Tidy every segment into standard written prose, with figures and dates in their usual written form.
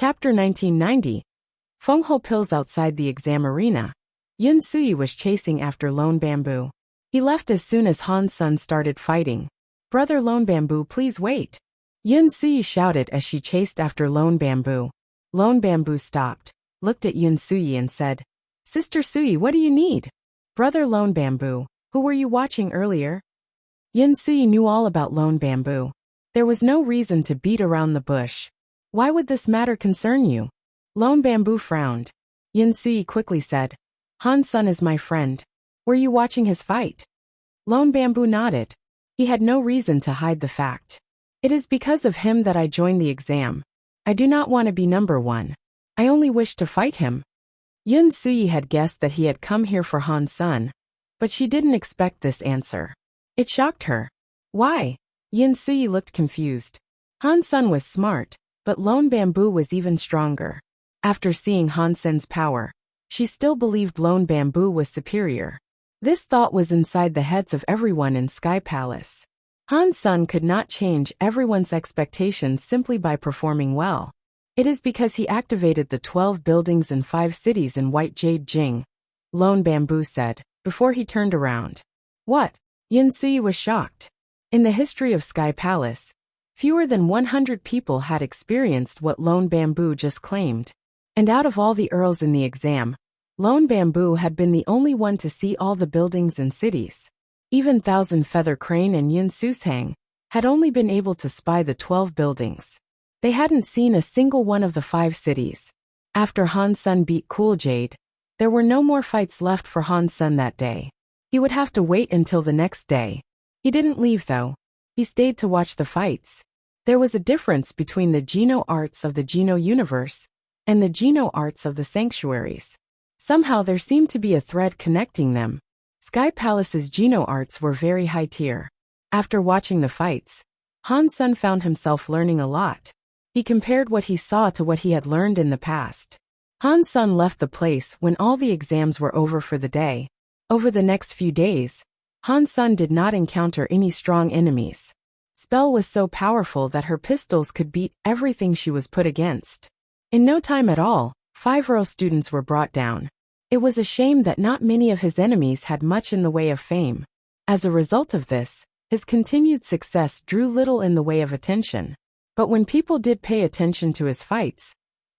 Chapter 1990. Fengho pills outside the exam arena. Yun Sui was chasing after Lone Bamboo. He left as soon as Han's son started fighting. "Brother Lone Bamboo, please wait," Yun Sui shouted as she chased after Lone Bamboo. Lone Bamboo stopped, looked at Yun Sui and said, "Sister Sui, what do you need?" "Brother Lone Bamboo, who were you watching earlier?" Yun Sui knew all about Lone Bamboo. There was no reason to beat around the bush. "Why would this matter concern you?" Lone Bamboo frowned. Yun Sui quickly said, "Han's son is my friend. Were you watching his fight?" Lone Bamboo nodded. He had no reason to hide the fact. "It is because of him that I joined the exam. I do not want to be number one. I only wish to fight him." Yun Sui had guessed that he had come here for Han's son, but she didn't expect this answer. It shocked her. "Why?" Yun Sui looked confused. Han's son was smart, but Lone Bamboo was even stronger. After seeing Han Sen's power, she still believed Lone Bamboo was superior. This thought was inside the heads of everyone in Sky Palace. Han's son could not change everyone's expectations simply by performing well. "It is because he activated the 12 buildings and 5 cities in White Jade Jing," Lone Bamboo said, before he turned around. "What?" Yun Sui was shocked. In the history of Sky Palace, fewer than 100 people had experienced what Lone Bamboo just claimed. And out of all the earls in the exam, Lone Bamboo had been the only one to see all the buildings and cities. Even Thousand Feather Crane and Yun Susang had only been able to spy the 12 buildings. They hadn't seen a single one of the 5 cities. After Han's son beat Cool Jade, there were no more fights left for Han's son that day. He would have to wait until the next day. He didn't leave though. He stayed to watch the fights. There was a difference between the Geno arts of the Geno universe and the Geno arts of the sanctuaries. Somehow there seemed to be a thread connecting them. Sky Palace's Geno arts were very high tier. After watching the fights, Han's son found himself learning a lot. He compared what he saw to what he had learned in the past. Han's son left the place when all the exams were over for the day. Over the next few days, Han's son did not encounter any strong enemies. Spell was so powerful that her pistols could beat everything she was put against. In no time at all, 5 row students were brought down. It was a shame that not many of his enemies had much in the way of fame. As a result of this, his continued success drew little in the way of attention. But when people did pay attention to his fights,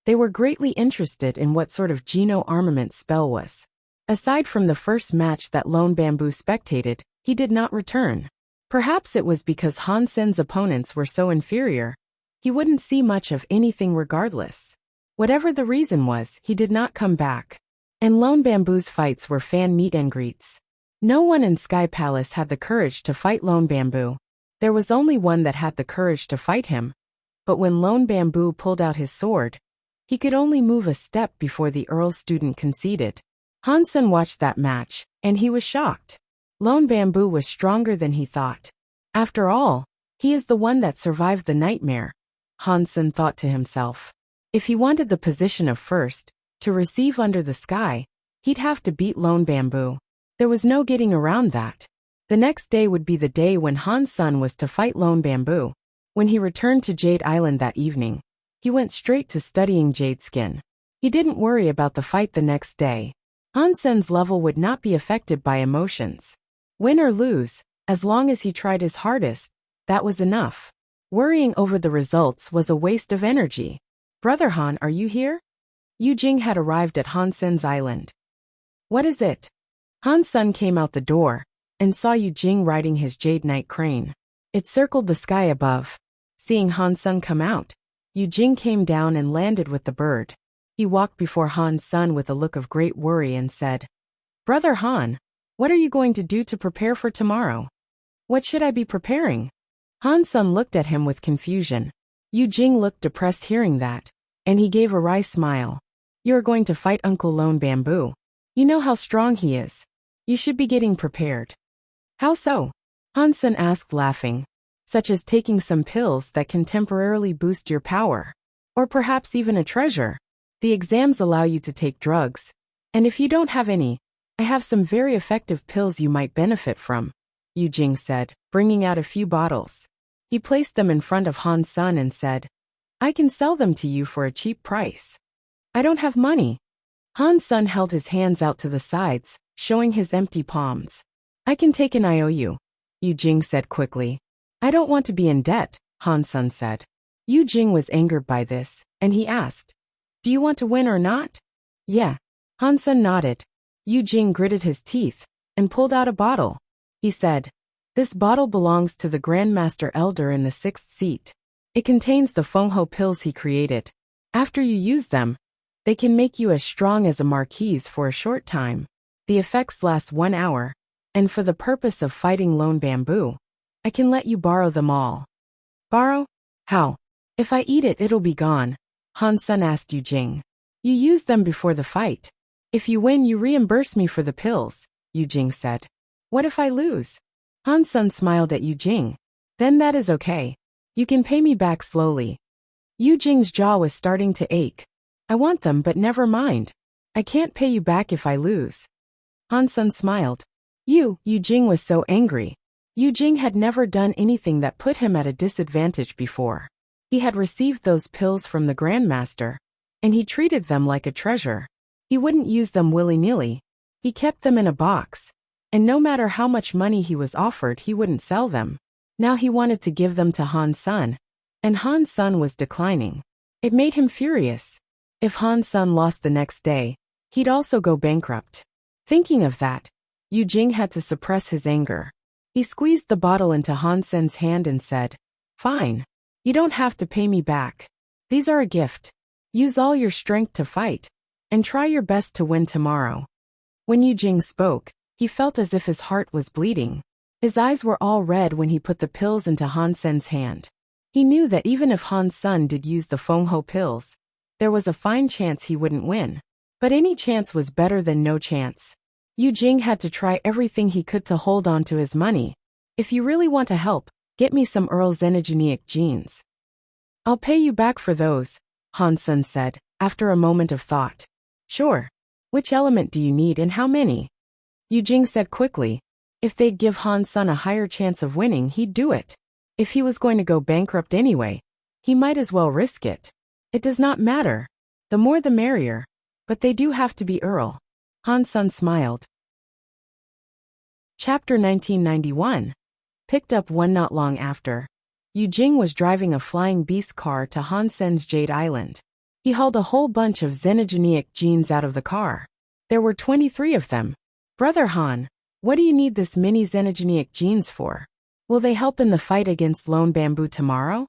they were greatly interested in what sort of Geno armament Spell was. Aside from the first match that Lone Bamboo spectated, he did not return. Perhaps it was because Han Sen's opponents were so inferior, he wouldn't see much of anything regardless. Whatever the reason was, he did not come back. And Lone Bamboo's fights were fan meet and greets. No one in Sky Palace had the courage to fight Lone Bamboo. There was only one that had the courage to fight him. But when Lone Bamboo pulled out his sword, he could only move a step before the Earl's student conceded. Han Sen watched that match, and he was shocked. Lone Bamboo was stronger than he thought. After all, he is the one that survived the nightmare, Han Sen thought to himself. If he wanted the position of first, to receive under the sky, he'd have to beat Lone Bamboo. There was no getting around that. The next day would be the day when Han's son was to fight Lone Bamboo. When he returned to Jade Island that evening, he went straight to studying Jade Skin. He didn't worry about the fight the next day. Han Sen's level would not be affected by emotions. Win or lose, as long as he tried his hardest, that was enough. Worrying over the results was a waste of energy. "Brother Han, are you here?" Yu Jing had arrived at Han Sen's island. "What is it?" Han's son came out the door and saw Yu Jing riding his Jade Knight crane. It circled the sky above. Seeing Han's son come out, Yu Jing came down and landed with the bird. He walked before Han's son with a look of great worry and said, "Brother Han, what are you going to do to prepare for tomorrow?" "What should I be preparing?" Han's son looked at him with confusion. Yu Jing looked depressed hearing that, and he gave a wry smile. "You are going to fight Uncle Lone Bamboo. You know how strong he is. You should be getting prepared." "How so?" Han Sen asked laughing. "Such as taking some pills that can temporarily boost your power. Or perhaps even a treasure. The exams allow you to take drugs. And if you don't have any, I have some very effective pills you might benefit from," Yu Jing said, bringing out a few bottles. He placed them in front of Han's son and said, I can sell them to you for a cheap price. I don't have money. Han's son held his hands out to the sides, showing his empty palms. I can take an IOU, Yu Jing said quickly. I don't want to be in debt, Han's son said. Yu Jing was angered by this, and he asked, do you want to win or not? Yeah. Han's son nodded. Yu Jing gritted his teeth and pulled out a bottle. He said, this bottle belongs to the Grandmaster Elder in the 6th seat. It contains the Fengho pills he created. After you use them, they can make you as strong as a marquise for a short time. The effects last 1 hour, and for the purpose of fighting Lone Bamboo, I can let you borrow them all. Borrow? How? If I eat it, it'll be gone, Han's son asked Yu Jing. You used them before the fight. If you win, you reimburse me for the pills, Yu Jing said. What if I lose? Han's son smiled at Yu Jing. Then that is okay. You can pay me back slowly. Yu Jing's jaw was starting to ache. I want them, but never mind. I can't pay you back if I lose. Han's son smiled. Yu Jing was so angry. Yu Jing had never done anything that put him at a disadvantage before. He had received those pills from the Grandmaster, and he treated them like a treasure. He wouldn't use them willy-nilly. He kept them in a box, and no matter how much money he was offered, he wouldn't sell them. Now he wanted to give them to Han's son, and Han's son was declining. It made him furious. If Han's son lost the next day, he'd also go bankrupt. Thinking of that, Yu Jing had to suppress his anger. He squeezed the bottle into Han's son's hand and said, Fine. You don't have to pay me back. These are a gift. Use all your strength to fight, and try your best to win tomorrow. When Yu Jing spoke, he felt as if his heart was bleeding. His eyes were all red when he put the pills into Han's son's hand. He knew that even if Han's son did use the Fengho pills, there was a fine chance he wouldn't win. But any chance was better than no chance. Yu Jing had to try everything he could to hold on to his money. If you really want to help, get me some Earl Xenogeneic genes. I'll pay you back for those, Han's son said, after a moment of thought. Sure. Which element do you need and how many? Yu Jing said quickly. If they'd give Han's son a higher chance of winning, he'd do it. If he was going to go bankrupt anyway, he might as well risk it. It does not matter. The more the merrier. But they do have to be Earl. Han's son smiled. Chapter 1991. Picked up one not long after. Yu Jing was driving a flying beast car to Han's son's Jade Island. He hauled a whole bunch of Xenogeneic genes out of the car. There were 23 of them. Brother Han, what do you need this mini Xenogeneic genes for? Will they help in the fight against Lone Bamboo tomorrow?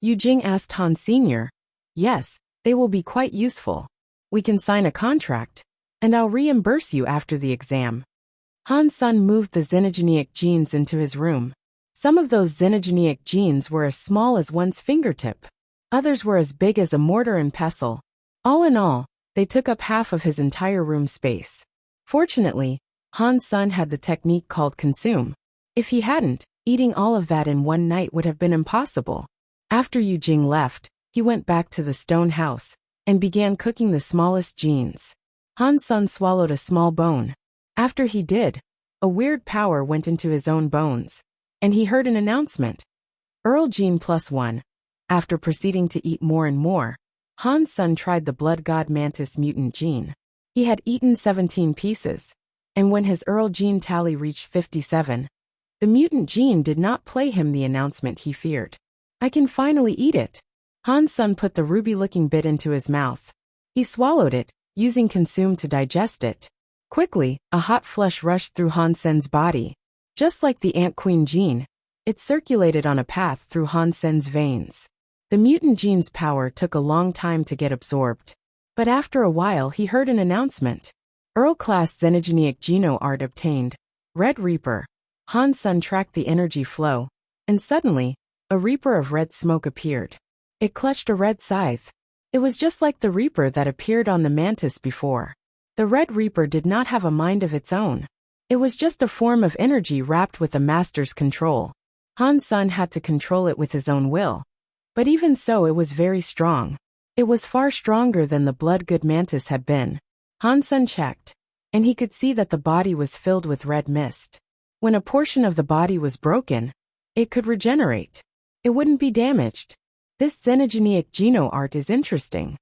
Yu Jing asked Han Sr. Yes, they will be quite useful. We can sign a contract, and I'll reimburse you after the exam. Han's son moved the Xenogeneic genes into his room. Some of those Xenogeneic genes were as small as one's fingertip. Others were as big as a mortar and pestle. All in all, they took up half of his entire room space. Fortunately, Han's son had the technique called consume. If he hadn't, eating all of that in one night would have been impossible. After Yu Jing left, he went back to the stone house and began cooking the smallest genes. Han's son swallowed a small bone. After he did, a weird power went into his own bones, and he heard an announcement. Earl Gene +1. After proceeding to eat more and more, Han's son tried the Blood God Mantis mutant gene. He had eaten 17 pieces, and when his Earl Gene tally reached 57, the mutant gene did not play him the announcement he feared. I can finally eat it. Han's son put the ruby-looking bit into his mouth. He swallowed it, using consume to digest it. Quickly, a hot flush rushed through Han's son's body. Just like the Ant Queen gene, it circulated on a path through Han's son's veins. The mutant gene's power took a long time to get absorbed. But after a while he heard an announcement. Earl-class Xenogeneic Geno art obtained. Red Reaper. Han's son tracked the energy flow, and suddenly, a Reaper of red smoke appeared. It clutched a red scythe. It was just like the Reaper that appeared on the Mantis before. The Red Reaper did not have a mind of its own. It was just a form of energy wrapped with a master's control. Han's son had to control it with his own will. But even so, it was very strong. It was far stronger than the Blood-good Mantis had been. Han's son checked, and he could see that the body was filled with red mist. When a portion of the body was broken, it could regenerate. It wouldn't be damaged. This xenogenic geno art is interesting.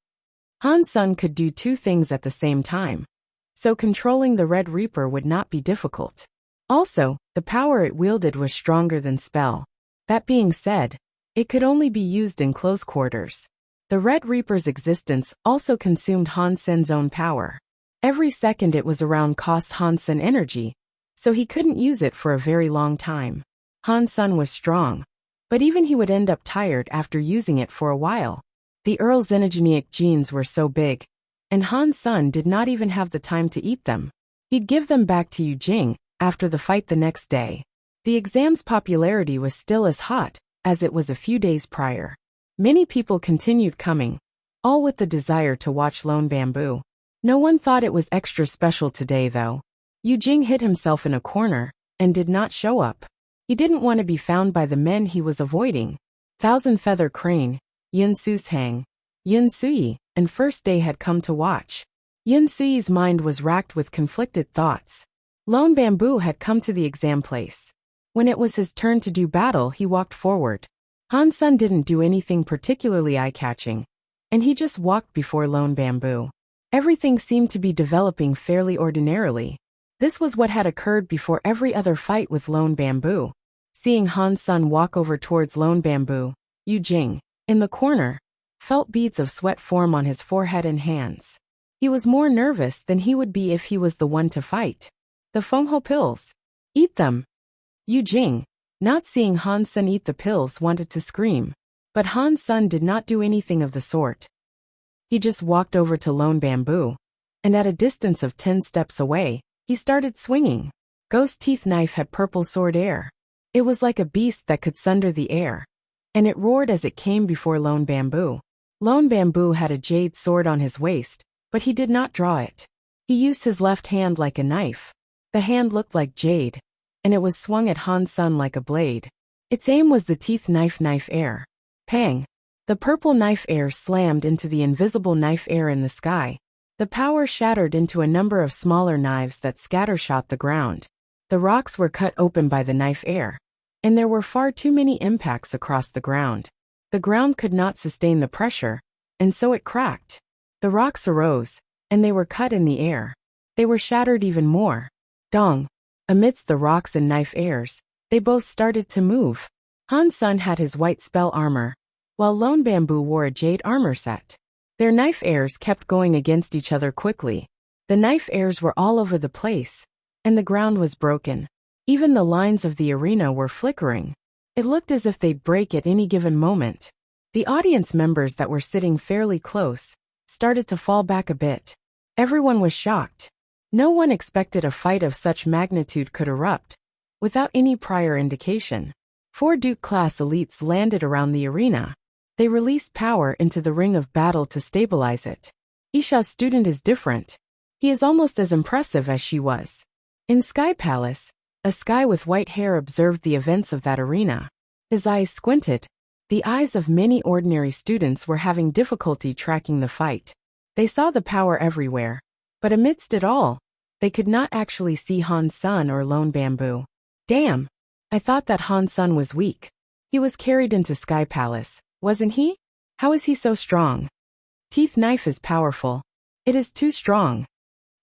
Han Sun could do two things at the same time, so controlling the Red Reaper would not be difficult. Also, the power it wielded was stronger than spell. That being said, it could only be used in close quarters. The Red Reaper's existence also consumed Han Sen's own power. Every second it was around cost Han Sen energy, so he couldn't use it for a very long time. Han Sun was strong, but even he would end up tired after using it for a while. The Earl's xenogenic genes were so big, and Han Sun did not even have the time to eat them. He'd give them back to Yu Jing after the fight the next day. The exam's popularity was still as hot as it was a few days prior. Many people continued coming, all with the desire to watch Lone Bamboo. No one thought it was extra special today though. Yu Jing hid himself in a corner and did not show up. He didn't want to be found by the men he was avoiding. Thousand Feather Crane, Yun Sushang, Yun Suyi, and First Day had come to watch. Yun Suyi's mind was racked with conflicted thoughts. Lone Bamboo had come to the exam place. When it was his turn to do battle, he walked forward. Han Sun didn't do anything particularly eye-catching, and he just walked before Lone Bamboo. Everything seemed to be developing fairly ordinarily. This was what had occurred before every other fight with Lone Bamboo. Seeing Han Sun walk over towards Lone Bamboo, Yu Jing, in the corner, felt beads of sweat form on his forehead and hands. He was more nervous than he would be if he was the one to fight. The Fengho pills. Eat them. Yu Jing, not seeing Han Sun eat the pills, wanted to scream, but Han Sun did not do anything of the sort. He just walked over to Lone Bamboo, and at a distance of 10 steps away, he started swinging. Ghost Teeth Knife had purple sword air. It was like a beast that could sunder the air, and it roared as it came before Lone Bamboo. Lone Bamboo had a jade sword on his waist, but he did not draw it. He used his left hand like a knife. The hand looked like jade, and it was swung at Han Sun like a blade. Its aim was the teeth knife air. Pang! The purple knife air slammed into the invisible knife air in the sky. The power shattered into a number of smaller knives that scattershot the ground. The rocks were cut open by the knife air, and there were far too many impacts across the ground. The ground could not sustain the pressure, and so it cracked. The rocks arose, and they were cut in the air. They were shattered even more. Dong! Amidst the rocks and knife airs, they both started to move. Han Sun had his white spell armor, while Lone Bamboo wore a jade armor set. Their knife airs kept going against each other quickly. The knife airs were all over the place, and the ground was broken. Even the lines of the arena were flickering. It looked as if they'd break at any given moment. The audience members that were sitting fairly close started to fall back a bit. Everyone was shocked. No one expected a fight of such magnitude could erupt without any prior indication. 4 Duke-class elites landed around the arena. They released power into the ring of battle to stabilize it. Isha's student is different. He is almost as impressive as she was. In Sky Palace, a Sky with white hair observed the events of that arena. His eyes squinted. The eyes of many ordinary students were having difficulty tracking the fight. They saw the power everywhere, but amidst it all, they could not actually see Han Sun or Lone Bamboo. Damn! I thought that Han Sun was weak. He was carried into Sky Palace, wasn't he? How is he so strong? Teeth Knife is powerful. It is too strong.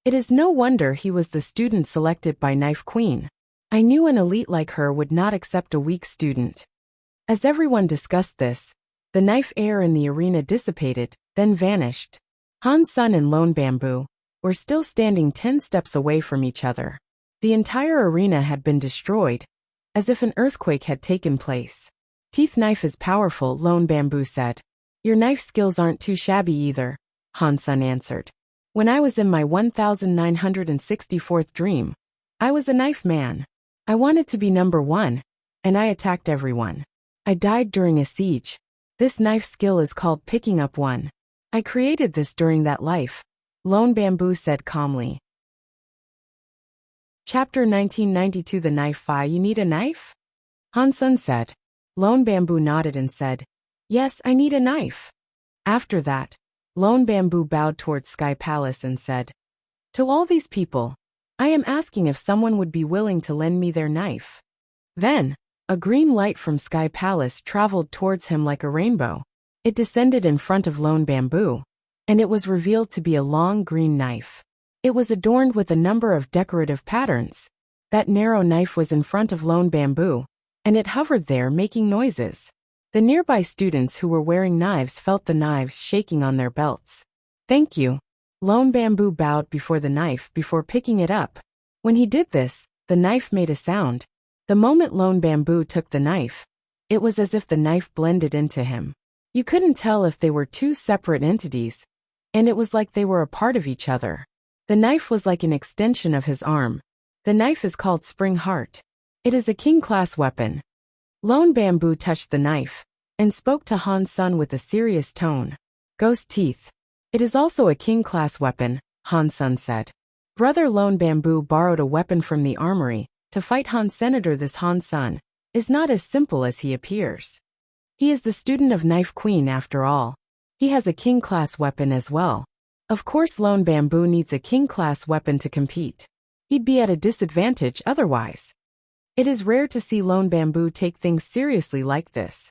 It is no wonder he was the student selected by Knife Queen. I knew an elite like her would not accept a weak student. As everyone discussed this, the knife air in the arena dissipated, then vanished. Han Sun and Lone Bamboo were still standing 10 steps away from each other. The entire arena had been destroyed, as if an earthquake had taken place. Teeth Knife is powerful, Lone Bamboo said. Your knife skills aren't too shabby either, Han Sun answered. When I was in my 1964th dream, I was a knife man. I wanted to be number 1, and I attacked everyone. I died during a siege. This knife skill is called picking up one. I created this during that life, Lone Bamboo said calmly. Chapter 1992 The Knife Fi. You need a knife? Han Sun said. Lone Bamboo nodded and said, Yes, I need a knife. After that, Lone Bamboo bowed towards Sky Palace and said, To all these people, I am asking if someone would be willing to lend me their knife. Then, a green light from Sky Palace traveled towards him like a rainbow. It descended in front of Lone Bamboo, and it was revealed to be a long green knife. It was adorned with a number of decorative patterns. That narrow knife was in front of Lone Bamboo, and it hovered there making noises. The nearby students who were wearing knives felt the knives shaking on their belts. "Thank you." Lone Bamboo bowed before the knife before picking it up. When he did this, the knife made a sound. The moment Lone Bamboo took the knife, it was as if the knife blended into him. You couldn't tell if they were two separate entities, and it was like they were a part of each other. The knife was like an extension of his arm. The knife is called Spring Heart. It is a king-class weapon. Lone Bamboo touched the knife and spoke to Han Sun with a serious tone. "Ghost teeth. It is also a king-class weapon," Han Sun said. Brother Lone Bamboo borrowed a weapon from the armory to fight Han Senator. This Han Sun is not as simple as he appears. He is the student of Knife Queen after all. He has a king-class weapon as well. Of course Lone Bamboo needs a king-class weapon to compete. He'd be at a disadvantage otherwise. It is rare to see Lone Bamboo take things seriously like this.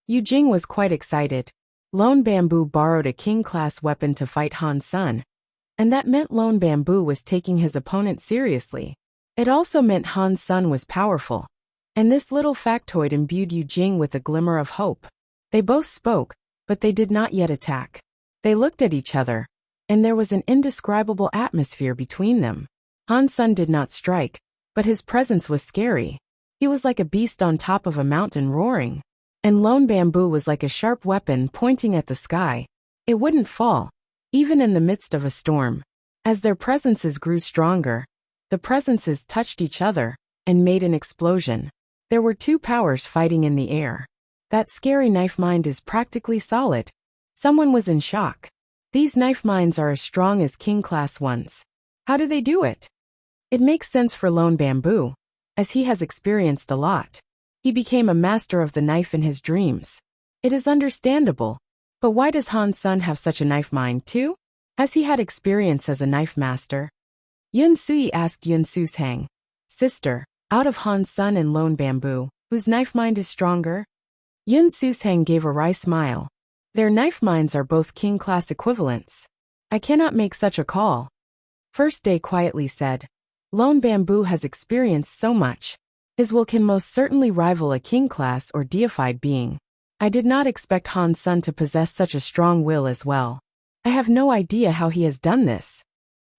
Yu Jing was quite excited. Lone Bamboo borrowed a king-class weapon to fight Han Sun, and that meant Lone Bamboo was taking his opponent seriously. It also meant Han Sun was powerful, and this little factoid imbued Yu Jing with a glimmer of hope. They both spoke, but they did not yet attack. They looked at each other, and there was an indescribable atmosphere between them. Han Sun did not strike, but his presence was scary. He was like a beast on top of a mountain roaring. And Lone Bamboo was like a sharp weapon pointing at the sky. It wouldn't fall, even in the midst of a storm. As their presences grew stronger, the presences touched each other and made an explosion. There were two powers fighting in the air. That scary knife mind is practically solid. Someone was in shock. These knife minds are as strong as king-class ones. How do they do it? It makes sense for Lone Bamboo, as he has experienced a lot. He became a master of the knife in his dreams. It is understandable. But why does Han Sun have such a knife mind too? Has he had experience as a knife master? Yun Sui asked Yun Sushang. "Sister, out of Han Sun and Lone Bamboo, whose knife mind is stronger?" Yun Sushang gave a wry smile. "Their knife minds are both king-class equivalents. I cannot make such a call." First Day quietly said, "Lone Bamboo has experienced so much. His will can most certainly rival a king-class or deified being. I did not expect Han Sun to possess such a strong will as well. I have no idea how he has done this."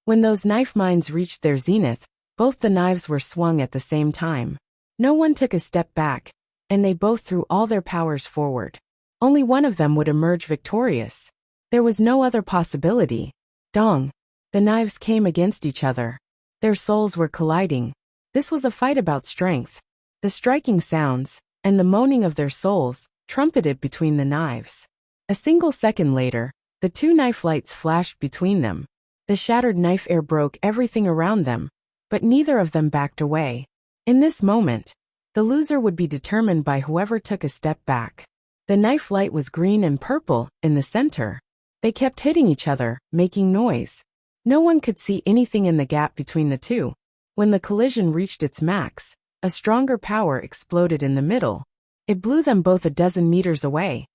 When those knife minds reached their zenith, both the knives were swung at the same time. No one took a step back, and they both threw all their powers forward. Only one of them would emerge victorious. There was no other possibility. Dong! The knives came against each other. Their souls were colliding. This was a fight about strength. The striking sounds, and the moaning of their souls, trumpeted between the knives. A single second later, the two knife lights flashed between them. The shattered knife air broke everything around them, but neither of them backed away. In this moment, the loser would be determined by whoever took a step back. The knife light was green and purple in the center. They kept hitting each other, making noise. No one could see anything in the gap between the two. When the collision reached its max, a stronger power exploded in the middle. It blew them both a dozen meters away.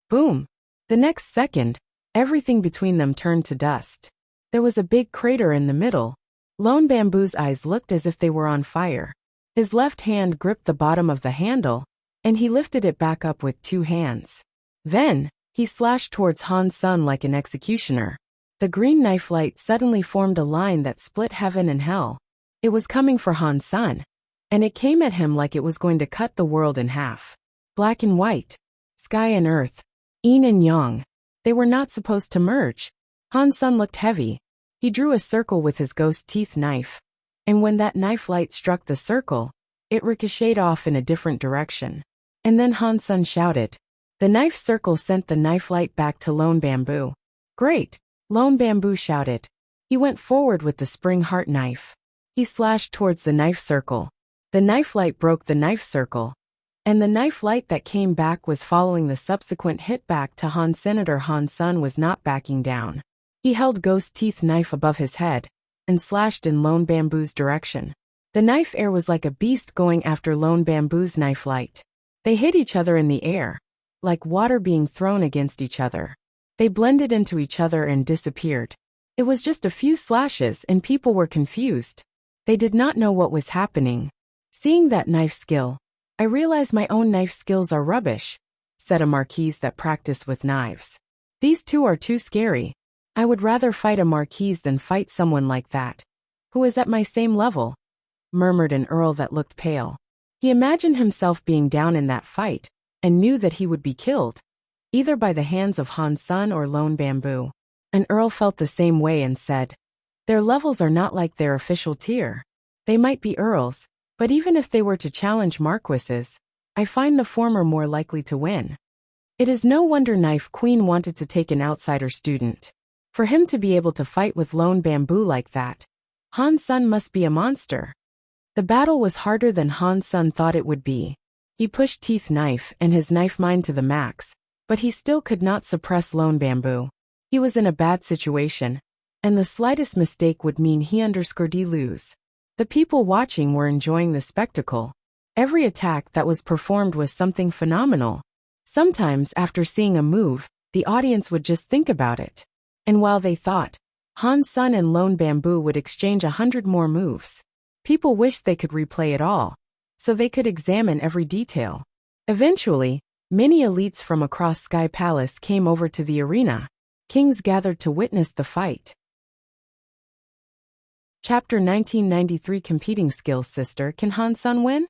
Boom! The next second, everything between them turned to dust. There was a big crater in the middle. Lone Bamboo's eyes looked as if they were on fire. His left hand gripped the bottom of the handle, and he lifted it back up with two hands. Then, he slashed towards Han Sun like an executioner. The green knife light suddenly formed a line that split heaven and hell. It was coming for Han Sun, and it came at him like it was going to cut the world in half. Black and white, sky and earth, yin and yang. They were not supposed to merge. Han Sun looked heavy. He drew a circle with his ghost teeth knife, and when that knife light struck the circle, it ricocheted off in a different direction. And then Han Sun shouted. The knife circle sent the knife light back to Lone Bamboo. "Great!" Lone Bamboo shouted. He went forward with the spring heart knife. He slashed towards the knife circle. The knife light broke the knife circle, and the knife light that came back was following the subsequent hit back to Han Senator. Han Sun was not backing down. He held ghost teeth knife above his head and slashed in Lone Bamboo's direction. The knife air was like a beast going after Lone Bamboo's knife light. They hit each other in the air. like water being thrown against each other. They blended into each other and disappeared. It was just a few slashes and people were confused. They did not know what was happening. Seeing that knife skill, I realized my own knife skills are rubbish, said a marquise that practiced with knives. These two are too scary. I would rather fight a marquise than fight someone like that, who is at my same level, murmured an earl that looked pale. He imagined himself being down in that fight, and knew that he would be killed, either by the hands of Han Sun or Lone Bamboo. An earl felt the same way and said, their levels are not like their official tier. They might be earls, but even if they were to challenge marquises, I find the former more likely to win. It is no wonder Knife Queen wanted to take an outsider student. For him to be able to fight with Lone Bamboo like that, Han Sun must be a monster. The battle was harder than Han Sun thought it would be. He pushed Teeth Knife and his knife mind to the max, but he still could not suppress Lone Bamboo. He was in a bad situation, and the slightest mistake would mean he underscored lose. The people watching were enjoying the spectacle. Every attack that was performed was something phenomenal. Sometimes, after seeing a move, the audience would just think about it. And while they thought, Han Sun and Lone Bamboo would exchange 100 more moves. People wished they could replay it all, so they could examine every detail. Eventually, many elites from across Sky Palace came over to the arena. Kings gathered to witness the fight. Chapter 1993 Competing Skills. Sister, can Han Sun win?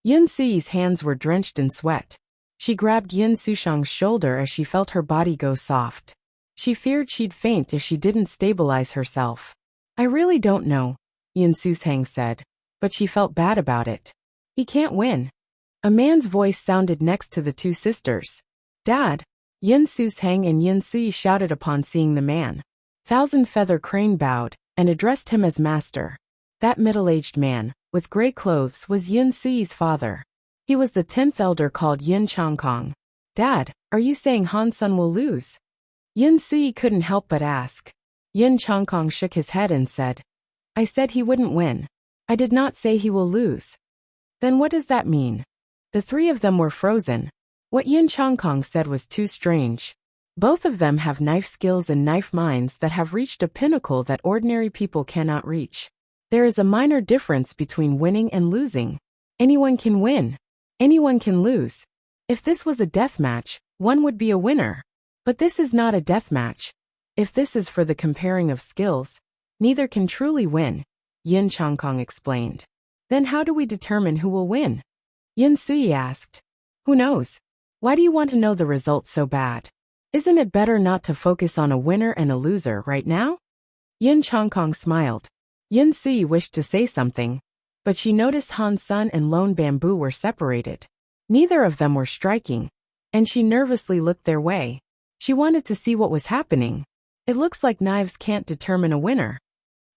Yun Suyi's hands were drenched in sweat. She grabbed Yun Sushang's shoulder as she felt her body go soft. She feared she'd faint if she didn't stabilize herself. I really don't know, Yun Sushang said, but she felt bad about it. He can't win. A man's voice sounded next to the two sisters. Dad! Yun Sushang and Yun Suyi shouted upon seeing the man. Thousand Feather Crane bowed and addressed him as master. That middle-aged man, with gray clothes, was Yun Suyi's father. He was the 10th elder called Yun Changkong. Dad, are you saying Han Sun will lose? Yun Suyi couldn't help but ask. Yun Changkong shook his head and said, I said he wouldn't win. I did not say he will lose. Then what does that mean? The three of them were frozen. What Yun Changkong said was too strange. Both of them have knife skills and knife minds that have reached a pinnacle that ordinary people cannot reach. There is a minor difference between winning and losing. Anyone can win. Anyone can lose. If this was a death match, one would be a winner. But this is not a death match. If this is for the comparing of skills, neither can truly win, Yun Changkong explained. Then how do we determine who will win? Yun Suyi asked. Who knows? Why do you want to know the results so bad? Isn't it better not to focus on a winner and a loser right now? Yun Changkong smiled. Yun Suyi wished to say something, but she noticed Han Sun and Lone Bamboo were separated. Neither of them were striking, and she nervously looked their way. She wanted to see what was happening. It looks like knives can't determine a winner.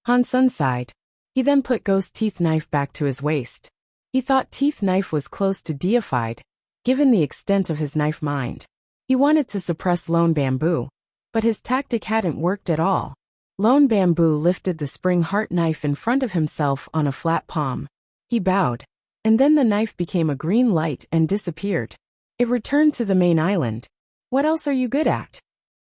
Han Sun sighed. He then put Ghost Teeth Knife back to his waist. He thought Teeth Knife was close to deified, given the extent of his knife mind. He wanted to suppress Lone Bamboo, but his tactic hadn't worked at all. Lone Bamboo lifted the spring heart knife in front of himself on a flat palm. He bowed, and then the knife became a green light and disappeared. It returned to the main island. What else are you good at?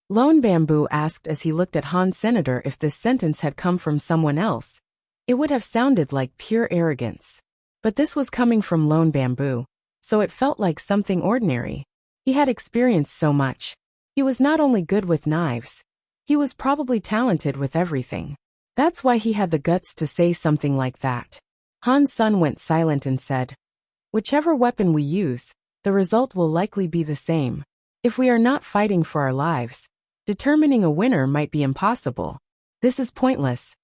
Lone Bamboo asked as he looked at Han Senator. If this sentence had come from someone else, it would have sounded like pure arrogance. But this was coming from Lone Bamboo, so it felt like something ordinary. He had experienced so much. He was not only good with knives, he was probably talented with everything. That's why he had the guts to say something like that. Han Sun went silent and said, whichever weapon we use, the result will likely be the same. If we are not fighting for our lives, determining a winner might be impossible. This is pointless.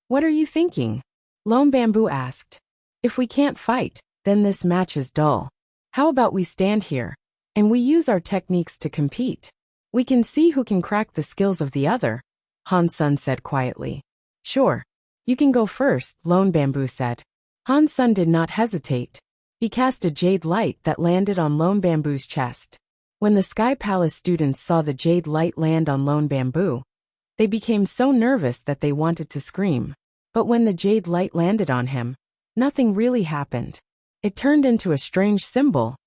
What are you thinking? Lone Bamboo asked. If we can't fight, then this match is dull. How about we stand here, and we use our techniques to compete? We can see who can crack the skills of the other, Han Sun said quietly. Sure. You can go first, Lone Bamboo said. Han Sun did not hesitate. He cast a jade light that landed on Lone Bamboo's chest. When the Sky Palace students saw the jade light land on Lone Bamboo, they became so nervous that they wanted to scream. But when the jade light landed on him, nothing really happened. It turned into a strange symbol.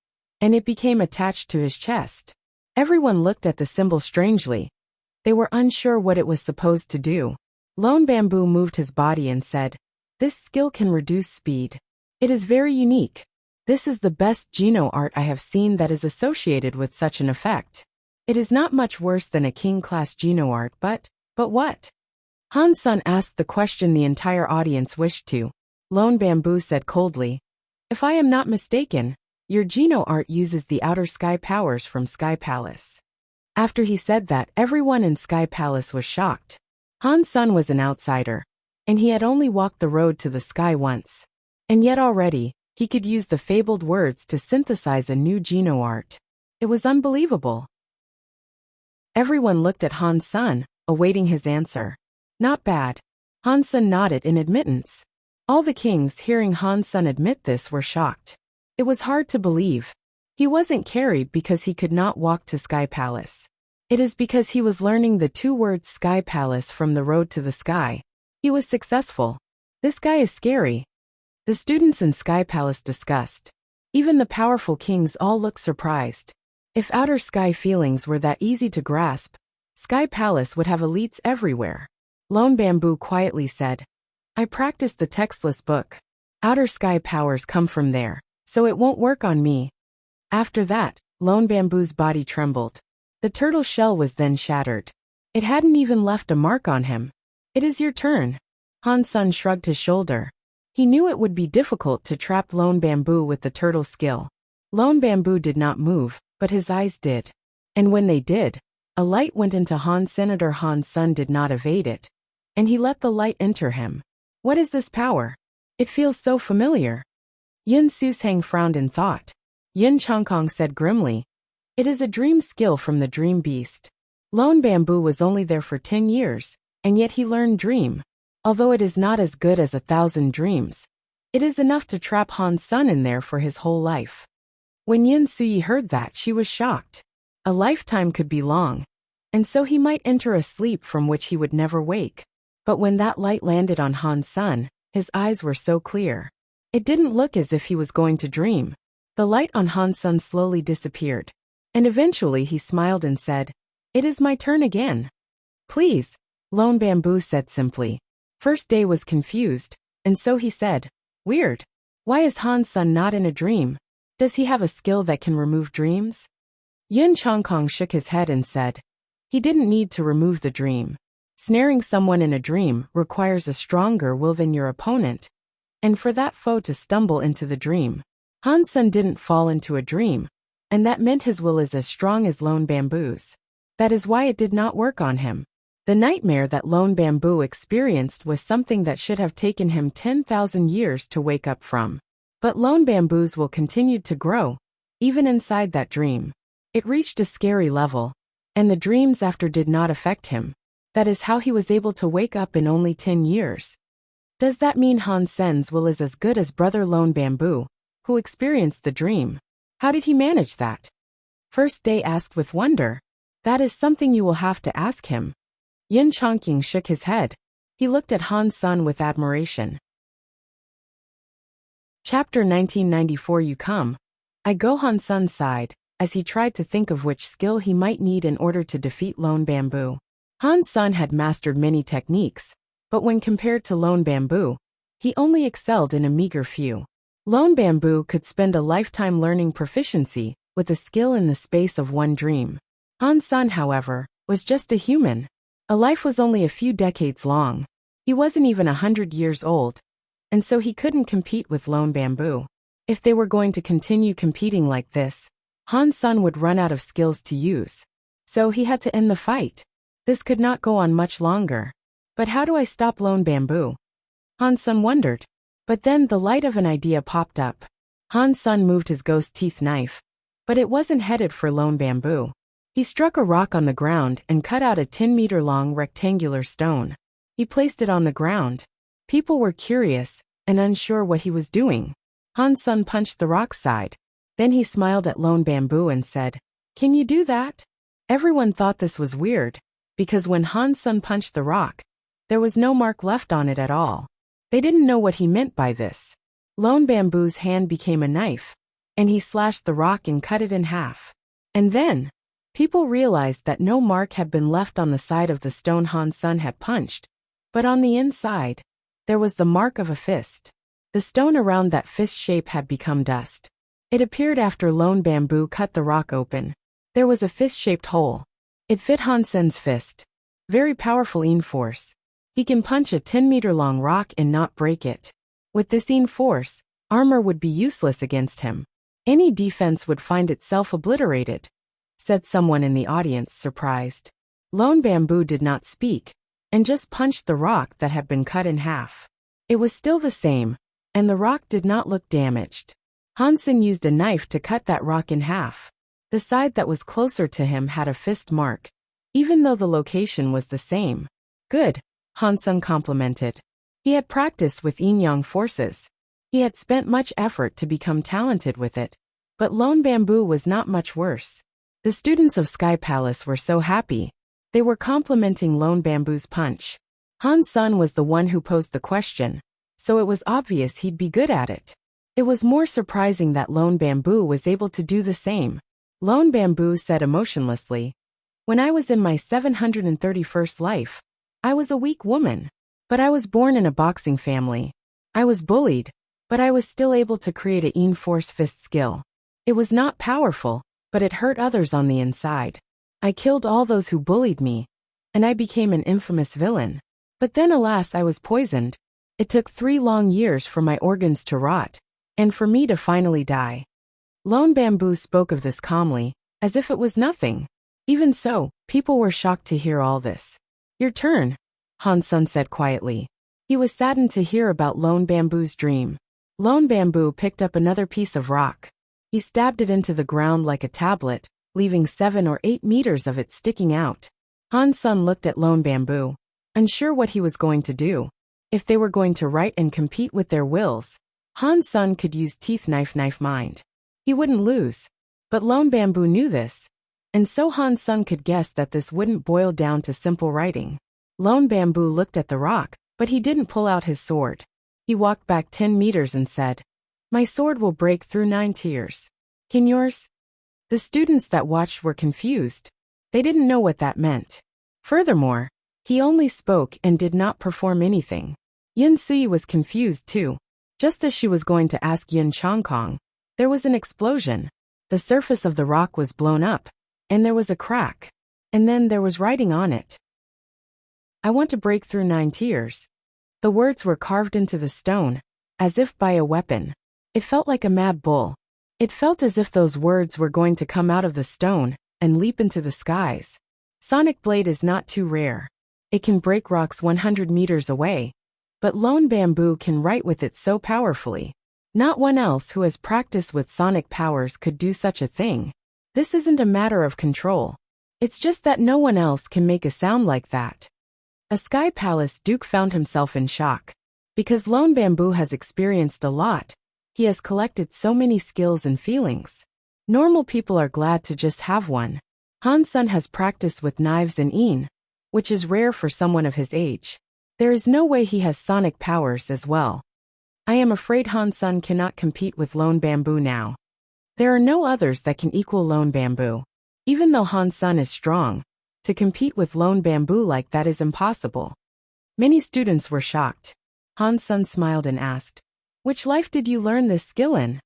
and it became attached to his chest. Everyone looked at the symbol strangely. They were unsure what it was supposed to do. Lone Bamboo moved his body and said, "This skill can reduce speed. It is very unique. This is the best Geno art I have seen that is associated with such an effect. It is not much worse than a king-class Geno art, but what?" Han Sun asked the question the entire audience wished to. Lone Bamboo said coldly, "If I am not mistaken, your Geno art uses the outer sky powers from Sky Palace." After he said that, everyone in Sky Palace was shocked. Han Sun was an outsider, and he had only walked the road to the sky once. And yet already, he could use the fabled words to synthesize a new Geno art. It was unbelievable. Everyone looked at Han Sun, awaiting his answer. "Not bad." Han Sun nodded in admittance. All the kings hearing Han Sun admit this were shocked. It was hard to believe. He wasn't carried because he could not walk to Sky Palace. It is because he was learning the two words Sky Palace from the road to the sky. He was successful. This guy is scary. The students in Sky Palace discussed. Even the powerful kings all looked surprised. If outer sky feelings were that easy to grasp, Sky Palace would have elites everywhere. Lone Bamboo quietly said, "I practiced the textless book. Outer sky powers come from there, so it won't work on me." After that, Lone Bamboo's body trembled. The turtle shell was then shattered. It hadn't even left a mark on him. "It is your turn." Han Sun shrugged his shoulder. He knew it would be difficult to trap Lone Bamboo with the turtle skill. Lone Bamboo did not move, but his eyes did. And when they did, a light went into Senator Han Sun did not evade it, and he let the light enter him. What is this power? It feels so familiar. Yun Susang frowned in thought. Yun Chongkong said grimly, "It is a dream skill from the dream beast." Lone Bamboo was only there for 10 years, and yet he learned dream. Although it is not as good as 1,000 dreams, it is enough to trap Han Sun in there for his whole life. When Yin Suyi heard that, she was shocked. A lifetime could be long, and so he might enter a sleep from which he would never wake. But when that light landed on Han Sun, his eyes were so clear. It didn't look as if he was going to dream. The light on Han Sun slowly disappeared, and eventually he smiled and said, "It is my turn again." "Please," Lone Bamboo said simply. First Day was confused, and so he said, "Weird. Why is Han Sun not in a dream? Does he have a skill that can remove dreams?" Yun Chongkong shook his head and said, "He didn't need to remove the dream. Snaring someone in a dream requires a stronger will than your opponent, and for that foe to stumble into the dream. Han Sun didn't fall into a dream, and that meant his will is as strong as Lone Bamboo's. That is why it did not work on him. The nightmare that Lone Bamboo experienced was something that should have taken him 10,000 years to wake up from. But Lone Bamboo's will continued to grow, even inside that dream. It reached a scary level, and the dreams after did not affect him. That is how he was able to wake up in only 10 years. Does that mean Han Sen's will is as good as Brother Lone Bamboo, who experienced the dream? How did he manage that? First Day asked with wonder. That is something you will have to ask him. Yin Chongqing shook his head. He looked at Han Sun with admiration. Chapter 1994. You come. I go. Han Sun sighed, as he tried to think of which skill he might need in order to defeat Lone Bamboo. Han Sun had mastered many techniques, but when compared to Lone Bamboo, he only excelled in a meager few. Lone Bamboo could spend a lifetime learning proficiency with a skill in the space of one dream. Han Sun, however, was just a human. A life was only a few decades long. He wasn't even 100 years old, and so he couldn't compete with Lone Bamboo. If they were going to continue competing like this, Han Sun would run out of skills to use. So he had to end the fight. This could not go on much longer. But how do I stop Lone Bamboo? Han Sun wondered. But then the light of an idea popped up. Han Sun moved his ghost teeth knife, but it wasn't headed for Lone Bamboo. He struck a rock on the ground and cut out a 10-meter-long rectangular stone. He placed it on the ground. People were curious and unsure what he was doing. Han Sun punched the rock side. Then he smiled at Lone Bamboo and said, "Can you do that?" Everyone thought this was weird, because when Han Sun punched the rock, there was no mark left on it at all. They didn't know what he meant by this. Lone Bamboo's hand became a knife, and he slashed the rock and cut it in half. And then, people realized that no mark had been left on the side of the stone Han Sun had punched, but on the inside, there was the mark of a fist. The stone around that fist shape had become dust. It appeared after Lone Bamboo cut the rock open. There was a fist-shaped hole. It fit Han Sun's fist. Very powerful Yin force. He can punch a 10-meter-long rock and not break it. With this Yin force, armor would be useless against him. Any defense would find itself obliterated, said someone in the audience, surprised. Lone Bamboo did not speak, and just punched the rock that had been cut in half. It was still the same, and the rock did not look damaged. Han Sun used a knife to cut that rock in half. The side that was closer to him had a fist mark, even though the location was the same. Good, Han Sun complimented. He had practiced with yin-yang forces. He had spent much effort to become talented with it. But Lone Bamboo was not much worse. The students of Sky Palace were so happy. They were complimenting Lone Bamboo's punch. Han Sun was the one who posed the question, so it was obvious he'd be good at it. It was more surprising that Lone Bamboo was able to do the same. Lone Bamboo said emotionlessly, "When I was in my 731st life, I was a weak woman. But I was born in a boxing family. I was bullied, but I was still able to create a Yin force fist skill. It was not powerful, but it hurt others on the inside. I killed all those who bullied me, and I became an infamous villain. But then alas, I was poisoned. It took 3 long years for my organs to rot, and for me to finally die." Lone Bamboo spoke of this calmly, as if it was nothing. Even so, people were shocked to hear all this. "Your turn," Han Sun said quietly. He was saddened to hear about Lone Bamboo's dream. Lone Bamboo picked up another piece of rock. He stabbed it into the ground like a tablet, leaving 7 or 8 meters of it sticking out. Han Sun looked at Lone Bamboo, unsure what he was going to do. If they were going to write and compete with their wills, Han Sun could use teeth knife mind. He wouldn't lose. But Lone Bamboo knew this, and so Han Sun could guess that this wouldn't boil down to simple writing. Lone Bamboo looked at the rock, but he didn't pull out his sword. He walked back 10 meters and said, "My sword will break through 9 tiers. Can yours?" The students that watched were confused. They didn't know what that meant. Furthermore, he only spoke and did not perform anything. Yun Sui was confused too. Just as she was going to ask Yun Chongkong, there was an explosion. The surface of the rock was blown up, and there was a crack. And then there was writing on it. "I want to break through 9 tiers." The words were carved into the stone, as if by a weapon. It felt like a mad bull. It felt as if those words were going to come out of the stone and leap into the skies. Sonic Blade is not too rare. It can break rocks 100 meters away. But Lone Bamboo can write with it so powerfully. Not one else who has practiced with sonic powers could do such a thing. This isn't a matter of control. It's just that no one else can make a sound like that. A Sky Palace Duke found himself in shock. Because Lone Bamboo has experienced a lot, he has collected so many skills and feelings. Normal people are glad to just have one. Han Sun has practiced with knives and yin, which is rare for someone of his age. There is no way he has sonic powers as well. I am afraid Han Sun cannot compete with Lone Bamboo now. There are no others that can equal Lone Bamboo. Even though Han Sun is strong, to compete with Lone Bamboo like that is impossible. Many students were shocked. Han Sun smiled and asked, "Which life did you learn this skill in?"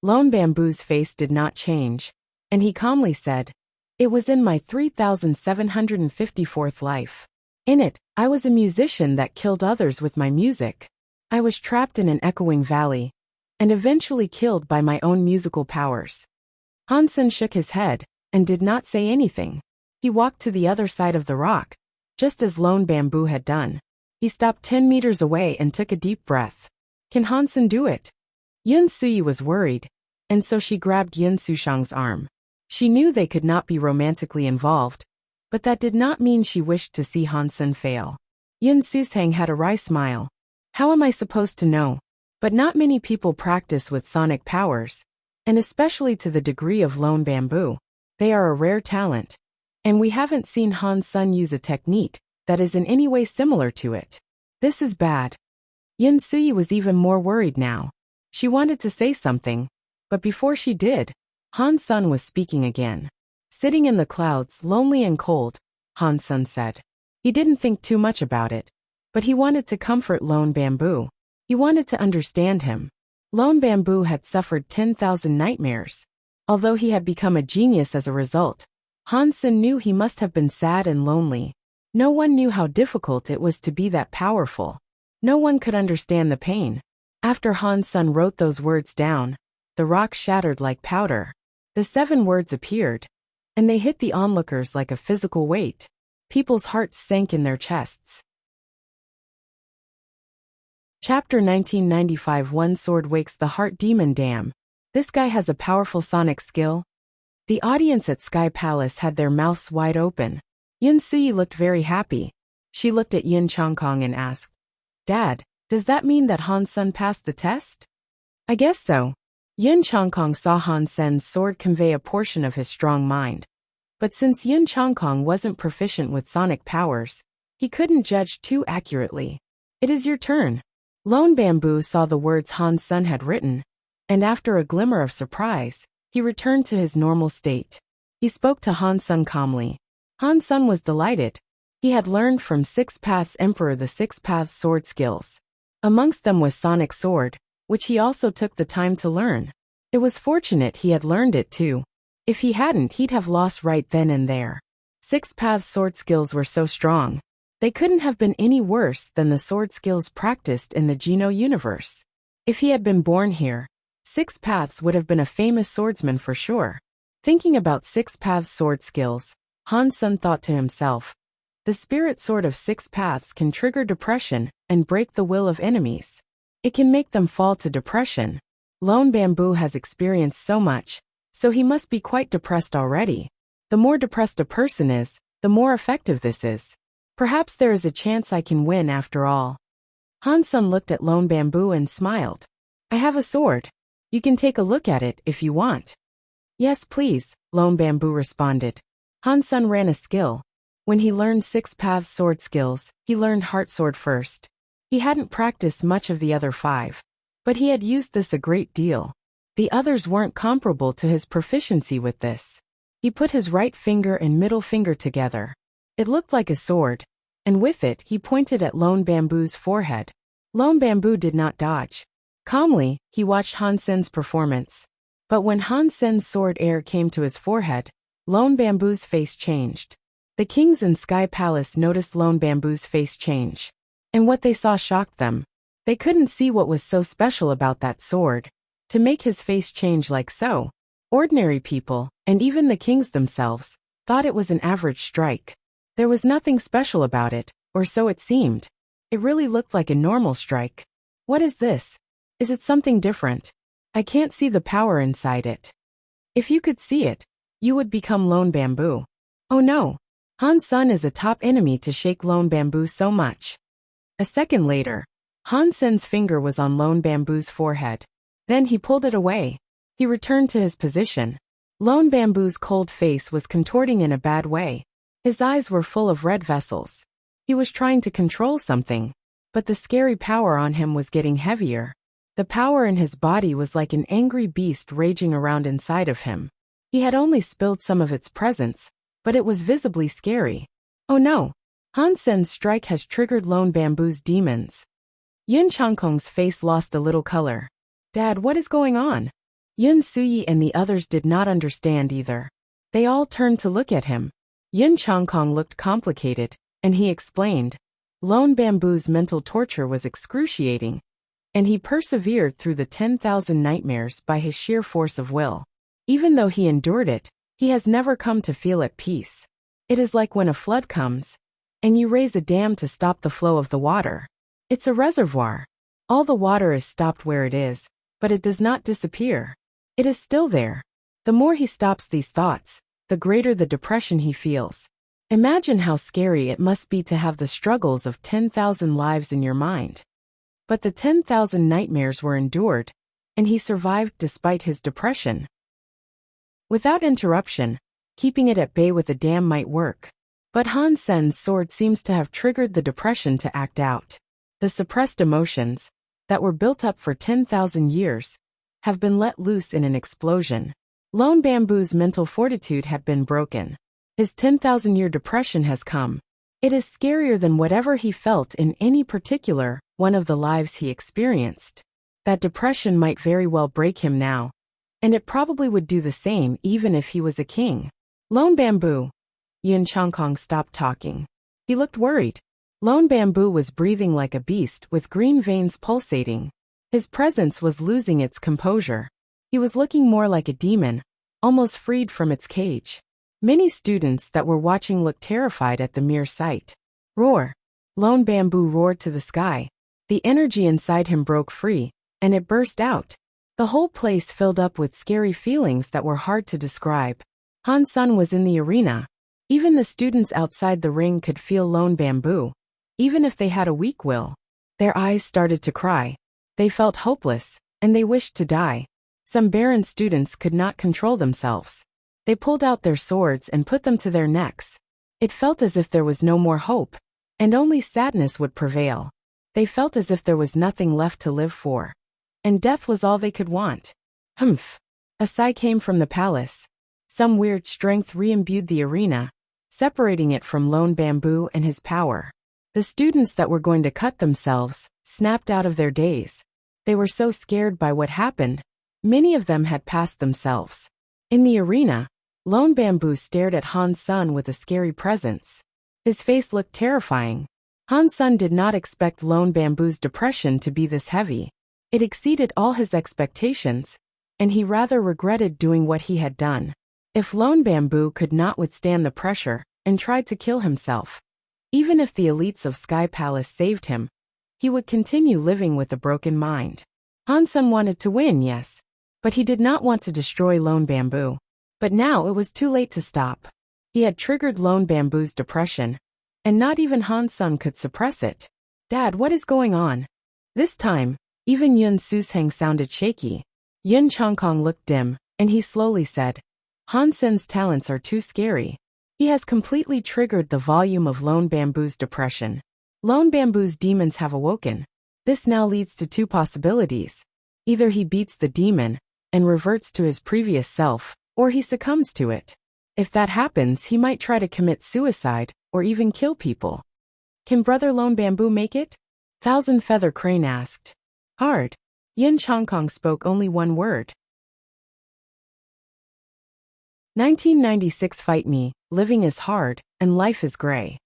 Lone Bamboo's face did not change, and he calmly said, "It was in my 3754th life. In it, I was a musician that killed others with my music. I was trapped in an echoing valley, and eventually killed by my own musical powers." Han Sun shook his head, and did not say anything. He walked to the other side of the rock, just as Lone Bamboo had done. He stopped 10 meters away and took a deep breath. Can Han Sun do it? Yun Sui was worried, and so she grabbed Yun Sushang's arm. She knew they could not be romantically involved, but that did not mean she wished to see Han Sun fail. Yun Sushang had a wry smile. How am I supposed to know? But not many people practice with sonic powers, and especially to the degree of Lone Bamboo. They are a rare talent, and we haven't seen Han Sun use a technique that is in any way similar to it. This is bad. Yun Sui was even more worried now. She wanted to say something, But before she did, Han Sun was speaking again. Sitting in the clouds, lonely and cold, Han Sun said. He didn't think too much about it, but he wanted to comfort Lone Bamboo. He wanted to understand him. Lone Bamboo had suffered 10,000 nightmares. Although he had become a genius as a result, Han Sun knew he must have been sad and lonely. No one knew how difficult it was to be that powerful. No one could understand the pain. After Han Sun wrote those words down, the rock shattered like powder. The 7 words appeared, and they hit the onlookers like a physical weight. People's hearts sank in their chests. Chapter 1995. One sword wakes the heart demon. Damn. This guy has a powerful sonic skill. The audience at Sky Palace had their mouths wide open. Yun Sui looked very happy. She looked at Yin Chongkong and asked, Dad, does that mean that Han Sun passed the test? I guess so. Yin Chongkong saw Han Sen's sword convey a portion of his strong mind. But since Yin Chongkong wasn't proficient with sonic powers, he couldn't judge too accurately. It is your turn. Lone Bamboo saw the words Han Sun had written, and after a glimmer of surprise, he returned to his normal state. He spoke to Han Sun calmly. Han Sun was delighted. He had learned from Six Paths Emperor the Six Paths sword skills. Amongst them was Sonic Sword, which he also took the time to learn. It was fortunate he had learned it too. If he hadn't, he'd have lost right then and there. Six Paths sword skills were so strong. They couldn't have been any worse than the sword skills practiced in the Geno universe. If he had been born here, Six Paths would have been a famous swordsman for sure. Thinking about Six Paths sword skills, Han Sun thought to himself, the spirit sword of Six Paths can trigger depression and break the will of enemies. It can make them fall to depression. Lone Bamboo has experienced so much, so he must be quite depressed already. The more depressed a person is, the more effective this is. Perhaps there is a chance I can win after all. Han Sun looked at Lone Bamboo and smiled. I have a sword. You can take a look at it if you want. Yes, please, Lone Bamboo responded. Han Sun ran a skill. When he learned Six Paths sword skills, he learned Heart Sword first. He hadn't practiced much of the other 5, but he had used this a great deal. The others weren't comparable to his proficiency with this. He put his right finger and middle finger together. It looked like a sword, and with it he pointed at Lone Bamboo's forehead. Lone Bamboo did not dodge. Calmly, he watched Han Sen's performance. But when Han Sen's sword air came to his forehead, Lone Bamboo's face changed. The kings in Sky Palace noticed Lone Bamboo's face change. And what they saw shocked them. They couldn't see what was so special about that sword to make his face change like so. Ordinary people, and even the kings themselves, thought it was an average strike. There was nothing special about it, or so it seemed. It really looked like a normal strike. What is this? Is it something different? I can't see the power inside it. If you could see it, you would become Lone Bamboo. Oh no! Han Sun is a top enemy to shake Lone Bamboo so much. A second later, Han Sen's finger was on Lone Bamboo's forehead. Then he pulled it away. He returned to his position. Lone Bamboo's cold face was contorting in a bad way. His eyes were full of red vessels. He was trying to control something, but the scary power on him was getting heavier. The power in his body was like an angry beast raging around inside of him. He had only spilled some of its presence, but it was visibly scary. Oh no! Han Sen's strike has triggered Lone Bamboo's demons. Yin Chongkong's face lost a little color. Dad, what is going on? Yun Sui and the others did not understand either. They all turned to look at him. Yin Chongkong looked complicated, and he explained. Lone Bamboo's mental torture was excruciating, and he persevered through the 10,000 nightmares by his sheer force of will. Even though he endured it, he has never come to feel at peace. It is like when a flood comes, and you raise a dam to stop the flow of the water. It's a reservoir. All the water is stopped where it is, but it does not disappear. It is still there. The more he stops these thoughts, the greater the depression he feels. Imagine how scary it must be to have the struggles of 10,000 lives in your mind. But the 10,000 nightmares were endured, and he survived despite his depression. Without interruption, keeping it at bay with a dam might work. But Han Sen's sword seems to have triggered the depression to act out. The suppressed emotions, that were built up for 10,000 years, have been let loose in an explosion. Lone Bamboo's mental fortitude had been broken. His 10,000-year depression has come. It is scarier than whatever he felt in any particular one of the lives he experienced. That depression might very well break him now. And it probably would do the same even if he was a king. Lone Bamboo. Yun Changkong stopped talking. He looked worried. Lone Bamboo was breathing like a beast with green veins pulsating. His presence was losing its composure. He was looking more like a demon, almost freed from its cage. Many students that were watching looked terrified at the mere sight. Roar! Lone Bamboo roared to the sky. The energy inside him broke free, and it burst out. The whole place filled up with scary feelings that were hard to describe. Han Sun was in the arena. Even the students outside the ring could feel Lone Bamboo, even if they had a weak will. Their eyes started to cry. They felt hopeless, and they wished to die. Some barren students could not control themselves. They pulled out their swords and put them to their necks. It felt as if there was no more hope, and only sadness would prevail. They felt as if there was nothing left to live for, and death was all they could want. Humph! A sigh came from the palace. Some weird strength re-imbued the arena, separating it from Lone Bamboo and his power. The students that were going to cut themselves snapped out of their daze. They were so scared by what happened, many of them had passed themselves. In the arena, Lone Bamboo stared at Han Sun with a scary presence. His face looked terrifying. Han Sun did not expect Lone Bamboo's depression to be this heavy. It exceeded all his expectations, and he rather regretted doing what he had done. If Lone Bamboo could not withstand the pressure and tried to kill himself, even if the elites of Sky Palace saved him, he would continue living with a broken mind. Han Sun wanted to win, yes, but he did not want to destroy Lone Bamboo. But now it was too late to stop. He had triggered Lone Bamboo's depression, and not even Han Sun could suppress it. Dad, what is going on? This time, even Yun Susheng sounded shaky. Yun Changkong looked dim, and he slowly said, Han Sun's talents are too scary. He has completely triggered the volume of Lone Bamboo's depression. Lone Bamboo's demons have awoken. This now leads to two possibilities. Either he beats the demon and reverts to his previous self, or he succumbs to it. If that happens, he might try to commit suicide or even kill people. Can Brother Lone Bamboo make it? Thousand Feather Crane asked. Hard. Yin Changkong spoke only one word. 1996 Fight me, living is hard, and life is gray.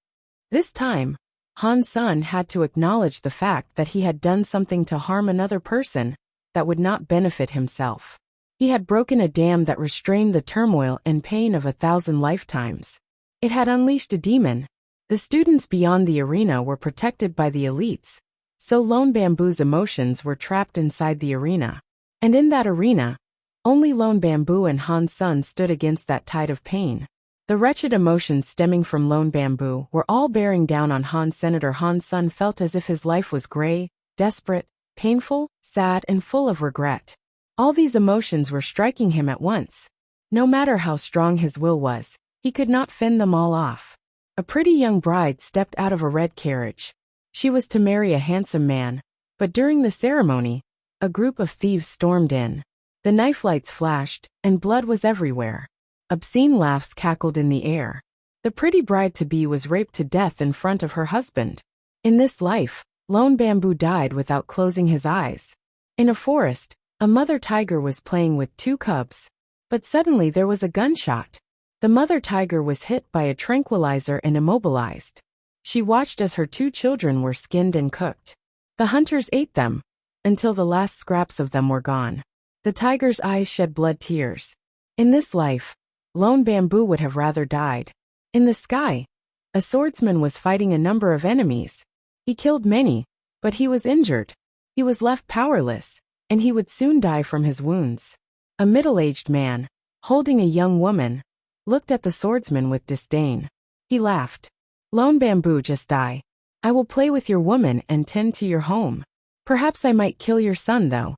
This time, Han Sun had to acknowledge the fact that he had done something to harm another person that would not benefit himself. He had broken a dam that restrained the turmoil and pain of 1,000 lifetimes. It had unleashed a demon. The students beyond the arena were protected by the elites, so Lone Bamboo's emotions were trapped inside the arena. And in that arena, only Lone Bamboo and Han Sun stood against that tide of pain. The wretched emotions stemming from Lone Bamboo were all bearing down on Han. Senator Han Sun felt as if his life was gray, desperate, painful, sad, and full of regret. All these emotions were striking him at once. No matter how strong his will was, he could not fend them all off. A pretty young bride stepped out of a red carriage. She was to marry a handsome man, but during the ceremony, a group of thieves stormed in. The knife lights flashed, and blood was everywhere. Obscene laughs cackled in the air. The pretty bride-to-be was raped to death in front of her husband. In this life, Lone Bamboo died without closing his eyes. In a forest, a mother tiger was playing with two cubs. But suddenly there was a gunshot. The mother tiger was hit by a tranquilizer and immobilized. She watched as her two children were skinned and cooked. The hunters ate them, until the last scraps of them were gone. The tiger's eyes shed blood tears. In this life, Lone Bamboo would have rather died. In the sky, a swordsman was fighting a number of enemies. He killed many, but he was injured. He was left powerless, and he would soon die from his wounds. A middle-aged man, holding a young woman, looked at the swordsman with disdain. He laughed. Lone Bamboo, just die. I will play with your woman and tend to your home. Perhaps I might kill your son, though.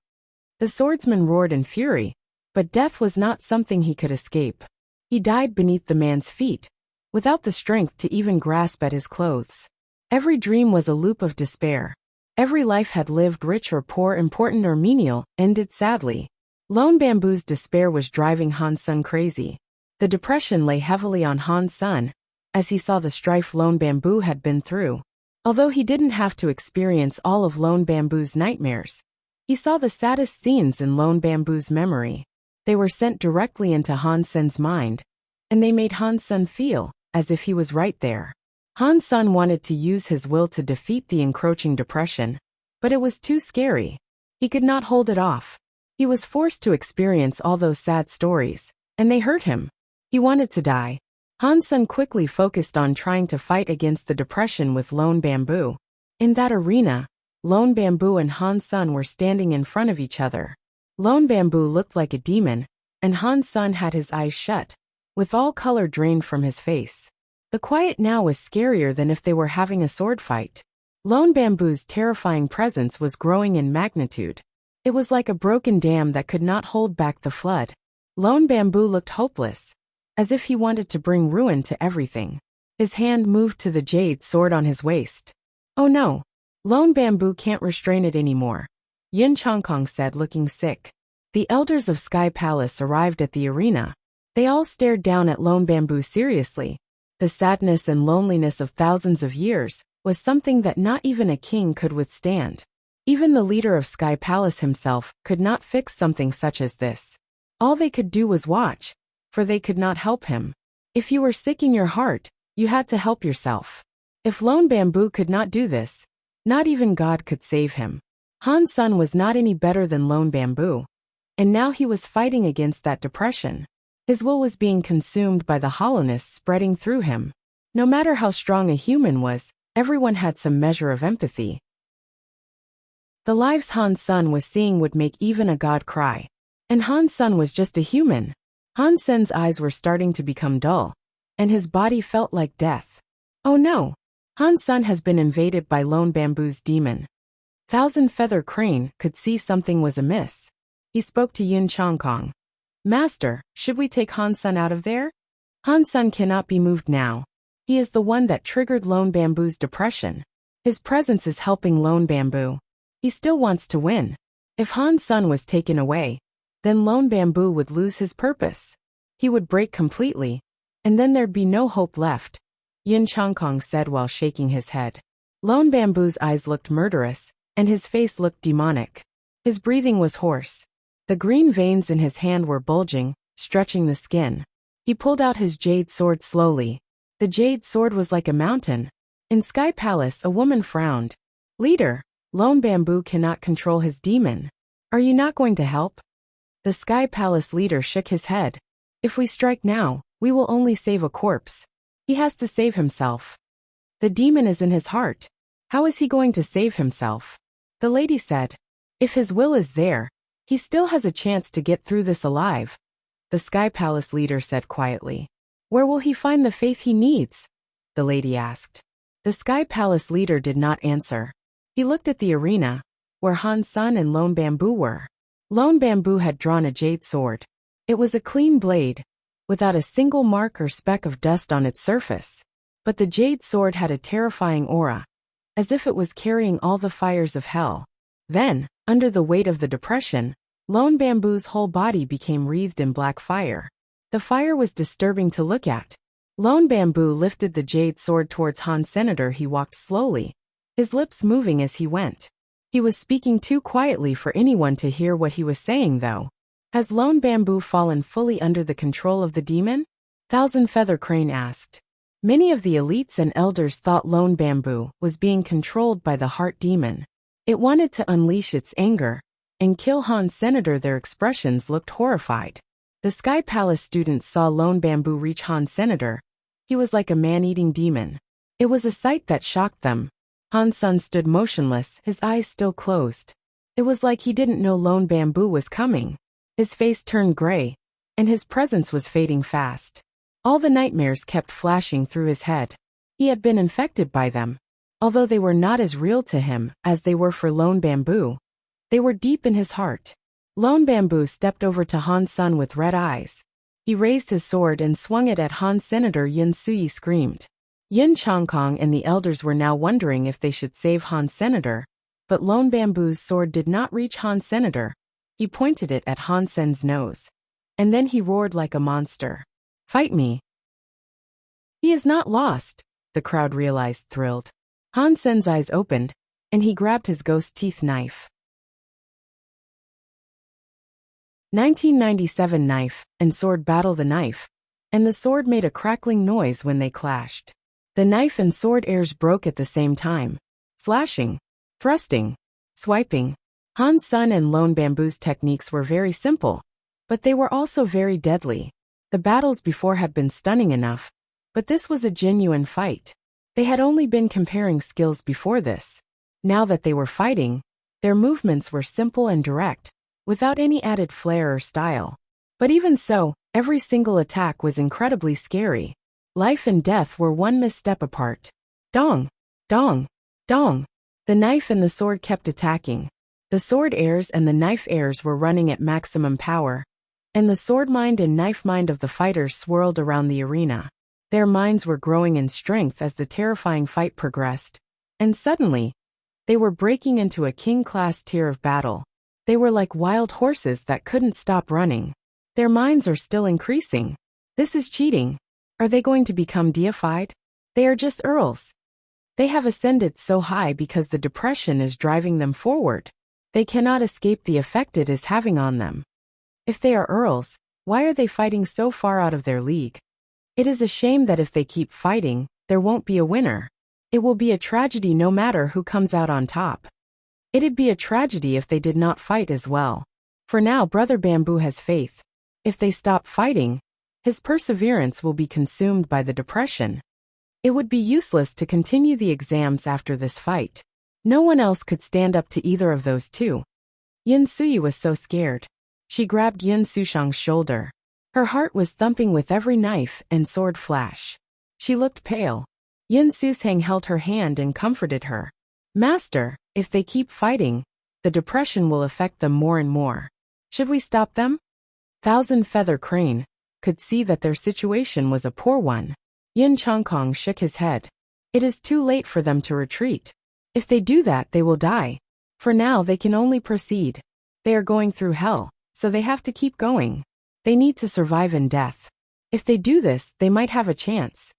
The swordsman roared in fury, but death was not something he could escape. He died beneath the man's feet, without the strength to even grasp at his clothes. Every dream was a loop of despair. Every life had lived, rich or poor, important or menial, ended sadly. Lone Bamboo's despair was driving Han Sun crazy. The depression lay heavily on Han Sun, as he saw the strife Lone Bamboo had been through. Although he didn't have to experience all of Lone Bamboo's nightmares, he saw the saddest scenes in Lone Bamboo's memory. They were sent directly into Han Sun's mind, and they made Han Sun feel as if he was right there. Han Sun wanted to use his will to defeat the encroaching depression, but it was too scary. He could not hold it off. He was forced to experience all those sad stories, and they hurt him. He wanted to die. Han Sun quickly focused on trying to fight against the depression with Lone Bamboo. In that arena, Lone Bamboo and Han Sun were standing in front of each other. Lone Bamboo looked like a demon, and Han Sun had his eyes shut, with all color drained from his face. The quiet now was scarier than if they were having a sword fight. Lone Bamboo's terrifying presence was growing in magnitude. It was like a broken dam that could not hold back the flood. Lone Bamboo looked hopeless, as if he wanted to bring ruin to everything. His hand moved to the jade sword on his waist. Oh no! Lone Bamboo can't restrain it anymore, Yin Chongkong said, looking sick. The elders of Sky Palace arrived at the arena. They all stared down at Lone Bamboo seriously. The sadness and loneliness of thousands of years was something that not even a king could withstand. Even the leader of Sky Palace himself could not fix something such as this. All they could do was watch, for they could not help him. If you were sick in your heart, you had to help yourself. If Lone Bamboo could not do this, not even God could save him. Han Sun was not any better than Lone Bamboo, and now he was fighting against that depression. His will was being consumed by the hollowness spreading through him. No matter how strong a human was, everyone had some measure of empathy. The lives Han Sun was seeing would make even a god cry. And Han Sun was just a human. Han Sun's eyes were starting to become dull, and his body felt like death. Oh no! Han Sun has been invaded by Lone Bamboo's demon. Thousand Feather Crane could see something was amiss. He spoke to Yin Chongkong. Master, should we take Han Sun out of there? Han Sun cannot be moved now. He is the one that triggered Lone Bamboo's depression. His presence is helping Lone Bamboo. He still wants to win. If Han Sun was taken away, then Lone Bamboo would lose his purpose. He would break completely, and then there'd be no hope left, Yin Chongkong said while shaking his head. Lone Bamboo's eyes looked murderous, and his face looked demonic. His breathing was hoarse. The green veins in his hand were bulging, stretching the skin. He pulled out his jade sword slowly. The jade sword was like a mountain. In Sky Palace, a woman frowned. Leader, Lone Bamboo cannot control his demon. Are you not going to help? The Sky Palace leader shook his head. If we strike now, we will only save a corpse. He has to save himself. The demon is in his heart. How is he going to save himself? The lady said. If his will is there, he still has a chance to get through this alive. The Sky Palace leader said quietly. Where will he find the faith he needs? The lady asked. The Sky Palace leader did not answer. He looked at the arena, where Han Sun and Lone Bamboo were. Lone Bamboo had drawn a jade sword. It was a clean blade, without a single mark or speck of dust on its surface. But the jade sword had a terrifying aura, as if it was carrying all the fires of hell. Then, under the weight of the depression, Lone Bamboo's whole body became wreathed in black fire. The fire was disturbing to look at. Lone Bamboo lifted the jade sword towards Han Senator. He walked slowly, his lips moving as he went. He was speaking too quietly for anyone to hear what he was saying though. Has Lone Bamboo fallen fully under the control of the demon? Thousand Feather Crane asked. Many of the elites and elders thought Lone Bamboo was being controlled by the heart demon. It wanted to unleash its anger and kill Han Senator. Their expressions looked horrified. The Sky Palace students saw Lone Bamboo reach Han Senator. He was like a man-eating demon. It was a sight that shocked them. Han Sun stood motionless, his eyes still closed. It was like he didn't know Lone Bamboo was coming. His face turned gray, and his presence was fading fast. All the nightmares kept flashing through his head. He had been infected by them. Although they were not as real to him as they were for Lone Bamboo, they were deep in his heart. Lone Bamboo stepped over to Han Sun with red eyes. He raised his sword and swung it at Han Senator. Yin Suyi screamed. Yin Chongkong and the elders were now wondering if they should save Han Senator, but Lone Bamboo's sword did not reach Han Senator. He pointed it at Han Sen's nose. And then he roared like a monster. Fight me. He is not lost, the crowd realized, thrilled. Han Sen's eyes opened, and he grabbed his ghost teeth knife. 1997 Knife and sword battle. The knife and the sword made a crackling noise when they clashed. The knife and sword airs broke at the same time, slashing, thrusting, swiping. Han Sen and Lone Bamboo's techniques were very simple, but they were also very deadly. The battles before had been stunning enough, but this was a genuine fight. They had only been comparing skills before this. Now that they were fighting, their movements were simple and direct, without any added flair or style. But even so, every single attack was incredibly scary. Life and death were one misstep apart. Dong! Dong! Dong! The knife and the sword kept attacking. The sword airs and the knife airs were running at maximum power, and the sword mind and knife mind of the fighters swirled around the arena. Their minds were growing in strength as the terrifying fight progressed, and suddenly, they were breaking into a king-class tier of battle. They were like wild horses that couldn't stop running. Their minds are still increasing. This is cheating. Are they going to become deified? They are just earls. They have ascended so high because the depression is driving them forward. They cannot escape the effect it is having on them. If they are earls, why are they fighting so far out of their league? It is a shame that if they keep fighting, there won't be a winner. It will be a tragedy no matter who comes out on top. It'd be a tragedy if they did not fight as well. For now, Brother Bamboo has faith. If they stop fighting, his perseverance will be consumed by the depression. It would be useless to continue the exams after this fight. No one else could stand up to either of those two. Yin Sui was so scared. She grabbed Yin Sushang's shoulder. Her heart was thumping with every knife and sword flash. She looked pale. Yin Susang held her hand and comforted her. Master, if they keep fighting, the depression will affect them more and more. Should we stop them? Thousand Feather Crane could see that their situation was a poor one. Yin Chongkong shook his head. It is too late for them to retreat. If they do that, they will die. For now, they can only proceed. They are going through hell, so they have to keep going. They need to survive in death. If they do this, they might have a chance.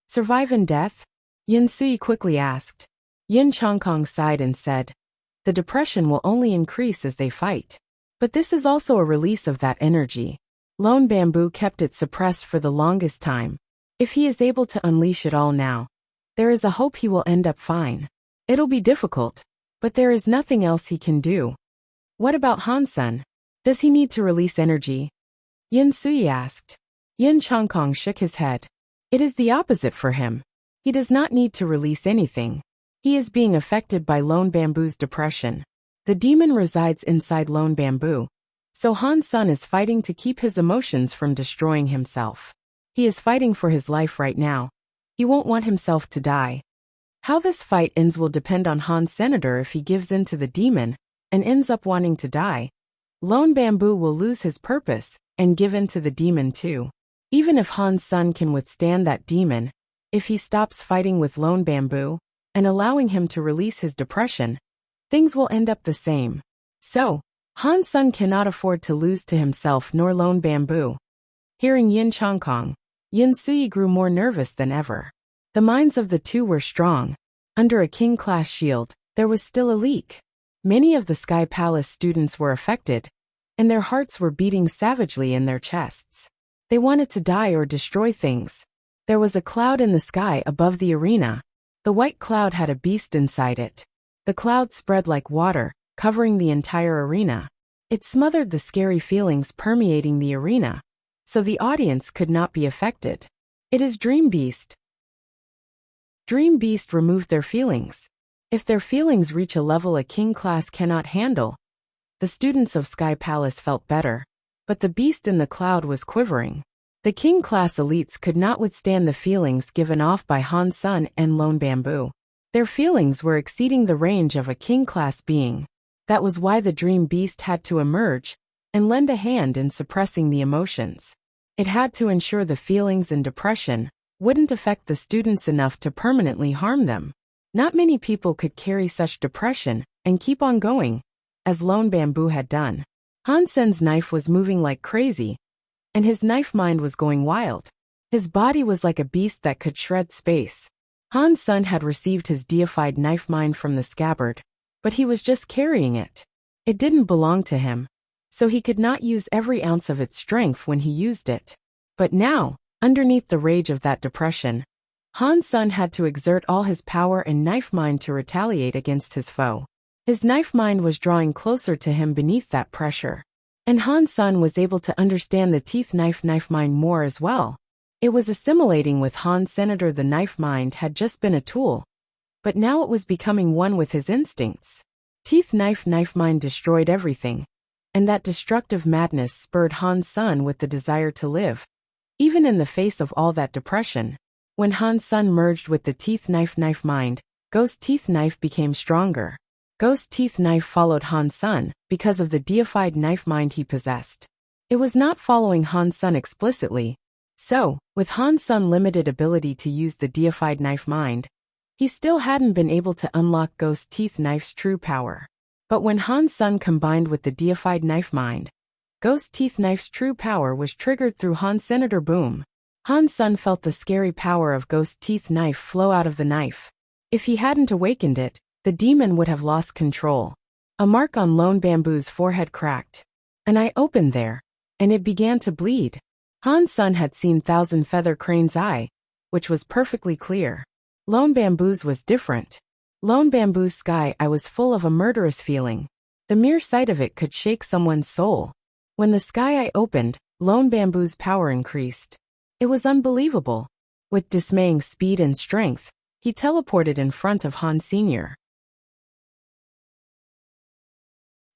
Survive in death? Yin Sui quickly asked. Yin Chongkong sighed and said, the depression will only increase as they fight. But this is also a release of that energy. Lone Bamboo kept it suppressed for the longest time. If he is able to unleash it all now, there is a hope he will end up fine. It'll be difficult, but there is nothing else he can do. What about Han Sen? Does he need to release energy? Yin Sui asked. Yin Chongkong shook his head. It is the opposite for him. He does not need to release anything. He is being affected by Lone Bamboo's depression. The demon resides inside Lone Bamboo, so Han Sen is fighting to keep his emotions from destroying himself. He is fighting for his life right now. He won't want himself to die. How this fight ends will depend on Han Senator. If he gives in to the demon and ends up wanting to die, Lone Bamboo will lose his purpose and give in to the demon too. Even if Han Sen can withstand that demon, if he stops fighting with Lone Bamboo and allowing him to release his depression, things will end up the same. So, Han Sen cannot afford to lose to himself nor Lone Bamboo. Hearing Yin Chongkong, Yin Sui grew more nervous than ever. The minds of the two were strong. Under a king-class shield, there was still a leak. Many of the Sky Palace students were affected, and their hearts were beating savagely in their chests. They wanted to die or destroy things. There was a cloud in the sky above the arena. The white cloud had a beast inside it. The cloud spread like water, covering the entire arena. It smothered the scary feelings permeating the arena, so the audience could not be affected. It is Dream Beast. Dream Beast removed their feelings. If their feelings reach a level a king class cannot handle, the students of Sky Palace felt better, but the beast in the cloud was quivering. The king class elites could not withstand the feelings given off by Han Sen and Lone Bamboo. Their feelings were exceeding the range of a king class being. That was why the Dream Beast had to emerge and lend a hand in suppressing the emotions. It had to ensure the feelings and depression wouldn't affect the students enough to permanently harm them. Not many people could carry such depression and keep on going, as Lone Bamboo had done. Han Sen's knife was moving like crazy, and his knife mind was going wild. His body was like a beast that could shred space. Han Sen had received his deified knife mind from the scabbard, but he was just carrying it. It didn't belong to him, so he could not use every ounce of its strength when he used it. But now, underneath the rage of that depression, Han Sen had to exert all his power and knife mind to retaliate against his foe. His knife mind was drawing closer to him beneath that pressure, and Han Sen was able to understand the teeth knife mind more as well. It was assimilating with Han Senator. The knife mind had just been a tool, but now it was becoming one with his instincts. Teeth knife mind destroyed everything, and that destructive madness spurred Han Sen with the desire to live, even in the face of all that depression. When Han Sen merged with the teeth knife mind, Ghost Teeth Knife became stronger. Ghost Teeth Knife followed Han Sen because of the deified knife mind he possessed. It was not following Han Sen explicitly, so, with Han Sen's limited ability to use the deified knife mind, he still hadn't been able to unlock Ghost Teeth Knife's true power. But when Han Sen combined with the deified knife mind, Ghost Teeth Knife's true power was triggered through Han Senator. Boom! Han Sen felt the scary power of Ghost Teeth Knife flow out of the knife. If he hadn't awakened it, the demon would have lost control. A mark on Lone Bamboo's forehead cracked. An eye opened there, and it began to bleed. Han Sen had seen Thousand Feather Crane's eye, which was perfectly clear. Lone Bamboo's was different. Lone Bamboo's sky eye was full of a murderous feeling. The mere sight of it could shake someone's soul. When the sky eye opened, Lone Bamboo's power increased. It was unbelievable. With dismaying speed and strength, he teleported in front of Han Sr.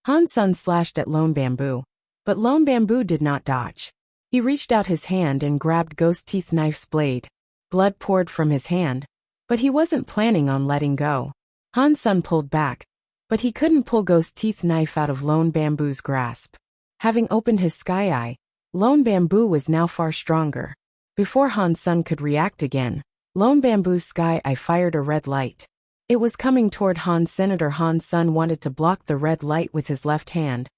Han Sen slashed at Lone Bamboo, but Lone Bamboo did not dodge. He reached out his hand and grabbed Ghost Teeth Knife's blade. Blood poured from his hand, but he wasn't planning on letting go. Han Sen pulled back, but he couldn't pull Ghost Teeth Knife out of Lone Bamboo's grasp. Having opened his sky eye, Lone Bamboo was now far stronger. Before Han Sen could react again, Lone Bamboo's sky eye fired a red light. It was coming toward Han Senator. Han Sen wanted to block the red light with his left hand,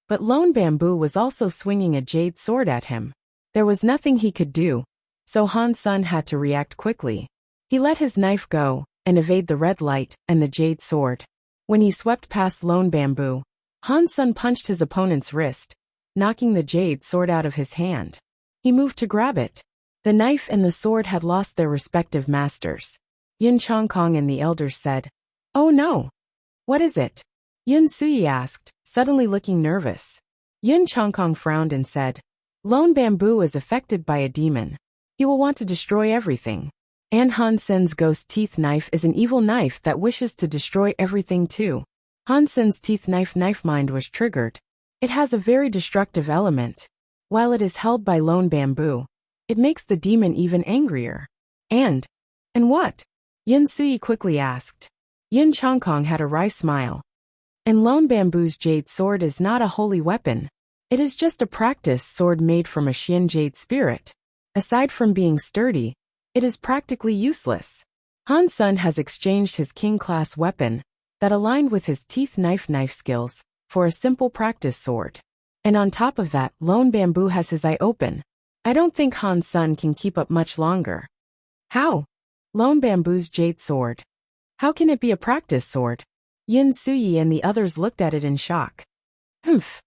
but Lone Bamboo was also swinging a jade sword at him. There was nothing he could do, so Han Sen had to react quickly. He let his knife go and evade the red light and the jade sword. When he swept past Lone Bamboo, Han Sen punched his opponent's wrist, knocking the jade sword out of his hand. He moved to grab it. The knife and the sword had lost their respective masters. Yin Chongkong and the elders said, "Oh no! What is it?" Yin Suyi asked, suddenly looking nervous. Yin Chongkong frowned and said, "Lone Bamboo is affected by a demon. He will want to destroy everything. And Han Sen's Ghost Teeth Knife is an evil knife that wishes to destroy everything too." Han Sen's teeth knife mind was triggered. It has a very destructive element. While it is held by Lone Bamboo, it makes the demon even angrier. And what? Yin Sui quickly asked. Yin Chongkong had a wry smile. And Lone Bamboo's jade sword is not a holy weapon. It is just a practice sword made from a Xian jade spirit. Aside from being sturdy, it is practically useless. Han Sen has exchanged his king-class weapon, that aligned with his teeth knife skills, for a simple practice sword. And on top of that, Lone Bamboo has his eye open. I don't think Han Sen can keep up much longer. How? Lone Bamboo's jade sword. How can it be a practice sword? Yin Suyi and the others looked at it in shock. Humph.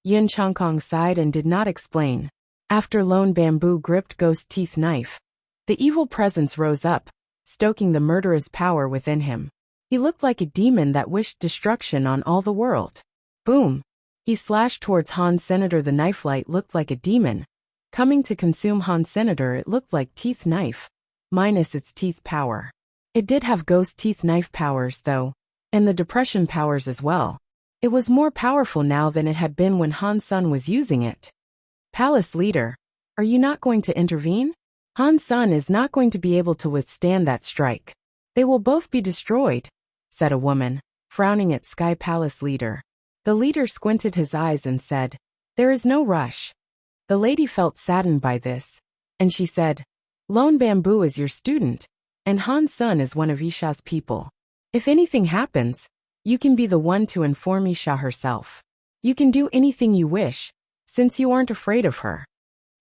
Yin Chongkong sighed and did not explain. After Lone Bamboo gripped Ghost Teeth Knife, the evil presence rose up, stoking the murderous power within him. He looked like a demon that wished destruction on all the world. Boom! He slashed towards Han Senator. The knife light looked like a demon. Coming to consume Han Senator, it looked like Teeth Knife, minus its teeth power. It did have Ghost Teeth Knife powers though, and the depression powers as well. It was more powerful now than it had been when Han Sen was using it. Palace leader, are you not going to intervene? Han Sen is not going to be able to withstand that strike. They will both be destroyed, said a woman, frowning at Sky Palace leader. The leader squinted his eyes and said, "There is no rush." The lady felt saddened by this, and she said, "Lone Bamboo is your student, and Han Sen is one of Isha's people. If anything happens, you can be the one to inform Isha herself." You can do anything you wish, since you aren't afraid of her.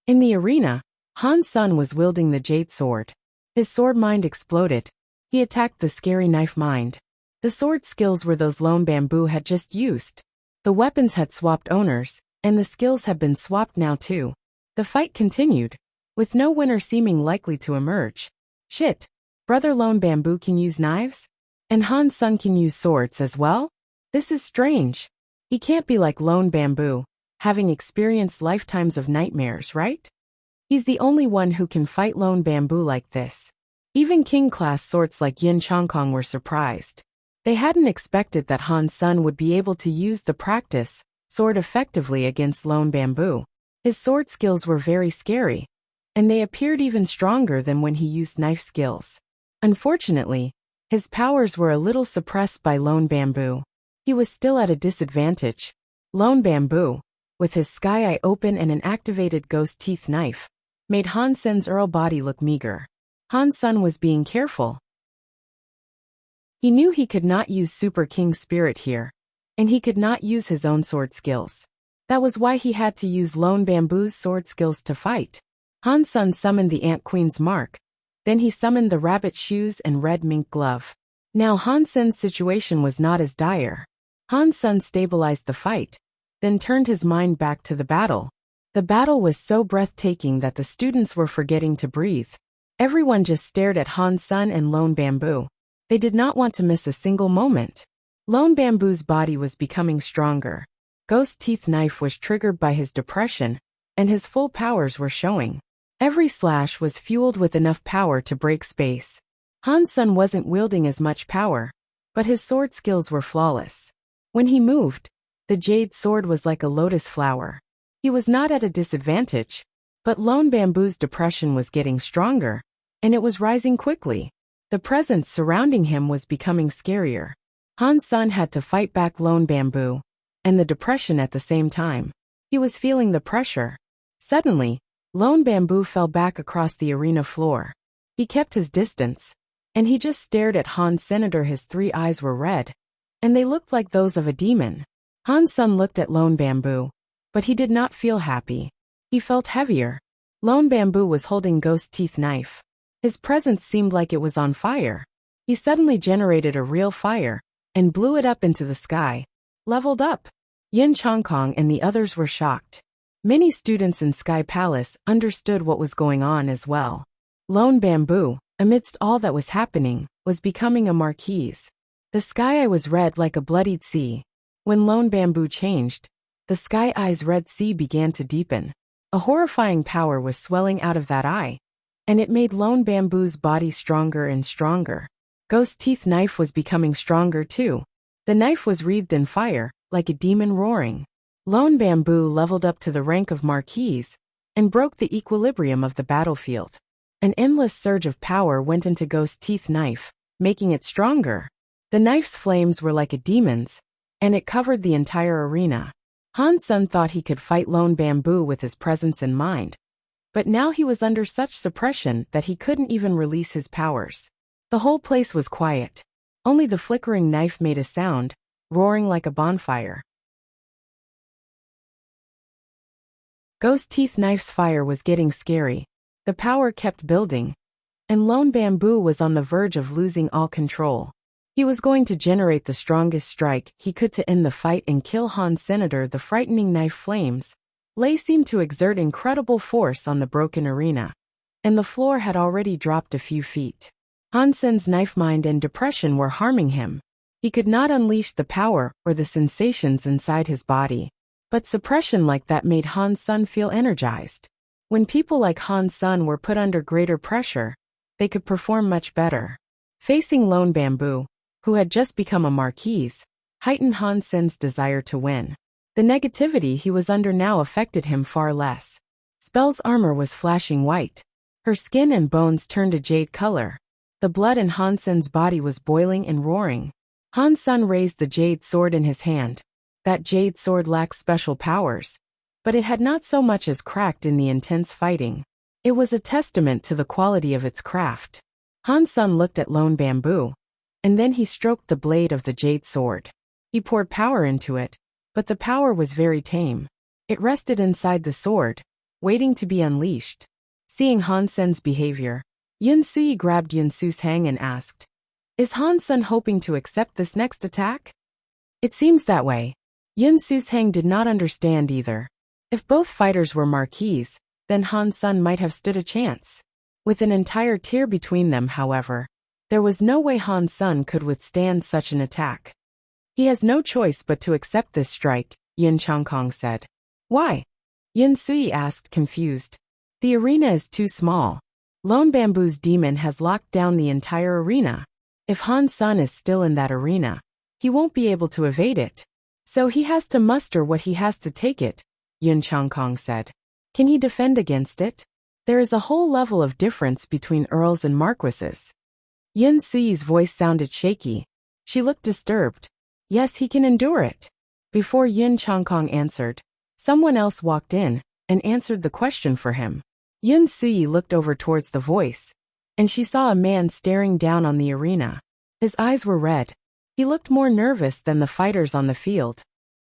In the arena, Han Sun was wielding the jade sword. His sword mind exploded. He attacked the scary knife mind. The sword skills were those Lone Bamboo had just used. The weapons had swapped owners, and the skills had been swapped now too. The fight continued, with no winner seeming likely to emerge. Shit. Brother Lone Bamboo can use knives? And Han Sun can use swords as well? This is strange. He can't be like Lone Bamboo, having experienced lifetimes of nightmares, right? He's the only one who can fight Lone Bamboo like this. Even king-class swords like Yin Chongkong were surprised. They hadn't expected that Han Sun would be able to use the practice sword effectively against Lone Bamboo. His sword skills were very scary, and they appeared even stronger than when he used knife skills. Unfortunately, his powers were a little suppressed by Lone Bamboo. He was still at a disadvantage. Lone Bamboo, with his sky eye open and an activated ghost teeth knife, made Han Sun's Earl body look meager. Han Sun was being careful. He knew he could not use Super King Spirit here, and he could not use his own sword skills. That was why he had to use Lone Bamboo's sword skills to fight. Han Sun summoned the Ant Queen's mark. Then he summoned the rabbit shoes and red mink glove. Now Han Sun's situation was not as dire. Han Sun stabilized the fight, then turned his mind back to the battle. The battle was so breathtaking that the students were forgetting to breathe. Everyone just stared at Han Sun and Lone Bamboo. They did not want to miss a single moment. Lone Bamboo's body was becoming stronger. Ghost Teeth Knife was triggered by his depression, and his full powers were showing. Every slash was fueled with enough power to break space. Han Sun wasn't wielding as much power, but his sword skills were flawless. When he moved, the jade sword was like a lotus flower. He was not at a disadvantage, but Lone Bamboo's depression was getting stronger, and it was rising quickly. The presence surrounding him was becoming scarier. Han Sun had to fight back Lone Bamboo and the depression at the same time. He was feeling the pressure. Suddenly, Lone Bamboo fell back across the arena floor. He kept his distance, and he just stared at Han Senator. His three eyes were red, and they looked like those of a demon. Han Sun looked at Lone Bamboo, but he did not feel happy. He felt heavier. Lone Bamboo was holding Ghost Teeth Knife. His presence seemed like it was on fire. He suddenly generated a real fire and blew it up into the sky. Leveled up. Yin Chongkong and the others were shocked. Many students in Sky Palace understood what was going on as well. Lone Bamboo, amidst all that was happening, was becoming a marquise. The sky eye was red like a bloodied sea. When Lone Bamboo changed, the sky eye's red sea began to deepen. A horrifying power was swelling out of that eye, and it made Lone Bamboo's body stronger and stronger. Ghost Teeth Knife was becoming stronger too. The knife was wreathed in fire, like a demon roaring. Lone Bamboo leveled up to the rank of marquise and broke the equilibrium of the battlefield. An endless surge of power went into Ghost Teeth Knife, making it stronger. The knife's flames were like a demon's, and it covered the entire arena. Han Sun thought he could fight Lone Bamboo with his presence in mind, but now he was under such suppression that he couldn't even release his powers. The whole place was quiet. Only the flickering knife made a sound, roaring like a bonfire. Ghost Teeth Knife's fire was getting scary. The power kept building, and Lone Bamboo was on the verge of losing all control. He was going to generate the strongest strike he could to end the fight and kill Han Senator. The frightening knife flames seemed to exert incredible force on the broken arena, and the floor had already dropped a few feet. Han Sen's knife mind and depression were harming him. He could not unleash the power or the sensations inside his body. But suppression like that made Han Sun feel energized. When people like Han Sun were put under greater pressure, they could perform much better. Facing Lone Bamboo, who had just become a marquise, heightened Han Sun's desire to win. The negativity he was under now affected him far less. Spell's armor was flashing white. Her skin and bones turned a jade color. The blood in Han Sun's body was boiling and roaring. Han Sun raised the jade sword in his hand. That jade sword lacked special powers, but it had not so much as cracked in the intense fighting. It was a testament to the quality of its craft. Han Sun looked at Lone Bamboo, and then he stroked the blade of the jade sword. He poured power into it, but the power was very tame. It rested inside the sword, waiting to be unleashed. Seeing Han Sen's behavior, Yun Sui grabbed Yun Su's hang and asked, "Is Han Sen hoping to accept this next attack?" "It seems that way." Yun Su's hang did not understand either. If both fighters were marquis, then Han Sen might have stood a chance. With an entire tier between them, however, there was no way Han Sen could withstand such an attack. "He has no choice but to accept this strike," Yin Changkong said. "Why?" Yun Sui asked, confused. "The arena is too small. Lone Bamboo's demon has locked down the entire arena. If Han Sen is still in that arena, he won't be able to evade it. So he has to muster what he has to take it," Yun Changkong said. "Can he defend against it? There is a whole level of difference between earls and marquises." Yun Sui's voice sounded shaky. She looked disturbed. "Yes, he can endure it." Before Yun Changkong answered, someone else walked in and answered the question for him. Yun Sui looked over towards the voice, and she saw a man staring down on the arena. His eyes were red. He looked more nervous than the fighters on the field.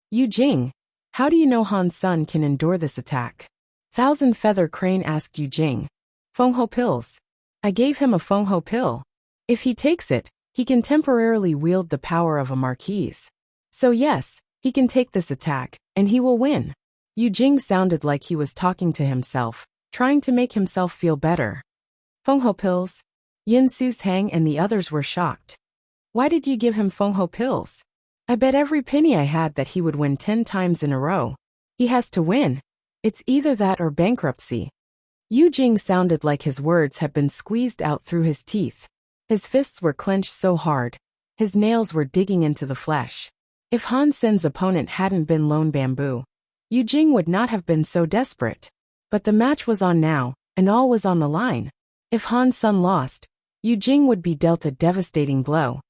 "Yu Jing, how do you know Han Sen can endure this attack?" Thousand Feather Crane asked Yu Jing. "Fengho pills. I gave him a Fengho pill. If he takes it, he can temporarily wield the power of a marquis. So yes, he can take this attack, and he will win." Yu Jing sounded like he was talking to himself, trying to make himself feel better. "Fengho pills?" Yin Su's hang and the others were shocked. "Why did you give him Fengho pills? I bet every penny I had that he would win 10 times in a row. He has to win. It's either that or bankruptcy." Yu Jing sounded like his words had been squeezed out through his teeth. His fists were clenched so hard, his nails were digging into the flesh. If Han Sen's opponent hadn't been Lone Bamboo, Yu Jing would not have been so desperate. But the match was on now, and all was on the line. If Han Sen lost, Yu Jing would be dealt a devastating blow.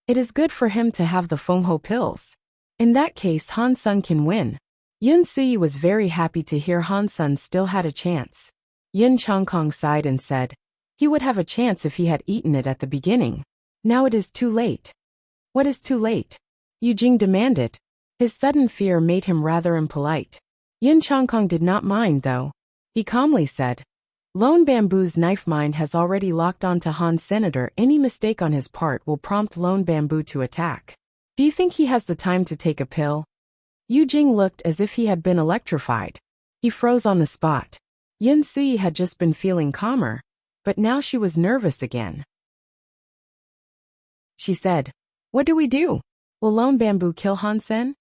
It is good for him to have the Fengho pills. In that case, Han Sen can win. Yun Sui was very happy to hear Han Sen still had a chance. Yin Changkong sighed and said, he would have a chance if he had eaten it at the beginning. Now it is too late. What is too late? Yu Jing demanded. His sudden fear made him rather impolite. Yin Changkong did not mind, though. He calmly said, Lone Bamboo's knife mind has already locked onto Han Senator. Any mistake on his part will prompt Lone Bamboo to attack. Do you think he has the time to take a pill? Yu Jing looked as if he had been electrified. He froze on the spot. Yun Sui had just been feeling calmer, but now she was nervous again. She said, What do we do? Will Lone Bamboo kill Han Sen?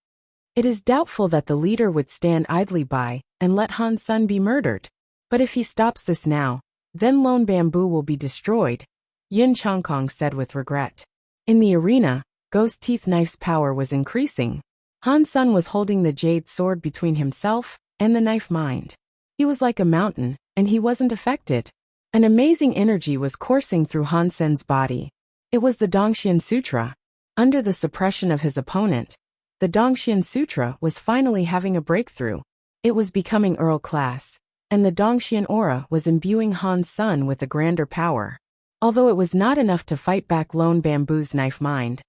It is doubtful that the leader would stand idly by and let Han Sen be murdered. But if he stops this now, then Lone Bamboo will be destroyed, Yin Changkong said with regret. In the arena, Ghost Teeth Knife's power was increasing. Han Sen was holding the jade sword between himself and the knife mind. He was like a mountain, and he wasn't affected. An amazing energy was coursing through Han Sen's body. It was the Dongxian Sutra. Under the suppression of his opponent, the Dongxian Sutra was finally having a breakthrough. It was becoming Earl class, and the Dongxian aura was imbuing Han Sen with a grander power. Although it was not enough to fight back Lone Bamboo's knife mind,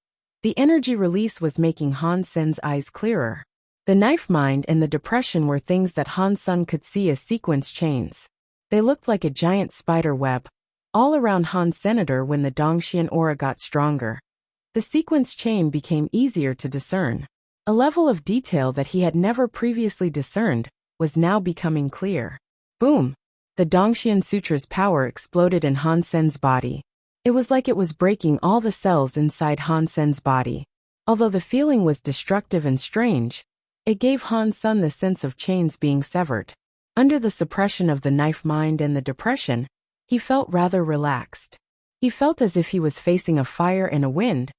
the energy release was making Han Sen's eyes clearer. The knife mind and the depression were things that Han Sen could see as sequence chains. They looked like a giant spider web, all around Han Senator. When the Dongxian aura got stronger, the sequence chain became easier to discern. A level of detail that he had never previously discerned was now becoming clear. Boom! The Dongxian Sutra's power exploded in Han Sen's body. It was like it was breaking all the cells inside Han Sen's body. Although the feeling was destructive and strange, it gave Han Sen the sense of chains being severed. Under the suppression of the knife mind and the depression, he felt rather relaxed. He felt as if he was facing a fire and a wind,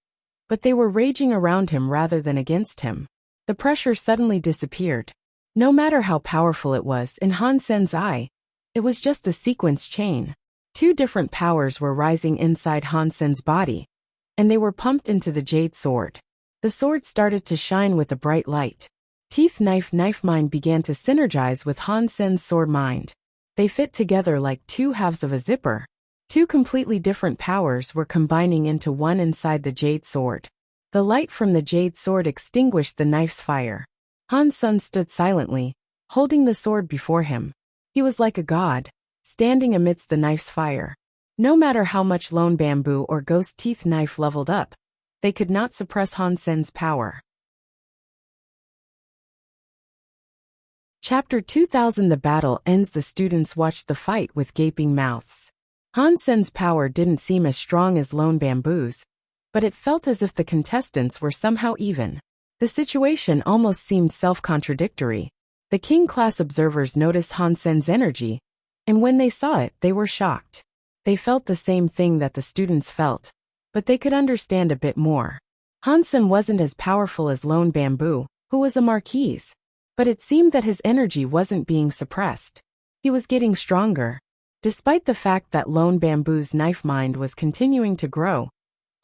but they were raging around him rather than against him. The pressure suddenly disappeared. No matter how powerful it was in Han Sen's eye, it was just a sequence chain. Two different powers were rising inside Han Sen's body, and they were pumped into the jade sword. The sword started to shine with a bright light. Teeth knife mind began to synergize with Han Sen's sword mind. They fit together like two halves of a zipper. Two completely different powers were combining into one inside the jade sword. The light from the jade sword extinguished the knife's fire. Han Sun stood silently, holding the sword before him. He was like a god, standing amidst the knife's fire. No matter how much lone bamboo or ghost teeth knife leveled up, they could not suppress Han Sen's power. Chapter 2000. The battle ends. The students watched the fight with gaping mouths. Han Sen's power didn't seem as strong as lone bamboo's, but it felt as if the contestants were somehow even. The situation almost seemed self-contradictory. The King class observers noticed Han Sen's energy, and when they saw it, they were shocked. They felt the same thing that the students felt, but they could understand a bit more. Han Sen wasn't as powerful as lone bamboo, who was a marquise, but it seemed that his energy wasn't being suppressed. He was getting stronger. Despite the fact that lone bamboo's knife mind was continuing to grow,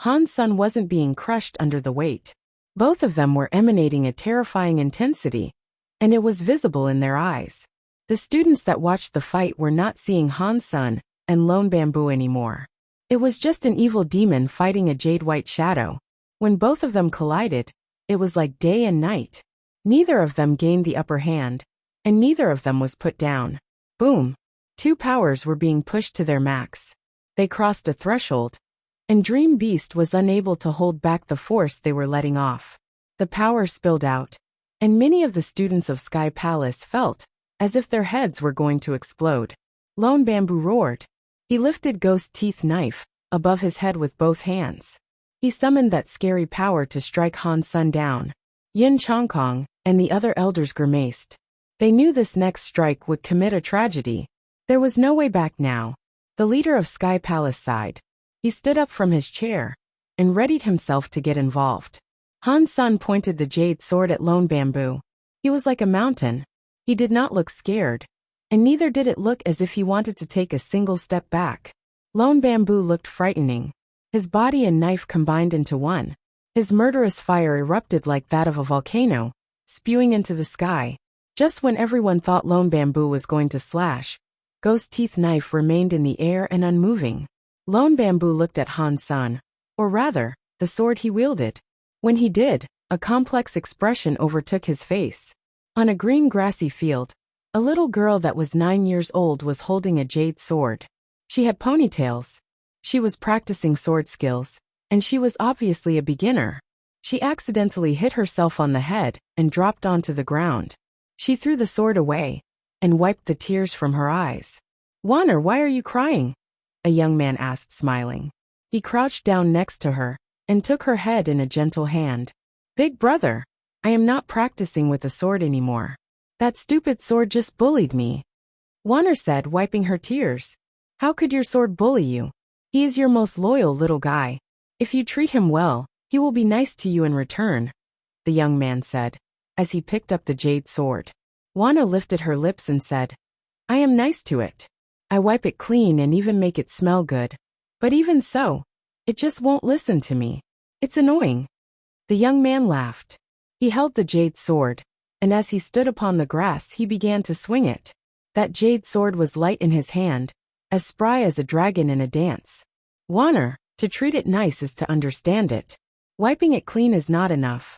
Han Sun wasn't being crushed under the weight. Both of them were emanating a terrifying intensity, and it was visible in their eyes. The students that watched the fight were not seeing Han Sun and lone bamboo anymore. It was just an evil demon fighting a jade-white shadow. When both of them collided, it was like day and night. Neither of them gained the upper hand, and neither of them was put down. Boom! Two powers were being pushed to their max. They crossed a threshold, and Dream Beast was unable to hold back the force they were letting off. The power spilled out, and many of the students of Sky Palace felt as if their heads were going to explode. Lone Bamboo roared. He lifted Ghost Teeth Knife above his head with both hands. He summoned that scary power to strike Han Sun down. Yin Chongkong and the other elders grimaced. They knew this next strike would commit a tragedy. There was no way back now. The leader of Sky Palace sighed. He stood up from his chair and readied himself to get involved. Han Sun pointed the jade sword at Lone Bamboo. He was like a mountain. He did not look scared, and neither did it look as if he wanted to take a single step back. Lone Bamboo looked frightening. His body and knife combined into one. His murderous fire erupted like that of a volcano, spewing into the sky. Just when everyone thought Lone Bamboo was going to slash, Ghost Teeth Knife remained in the air and unmoving. Lone Bamboo looked at Han Sun, or rather, the sword he wielded. When he did, a complex expression overtook his face. On a green grassy field, a little girl that was 9 years old was holding a jade sword. She had ponytails. She was practicing sword skills, and she was obviously a beginner. She accidentally hit herself on the head and dropped onto the ground. She threw the sword away and wiped the tears from her eyes. "Wanner, why are you crying?" a young man asked, smiling. He crouched down next to her and took her head in a gentle hand. "Big brother, I am not practicing with the sword anymore. That stupid sword just bullied me," Wanner said, wiping her tears. "How could your sword bully you? He is your most loyal little guy. If you treat him well, he will be nice to you in return," the young man said, as he picked up the jade sword. Wanna lifted her lips and said, "I am nice to it. I wipe it clean and even make it smell good. But even so, it just won't listen to me. It's annoying." The young man laughed. He held the jade sword, and as he stood upon the grass he began to swing it. That jade sword was light in his hand, as spry as a dragon in a dance. "Wanner, to treat it nice is to understand it. Wiping it clean is not enough."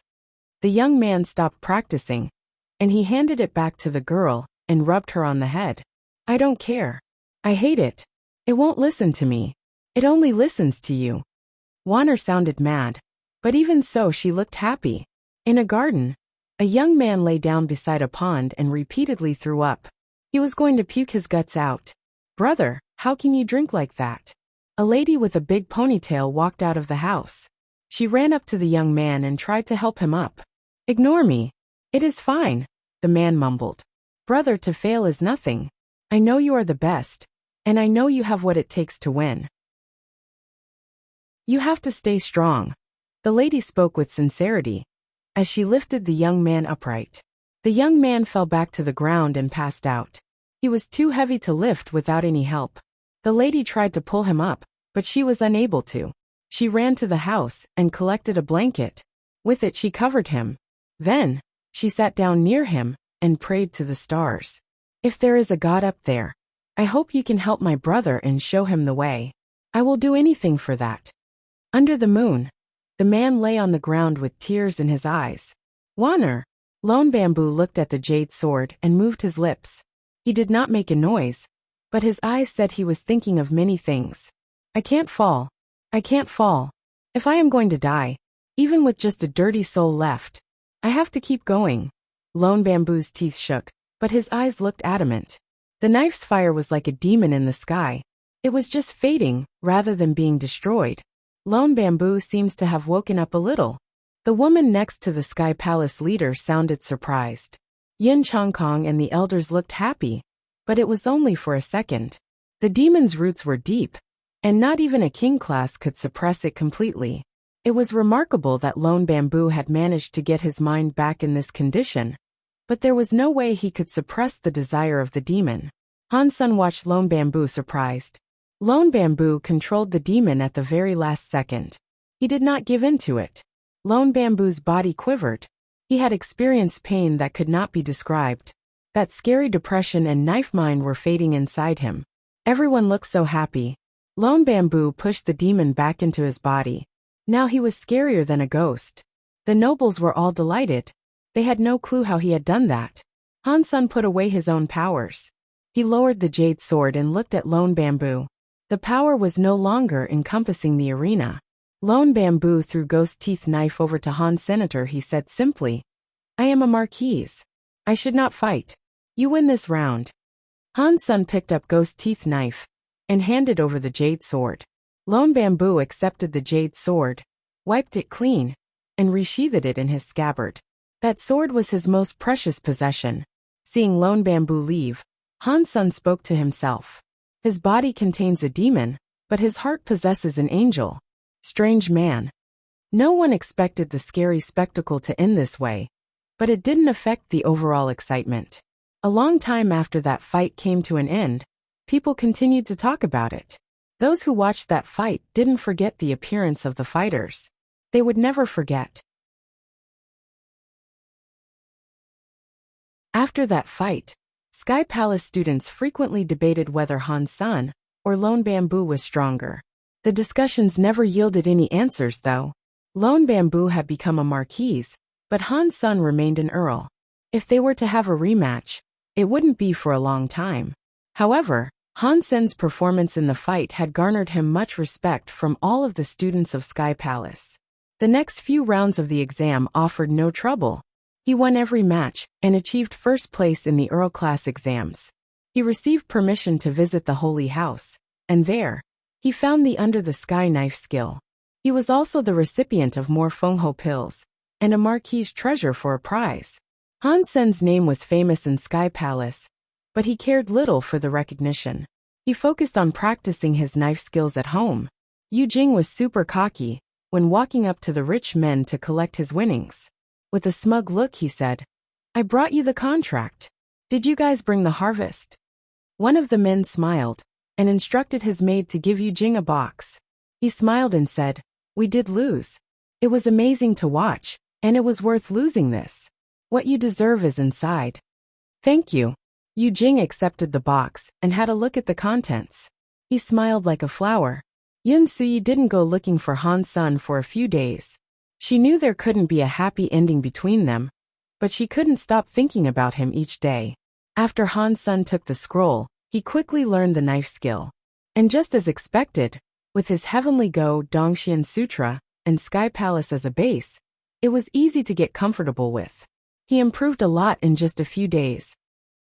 The young man stopped practicing, and he handed it back to the girl and rubbed her on the head. "I don't care. I hate it. It won't listen to me. It only listens to you." Wanner sounded mad, but even so she looked happy. In a garden, a young man lay down beside a pond and repeatedly threw up. He was going to puke his guts out. "Brother, how can you drink like that?" A lady with a big ponytail walked out of the house. She ran up to the young man and tried to help him up. "Ignore me. It is fine," the man mumbled. "Brother, to fail is nothing. I know you are the best, and I know you have what it takes to win. You have to stay strong." The lady spoke with sincerity, as she lifted the young man upright. The young man fell back to the ground and passed out. He was too heavy to lift without any help. The lady tried to pull him up, but she was unable to. She ran to the house and collected a blanket. With it she covered him. Then, she sat down near him and prayed to the stars. "If there is a God up there, I hope you can help my brother and show him the way. I will do anything for that." Under the moon, the man lay on the ground with tears in his eyes. "Wanner, Lone Bamboo looked at the jade sword and moved his lips. He did not make a noise, but his eyes said he was thinking of many things. I can't fall. I can't fall. If I am going to die, even with just a dirty soul left, I have to keep going. Lone Bamboo's teeth shook, but his eyes looked adamant. The knife's fire was like a demon in the sky. It was just fading, rather than being destroyed. Lone Bamboo seems to have woken up a little. The woman next to the Sky Palace leader sounded surprised. Yin Chongkong and the elders looked happy, but it was only for a second. The demon's roots were deep, and not even a king class could suppress it completely. It was remarkable that Lone Bamboo had managed to get his mind back in this condition, but there was no way he could suppress the desire of the demon. Han Sun watched Lone Bamboo surprised. Lone Bamboo controlled the demon at the very last second. He did not give in to it. Lone Bamboo's body quivered. He had experienced pain that could not be described. That scary depression and knife mind were fading inside him. Everyone looked so happy. Lone Bamboo pushed the demon back into his body. Now he was scarier than a ghost. The nobles were all delighted. They had no clue how he had done that. Han Sun put away his own powers. He lowered the jade sword and looked at Lone Bamboo. The power was no longer encompassing the arena. Lone Bamboo threw Ghost Teeth knife over to Han Senator. He said simply, I am a marquise. I should not fight. You win this round. Han Sun picked up Ghost Teeth knife and handed over the jade sword. Lone Bamboo accepted the jade sword, wiped it clean, and resheathed it in his scabbard. That sword was his most precious possession. Seeing Lone Bamboo leave, Han Sun spoke to himself. His body contains a demon, but his heart possesses an angel. Strange man. No one expected the scary spectacle to end this way, but it didn't affect the overall excitement. A long time after that fight came to an end, people continued to talk about it. Those who watched that fight didn't forget the appearance of the fighters. They would never forget. After that fight, Sky Palace students frequently debated whether Han Sun or Lone Bamboo was stronger. The discussions never yielded any answers though. Lone Bamboo had become a marquise, but Han Sun remained an earl. If they were to have a rematch, it wouldn't be for a long time. However, Han Sun's performance in the fight had garnered him much respect from all of the students of Sky Palace. The next few rounds of the exam offered no trouble. He won every match and achieved first place in the Earl class exams. He received permission to visit the Holy House, and there, he found the Under the Sky knife skill. He was also the recipient of more Fengho pills, and a marquise treasure for a prize. Han Sun's name was famous in Sky Palace, but he cared little for the recognition. He focused on practicing his knife skills at home. Yu Jing was super cocky when walking up to the rich men to collect his winnings. With a smug look he said, I brought you the contract. Did you guys bring the harvest? One of the men smiled and instructed his maid to give Yu Jing a box. He smiled and said, we did lose. It was amazing to watch, and it was worth losing this. What you deserve is inside. Thank you. Yu Jing accepted the box and had a look at the contents. He smiled like a flower. Yun Sui didn't go looking for Han Sun for a few days. She knew there couldn't be a happy ending between them, but she couldn't stop thinking about him each day. After Han Sun took the scroll, he quickly learned the knife skill. And just as expected, with his Heavenly Go Dongxian Sutra and Sky Palace as a base, it was easy to get comfortable with. He improved a lot in just a few days.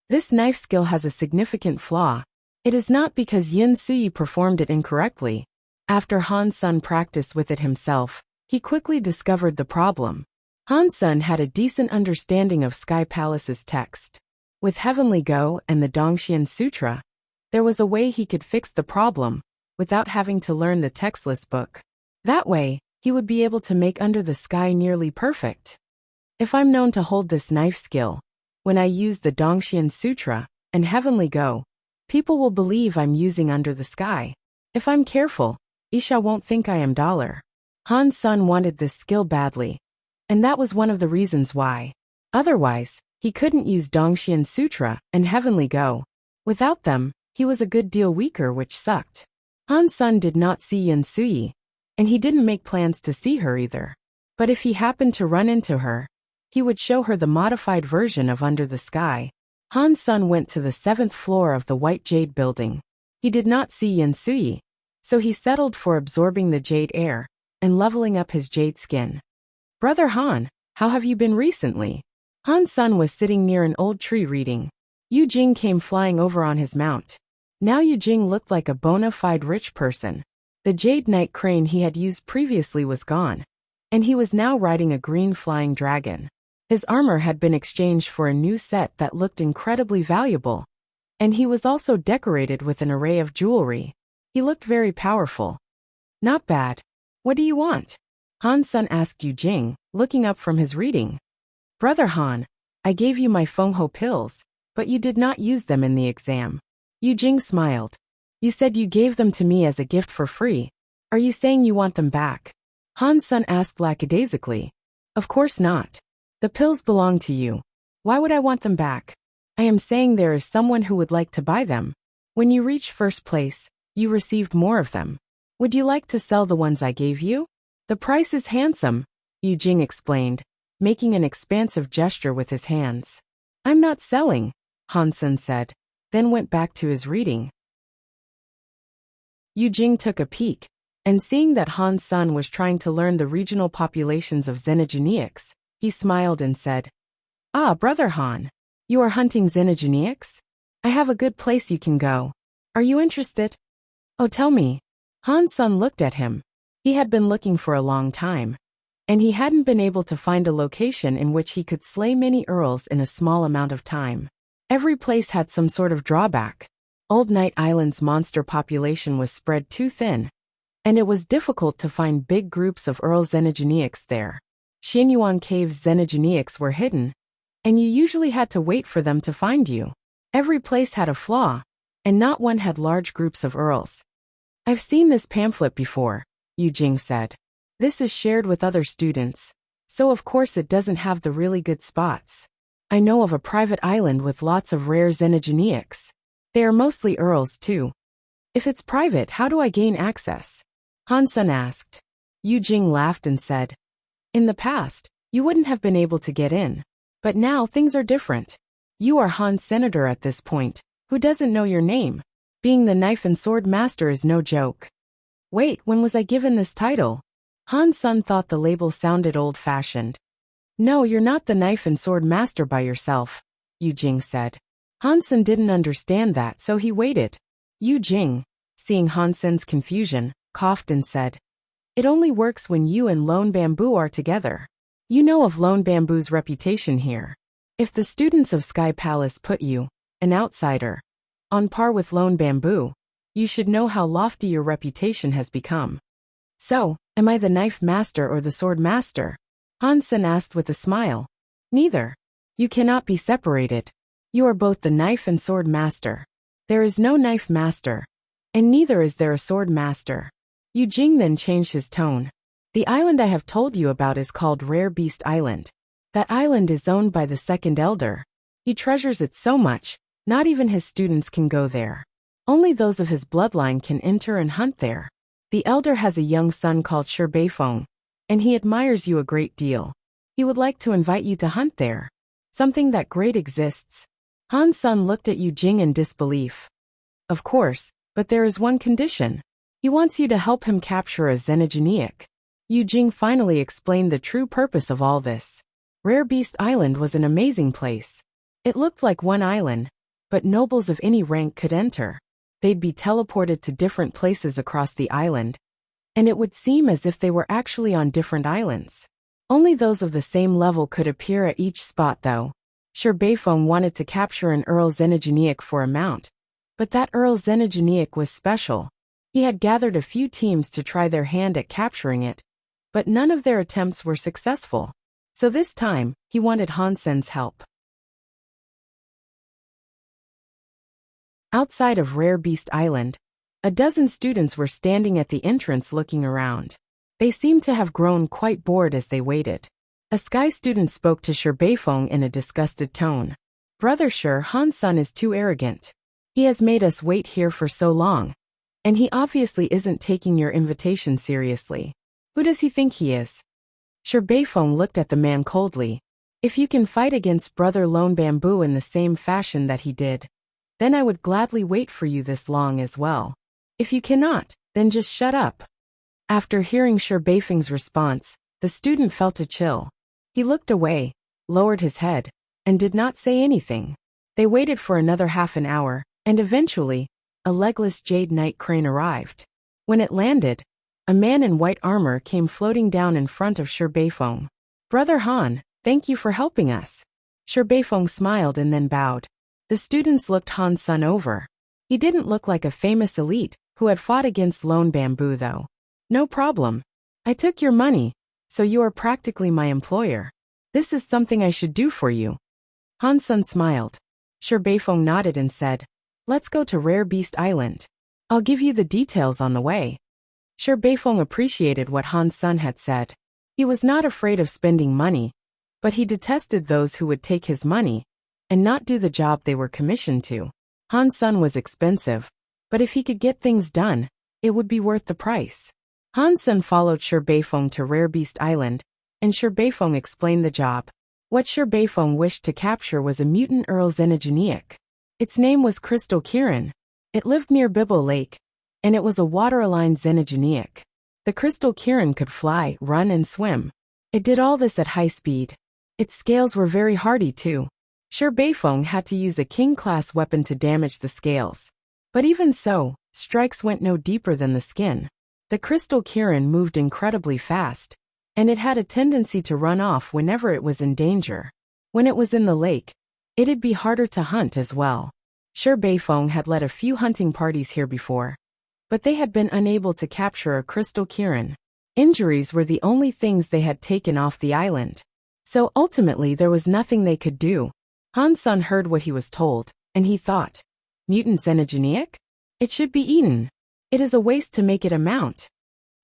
This knife skill has a significant flaw. It is not because Yun Sui performed it incorrectly. After Han Sun practiced with it himself, he quickly discovered the problem. Han Sun had a decent understanding of Sky Palace's text. With Heavenly Go and the Dongxian Sutra, there was a way he could fix the problem without having to learn the textless book. That way, he would be able to make Under the Sky nearly perfect. If I'm known to hold this knife skill, when I use the Dongxian Sutra and Heavenly Go, people will believe I'm using Under the Sky. If I'm careful, Isha won't think I am dollar. Han Sun wanted this skill badly, and that was one of the reasons why. Otherwise, he couldn't use Dongxian Sutra and Heavenly Go. Without them, he was a good deal weaker, which sucked. Han Sun did not see Yun Sui, and he didn't make plans to see her either. But if he happened to run into her, He would show her the modified version of Under the Sky. Han's son went to the 7th floor of the White Jade building. He did not see Yunsui, so he settled for absorbing the jade air and leveling up his jade skin. Brother Han, how have you been recently? Han's son was sitting near an old tree reading. Yu Jing came flying over on his mount. Now Yu Jing looked like a bona fide rich person. The jade knight crane he had used previously was gone, and he was now riding a green flying dragon. His armor had been exchanged for a new set that looked incredibly valuable, and he was also decorated with an array of jewelry. He looked very powerful. Not bad. What do you want? Han's son asked Yu Jing, looking up from his reading. Brother Han, I gave you my Fengho pills, but you did not use them in the exam. Yu Jing smiled. You said you gave them to me as a gift for free. Are you saying you want them back? Han's son asked lackadaisically. Of course not. The pills belong to you. Why would I want them back? I am saying there is someone who would like to buy them. When you reached first place, you received more of them. Would you like to sell the ones I gave you? The price is handsome, Yu Jing explained, making an expansive gesture with his hands. I'm not selling, Han Sen said, then went back to his reading. Yu Jing took a peek, and seeing that Han's son was trying to learn the regional populations of xenogeneics, he smiled and said, Ah, Brother Han, you are hunting xenogeneics? I have a good place you can go. Are you interested? Oh, tell me. Han's son looked at him. He had been looking for a long time, and he hadn't been able to find a location in which he could slay many earls in a small amount of time. Every place had some sort of drawback. Old Night Island's monster population was spread too thin, and it was difficult to find big groups of Earl xenogeneics there. Xianyuan Cave's xenogeneics were hidden, and you usually had to wait for them to find you. Every place had a flaw, and not one had large groups of Earls. I've seen this pamphlet before, Yu Jing said. This is shared with other students, so of course it doesn't have the really good spots. I know of a private island with lots of rare xenogeneics. They are mostly Earls too. If it's private, how do I gain access? Han Sen asked. Yu Jing laughed and said, In the past, you wouldn't have been able to get in. But now things are different. You are Han's senator at this point. Who doesn't know your name? Being the knife and sword master is no joke. Wait, when was I given this title? Han's son thought the label sounded old-fashioned. No, you're not the knife and sword master by yourself, Yu Jing said. Han Sen didn't understand that, so he waited. Yu Jing, seeing Han Sen's confusion, coughed and said, It only works when you and Lone Bamboo are together. You know of Lone Bamboo's reputation here. If the students of Sky Palace put you, an outsider, on par with Lone Bamboo, you should know how lofty your reputation has become. So, am I the knife master or the sword master? Han Sen asked with a smile. Neither. You cannot be separated. You are both the knife and sword master. There is no knife master, and neither is there a sword master. Yu Jing then changed his tone. The island I have told you about is called Rare Beast Island. That island is owned by the second elder. He treasures it so much, not even his students can go there. Only those of his bloodline can enter and hunt there. The elder has a young son called Shi Beifeng, and he admires you a great deal. He would like to invite you to hunt there. Something that great exists. Han's son looked at Yu Jing in disbelief. Of course, but there is one condition. He wants you to help him capture a xenogeneic. Yu Jing finally explained the true purpose of all this. Rare Beast Island was an amazing place. It looked like one island, but nobles of any rank could enter. They'd be teleported to different places across the island, and it would seem as if they were actually on different islands. Only those of the same level could appear at each spot though. Shi Beifeng wanted to capture an Earl xenogeneic for a mount, but that Earl xenogeneic was special. He had gathered a few teams to try their hand at capturing it, but none of their attempts were successful. So this time, he wanted Han Sen's help. Outside of Rare Beast Island, a dozen students were standing at the entrance looking around. They seemed to have grown quite bored as they waited. A Sky student spoke to Shi Beifeng in a disgusted tone. Brother Shi, Han's son is too arrogant. He has made us wait here for so long, and he obviously isn't taking your invitation seriously. Who does he think he is? Shi Beifeng looked at the man coldly. If you can fight against Brother Lone Bamboo in the same fashion that he did, then I would gladly wait for you this long as well. If you cannot, then just shut up." After hearing Shi Beifeng's response, the student felt a chill. He looked away, lowered his head, and did not say anything. They waited for another half an hour, and eventually, a legless jade knight crane arrived. When it landed, a man in white armor came floating down in front of Shi Beifeng. "Brother Han, thank you for helping us." Shi Beifeng smiled and then bowed. The students looked Han's son over. He didn't look like a famous elite who had fought against Lone Bamboo though. "No problem. I took your money, so you are practically my employer. This is something I should do for you." Han's son smiled. Shi Beifeng nodded and said, "Let's go to Rare Beast Island. I'll give you the details on the way." Shi Beifeng appreciated what Han's son had said. He was not afraid of spending money, but he detested those who would take his money and not do the job they were commissioned to. Han's son was expensive, but if he could get things done, it would be worth the price. Han's son followed Shi Beifeng to Rare Beast Island, and Shi Beifeng explained the job. What Shi Beifeng wished to capture was a mutant Earl Xenogeniac. Its name was Crystal Kirin. It lived near Bibbo Lake, and it was a water-aligned Xenogeniac. The Crystal Kirin could fly, run, and swim. It did all this at high speed. Its scales were very hardy too. Shi Beifeng had to use a king-class weapon to damage the scales. But even so, strikes went no deeper than the skin. The Crystal Kirin moved incredibly fast, and it had a tendency to run off whenever it was in danger. When it was in the lake, it'd be harder to hunt as well. Shi Beifeng had led a few hunting parties here before, but they had been unable to capture a Crystal Kirin. Injuries were the only things they had taken off the island. So ultimately there was nothing they could do. Han's son heard what he was told, and he thought, "Mutant Xenogeniac? It should be eaten. It is a waste to make it a mount."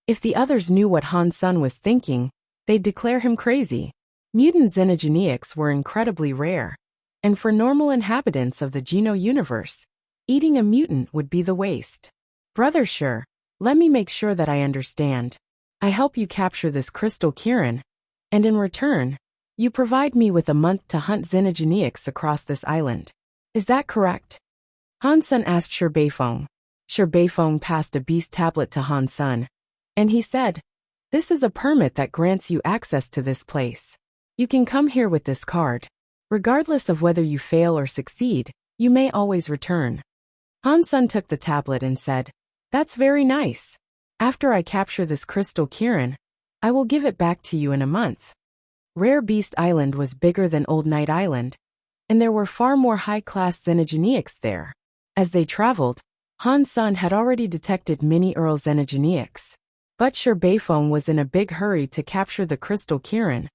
If the others knew what Han's son was thinking, they'd declare him crazy. Mutant Xenogeniacs were incredibly rare, and for normal inhabitants of the Geno universe, eating a mutant would be the waste. "Brother Shi, let me make sure that I understand. I help you capture this Crystal Kirin, and in return, you provide me with a month to hunt Xenogeniacs across this island. Is that correct?" Han's son asked Shi Beifeng. Shi Beifeng passed a beast tablet to Han's son, and he said, "This is a permit that grants you access to this place. You can come here with this card. Regardless of whether you fail or succeed, you may always return." Han's son took the tablet and said, "That's very nice. After I capture this Crystal Kirin, I will give it back to you in a month." Rare Beast Island was bigger than Old Night Island, and there were far more high-class Xenogeniacs there. As they traveled, Han's son had already detected many Earl Xenogeniacs. But Shi Beifeng was in a big hurry to capture the Crystal Kirin,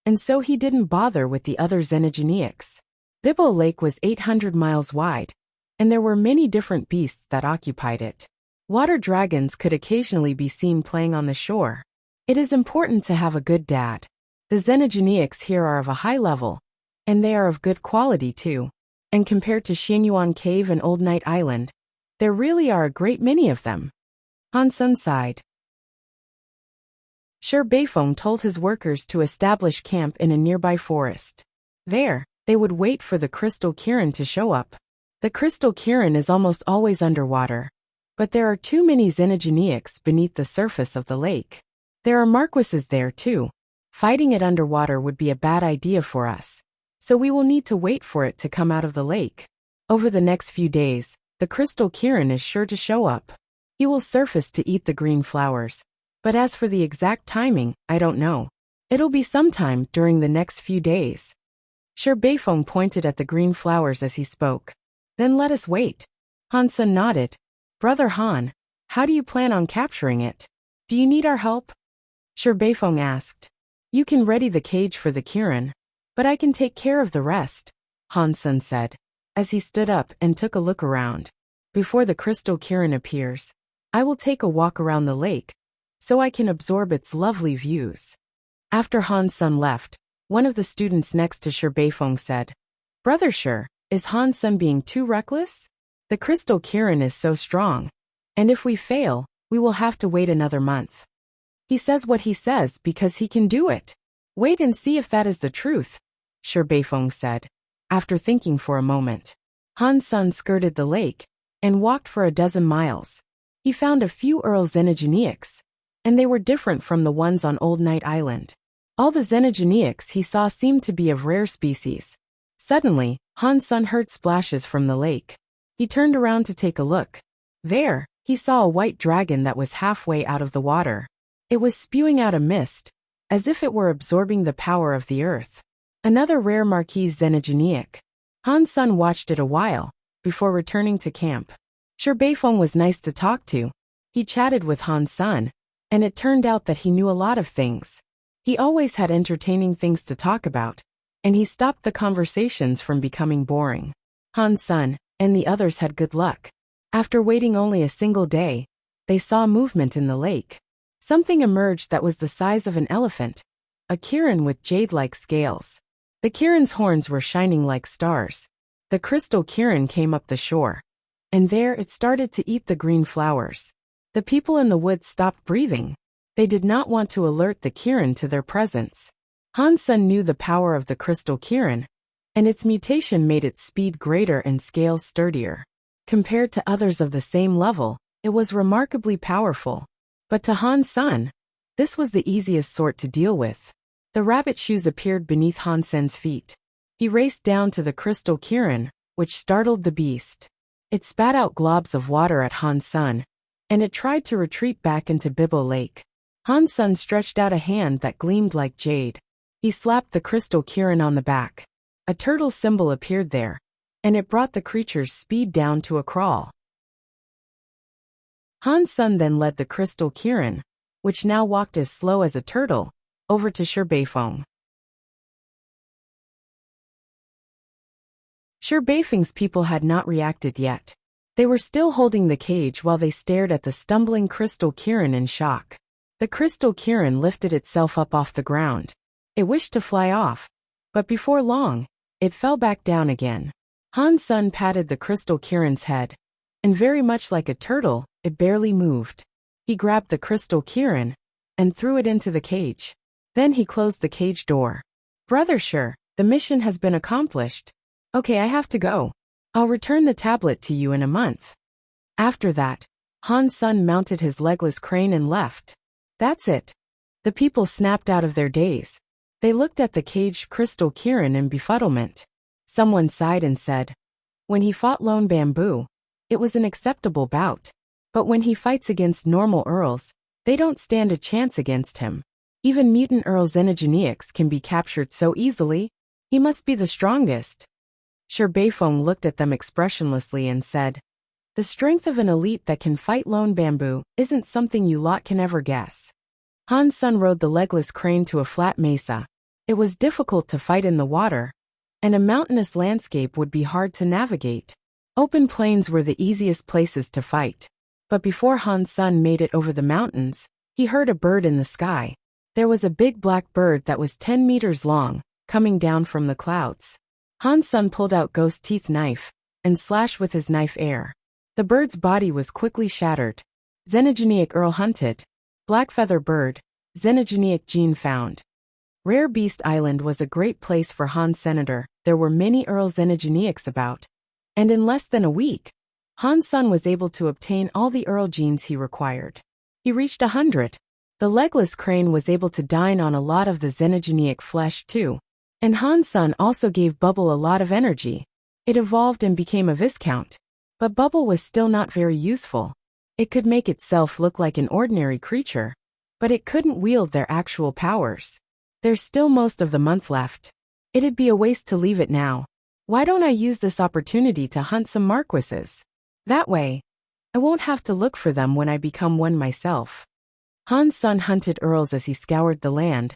and so he didn't bother with the other Xenogeniacs. Bibbo Lake was 800 miles wide, and there were many different beasts that occupied it. Water dragons could occasionally be seen playing on the shore. It is important to have a good dad. The Xenogeniacs here are of a high level, and they are of good quality too. And compared to Xianyuan Cave and Old Night Island, there really are a great many of them. Han's son sighed. Shi Beifeng told his workers to establish camp in a nearby forest. There, they would wait for the Crystal Kirin to show up. The Crystal Kirin is almost always underwater, but there are too many Xenogeniacs beneath the surface of the lake. There are Marquises there too. Fighting it underwater would be a bad idea for us, so we will need to wait for it to come out of the lake. Over the next few days, the Crystal Kirin is sure to show up. He will surface to eat the green flowers, but as for the exact timing, I don't know. It'll be sometime during the next few days. Shi Beifeng pointed at the green flowers as he spoke. "Then let us wait." Han's son nodded. "Brother Han, how do you plan on capturing it? Do you need our help?" Shi Beifeng asked. "You can ready the cage for the Kirin, but I can take care of the rest," Han's son said, as he stood up and took a look around. "Before the Crystal Kirin appears, I will take a walk around the lake, so I can absorb its lovely views." After Han's son left, one of the students next to Shi Beifeng said, "Brother Shi, is Han's son being too reckless? The Crystal Kirin is so strong, and if we fail, we will have to wait another month. He says what he says because he can do it. Wait and see if that is the truth." Shi Beifeng said, after thinking for a moment. Han Sun skirted the lake and walked for a dozen miles. He found a few Earl Xenogeneics, and they were different from the ones on Old Night Island. All the Xenogeneics he saw seemed to be of rare species. Suddenly, Han Sun heard splashes from the lake. He turned around to take a look. There, he saw a white dragon that was halfway out of the water. It was spewing out a mist, as if it were absorbing the power of the earth. Another rare Marquise Xenogeneic. Han Sun watched it a while, before returning to camp. Shi Beifeng was nice to talk to. He chatted with Han Sun, and it turned out that he knew a lot of things. He always had entertaining things to talk about, and he stopped the conversations from becoming boring. Han Sun and the others had good luck. After waiting only a single day, they saw movement in the lake. Something emerged that was the size of an elephant, a kirin with jade-like scales. The kirin's horns were shining like stars. The crystal kirin came up the shore, and there it started to eat the green flowers. The people in the woods stopped breathing. They did not want to alert the kirin to their presence. Han Sun knew the power of the crystal kirin, and its mutation made its speed greater and scales sturdier. Compared to others of the same level, it was remarkably powerful. But to Han Sun, this was the easiest sort to deal with. The rabbit shoes appeared beneath Han Sun's feet. He raced down to the crystal kirin, which startled the beast. It spat out globs of water at Han Sun, and it tried to retreat back into Bibo Lake. Han Sun stretched out a hand that gleamed like jade. He slapped the crystal kirin on the back. A turtle symbol appeared there, and it brought the creature's speed down to a crawl. Han Sun then led the crystal kirin, which now walked as slow as a turtle, over to Shi Beifeng. Shi Beifeng's people had not reacted yet. They were still holding the cage while they stared at the stumbling crystal kirin in shock. The crystal kirin lifted itself up off the ground. It wished to fly off, but before long, it fell back down again. Han Sun patted the crystal kirin's head, and very much like a turtle, it barely moved. He grabbed the crystal kirin and threw it into the cage. Then he closed the cage door. Brother Shi, the mission has been accomplished. Okay, I have to go. I'll return the tablet to you in a month. After that, Han Sun mounted his legless crane and left. That's it. The people snapped out of their daze. They looked at the caged crystal kirin in befuddlement. Someone sighed and said, when he fought Lone Bamboo, it was an acceptable bout. But when he fights against normal Earls, they don't stand a chance against him. Even mutant Earl Xenogeneics can be captured so easily. He must be the strongest. Shi Beifeng looked at them expressionlessly and said, the strength of an elite that can fight Lone Bamboo isn't something you lot can ever guess. Han Sun rode the legless crane to a flat mesa. It was difficult to fight in the water, and a mountainous landscape would be hard to navigate. Open plains were the easiest places to fight. But before Han Sun made it over the mountains, he heard a bird in the sky. There was a big black bird that was 10 meters long, coming down from the clouds. Han Sun pulled out Ghost Teeth knife and slashed with his knife air. The bird's body was quickly shattered. Xenogeneic Earl hunted. Black feather bird. Xenogeneic gene found. Rare Beast Island was a great place for Han Senator. There were many Earl Xenogeneics about, and in less than a week, Han Sun was able to obtain all the Earl genes he required. He reached 100. The legless crane was able to dine on a lot of the Xenogeneic flesh too. And Han Sun also gave Bubble a lot of energy. It evolved and became a Viscount. But Bubble was still not very useful. It could make itself look like an ordinary creature, but it couldn't wield their actual powers. There's still most of the month left. It'd be a waste to leave it now. Why don't I use this opportunity to hunt some Marquises? That way, I won't have to look for them when I become one myself. Han Sun hunted Earls as he scoured the land,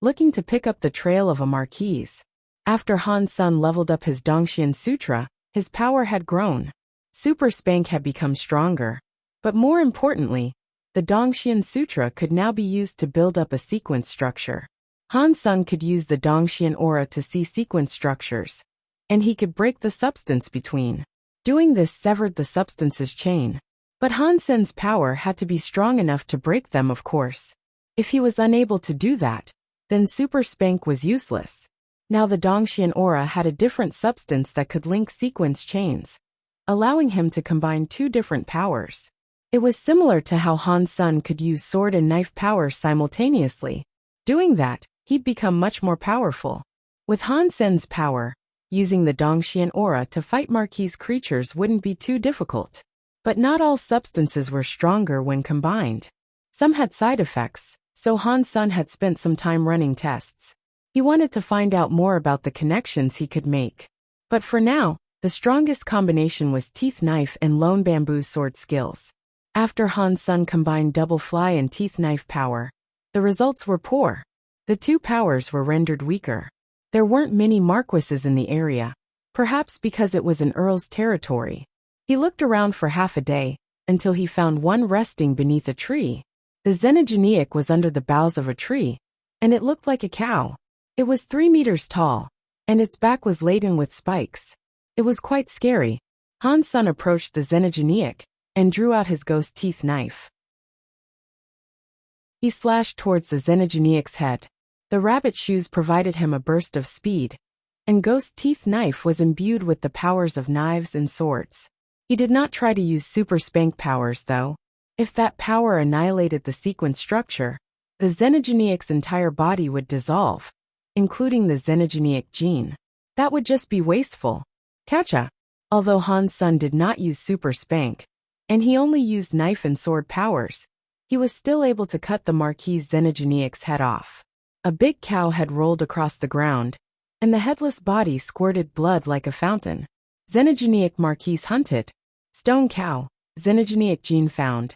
looking to pick up the trail of a Marquise. After Han Sun leveled up his Dongxian Sutra, his power had grown. Super Spank had become stronger. But more importantly, the Dongxian Sutra could now be used to build up a sequence structure. Han Sun could use the Dongxian aura to see sequence structures, and he could break the substance between. Doing this severed the substance's chain. But Han Sun's power had to be strong enough to break them, of course. If he was unable to do that, then Super Spank was useless. Now the Dongxian aura had a different substance that could link sequence chains, allowing him to combine two different powers. It was similar to how Han Sun could use sword and knife powers simultaneously. Doing that, he'd become much more powerful. With Han Sen's power, using the Dongxian aura to fight Marquis creatures wouldn't be too difficult. But not all substances were stronger when combined. Some had side effects, so Han Sun had spent some time running tests. He wanted to find out more about the connections he could make. But for now, the strongest combination was Teeth Knife and Lone Bamboo's sword skills. After Han Sun combined Double Fly and Teeth Knife power, the results were poor. The two powers were rendered weaker. There weren't many marquises in the area, perhaps because it was an earl's territory. He looked around for half a day, until he found one resting beneath a tree. The Xenogeniac was under the boughs of a tree, and it looked like a cow. It was 3 meters tall, and its back was laden with spikes. It was quite scary. Han Sun approached the Xenogeniac and drew out his ghost teeth knife. He slashed towards the Xenogeniac's head. The rabbit shoes provided him a burst of speed, and ghost teeth knife was imbued with the powers of knives and swords. He did not try to use super spank powers though. If that power annihilated the sequence structure, the Xenogeniac's entire body would dissolve, including the Xenogeniac gene. That would just be wasteful. Catcha! Although Han Sun did not use super spank, and he only used knife and sword powers, he was still able to cut the Marquis Xenogeniac's head off. A big cow had rolled across the ground, and the headless body squirted blood like a fountain. Xenogeniac Marquis hunted. Stone cow, Xenogeniac gene found.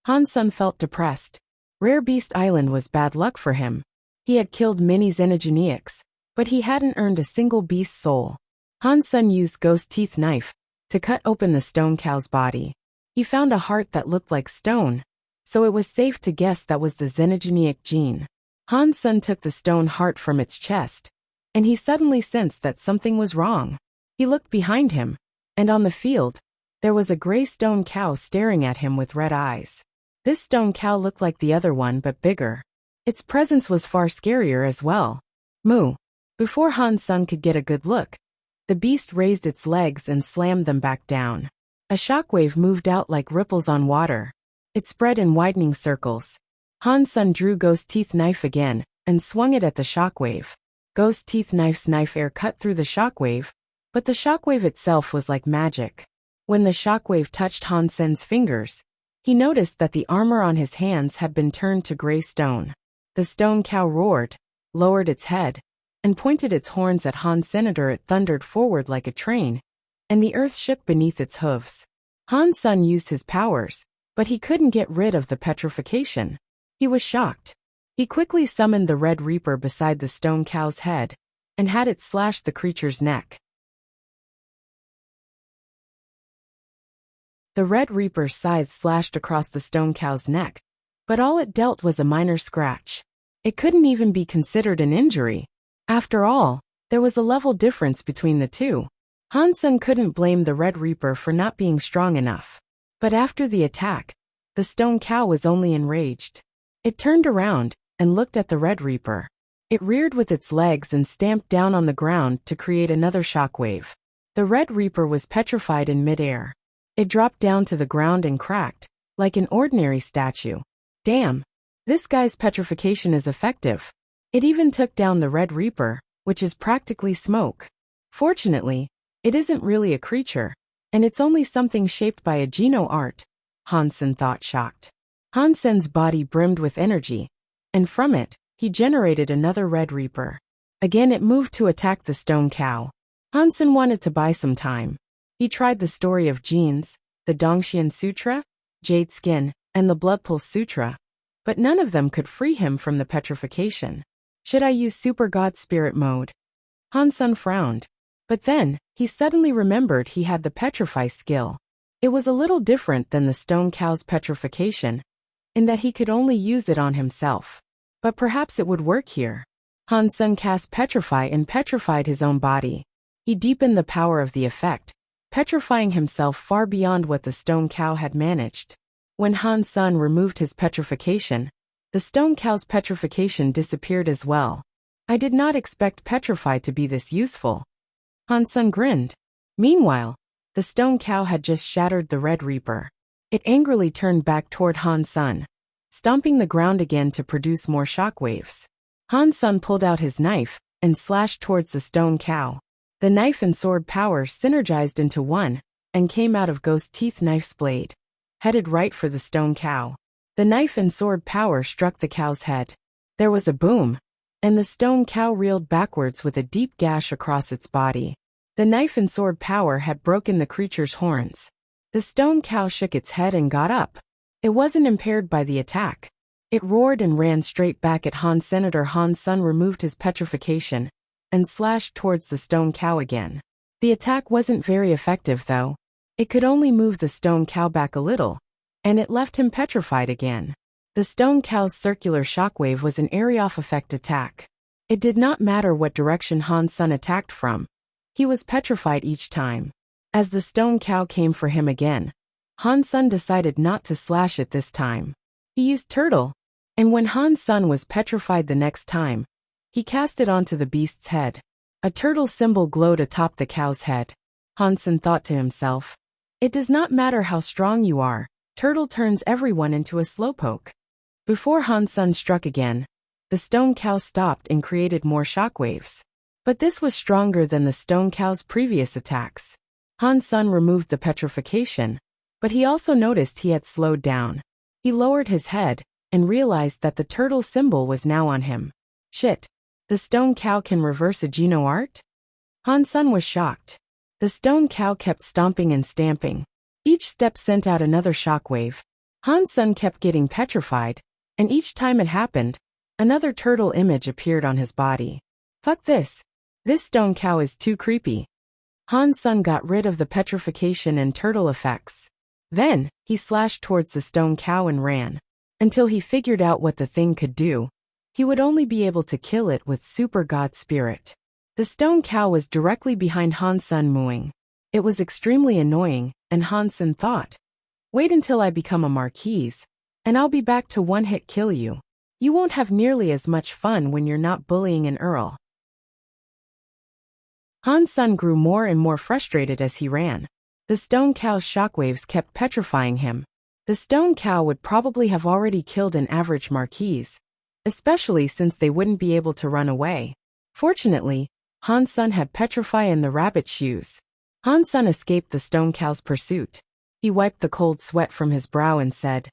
Han Sun felt depressed. Rare Beast Island was bad luck for him. He had killed many Xenogeniacs, but he hadn't earned a single beast soul. Han Sun used ghost teeth knife to cut open the stone cow's body. He found a heart that looked like stone, so it was safe to guess that was the Xenogeniac gene. Han Sun took the stone heart from its chest, and he suddenly sensed that something was wrong. He looked behind him, and on the field, there was a gray stone cow staring at him with red eyes. This stone cow looked like the other one but bigger. Its presence was far scarier as well. Moo! Before Han Sun could get a good look, the beast raised its legs and slammed them back down. A shockwave moved out like ripples on water. It spread in widening circles. Han Sun drew Ghost Teeth Knife again, and swung it at the shockwave. Ghost Teeth Knife's knife air cut through the shockwave, but the shockwave itself was like magic. When the shockwave touched Han Sun's fingers, he noticed that the armor on his hands had been turned to gray stone. The stone cow roared, lowered its head, and pointed its horns at Han Senator. It thundered forward like a train, and the earth shook beneath its hooves. Han Sun used his powers, but he couldn't get rid of the petrification. He was shocked. He quickly summoned the Red Reaper beside the stone cow's head, and had it slash the creature's neck. The Red Reaper's scythe slashed across the stone cow's neck, but all it dealt was a minor scratch. It couldn't even be considered an injury. After all, there was a level difference between the two. Han Sun couldn't blame the Red Reaper for not being strong enough. But after the attack, the stone cow was only enraged. It turned around and looked at the Red Reaper. It reared with its legs and stamped down on the ground to create another shockwave. The Red Reaper was petrified in midair. It dropped down to the ground and cracked, like an ordinary statue. Damn! This guy's petrification is effective. It even took down the Red Reaper, which is practically smoke. Fortunately, it isn't really a creature, and it's only something shaped by a Geno art, Han Sun thought, shocked. Han Sun's body brimmed with energy, and from it, he generated another Red Reaper. Again it moved to attack the stone cow. Han Sun wanted to buy some time. He tried the story of genes, the Dongxian Sutra, Jade Skin, and the Blood Pulse Sutra, but none of them could free him from the petrification. Should I use Super God Spirit mode? Han Sun frowned. But then, he suddenly remembered he had the Petrify skill. It was a little different than the stone cow's petrification, in that he could only use it on himself. But perhaps it would work here. Han Sun cast Petrify and petrified his own body. He deepened the power of the effect, petrifying himself far beyond what the stone cow had managed. When Han Sun removed his petrification, the stone cow's petrification disappeared as well. I did not expect Petrify to be this useful. Han Sun grinned. Meanwhile, the stone cow had just shattered the Red Reaper. It angrily turned back toward Han Sun, stomping the ground again to produce more shockwaves. Han Sun pulled out his knife and slashed towards the stone cow. The knife and sword power synergized into one and came out of Ghost Teeth Knife's blade, headed right for the stone cow. The knife and sword power struck the cow's head. There was a boom, and the stone cow reeled backwards with a deep gash across its body. The knife and sword power had broken the creature's horns. The stone cow shook its head and got up. It wasn't impaired by the attack. It roared and ran straight back at Han. Senator Han Sun removed his petrification and slashed towards the stone cow again. The attack wasn't very effective though. It could only move the stone cow back a little, and it left him petrified again. The stone cow's circular shockwave was an area-off effect attack. It did not matter what direction Han Sun attacked from. He was petrified each time. As the stone cow came for him again, Han Sun decided not to slash it this time. He used Turtle, and when Han Sun was petrified the next time, he cast it onto the beast's head. A turtle symbol glowed atop the cow's head. Han Sun thought to himself, "It does not matter how strong you are, Turtle turns everyone into a slowpoke." Before Han Sun struck again, the stone cow stopped and created more shockwaves. But this was stronger than the stone cow's previous attacks. Han Sun removed the petrification, but he also noticed he had slowed down. He lowered his head and realized that the turtle symbol was now on him. Shit, the stone cow can reverse a Geno art? Han Sun was shocked. The stone cow kept stomping and stamping. Each step sent out another shockwave. Han Sun kept getting petrified, and each time it happened, another turtle image appeared on his body. Fuck this. This stone cow is too creepy. Han Sun got rid of the petrification and turtle effects. Then, he slashed towards the stone cow and ran. Until he figured out what the thing could do, he would only be able to kill it with Super God Spirit. The stone cow was directly behind Han Sun mooing. It was extremely annoying, and Han Sun thought, "Wait until I become a Marquise, and I'll be back to one-hit kill you. You won't have nearly as much fun when you're not bullying an Earl." Han Sun grew more and more frustrated as he ran. The stone cow's shockwaves kept petrifying him. The stone cow would probably have already killed an average Marquise, especially since they wouldn't be able to run away. Fortunately, Han Sun had Petrify and the rabbit shoes. Han Sun escaped the stone cow's pursuit. He wiped the cold sweat from his brow and said,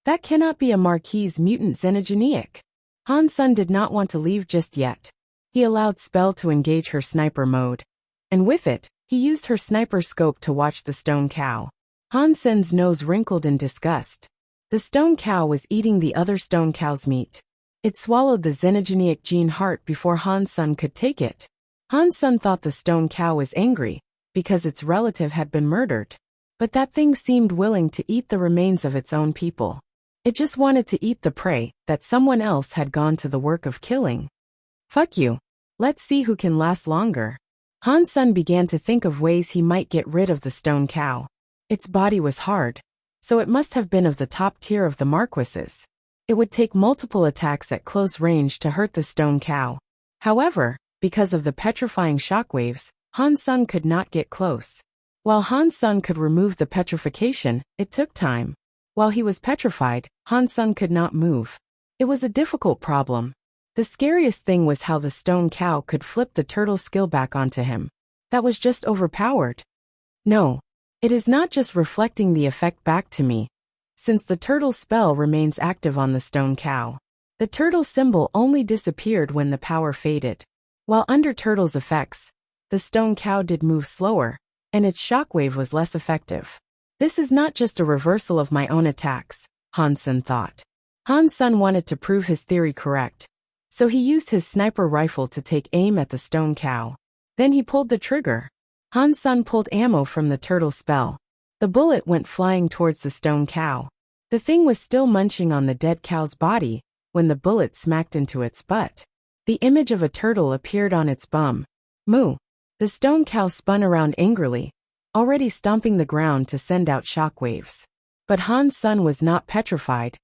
"That cannot be a Marquise mutant xenogenic." Han Sun did not want to leave just yet. He allowed Spell to engage her sniper mode, and with it, he used her sniper scope to watch the stone cow. Han Sun's nose wrinkled in disgust. The stone cow was eating the other stone cow's meat. It swallowed the xenogenic gene heart before Han Sun could take it. Han Sun thought the stone cow was angry because its relative had been murdered. But that thing seemed willing to eat the remains of its own people. It just wanted to eat the prey that someone else had gone to the work of killing. Fuck you. Let's see who can last longer. Han Sun began to think of ways he might get rid of the stone cow. Its body was hard, so it must have been of the top tier of the Marquises. It would take multiple attacks at close range to hurt the stone cow. However, because of the petrifying shockwaves, Han Sun could not get close. While Han Sun could remove the petrification, it took time. While he was petrified, Han Sun could not move. It was a difficult problem. The scariest thing was how the stone cow could flip the turtle skill back onto him. That was just overpowered. No. It is not just reflecting the effect back to me, since the turtle spell remains active on the stone cow. The turtle symbol only disappeared when the power faded. While under turtle's effects, the stone cow did move slower, and its shockwave was less effective. This is not just a reversal of my own attacks, Han Sun thought. Han Sun wanted to prove his theory correct, so he used his sniper rifle to take aim at the stone cow. Then he pulled the trigger. Han Sun pulled ammo from the turtle spell. The bullet went flying towards the stone cow. The thing was still munching on the dead cow's body when the bullet smacked into its butt. The image of a turtle appeared on its bum. Moo. The stone cow spun around angrily, already stomping the ground to send out shockwaves. But Han Sun was not petrified,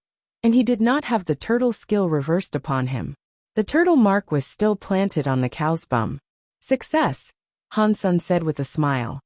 and he did not have the turtle skill reversed upon him. The turtle mark was still planted on the cow's bum. Success, Han Sun said with a smile.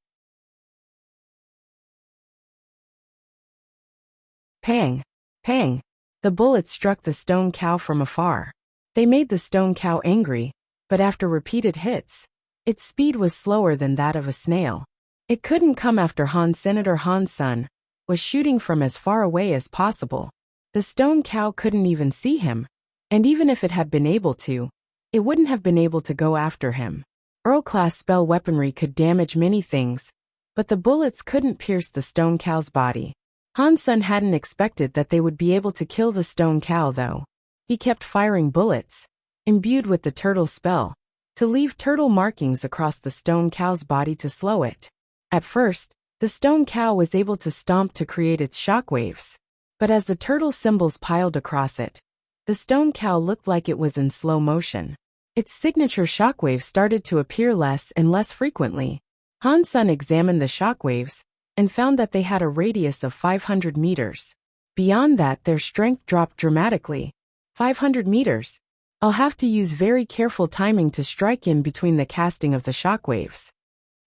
Pang! Pang! The bullet struck the stone cow from afar. They made the stone cow angry, but after repeated hits, its speed was slower than that of a snail. It couldn't come after Senator Han Sun was shooting from as far away as possible. The stone cow couldn't even see him, and even if it had been able to, it wouldn't have been able to go after him. Earl-class spell weaponry could damage many things, but the bullets couldn't pierce the stone cow's body. Han Sun hadn't expected that they would be able to kill the stone cow though. He kept firing bullets, imbued with the turtle spell, to leave turtle markings across the stone cow's body to slow it. At first, the stone cow was able to stomp to create its shockwaves. But as the turtle symbols piled across it, the stone cow looked like it was in slow motion. Its signature shockwaves started to appear less and less frequently. Han Sun examined the shockwaves and found that they had a radius of 500 meters. Beyond that, their strength dropped dramatically. 500 meters. I'll have to use very careful timing to strike in between the casting of the shockwaves.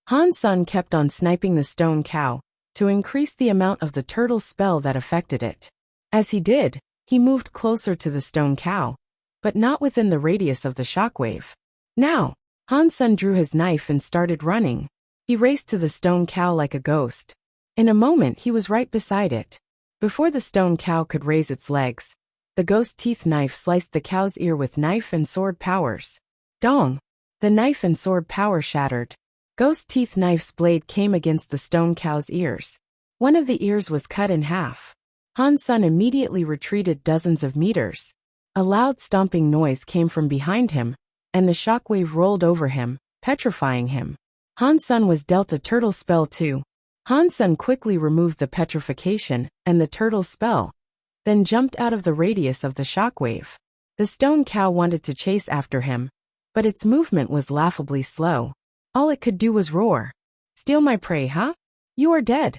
Han Sun kept on sniping the stone cow to increase the amount of the turtle spell that affected it. As he did, he moved closer to the stone cow, but not within the radius of the shockwave. Now, Han Sun drew his knife and started running. He raced to the stone cow like a ghost. In a moment he was right beside it. Before the stone cow could raise its legs, the ghost teeth knife sliced the cow's ear with knife and sword powers. Dong! The knife and sword power shattered. Ghost teeth knife's blade came against the stone cow's ears. One of the ears was cut in half. Han Sun immediately retreated dozens of meters. A loud stomping noise came from behind him, and the shockwave rolled over him, petrifying him. Han Sun was dealt a turtle spell too. Han Sun quickly removed the petrification and the turtle spell, then jumped out of the radius of the shockwave. The stone cow wanted to chase after him, but its movement was laughably slow. All it could do was roar. "Steal my prey, huh? You are dead."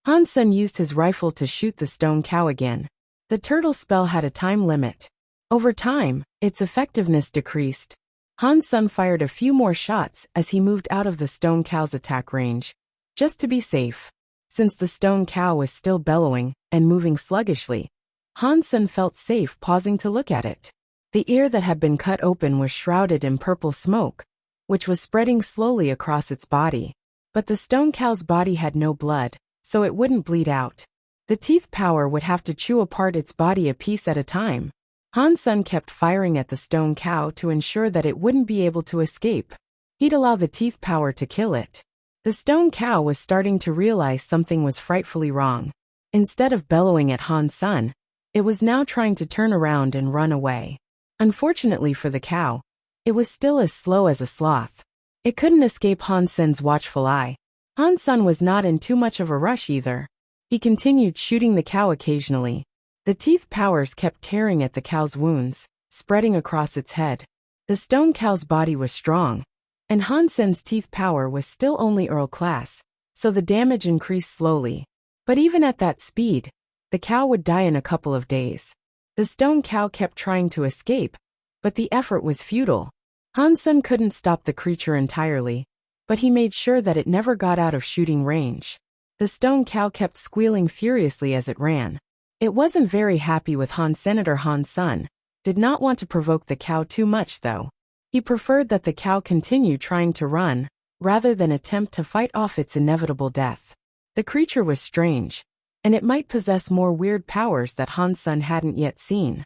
Han Sun used his rifle to shoot the stone cow again. The turtle spell had a time limit. Over time, its effectiveness decreased. Han Sun fired a few more shots as he moved out of the stone cow's attack range, just to be safe. Since the stone cow was still bellowing and moving sluggishly, Han Sun felt safe pausing to look at it. The ear that had been cut open was shrouded in purple smoke, which was spreading slowly across its body. But the stone cow's body had no blood, so it wouldn't bleed out. The teeth power would have to chew apart its body a piece at a time. Han Sun kept firing at the stone cow to ensure that it wouldn't be able to escape. He'd allow the teeth power to kill it. The stone cow was starting to realize something was frightfully wrong. Instead of bellowing at Han Sun, it was now trying to turn around and run away. Unfortunately for the cow, it was still as slow as a sloth. It couldn't escape Han Sun's watchful eye. Han Sun was not in too much of a rush either. He continued shooting the cow occasionally. The teeth powers kept tearing at the cow's wounds, spreading across its head. The stone cow's body was strong, and Han Sun's teeth power was still only Earl class, so the damage increased slowly. But even at that speed, the cow would die in a couple of days. The stone cow kept trying to escape, but the effort was futile. Han Sun couldn't stop the creature entirely, but he made sure that it never got out of shooting range. The stone cow kept squealing furiously as it ran. It wasn't very happy with Senator Han Sun, did not want to provoke the cow too much though. He preferred that the cow continue trying to run, rather than attempt to fight off its inevitable death. The creature was strange, and it might possess more weird powers that Han Sun hadn't yet seen.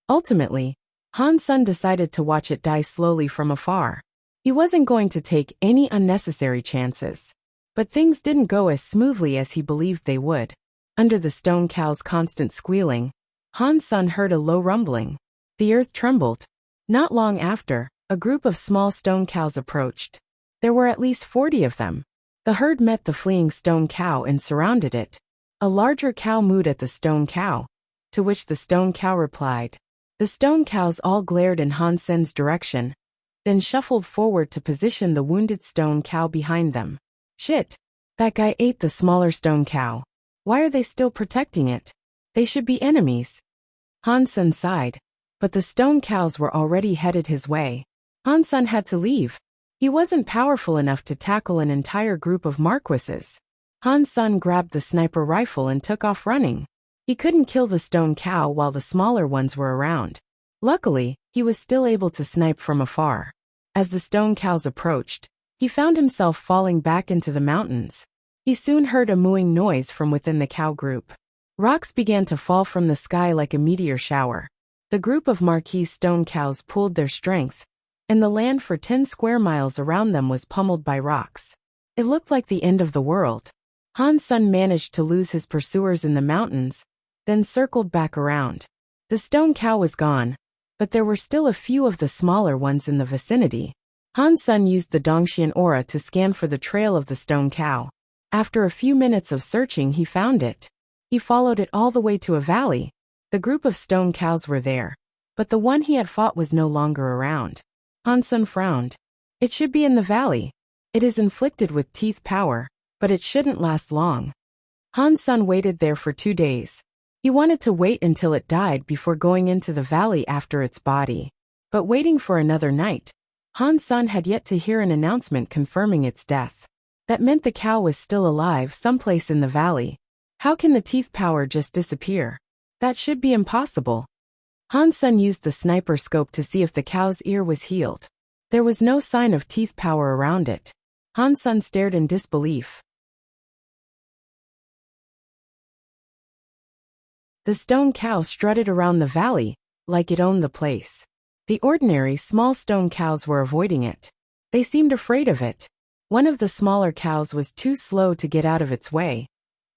Ultimately, Han Sun decided to watch it die slowly from afar. He wasn't going to take any unnecessary chances. But things didn't go as smoothly as he believed they would. Under the stone cow's constant squealing, Han Sun heard a low rumbling. The earth trembled. Not long after, a group of small stone cows approached. There were at least 40 of them. The herd met the fleeing stone cow and surrounded it. A larger cow mooed at the stone cow, to which the stone cow replied. The stone cows all glared in Han Sun's direction, then shuffled forward to position the wounded stone cow behind them. Shit! That guy ate the smaller stone cow. Why are they still protecting it? They should be enemies. Han-sun sighed. But the stone cows were already headed his way. Han-sun had to leave. He wasn't powerful enough to tackle an entire group of marquises. Han-sun grabbed the sniper rifle and took off running. He couldn't kill the stone cow while the smaller ones were around. Luckily, he was still able to snipe from afar. As the stone cows approached, he found himself falling back into the mountains. He soon heard a mooing noise from within the cow group. Rocks began to fall from the sky like a meteor shower. The group of marquise stone cows pooled their strength, and the land for 10 square miles around them was pummeled by rocks. It looked like the end of the world. Han-sun managed to lose his pursuers in the mountains, then circled back around. The stone cow was gone, but there were still a few of the smaller ones in the vicinity. Han-sun used the Dongxian aura to scan for the trail of the stone cow. After a few minutes of searching, he found it. He followed it all the way to a valley. The group of stone cows were there, but the one he had fought was no longer around. Han-sun frowned. It should be in the valley. It is inflicted with teeth power, but it shouldn't last long. Han-sun waited there for 2 days. He wanted to wait until it died before going into the valley after its body. But waiting for another night, Han-sun had yet to hear an announcement confirming its death. That meant the cow was still alive someplace in the valley. How can the teeth power just disappear? That should be impossible. Han-sun used the sniper scope to see if the cow's ear was healed. There was no sign of teeth power around it. Han-sun stared in disbelief. The stone cow strutted around the valley, like it owned the place. The ordinary small stone cows were avoiding it. They seemed afraid of it. One of the smaller cows was too slow to get out of its way,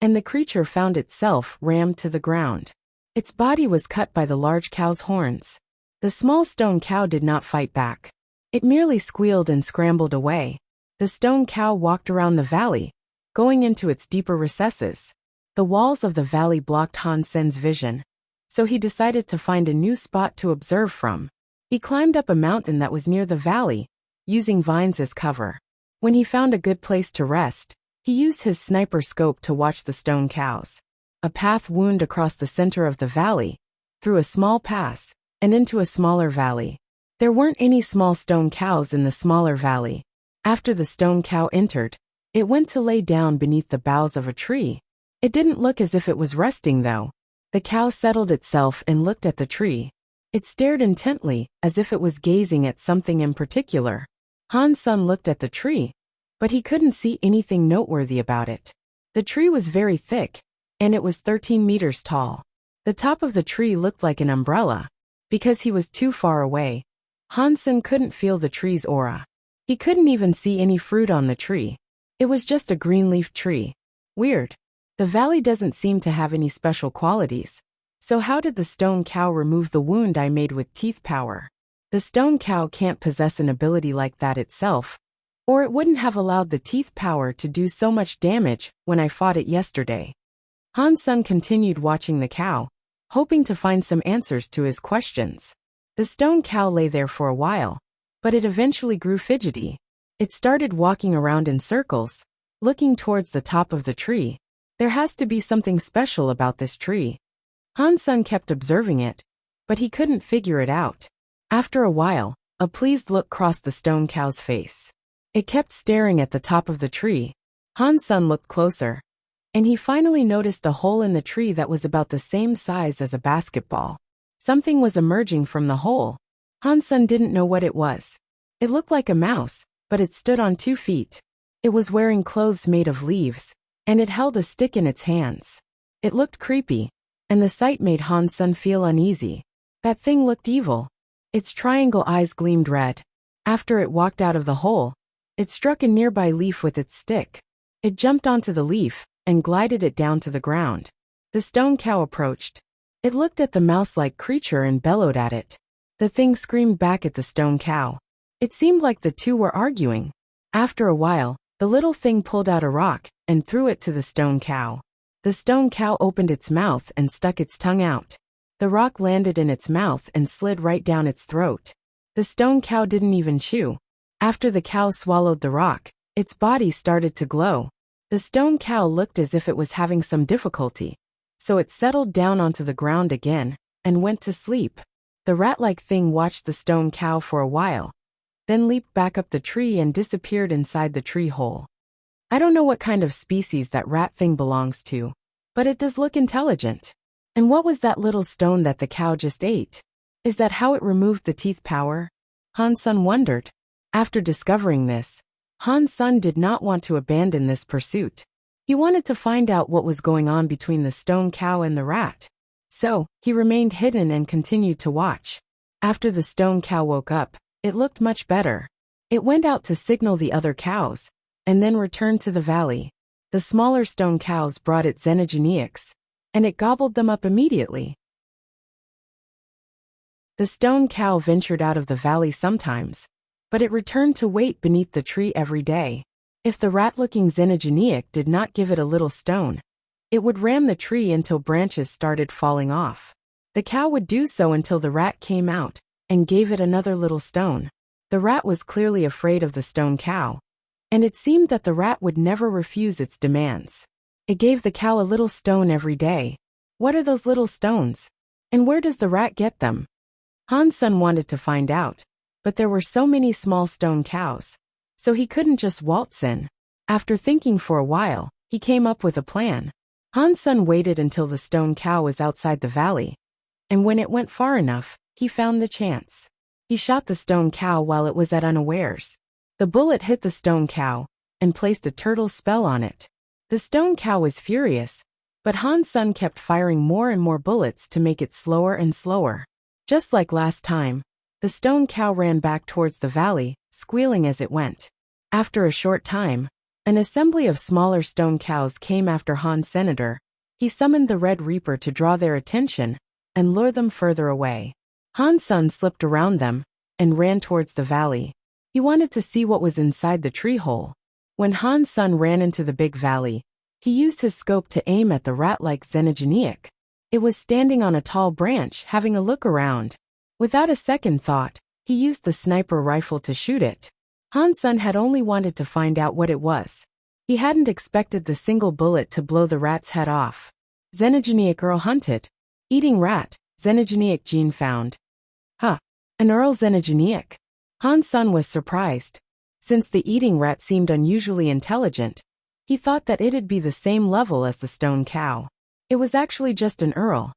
and the creature found itself rammed to the ground. Its body was cut by the large cow's horns. The small stone cow did not fight back. It merely squealed and scrambled away. The stone cow walked around the valley, going into its deeper recesses. The walls of the valley blocked Han-sun's vision, so he decided to find a new spot to observe from. He climbed up a mountain that was near the valley, using vines as cover. When he found a good place to rest, he used his sniper scope to watch the stone cows. A path wound across the center of the valley, through a small pass, and into a smaller valley. There weren't any small stone cows in the smaller valley. After the stone cow entered, it went to lay down beneath the boughs of a tree. It didn't look as if it was resting though. The cow settled itself and looked at the tree. It stared intently, as if it was gazing at something in particular. Han-sun looked at the tree, but he couldn't see anything noteworthy about it. The tree was very thick, and it was 13 meters tall. The top of the tree looked like an umbrella. Because he was too far away, Han-sun couldn't feel the tree's aura. He couldn't even see any fruit on the tree. It was just a green-leaf tree. Weird. The valley doesn't seem to have any special qualities. So how did the stone cow remove the wound I made with teeth power? The stone cow can't possess an ability like that itself, or it wouldn't have allowed the teeth power to do so much damage when I fought it yesterday. Han-sun continued watching the cow, hoping to find some answers to his questions. The stone cow lay there for a while, but it eventually grew fidgety. It started walking around in circles, looking towards the top of the tree. There has to be something special about this tree. Han-sun kept observing it, but he couldn't figure it out. After a while, a pleased look crossed the stone cow's face. It kept staring at the top of the tree. Han-sun looked closer, and he finally noticed a hole in the tree that was about the same size as a basketball. Something was emerging from the hole. Han-sun didn't know what it was. It looked like a mouse, but it stood on 2 feet. It was wearing clothes made of leaves, and it held a stick in its hands. It looked creepy, and the sight made Han-sun feel uneasy. That thing looked evil. Its triangle eyes gleamed red. After it walked out of the hole, it struck a nearby leaf with its stick. It jumped onto the leaf and glided it down to the ground. The stone cow approached. It looked at the mouse-like creature and bellowed at it. The thing screamed back at the stone cow. It seemed like the two were arguing. After a while, the little thing pulled out a rock and threw it to the stone cow. The stone cow opened its mouth and stuck its tongue out. The rock landed in its mouth and slid right down its throat. The stone cow didn't even chew. After the cow swallowed the rock, its body started to glow. The stone cow looked as if it was having some difficulty, so it settled down onto the ground again and went to sleep. The rat-like thing watched the stone cow for a while, then leaped back up the tree and disappeared inside the tree hole. I don't know what kind of species that rat thing belongs to, but it does look intelligent. And what was that little stone that the cow just ate? Is that how it removed the teeth power? Han-sun wondered. After discovering this, Han-sun did not want to abandon this pursuit. He wanted to find out what was going on between the stone cow and the rat. So, he remained hidden and continued to watch. After the stone cow woke up, it looked much better. It went out to signal the other cows, and then returned to the valley. The smaller stone cows brought it xenogeneics, and it gobbled them up immediately. The stone cow ventured out of the valley sometimes, but it returned to wait beneath the tree every day. If the rat-looking xenogeneic did not give it a little stone, it would ram the tree until branches started falling off. The cow would do so until the rat came out and gave it another little stone. The rat was clearly afraid of the stone cow, and it seemed that the rat would never refuse its demands. It gave the cow a little stone every day. What are those little stones? And where does the rat get them? Han-sun wanted to find out, but there were so many small stone cows, so he couldn't just waltz in. After thinking for a while, he came up with a plan. Han-sun waited until the stone cow was outside the valley, and when it went far enough, he found the chance. He shot the stone cow while it was at unawares. The bullet hit the stone cow and placed a turtle spell on it. The stone cow was furious, but Han-sun kept firing more and more bullets to make it slower and slower. Just like last time, the stone cow ran back towards the valley, squealing as it went. After a short time, an assembly of smaller stone cows came after Han's senator. He summoned the Red Reaper to draw their attention and lure them further away. Han-sun slipped around them and ran towards the valley. He wanted to see what was inside the tree hole. When Han-sun ran into the big valley, he used his scope to aim at the rat-like xenogeneic. It was standing on a tall branch having a look around. Without a second thought, he used the sniper rifle to shoot it. Han-sun had only wanted to find out what it was. He hadn't expected the single bullet to blow the rat's head off. Xenogeneic Earl hunted. Eating rat, xenogeneic gene found. Huh. An Earl xenogeneic? Han-sun was surprised. Since the eating rat seemed unusually intelligent, he thought that it'd be the same level as the stone cow. It was actually just an Earl.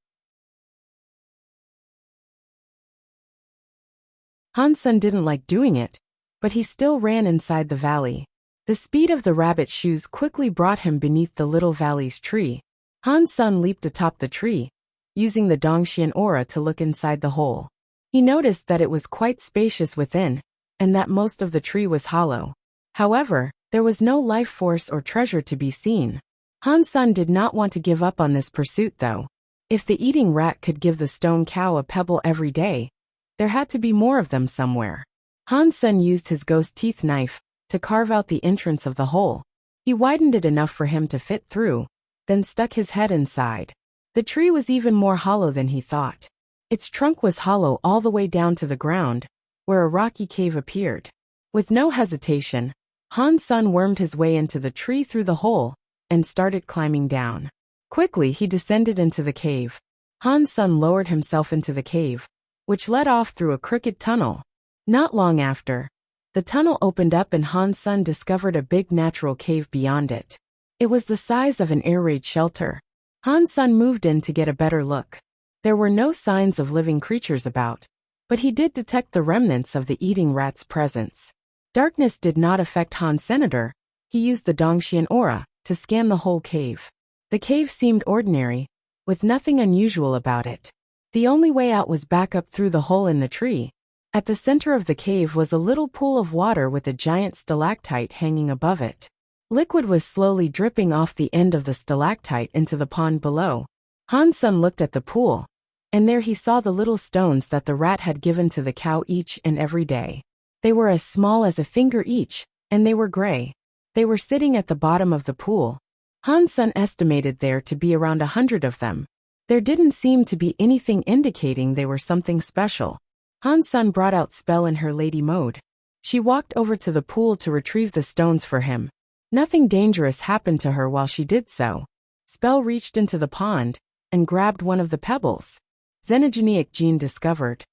Han-sun didn't like doing it, but he still ran inside the valley. The speed of the rabbit shoes quickly brought him beneath the little valley's tree. Han-sun leaped atop the tree, using the Dongxian aura to look inside the hole. He noticed that it was quite spacious within, and that most of the tree was hollow. However, there was no life force or treasure to be seen. Han-sun did not want to give up on this pursuit though. If the eating rat could give the stone cow a pebble every day, there had to be more of them somewhere. Han-sun used his ghost teeth knife to carve out the entrance of the hole. He widened it enough for him to fit through, then stuck his head inside. The tree was even more hollow than he thought. Its trunk was hollow all the way down to the ground, where a rocky cave appeared. With no hesitation, Han-sun wormed his way into the tree through the hole and started climbing down. Quickly he descended into the cave. Han-sun lowered himself into the cave, which led off through a crooked tunnel. Not long after, the tunnel opened up and Han-sun discovered a big natural cave beyond it. It was the size of an air raid shelter. Han-sun moved in to get a better look. There were no signs of living creatures about, but he did detect the remnants of the eating rat's presence. Darkness did not affect Han's senator. He used the Dongxian aura to scan the whole cave. The cave seemed ordinary, with nothing unusual about it. The only way out was back up through the hole in the tree. At the center of the cave was a little pool of water with a giant stalactite hanging above it. Liquid was slowly dripping off the end of the stalactite into the pond below. Han-sun looked at the pool, and there he saw the little stones that the rat had given to the cow each and every day. They were as small as a finger each, and they were gray. They were sitting at the bottom of the pool. Han-sun estimated there to be around 100 of them. There didn't seem to be anything indicating they were something special. Han-sun brought out Spell in her lady mode. She walked over to the pool to retrieve the stones for him. Nothing dangerous happened to her while she did so. Spell reached into the pond and grabbed one of the pebbles. Xenogeneic gene discovered.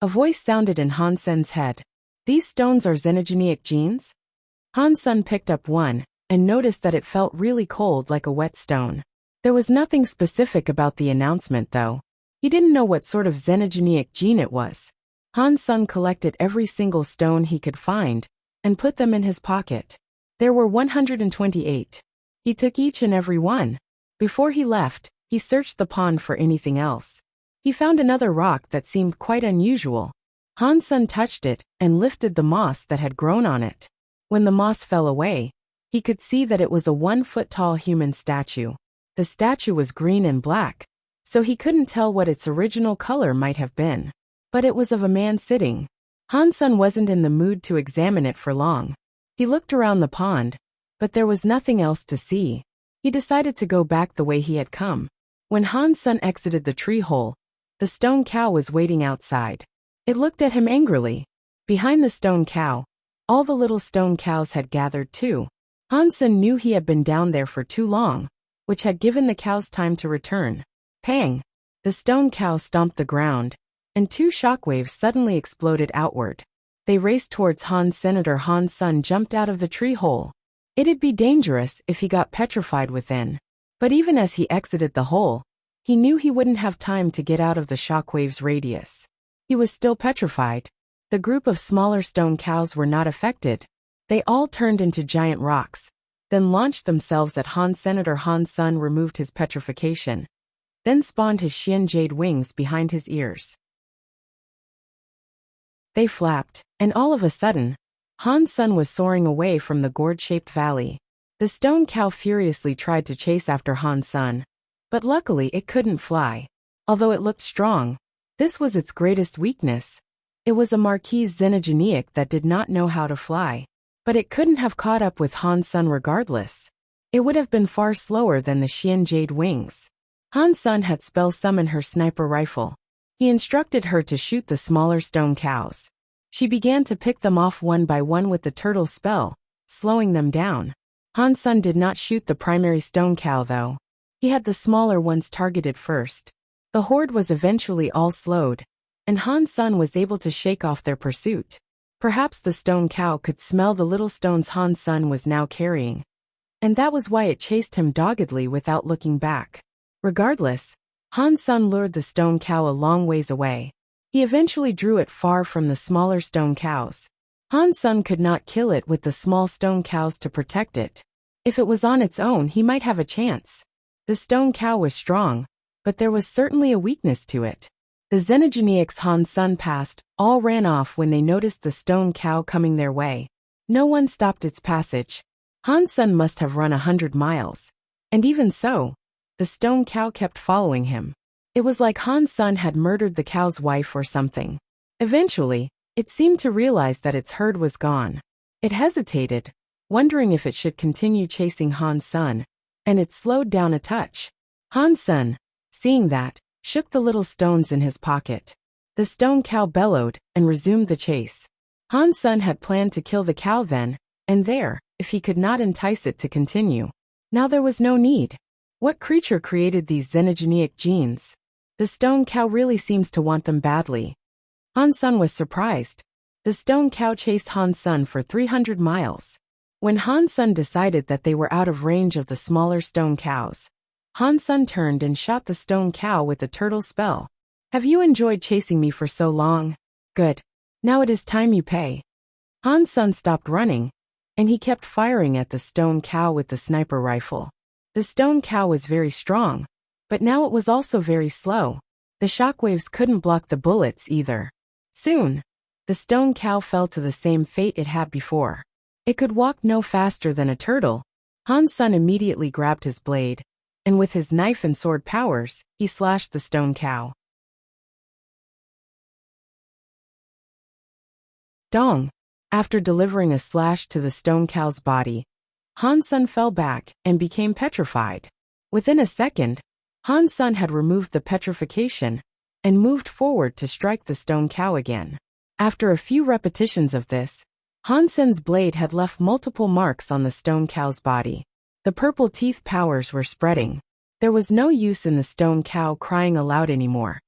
A voice sounded in Han Sen's head. These stones are xenogeneic genes? Han Sen picked up one and noticed that it felt really cold like a wet stone. There was nothing specific about the announcement though. He didn't know what sort of xenogeneic gene it was. Han Sen collected every single stone he could find and put them in his pocket. There were 128. He took each and every one. Before he left, he searched the pond for anything else. He found another rock that seemed quite unusual. Han Sen touched it and lifted the moss that had grown on it. When the moss fell away, he could see that it was a 1-foot-tall human statue. The statue was green and black, so he couldn't tell what its original color might have been. But it was of a man sitting. Han Sen wasn't in the mood to examine it for long. He looked around the pond, but there was nothing else to see. He decided to go back the way he had come. When Han Sen exited the tree hole, the stone cow was waiting outside. It looked at him angrily. Behind the stone cow, all the little stone cows had gathered too. Han Sen knew he had been down there for too long, which had given the cows time to return. Pang! The stone cow stomped the ground, and 2 shockwaves suddenly exploded outward. They raced towards Han Sen. Han Sen jumped out of the tree hole. It'd be dangerous if he got petrified within. But even as he exited the hole, he knew he wouldn't have time to get out of the shockwave's radius. He was still petrified. The group of smaller stone cows were not affected. They all turned into giant rocks, then launched themselves at Han Sen. Han Sen removed his petrification, then spawned his Xian jade wings behind his ears. They flapped, and all of a sudden, Han Sen was soaring away from the gourd-shaped valley. The stone cow furiously tried to chase after Han Sen, but luckily it couldn't fly. Although it looked strong, this was its greatest weakness. It was a Marquise xenogeneic that did not know how to fly. But it couldn't have caught up with Han Sen regardless. It would have been far slower than the Xian jade wings. Han Sen had spell summoned her sniper rifle. He instructed her to shoot the smaller stone cows. She began to pick them off one by one with the turtle spell, slowing them down. Han Sen did not shoot the primary stone cow though. He had the smaller ones targeted first. The horde was eventually all slowed, and Han Sen was able to shake off their pursuit. Perhaps the stone cow could smell the little stones Han Sen was now carrying, and that was why it chased him doggedly without looking back. Regardless, Han Sen lured the stone cow a long ways away. He eventually drew it far from the smaller stone cows. Han Sen could not kill it with the small stone cows to protect it. If it was on its own, he might have a chance. The stone cow was strong, but there was certainly a weakness to it. The xenogeneics Han Sen passed all ran off when they noticed the stone cow coming their way. No one stopped its passage. Han Sen must have run 100 miles. And even so, the stone cow kept following him. It was like Han Sen had murdered the cow's wife or something. Eventually, it seemed to realize that its herd was gone. It hesitated, wondering if it should continue chasing Han Sen, and it slowed down a touch. Han Sen, seeing that, shook the little stones in his pocket. The stone cow bellowed and resumed the chase. Han Sen had planned to kill the cow then and there, if he could not entice it to continue. Now there was no need. What creature created these xenogeneic genes? The stone cow really seems to want them badly. Han Sen was surprised. The stone cow chased Han Sen for 300 miles. When Han Sen decided that they were out of range of the smaller stone cows, Han Sen turned and shot the stone cow with the turtle spell. Have you enjoyed chasing me for so long? Good. Now it is time you pay. Han Sen stopped running, and he kept firing at the stone cow with the sniper rifle. The stone cow was very strong, but now it was also very slow. The shockwaves couldn't block the bullets either. Soon, the stone cow fell to the same fate it had before. It could walk no faster than a turtle. Han Sen immediately grabbed his blade, and with his knife and sword powers, he slashed the stone cow. Dong! After delivering a slash to the stone cow's body, Han Sen fell back and became petrified. Within a second, Han Sen had removed the petrification and moved forward to strike the stone cow again. After a few repetitions of this, Han Sen's blade had left multiple marks on the stone cow's body. The purple teeth powers were spreading. There was no use in the stone cow crying aloud anymore.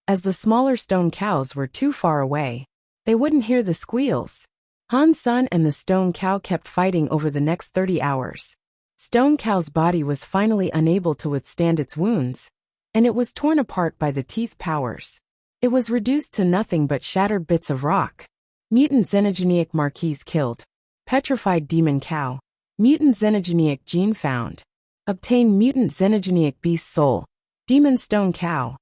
as the smaller stone cows were too far away. They wouldn't hear the squeals. Han's son and the stone cow kept fighting over the next 30 hours. Stone cow's body was finally unable to withstand its wounds, and it was torn apart by the teeth powers. It was reduced to nothing but shattered bits of rock. Mutant xenogenic marquise killed. Petrified demon cow. Mutant xenogenic gene found. Obtain mutant xenogenic beast soul. Demon stone cow.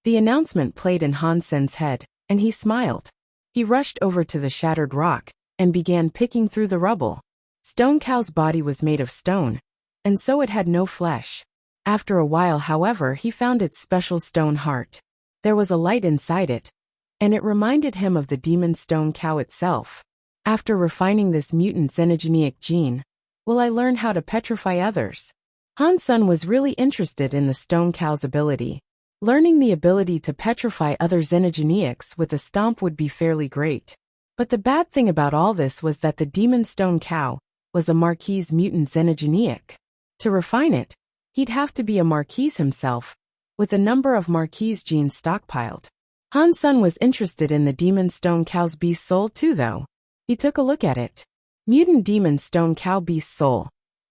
The announcement played in Han Sen's head, and he smiled. He rushed over to the shattered rock and began picking through the rubble. Stone cow's body was made of stone, and so it had no flesh. After a while, however, he found its special stone heart. There was a light inside it, and it reminded him of the demon stone cow itself. After refining this mutant xenogenic gene, will I learn how to petrify others? Han's son was really interested in the stone cow's ability. Learning the ability to petrify other xenogenics with a stomp would be fairly great. But the bad thing about all this was that the demon stone cow was a marquise mutant xenogenic. To refine it, he'd have to be a marquise himself, with a number of marquise genes stockpiled. Han's son was interested in the demon stone cow's beast soul too, though. He took a look at it. Mutant demon stone cow beast soul.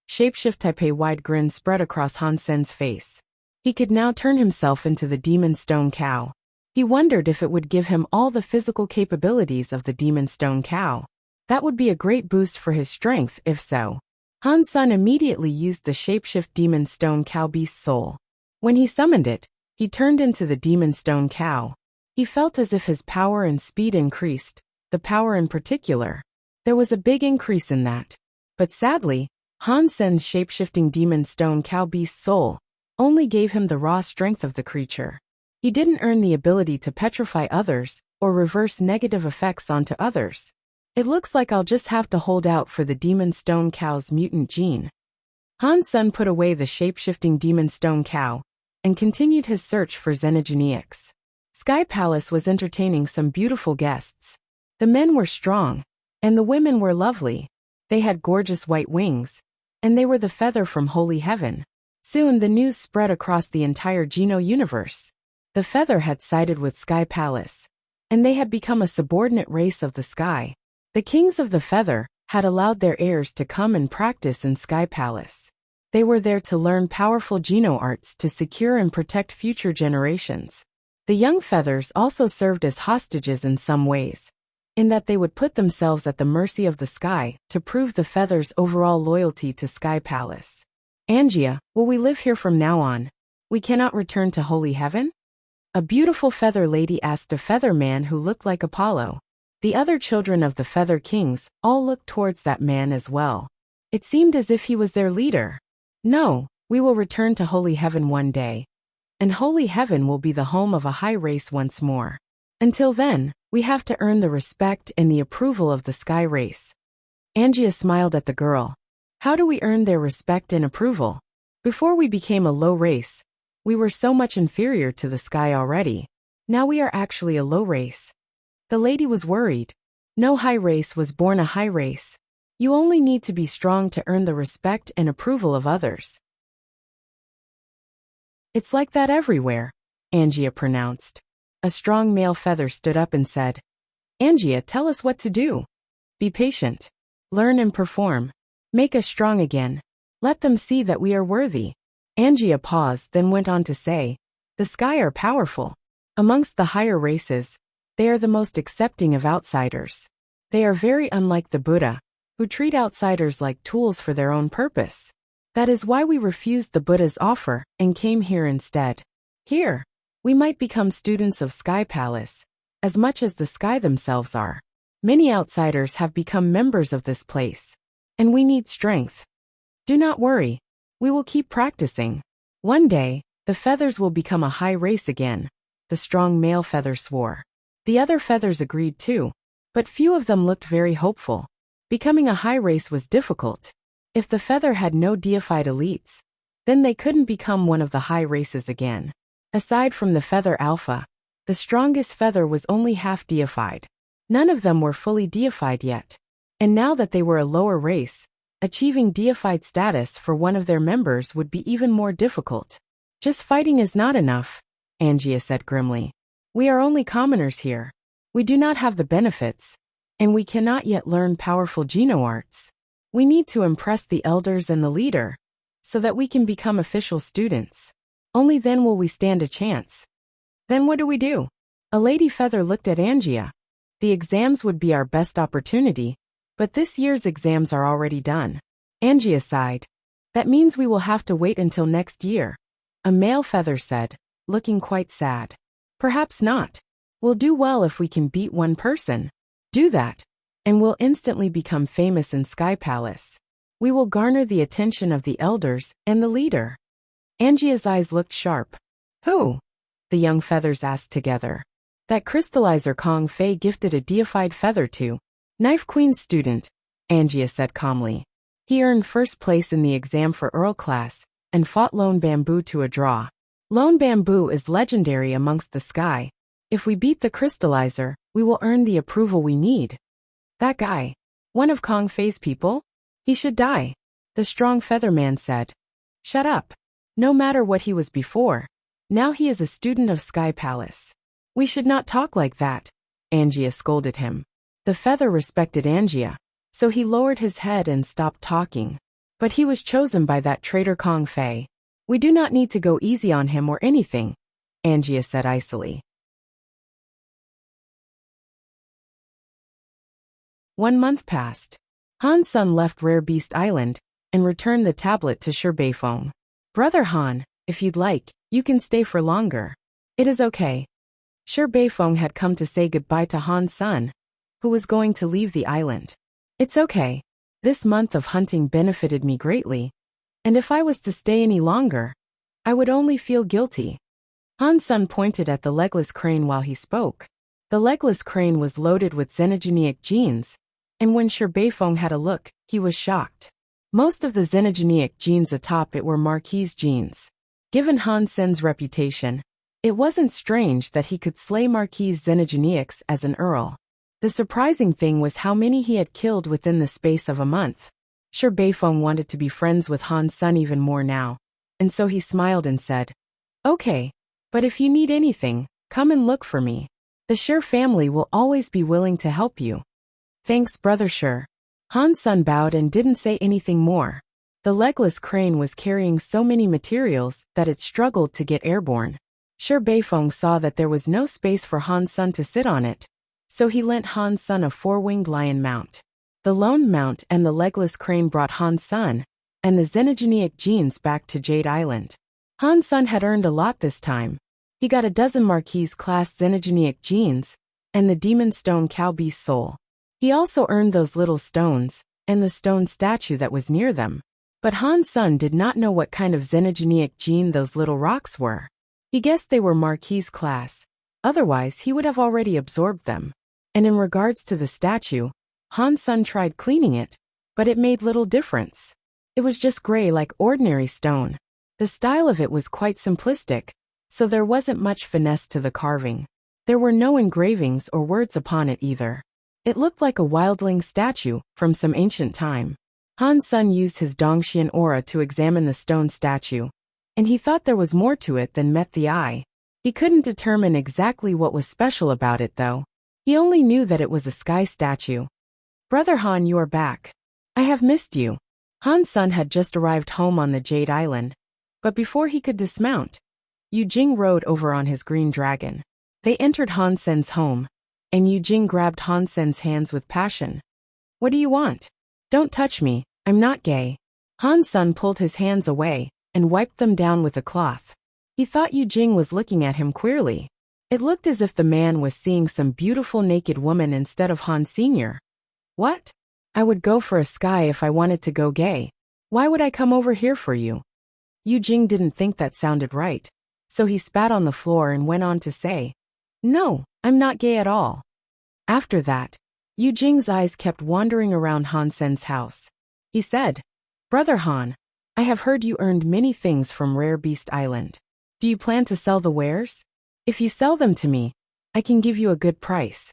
Shapeshift type. A wide grin spread across Han Sen's face. He could now turn himself into the demon stone cow. He wondered if it would give him all the physical capabilities of the demon stone cow. That would be a great boost for his strength if so. Han's son immediately used the shapeshift demon stone cow beast soul. When he summoned it, he turned into the demon stone cow. He felt as if his power and speed increased, the power in particular. There was a big increase in that. But sadly, Han Sen's shapeshifting demon stone cow beast soul only gave him the raw strength of the creature. He didn't earn the ability to petrify others or reverse negative effects onto others. It looks like I'll just have to hold out for the demon stone cow's mutant gene. Han's son put away the shapeshifting demon stone cow and continued his search for xenogenics. Sky Palace was entertaining some beautiful guests. The men were strong, and the women were lovely. They had gorgeous white wings, and they were the feather from holy heaven. Soon the news spread across the entire Geno universe. The feather had sided with Sky Palace, and they had become a subordinate race of the sky. The kings of the feather had allowed their heirs to come and practice in Sky Palace. They were there to learn powerful Geno arts to secure and protect future generations. The young feathers also served as hostages in some ways, in that they would put themselves at the mercy of the sky to prove the feathers' overall loyalty to Sky Palace. Angia, will we live here from now on? We cannot return to holy heaven? A beautiful feather lady asked a feather man who looked like Apollo. The other children of the feather kings all looked towards that man as well. It seemed as if he was their leader. No, we will return to holy heaven one day, and holy heaven will be the home of a high race once more. Until then, we have to earn the respect and the approval of the sky race. Angia smiled at the girl. How do we earn their respect and approval? Before we became a low race, we were so much inferior to the sky already. Now we are actually a low race. The lady was worried. No high race was born a high race. You only need to be strong to earn the respect and approval of others. It's like that everywhere, Angia pronounced. A strong male feather stood up and said, Angia, tell us what to do. Be patient. Learn and perform. Make us strong again. Let them see that we are worthy. Angia paused, then went on to say, the sky are powerful. Amongst the higher races, they are the most accepting of outsiders. They are very unlike the Buddha, who treat outsiders like tools for their own purpose. That is why we refused the Buddha's offer and came here instead. Here, we might become students of Sky Palace, as much as the sky themselves are. Many outsiders have become members of this place, and we need strength. Do not worry, we will keep practicing. One day, the feathers will become a high race again, the strong male feather swore. The other feathers agreed too, but few of them looked very hopeful. Becoming a high race was difficult. If the feather had no deified elites, then they couldn't become one of the high races again. Aside from the feather alpha, the strongest feather was only half deified. None of them were fully deified yet. And now that they were a lower race, achieving deified status for one of their members would be even more difficult. Just fighting is not enough, Angia said grimly. We are only commoners here. We do not have the benefits, and we cannot yet learn powerful genoarts. We need to impress the elders and the leader, so that we can become official students. Only then will we stand a chance. Then what do we do? A lady feather looked at Angia. The exams would be our best opportunity, but this year's exams are already done. Angia sighed. That means we will have to wait until next year. A male feather said, looking quite sad. Perhaps not. We'll do well if we can beat one person. Do that, and we'll instantly become famous in Sky Palace. We will garner the attention of the elders and the leader. Angia's eyes looked sharp. Who? The young feathers asked together. That crystallizer Kong Fei gifted a deified feather to. Knife Queen's student, Angia said calmly. He earned first place in the exam for Earl class, and fought Lone Bamboo to a draw. Lone Bamboo is legendary amongst the sky. If we beat the crystallizer, we will earn the approval we need. That guy, one of Kong Fei's people? He should die, the strong featherman said. Shut up. No matter what he was before, now he is a student of Sky Palace. We should not talk like that, Angia scolded him. The feather respected Angia, so he lowered his head and stopped talking. But he was chosen by that traitor Kong Fei. We do not need to go easy on him or anything, Angia said icily. 1 month passed. Han Sun left Rare Beast Island and returned the tablet to Shi Beifeng. Brother Han, if you'd like, you can stay for longer. It is okay. Shi Beifeng had come to say goodbye to Han Sun, who was going to leave the island. It's okay. This month of hunting benefited me greatly, and if I was to stay any longer, I would only feel guilty. Han Sun pointed at the legless crane while he spoke. The legless crane was loaded with xenogenic genes, and when Shi Beifeng had a look, he was shocked. Most of the xenogenic genes atop it were Marquis genes. Given Han Sen's reputation, it wasn't strange that he could slay Marquis xenogenics as an earl. The surprising thing was how many he had killed within the space of a month. Shi Beifeng wanted to be friends with Han Sun even more now, and so he smiled and said, Okay, but if you need anything, come and look for me. The Shi family will always be willing to help you. Thanks, Brother Shi. Han Sun bowed and didn't say anything more. The legless crane was carrying so many materials that it struggled to get airborne. Shi Beifeng saw that there was no space for Han Sun to sit on it, so he lent Han Sun a 4-winged lion mount. The lone mount and the legless crane brought Han Sun and the xenogenic genes back to Jade Island. Han Sun had earned a lot this time. He got a dozen Marquis-class xenogenic genes and the demon stone cow beast soul. He also earned those little stones and the stone statue that was near them. But Han Sun did not know what kind of xenogenic gene those little rocks were. He guessed they were Marquis class, otherwise he would have already absorbed them. And in regards to the statue, Han Sun tried cleaning it, but it made little difference. It was just gray like ordinary stone. The style of it was quite simplistic, so there wasn't much finesse to the carving. There were no engravings or words upon it either. It looked like a wildling statue from some ancient time. Han Sun used his Dongxian aura to examine the stone statue, and he thought there was more to it than met the eye. He couldn't determine exactly what was special about it though. He only knew that it was a sky statue. Brother Han, you are back. I have missed you. Han Sun had just arrived home on the Jade Island, but before he could dismount, Yu Jing rode over on his green dragon. They entered Han Sen's home, and Yu Jing grabbed Han Sen's hands with passion. What do you want? Don't touch me, I'm not gay. Han Sun pulled his hands away and wiped them down with a cloth. He thought Yu Jing was looking at him queerly. It looked as if the man was seeing some beautiful naked woman instead of Han Sr. What? I would go for a sky if I wanted to go gay. Why would I come over here for you? Yu Jing didn't think that sounded right, so he spat on the floor and went on to say, No, I'm not gay at all. After that, Yu Jing's eyes kept wandering around Han Sen's house. He said, Brother Han, I have heard you earned many things from Rare Beast Island. Do you plan to sell the wares? If you sell them to me, I can give you a good price.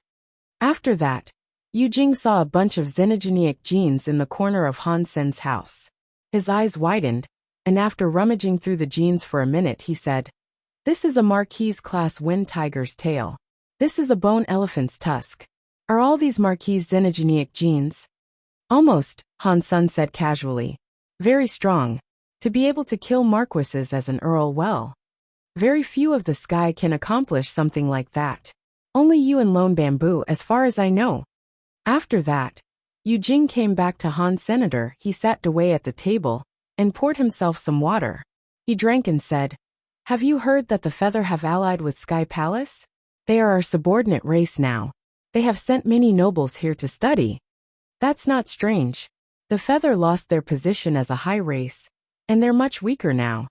After that, Yu Jing saw a bunch of xenogenic genes in the corner of Han Sen's house. His eyes widened, and after rummaging through the genes for a minute he said, This is a Marquise-class wind tiger's tail. This is a bone elephant's tusk. Are all these Marquise xenogenic genes? Almost, Han Sun said casually. Very strong. To be able to kill marquises as an earl, well. Very few of the sky can accomplish something like that. Only you and Lone Bamboo, as far as I know. After that, Yu Jing came back to Han's senator. He sat away at the table and poured himself some water. He drank and said, "Have you heard that the Feather have allied with Sky Palace? They are our subordinate race now. They have sent many nobles here to study." That's not strange. The Feather lost their position as a high race, and they're much weaker now.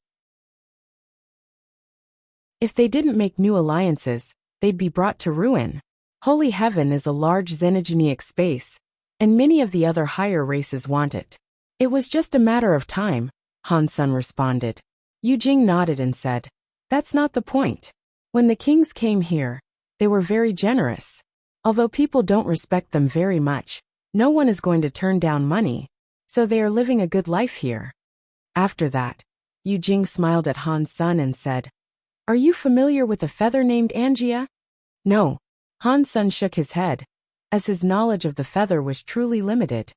If they didn't make new alliances, they'd be brought to ruin. Holy Heaven is a large xenogenic space, and many of the other higher races want it. It was just a matter of time, Han Sun responded. Yu Jing nodded and said, "That's not the point. When the kings came here, they were very generous. Although people don't respect them very much, no one is going to turn down money, so they are living a good life here." After that, Yu Jing smiled at Han Sun and said, "Are you familiar with a feather named Angia?" No. Han Sun shook his head, as his knowledge of the feather was truly limited.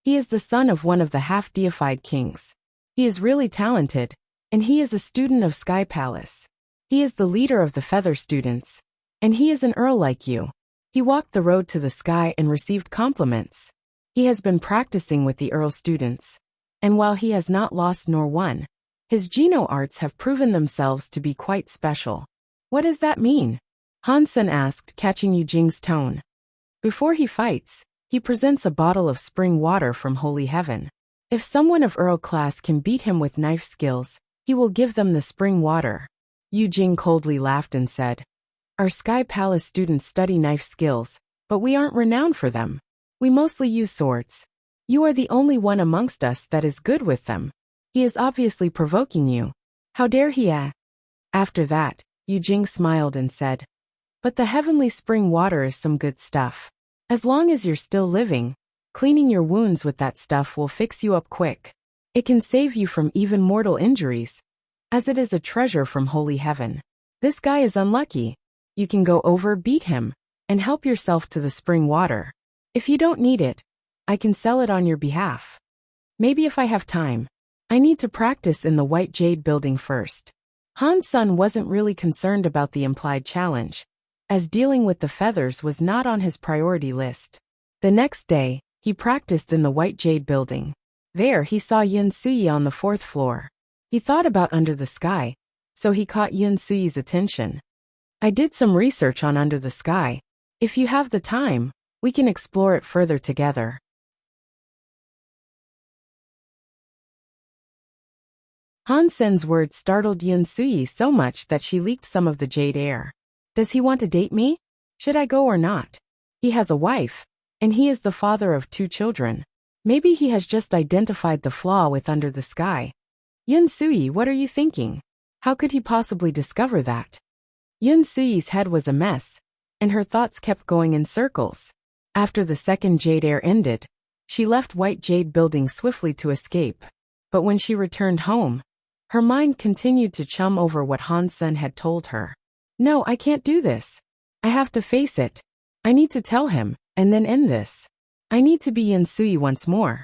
He is the son of one of the half-deified kings. He is really talented, and he is a student of Sky Palace. He is the leader of the feather students, and he is an earl like you. He walked the road to the sky and received compliments. He has been practicing with the earl students, and while he has not lost nor won, his Geno arts have proven themselves to be quite special. What does that mean? Han Sun asked, catching Yu Jing's tone. Before he fights, he presents a bottle of spring water from Holy Heaven. If someone of Earl class can beat him with knife skills, he will give them the spring water. Yu Jing coldly laughed and said, "Our Sky Palace students study knife skills, but we aren't renowned for them. We mostly use swords. You are the only one amongst us that is good with them. He is obviously provoking you. How dare he?" After that, Yu Jing smiled and said, "But the heavenly spring water is some good stuff. As long as you're still living, cleaning your wounds with that stuff will fix you up quick. It can save you from even mortal injuries, as it is a treasure from Holy Heaven. This guy is unlucky. You can go over, beat him, and help yourself to the spring water. If you don't need it, I can sell it on your behalf. Maybe if I have time. I need to practice in the White Jade building first." Han Sun wasn't really concerned about the implied challenge, as dealing with the feathers was not on his priority list. The next day, he practiced in the White Jade building. There he saw Yun Suyi on the 4th floor. He thought about Under the Sky, so he caught Yun Suyi's attention. "I did some research on Under the Sky. If you have the time, we can explore it further together." Han Sen's words startled Yun Suyi so much that she leaked some of the jade air. "Does he want to date me? Should I go or not? He has a wife, and he is the father of 2 children. Maybe he has just identified the flaw with Under the Sky. Yun Suyi, what are you thinking? How could he possibly discover that?" Yun Suyi's head was a mess, and her thoughts kept going in circles. After the second jade air ended, she left White Jade building swiftly to escape. But when she returned home, her mind continued to chum over what Han Sun had told her. "No, I can't do this. I have to face it. I need to tell him, and then end this. I need to be Yun Suyi once more."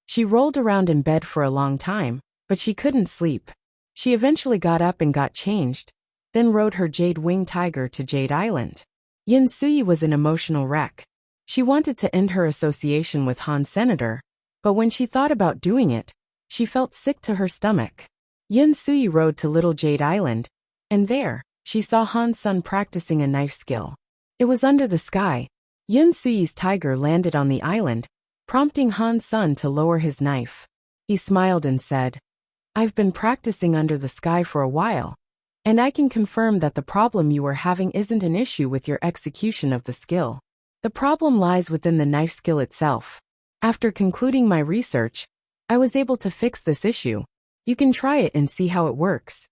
She rolled around in bed for a long time, but she couldn't sleep. She eventually got up and got changed, then rode her Jade Wing Tiger to Jade Island. Yun Suyi was an emotional wreck. She wanted to end her association with Han's senator, but when she thought about doing it, she felt sick to her stomach. Yun Suyi rode to Little Jade Island, and there, she saw Han's son practicing a knife skill. It was Under the Sky. Yun Suyi's tiger landed on the island, prompting Han's son to lower his knife. He smiled and said, "I've been practicing Under the Sky for a while, and I can confirm that the problem you are having isn't an issue with your execution of the skill. The problem lies within the knife skill itself. After concluding my research, I was able to fix this issue. You can try it and see how it works."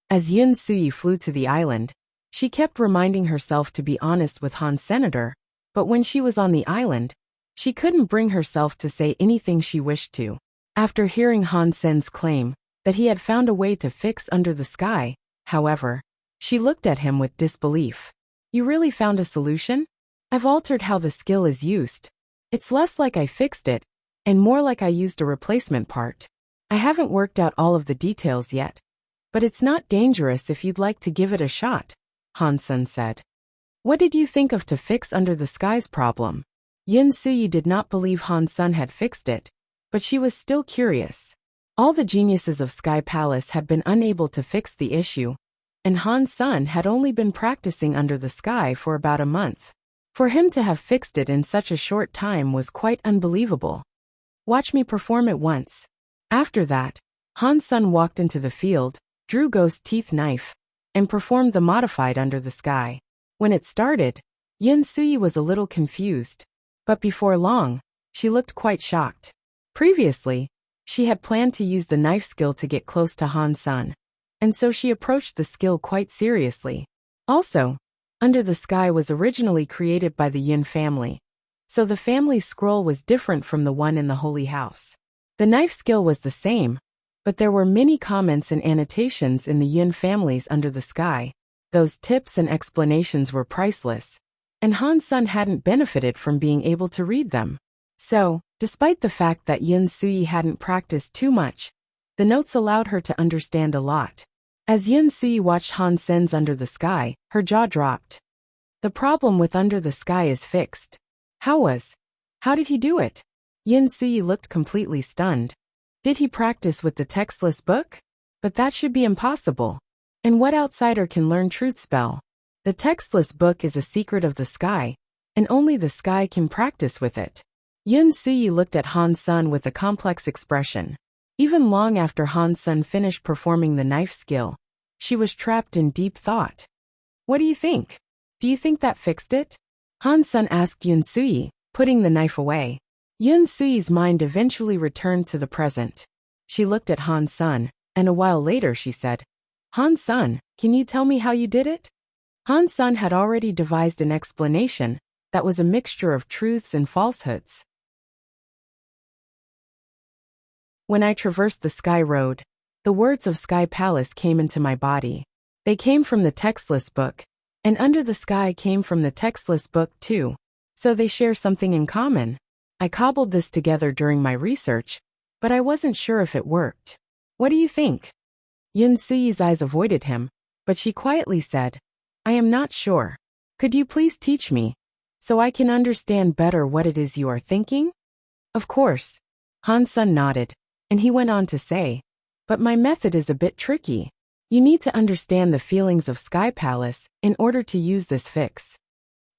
As Yun Suyi flew to the island, she kept reminding herself to be honest with Han's senator, but when she was on the island, she couldn't bring herself to say anything she wished to. After hearing Han Sen's claim that he had found a way to fix Under the Sky, however, She looked at him with disbelief. You really found a solution? I've altered how the skill is used. It's less like I fixed it, and more like I used a replacement part. I haven't worked out all of the details yet. But it's not dangerous if you'd like to give it a shot, Han-sun said. What did you think of to fix Under the Sky's problem? Yin Suyi did not believe Han-sun had fixed it, but she was still curious. All the geniuses of Sky Palace had been unable to fix the issue, and Han-sun had only been practicing Under the Sky for about a month. For him to have fixed it in such a short time was quite unbelievable. Watch me perform it once. After that, Han-sun walked into the field, drew Ghost Teeth Knife, and performed the modified Under the Sky. When it started, Yin Suyi was a little confused, but before long, she looked quite shocked. Previously, she had planned to use the knife skill to get close to Han-sun, and so she approached the skill quite seriously. Also, Under the Sky was originally created by the Yin family, so the family's scroll was different from the one in the Holy House. The knife skill was the same, but there were many comments and annotations in the Yin family's Under the Sky. Those tips and explanations were priceless, and Han-sun hadn't benefited from being able to read them. So, despite the fact that Yin Suyi hadn't practiced too much, the notes allowed her to understand a lot. As Yin Suyi watched Han-sun's Under the Sky, her jaw dropped. The problem with Under the Sky is fixed. How did he do it? Yin Suyi looked completely stunned. Did he practice with the textless book? But that should be impossible. And what outsider can learn Truth Spell? The textless book is a secret of the sky, and only the sky can practice with it. Yin Suyi looked at Han-sun with a complex expression. Even long after Han-sun finished performing the knife skill, she was trapped in deep thought. What do you think? Do you think that fixed it? Han-sun asked Yin Suyi, putting the knife away. Yin Suyi's mind eventually returned to the present. She looked at Han-sun, and a while later she said, Han-sun, can you tell me how you did it? Han-sun had already devised an explanation that was a mixture of truths and falsehoods. When I traversed the Sky Road, the words of Sky Palace came into my body. They came from the textless book, and Under the Sky came from the textless book too, so they share something in common. I cobbled this together during my research, but I wasn't sure if it worked. What do you think? Yin Suyi's eyes avoided him, but she quietly said, I am not sure. Could you please teach me, so I can understand better what it is you are thinking? Of course. Han-sun nodded, and he went on to say, but my method is a bit tricky. You need to understand the feelings of Sky Palace in order to use this fix.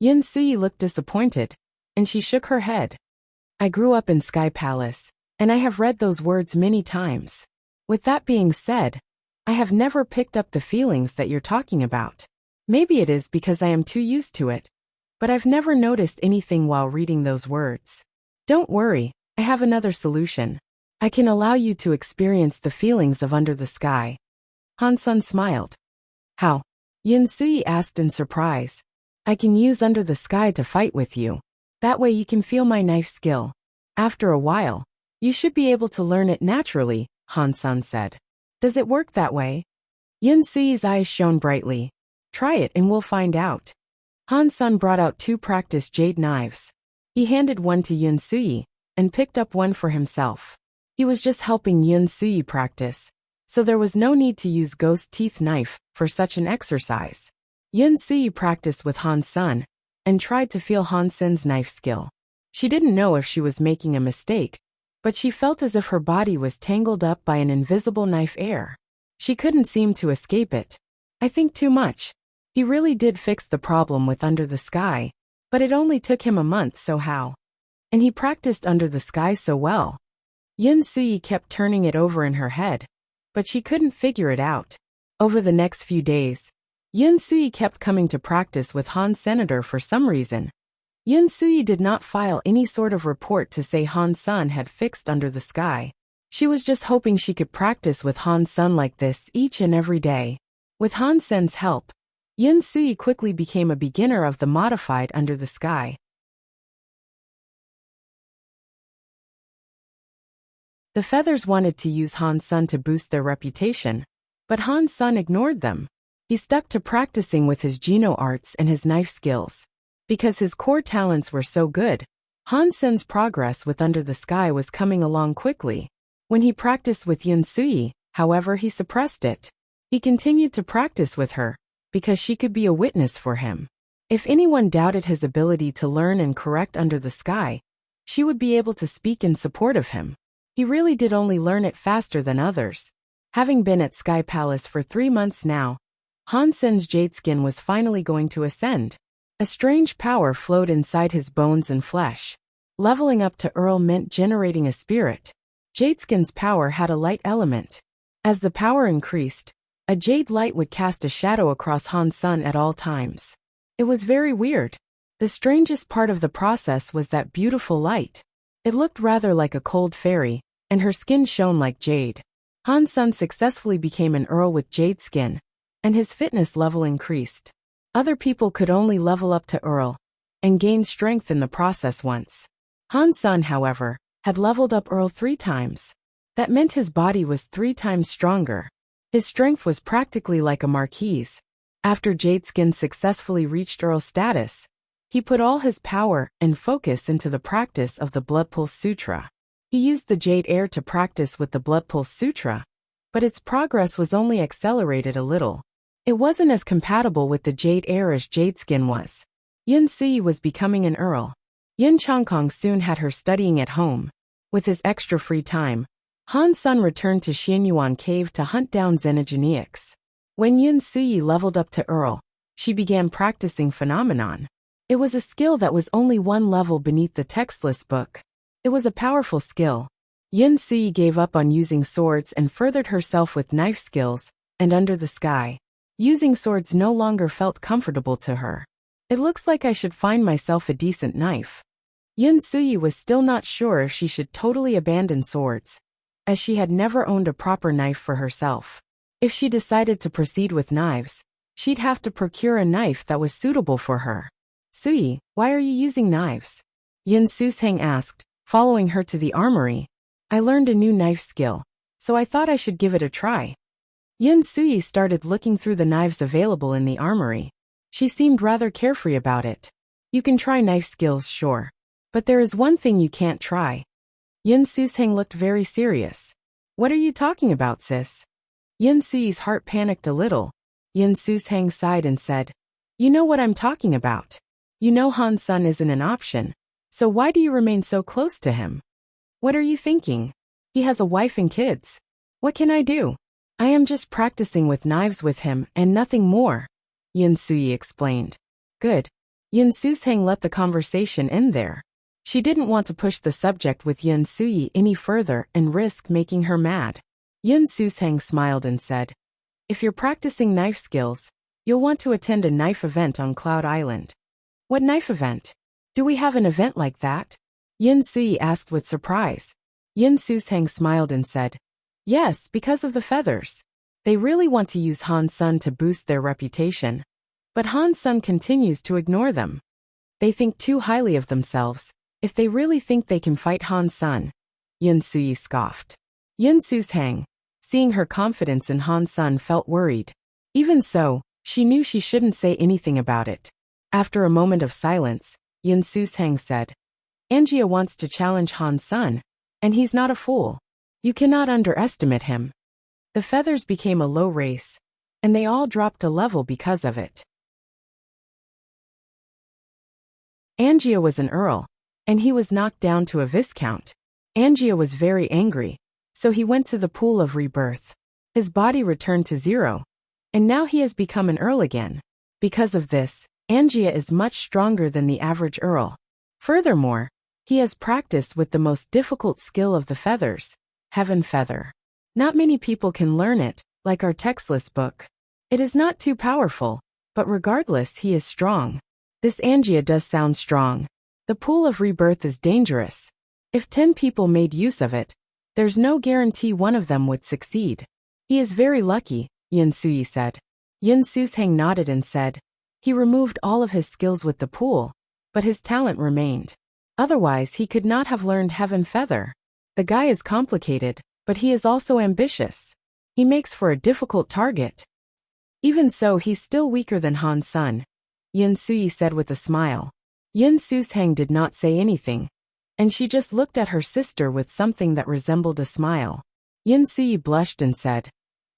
Yin Suyi looked disappointed, and she shook her head. I grew up in Sky Palace, and I have read those words many times. With that being said, I have never picked up the feelings that you're talking about. Maybe it is because I am too used to it, but I've never noticed anything while reading those words. Don't worry, I have another solution. I can allow you to experience the feelings of Under the Sky. Han-sun smiled. How? Yin Suyi asked in surprise. I can use Under the Sky to fight with you. That way you can feel my knife skill. After a while, you should be able to learn it naturally, Han-sun said. Does it work that way? Yin Suyi's eyes shone brightly. Try it and we'll find out. Han-sun brought out 2 practiced jade knives. He handed one to Yin Suyi, and picked up one for himself. He was just helping Yin Suyi practice, so there was no need to use Ghost Teeth Knife for such an exercise. Yin Suyi practiced with Han-sun, and tried to feel Han-sun's knife skill. She didn't know if she was making a mistake, but she felt as if her body was tangled up by an invisible knife air. She couldn't seem to escape it. I think too much. He really did fix the problem with Under the Sky, but it only took him a month, so how? And he practiced Under the Sky so well. Yin Suyi kept turning it over in her head, but she couldn't figure it out. Over the next few days, Yin Suyi kept coming to practice with Han Senator for some reason. Yin Suyi did not file any sort of report to say Han-sun had fixed Under the Sky. She was just hoping she could practice with Han-sun like this each and every day. With Han-sun's help, Yin Suyi quickly became a beginner of the modified Under the Sky. The Feathers wanted to use Han-sun to boost their reputation, but Han-sun ignored them. He stuck to practicing with his Geno arts and his knife skills. Because his core talents were so good, Han Sen's progress with Under the Sky was coming along quickly. When he practiced with Yun Sui, however, he suppressed it. He continued to practice with her, because she could be a witness for him. If anyone doubted his ability to learn and correct Under the Sky, she would be able to speak in support of him. He really did only learn it faster than others. Having been at Sky Palace for 3 months now, Han Sen's jade skin was finally going to ascend. A strange power flowed inside his bones and flesh. Leveling up to Earl meant generating a spirit. Jadeskin's power had a light element. As the power increased, a jade light would cast a shadow across Han Sen at all times. It was very weird. The strangest part of the process was that beautiful light. It looked rather like a cold fairy, and her skin shone like jade. Han Sen successfully became an Earl with jade skin, and his fitness level increased. Other people could only level up to Earl, and gain strength in the process once. Han Sen, however, had leveled up Earl 3 times. That meant his body was 3 times stronger. His strength was practically like a marquise. After Jadeskin successfully reached Earl status, he put all his power and focus into the practice of the Blood Pulse Sutra. He used the Jade Air to practice with the Blood Pulse Sutra, but its progress was only accelerated a little. It wasn't as compatible with the Jade Air as Jadeskin was. Yun Sui was becoming an Earl. Yin Chongkong soon had her studying at home. With his extra free time, Han Sen returned to Xianyuan Cave to hunt down xenogeneics. When Yun Sui leveled up to Earl, she began practicing Phenomenon. It was a skill that was only 1 level beneath the textless book. It was a powerful skill. Yun Sui gave up on using swords and furthered herself with knife skills, and Under the Sky. Using swords no longer felt comfortable to her. It looks like I should find myself a decent knife. Yun Sui was still not sure if she should totally abandon swords, as she had never owned a proper knife for herself. If she decided to proceed with knives, she'd have to procure a knife that was suitable for her. Sui, why are you using knives? Yun Suseng asked, following her to the armory. I learned a new knife skill, so I thought I should give it a try. Yun Sui started looking through the knives available in the armory. She seemed rather carefree about it. You can try knife skills, sure. But there is one thing you can't try. Yun Suseng looked very serious. What are you talking about, sis? Yun Sui's heart panicked a little. Yun Suseng sighed and said, You know what I'm talking about. You know Han Sen isn't an option, so why do you remain so close to him? What are you thinking? He has a wife and kids. What can I do? I am just practicing with knives with him and nothing more, Yun Sui explained. Good. Yun Suseng let the conversation end there. She didn't want to push the subject with Yun Sui any further and risk making her mad. Yun Suseng smiled and said, If you're practicing knife skills, you'll want to attend a knife event on Cloud Island. What knife event? Do we have an event like that? Yun Sui asked with surprise. Yun Suseng smiled and said, Yes, because of the feathers. They really want to use Han Sen to boost their reputation. But Han Sen continues to ignore them. They think too highly of themselves, if they really think they can fight Han Sen. Yun Sui scoffed. Yun Suseng, seeing her confidence in Han Sen, felt worried. Even so, she knew she shouldn't say anything about it. After a moment of silence, Yun Suseng said, Angia wants to challenge Han Sen, and he's not a fool. You cannot underestimate him. The feathers became a low race, and they all dropped a level because of it. Angia was an Earl, and he was knocked down to a Viscount. Angia was very angry, so he went to the Pool of Rebirth. His body returned to 0, and now he has become an Earl again. Because of this, Angia is much stronger than the average Earl. Furthermore, he has practiced with the most difficult skill of the feathers, Heaven Feather. Not many people can learn it, like our textless book. It is not too powerful, but regardless he is strong. This Angia does sound strong. The Pool of Rebirth is dangerous. If 10 people made use of it, there's no guarantee one of them would succeed. He is very lucky, Yun Sui said. Yun Suseng nodded and said, He removed all of his skills with the pool, but his talent remained. Otherwise he could not have learned Heaven Feather. The guy is complicated, but he is also ambitious. He makes for a difficult target. Even so, he's still weaker than Han Sun, Yin Sui said with a smile. Yin Susheng did not say anything, and she just looked at her sister with something that resembled a smile. Yin Sui blushed and said,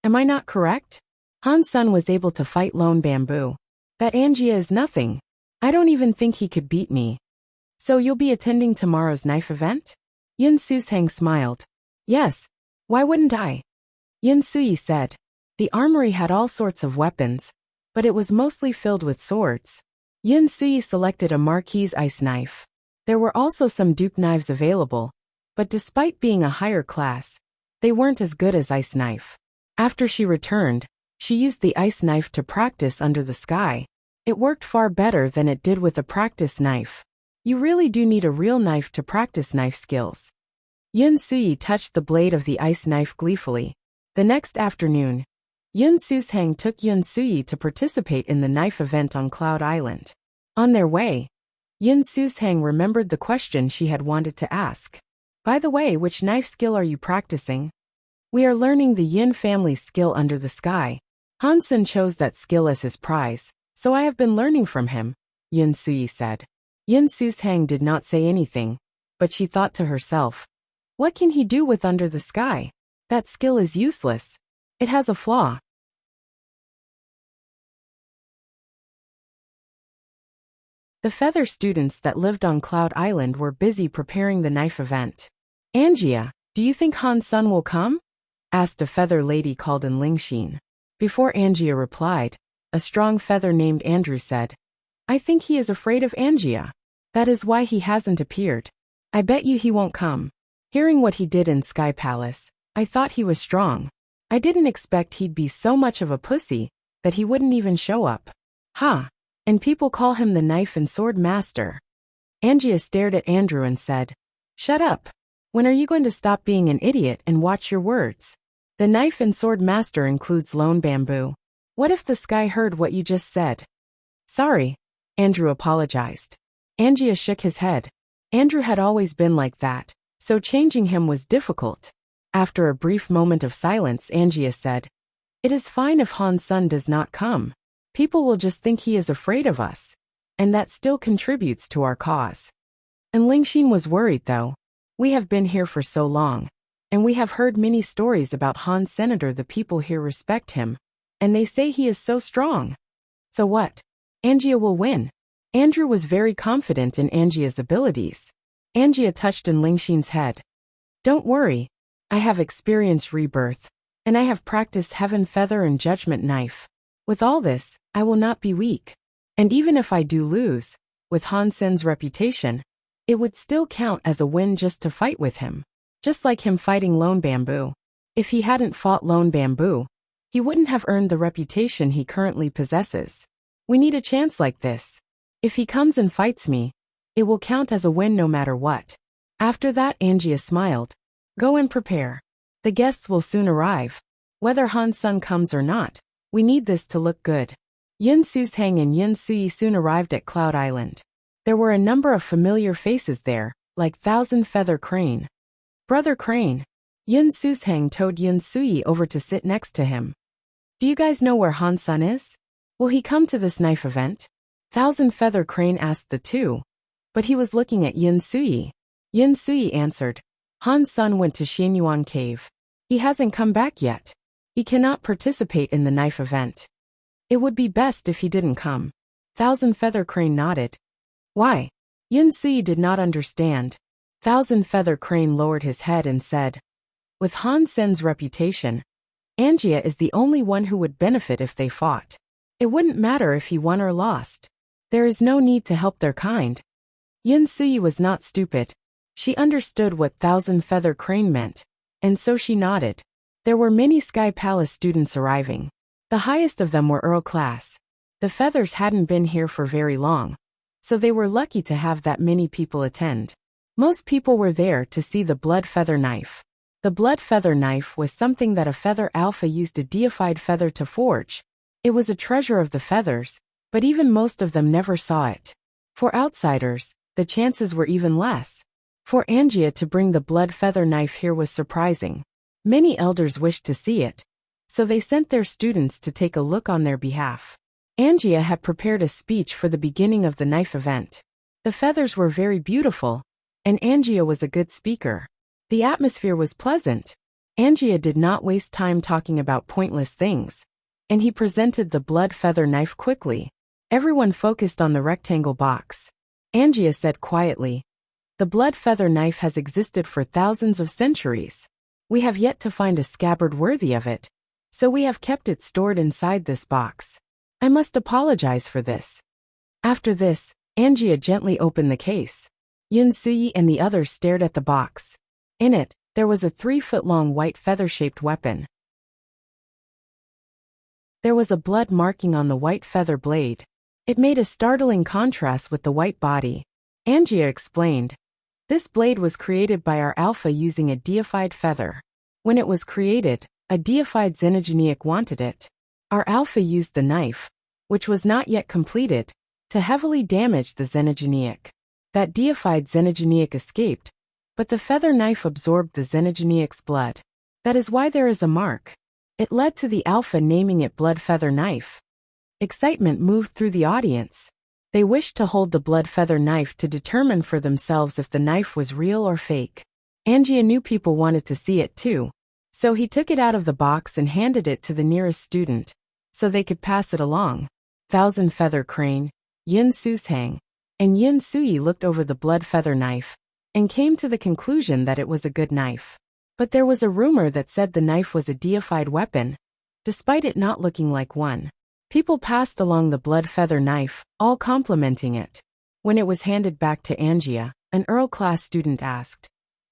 "Am I not correct? Han Sun was able to fight Lone Bamboo. That Angia is nothing. I don't even think he could beat me." "So you'll be attending tomorrow's knife event?" Yin Susheng smiled. "Yes. Why wouldn't I?" Yin Sui said. The armory had all sorts of weapons, but it was mostly filled with swords. Yin Sui selected a Marquise ice knife. There were also some Duke knives available, but despite being a higher class, they weren't as good as ice knife. After she returned, she used the ice knife to practice under the sky. It worked far better than it did with a practice knife. You really do need a real knife to practice knife skills. Yin Sui touched the blade of the ice knife gleefully. The next afternoon, Yin Susheng took Yin Sui to participate in the knife event on Cloud Island. On their way, Yin Susheng remembered the question she had wanted to ask. "By the way, which knife skill are you practicing?" "We are learning the Yin family's skill under the sky. Han Sun chose that skill as his prize, so I have been learning from him," Yin Sui said. Yin Susheng did not say anything, but she thought to herself, "What can he do with under the sky? That skill is useless. It has a flaw." The feather students that lived on Cloud Island were busy preparing the knife event. "Angia, do you think Han Sun will come?" asked a feather lady called in Lingxin. Before Angia replied, a strong feather named Andrew said, "I think he is afraid of Angia. That is why he hasn't appeared. I bet you he won't come. Hearing what he did in Sky Palace, I thought he was strong. I didn't expect he'd be so much of a pussy that he wouldn't even show up. Ha! And people call him the Knife and Sword Master." Angia stared at Andrew and said, "Shut up. When are you going to stop being an idiot and watch your words? The Knife and Sword Master includes Lone Bamboo. What if the sky heard what you just said?" "Sorry," Andrew apologized. Angia shook his head. Andrew had always been like that, so changing him was difficult. After a brief moment of silence, Angia said, "It is fine if Han Sun does not come. People will just think he is afraid of us, and that still contributes to our cause." And Lingxin was worried though. "We have been here for so long, and we have heard many stories about Han Senator. The people here respect him, and they say he is so strong. So what? Angia will win." Andrew was very confident in Angia's abilities. Angia touched in Lingxin's head. "Don't worry. I have experienced rebirth, and I have practiced Heaven Feather and Judgment Knife. With all this, I will not be weak. And even if I do lose, with Han Sen's reputation, it would still count as a win just to fight with him. Just like him fighting Lone Bamboo. If he hadn't fought Lone Bamboo, he wouldn't have earned the reputation he currently possesses. We need a chance like this. If he comes and fights me, it will count as a win no matter what." After that, Angia smiled. "Go and prepare. The guests will soon arrive. Whether Han Sun comes or not, we need this to look good." Yin Susheng and Yin Sui soon arrived at Cloud Island. There were a number of familiar faces there, like Thousand Feather Crane. "Brother Crane." Yin Susheng towed Yin Sui over to sit next to him. "Do you guys know where Han Sun is? Will he come to this knife event?" Thousand Feather Crane asked the two, but he was looking at Yin Sui. Yin Sui answered, "Han Sun went to Xianyuan Cave. He hasn't come back yet. He cannot participate in the knife event. It would be best if he didn't come." Thousand Feather Crane nodded. "Why?" Yin Sui did not understand. Thousand Feather Crane lowered his head and said, "With Han Sen's reputation, Angia is the only one who would benefit if they fought. It wouldn't matter if he won or lost. There is no need to help their kind." Yin Sui was not stupid. She understood what Thousand Feather Crane meant, and so she nodded. There were many Sky Palace students arriving. The highest of them were Earl class. The feathers hadn't been here for very long, so they were lucky to have that many people attend. Most people were there to see the blood feather knife. The blood feather knife was something that a feather alpha used a deified feather to forge. It was a treasure of the feathers, but even most of them never saw it. For outsiders, the chances were even less. For Angia to bring the blood feather knife here was surprising. Many elders wished to see it, so they sent their students to take a look on their behalf. Angia had prepared a speech for the beginning of the knife event. The feathers were very beautiful, and Angia was a good speaker. The atmosphere was pleasant. Angia did not waste time talking about pointless things, and he presented the blood feather knife quickly. Everyone focused on the rectangle box. Angia said quietly, "The blood feather knife has existed for thousands of centuries. We have yet to find a scabbard worthy of it, so we have kept it stored inside this box. I must apologize for this." After this, Angia gently opened the case. Yun Suyi and the others stared at the box. In it, there was a 3-foot-long white feather-shaped weapon. There was a blood marking on the white feather blade. It made a startling contrast with the white body. Angia explained, "This blade was created by our alpha using a deified feather. When it was created, a deified xenogeniac wanted it. Our alpha used the knife, which was not yet completed, to heavily damage the xenogeniac. That deified xenogeniac escaped, but the feather knife absorbed the xenogeniac's blood. That is why there is a mark. It led to the alpha naming it blood feather knife." Excitement moved through the audience. They wished to hold the blood feather knife to determine for themselves if the knife was real or fake. Angia knew people wanted to see it too, so he took it out of the box and handed it to the nearest student, so they could pass it along. Thousand Feather Crane, Yin Susang, and Yin Suyi looked over the blood feather knife and came to the conclusion that it was a good knife. But there was a rumor that said the knife was a deified weapon, despite it not looking like one. People passed along the blood feather knife, all complimenting it. When it was handed back to Angia, an Earl class student asked,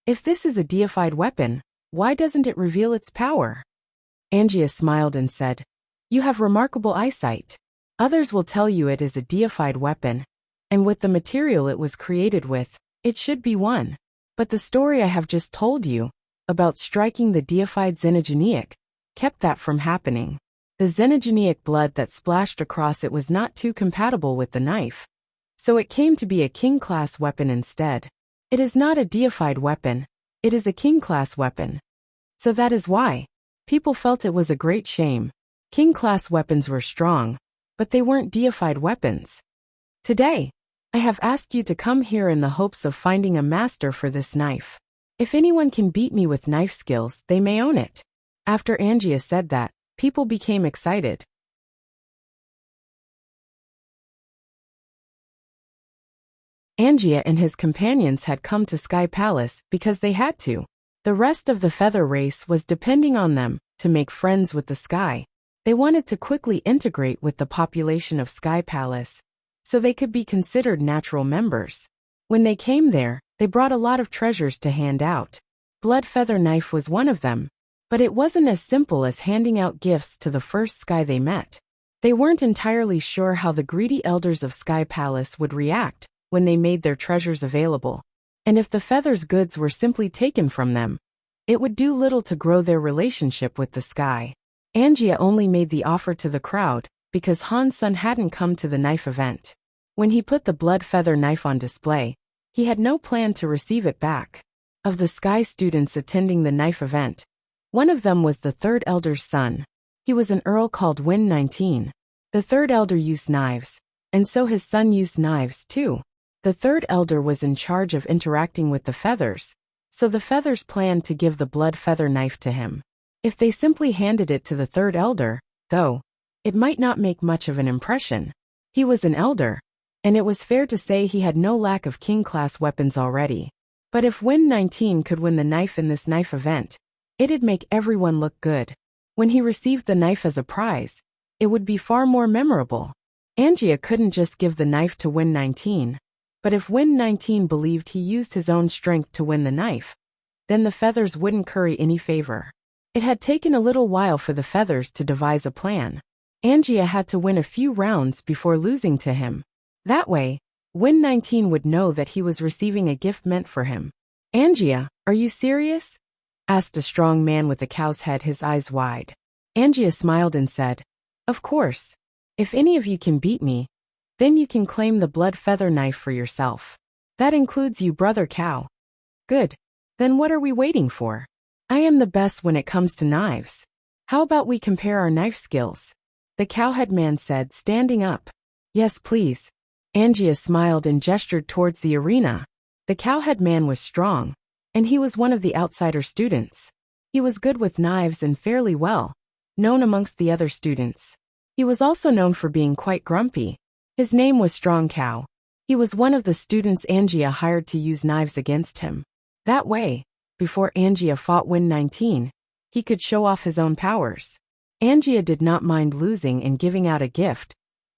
"If this is a deified weapon, why doesn't it reveal its power?" Angia smiled and said, "You have remarkable eyesight. Others will tell you it is a deified weapon, and with the material it was created with, it should be one. But the story I have just told you, about striking the deified xenogeniac, kept that from happening. The xenogeniac blood that splashed across it was not too compatible with the knife, so it came to be a king-class weapon instead. It is not a deified weapon, it is a king-class weapon. So that is why people felt it was a great shame. King-class weapons were strong, but they weren't deified weapons. Today, I have asked you to come here in the hopes of finding a master for this knife. If anyone can beat me with knife skills, they may own it." After Angia said that, people became excited. Angia and his companions had come to Sky Palace because they had to. The rest of the feather race was depending on them to make friends with the sky. They wanted to quickly integrate with the population of Sky Palace, so they could be considered natural members. When they came there, they brought a lot of treasures to hand out. Blood feather knife was one of them. But it wasn't as simple as handing out gifts to the first sky they met. They weren't entirely sure how the greedy elders of Sky Palace would react when they made their treasures available. And if the feathers' goods were simply taken from them, it would do little to grow their relationship with the sky. Angia only made the offer to the crowd because Han's son hadn't come to the knife event. When he put the blood feather knife on display, he had no plan to receive it back. Of the sky students attending the knife event, one of them was the third elder's son. He was an earl called Win 19. The third elder used knives, and so his son used knives too. The third elder was in charge of interacting with the feathers, so the feathers planned to give the blood feather knife to him. If they simply handed it to the third elder, though, it might not make much of an impression. He was an elder, and it was fair to say he had no lack of king-class weapons already. But if Win 19 could win the knife in this knife event, it'd make everyone look good. When he received the knife as a prize, it would be far more memorable. Angia couldn't just give the knife to Win 19, but if Win 19 believed he used his own strength to win the knife, then the feathers wouldn't curry any favor. It had taken a little while for the feathers to devise a plan. Angia had to win a few rounds before losing to him. That way, Win 19 would know that he was receiving a gift meant for him. "Angia, are you serious?" asked a strong man with a cow's head, his eyes wide. Angia smiled and said, "Of course. If any of you can beat me, then you can claim the blood feather knife for yourself. That includes you, Brother Cow." "Good. Then what are we waiting for? I am the best when it comes to knives. How about we compare our knife skills? The cowhead man said, standing up. Yes, please. Angia smiled and gestured towards the arena. The cowhead man was strong, and he was one of the outsider students. He was good with knives and fairly well known amongst the other students. He was also known for being quite grumpy. His name was Strong Cow. He was one of the students Angia hired to use knives against him. That way, before Angia fought Win 19, he could show off his own powers. Angia did not mind losing and giving out a gift,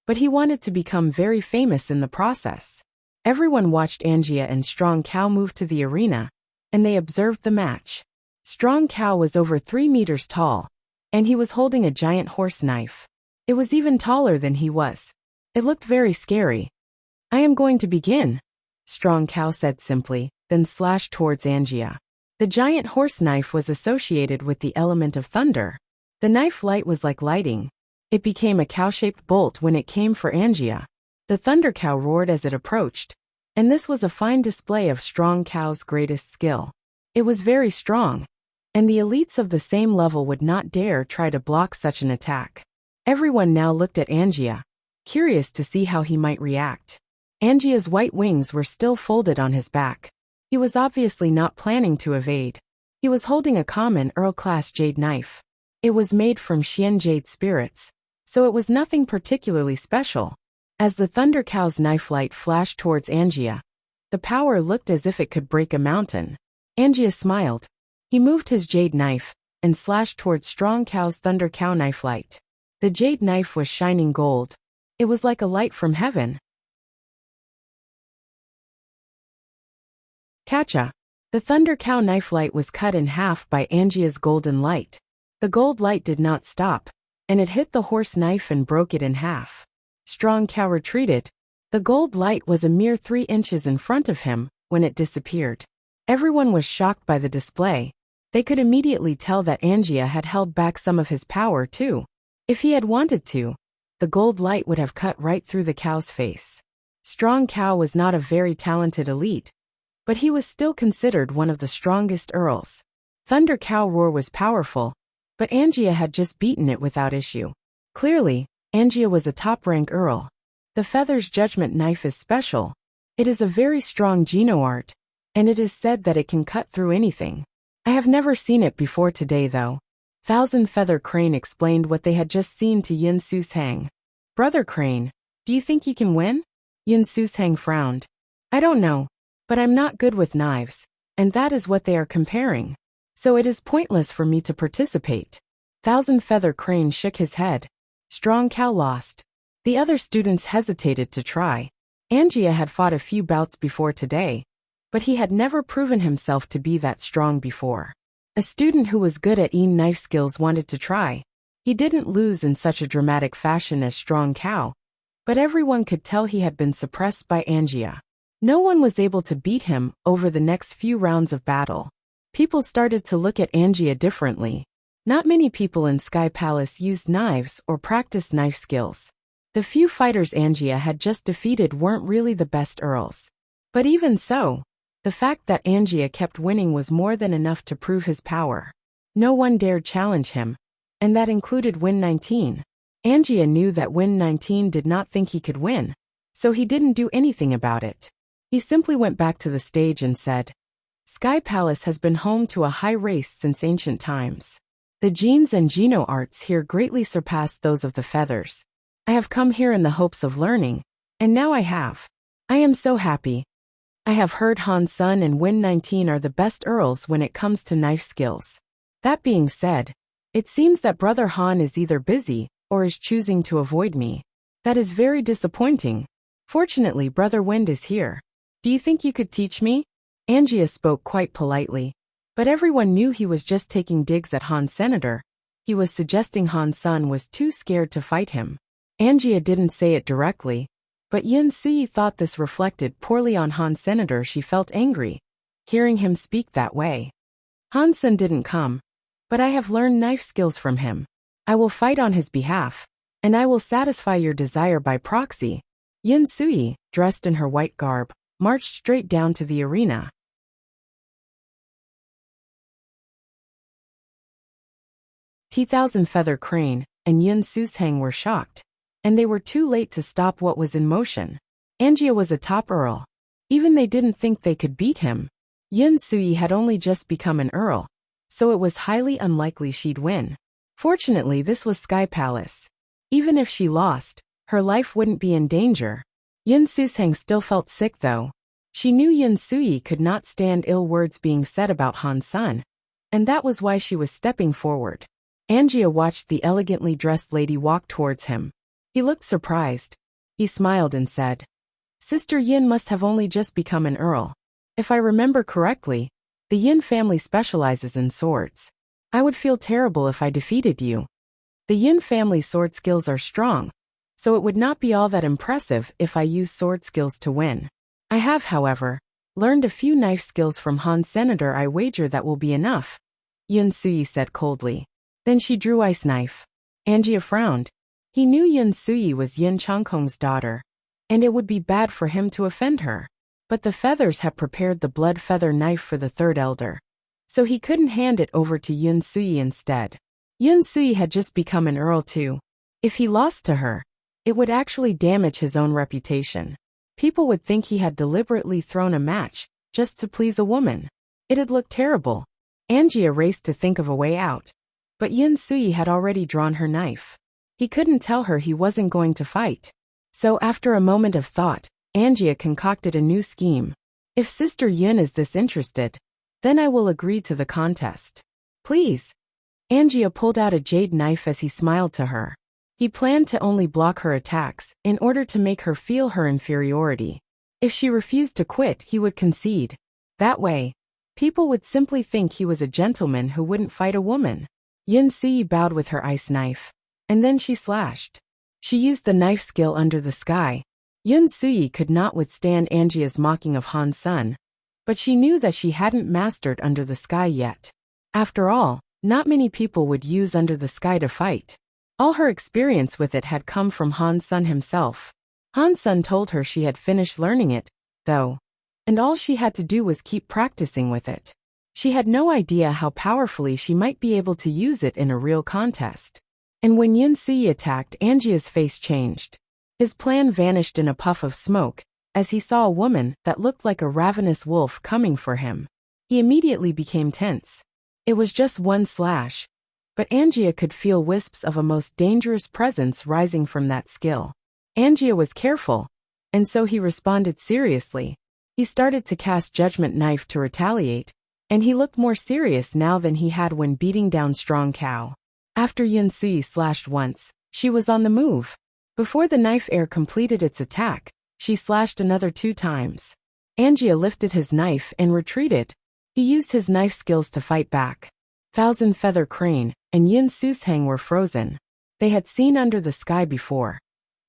but he wanted to become very famous in the process. Everyone watched Angia and Strong Cow move to the arena, and they observed the match. Strong Cow was over 3 meters tall, and he was holding a giant horse knife. It was even taller than he was. It looked very scary. I am going to begin, Strong Cow said simply, then slashed towards Angia. The giant horse knife was associated with the element of thunder. The knife light was like lighting. It became a cow-shaped bolt when it came for Angia. The Thunder Cow roared as it approached, and this was a fine display of Strong Cow's greatest skill. It was very strong, and the elites of the same level would not dare try to block such an attack. Everyone now looked at Angia, curious to see how he might react. Angia's white wings were still folded on his back. He was obviously not planning to evade. He was holding a common Earl-class jade knife. It was made from Xian jade spirits, so it was nothing particularly special. As the Thunder Cow's knife light flashed towards Angia, the power looked as if it could break a mountain. Angia smiled. He moved his jade knife and slashed towards Strong Cow's Thunder Cow knife light. The jade knife was shining gold. It was like a light from heaven. Catcha! The Thunder Cow knife light was cut in half by Angia's golden light. The gold light did not stop, and it hit the horse knife and broke it in half. Strong Cow retreated. The gold light was a mere 3 inches in front of him when it disappeared. Everyone was shocked by the display. They could immediately tell that Angia had held back some of his power too. If he had wanted to, the gold light would have cut right through the cow's face. Strong Cow was not a very talented elite, but he was still considered one of the strongest earls. Thunder Cow roar was powerful, but Angia had just beaten it without issue. Clearly, Angia was a top-rank earl. The Feather's Judgment Knife is special. It is a very strong Geno art, and it is said that it can cut through anything. I have never seen it before today though. Thousand Feather Crane explained what they had just seen to Yin Susang. Brother Crane, do you think you can win? Yin Susang frowned. I don't know, but I'm not good with knives, and that is what they are comparing. So it is pointless for me to participate. Thousand Feather Crane shook his head. Strong Cow lost. The other students hesitated to try. Angia had fought a few bouts before today, but he had never proven himself to be that strong before. A student who was good at knife skills wanted to try. He didn't lose in such a dramatic fashion as Strong Cow, but everyone could tell he had been suppressed by Angia. No one was able to beat him over the next few rounds of battle. People started to look at Angia differently. Not many people in Sky Palace used knives or practiced knife skills. The few fighters Angia had just defeated weren't really the best earls. But even so, the fact that Angia kept winning was more than enough to prove his power. No one dared challenge him, and that included Win 19. Angia knew that Win 19 did not think he could win, so he didn't do anything about it. He simply went back to the stage and said, Sky Palace has been home to a high race since ancient times. The genes and Geno arts here greatly surpass those of the feathers. I have come here in the hopes of learning, and now I have. I am so happy. I have heard Han Sun and Win 19 are the best earls when it comes to knife skills. That being said, it seems that Brother Han is either busy or is choosing to avoid me. That is very disappointing. Fortunately, Brother Wind is here. Do you think you could teach me? Angia spoke quite politely, but everyone knew he was just taking digs at Han Senator. He was suggesting Han Sun was too scared to fight him. Angia didn't say it directly, but Yin Sui thought this reflected poorly on Han Senator. She felt angry, hearing him speak that way. Han Sun didn't come, but I have learned knife skills from him. I will fight on his behalf, and I will satisfy your desire by proxy. Yin Sui, dressed in her white garb, marched straight down to the arena. T-Thousand Feather Crane and Yun Susang were shocked, and they were too late to stop what was in motion. Angia was a top earl. Even they didn't think they could beat him. Yun Sui had only just become an earl, so it was highly unlikely she'd win. Fortunately, this was Sky Palace. Even if she lost, her life wouldn't be in danger. Yun Susang still felt sick though. She knew Yun Sui could not stand ill words being said about Han Sun, and that was why she was stepping forward. Angia watched the elegantly dressed lady walk towards him. He looked surprised. He smiled and said, "Sister Yin must have only just become an earl. If I remember correctly, the Yin family specializes in swords. I would feel terrible if I defeated you. The Yin family sword skills are strong, so it would not be all that impressive if I use sword skills to win. I have, however, learned a few knife skills from Han Senator. I wager that will be enough," Yun Sui said coldly. Then she drew ice knife. Angia frowned. He knew Yun Sui was Yin Changkong's daughter, and it would be bad for him to offend her. But the feathers had prepared the blood feather knife for the third elder, so he couldn't hand it over to Yun Sui instead. Yun Sui had just become an earl too. If he lost to her, it would actually damage his own reputation. People would think he had deliberately thrown a match just to please a woman. It'd look terrible. Angia raced to think of a way out. But Yun Sui had already drawn her knife. He couldn't tell her he wasn't going to fight. So after a moment of thought, Angia concocted a new scheme. If Sister Yun is this interested, then I will agree to the contest. Please. Angia pulled out a jade knife as he smiled to her. He planned to only block her attacks in order to make her feel her inferiority. If she refused to quit, he would concede. That way, people would simply think he was a gentleman who wouldn't fight a woman. Yun Sui bowed with her ice knife, and then she slashed. She used the knife skill Under the Sky. Yun Sui could not withstand Angia's mocking of Han Sun, but she knew that she hadn't mastered Under the Sky yet. After all, not many people would use Under the Sky to fight. All her experience with it had come from Han Sun himself. Han Sun told her she had finished learning it, though, and all she had to do was keep practicing with it. She had no idea how powerfully she might be able to use it in a real contest. And when Yun Sui attacked, Angia's face changed. His plan vanished in a puff of smoke, as he saw a woman that looked like a ravenous wolf coming for him. He immediately became tense. It was just one slash, but Angia could feel wisps of a most dangerous presence rising from that skill. Angia was careful, and so he responded seriously. He started to cast Judgment Knife to retaliate, and he looked more serious now than he had when beating down Strong Cow. After Yun Sui slashed once, she was on the move. Before the knife air completed its attack, she slashed another 2 times. Angia lifted his knife and retreated. He used his knife skills to fight back. Thousand Feather Crane and Yin Susang were frozen. They had seen Under the Sky before,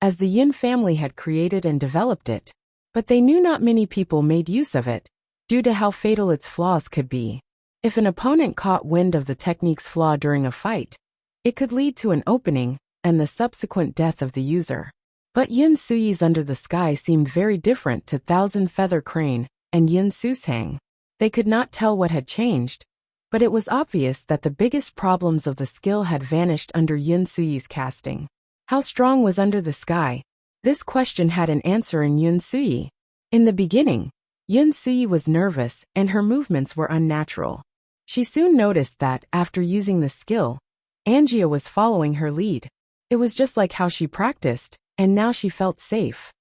as the Yin family had created and developed it, but they knew not many people made use of it, due to how fatal its flaws could be. If an opponent caught wind of the technique's flaw during a fight, it could lead to an opening and the subsequent death of the user. But Yin Sui's Under the Sky seemed very different to Thousand Feather Crane and Yin Susang. They could not tell what had changed, but it was obvious that the biggest problems of the skill had vanished under Yun Sui's casting. How strong was Under the Sky? This question had an answer in Yun Sui. In the beginning, Yun Sui was nervous and her movements were unnatural. She soon noticed that, after using the skill, Angia was following her lead. It was just like how she practiced, and now she felt safe.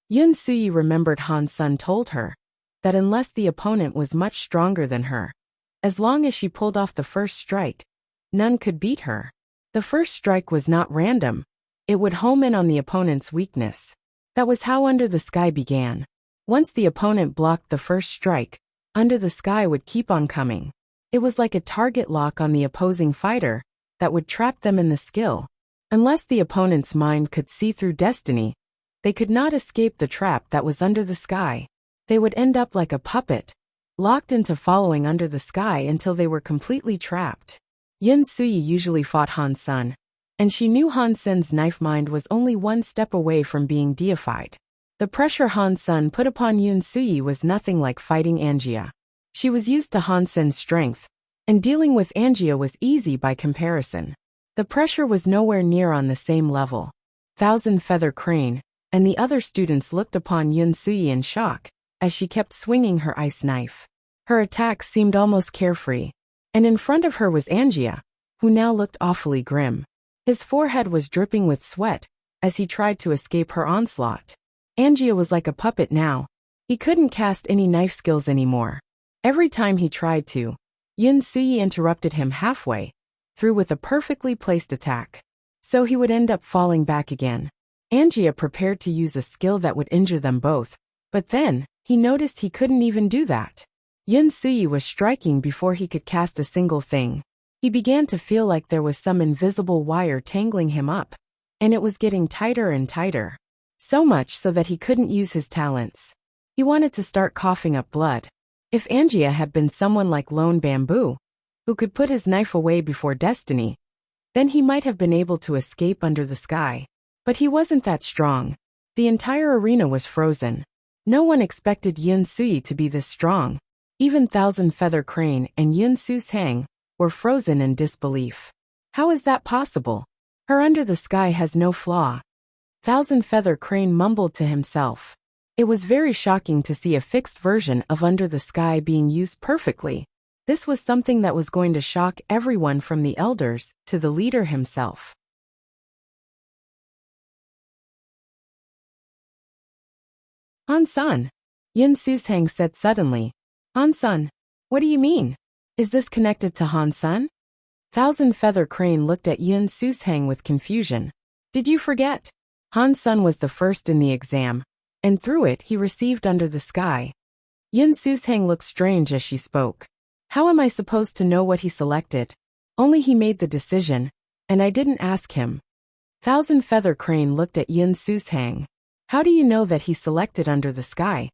Yun Sui remembered Han Sun told her that unless the opponent was much stronger than her, as long as she pulled off the first strike, none could beat her. The first strike was not random. It would home in on the opponent's weakness. That was how Under the Sky began. Once the opponent blocked the first strike, Under the Sky would keep on coming. It was like a target lock on the opposing fighter that would trap them in the skill. Unless the opponent's mind could see through destiny, they could not escape the trap that was Under the Sky. They would end up like a puppet, locked into following Under the Sky until they were completely trapped. Yun Sui usually fought Han Sun, and she knew Han Sun's knife mind was only one step away from being deified. The pressure Han Sun put upon Yun Sui was nothing like fighting Angia. She was used to Han Sun's strength, and dealing with Angia was easy by comparison. The pressure was nowhere near on the same level. Thousand Feather Crane and the other students looked upon Yun Sui in shock as she kept swinging her ice knife. Her attacks seemed almost carefree, and in front of her was Angia, who now looked awfully grim. His forehead was dripping with sweat as he tried to escape her onslaught. Angia was like a puppet now. He couldn't cast any knife skills anymore. Every time he tried to, Yun Sui interrupted him halfway through with a perfectly placed attack. So he would end up falling back again. Angia prepared to use a skill that would injure them both, but then, he noticed he couldn't even do that. Yun Sui was striking before he could cast a single thing. He began to feel like there was some invisible wire tangling him up, and it was getting tighter and tighter. So much so that he couldn't use his talents. He wanted to start coughing up blood. If Angia had been someone like Lone Bamboo, who could put his knife away before destiny, then he might have been able to escape under the sky. But he wasn't that strong. The entire arena was frozen. No one expected Yun Sui to be this strong. Even Thousand Feather Crane and Yun Su Sang were frozen in disbelief. How is that possible? Her under the sky has no flaw. Thousand Feather Crane mumbled to himself. It was very shocking to see a fixed version of Under the Sky being used perfectly. This was something that was going to shock everyone from the elders to the leader himself. Han-san, Yun Su-sang said suddenly. Han-san, what do you mean? Is this connected to Han-san? Thousand Feather Crane looked at Yun Su-sang with confusion. Did you forget? Han-san was the first in the exam, and through it he received Under the Sky. Yun Su-sang looked strange as she spoke. How am I supposed to know what he selected? Only he made the decision, and I didn't ask him. Thousand Feather Crane looked at Yun Su-sang. How do you know that he selected Under the Sky?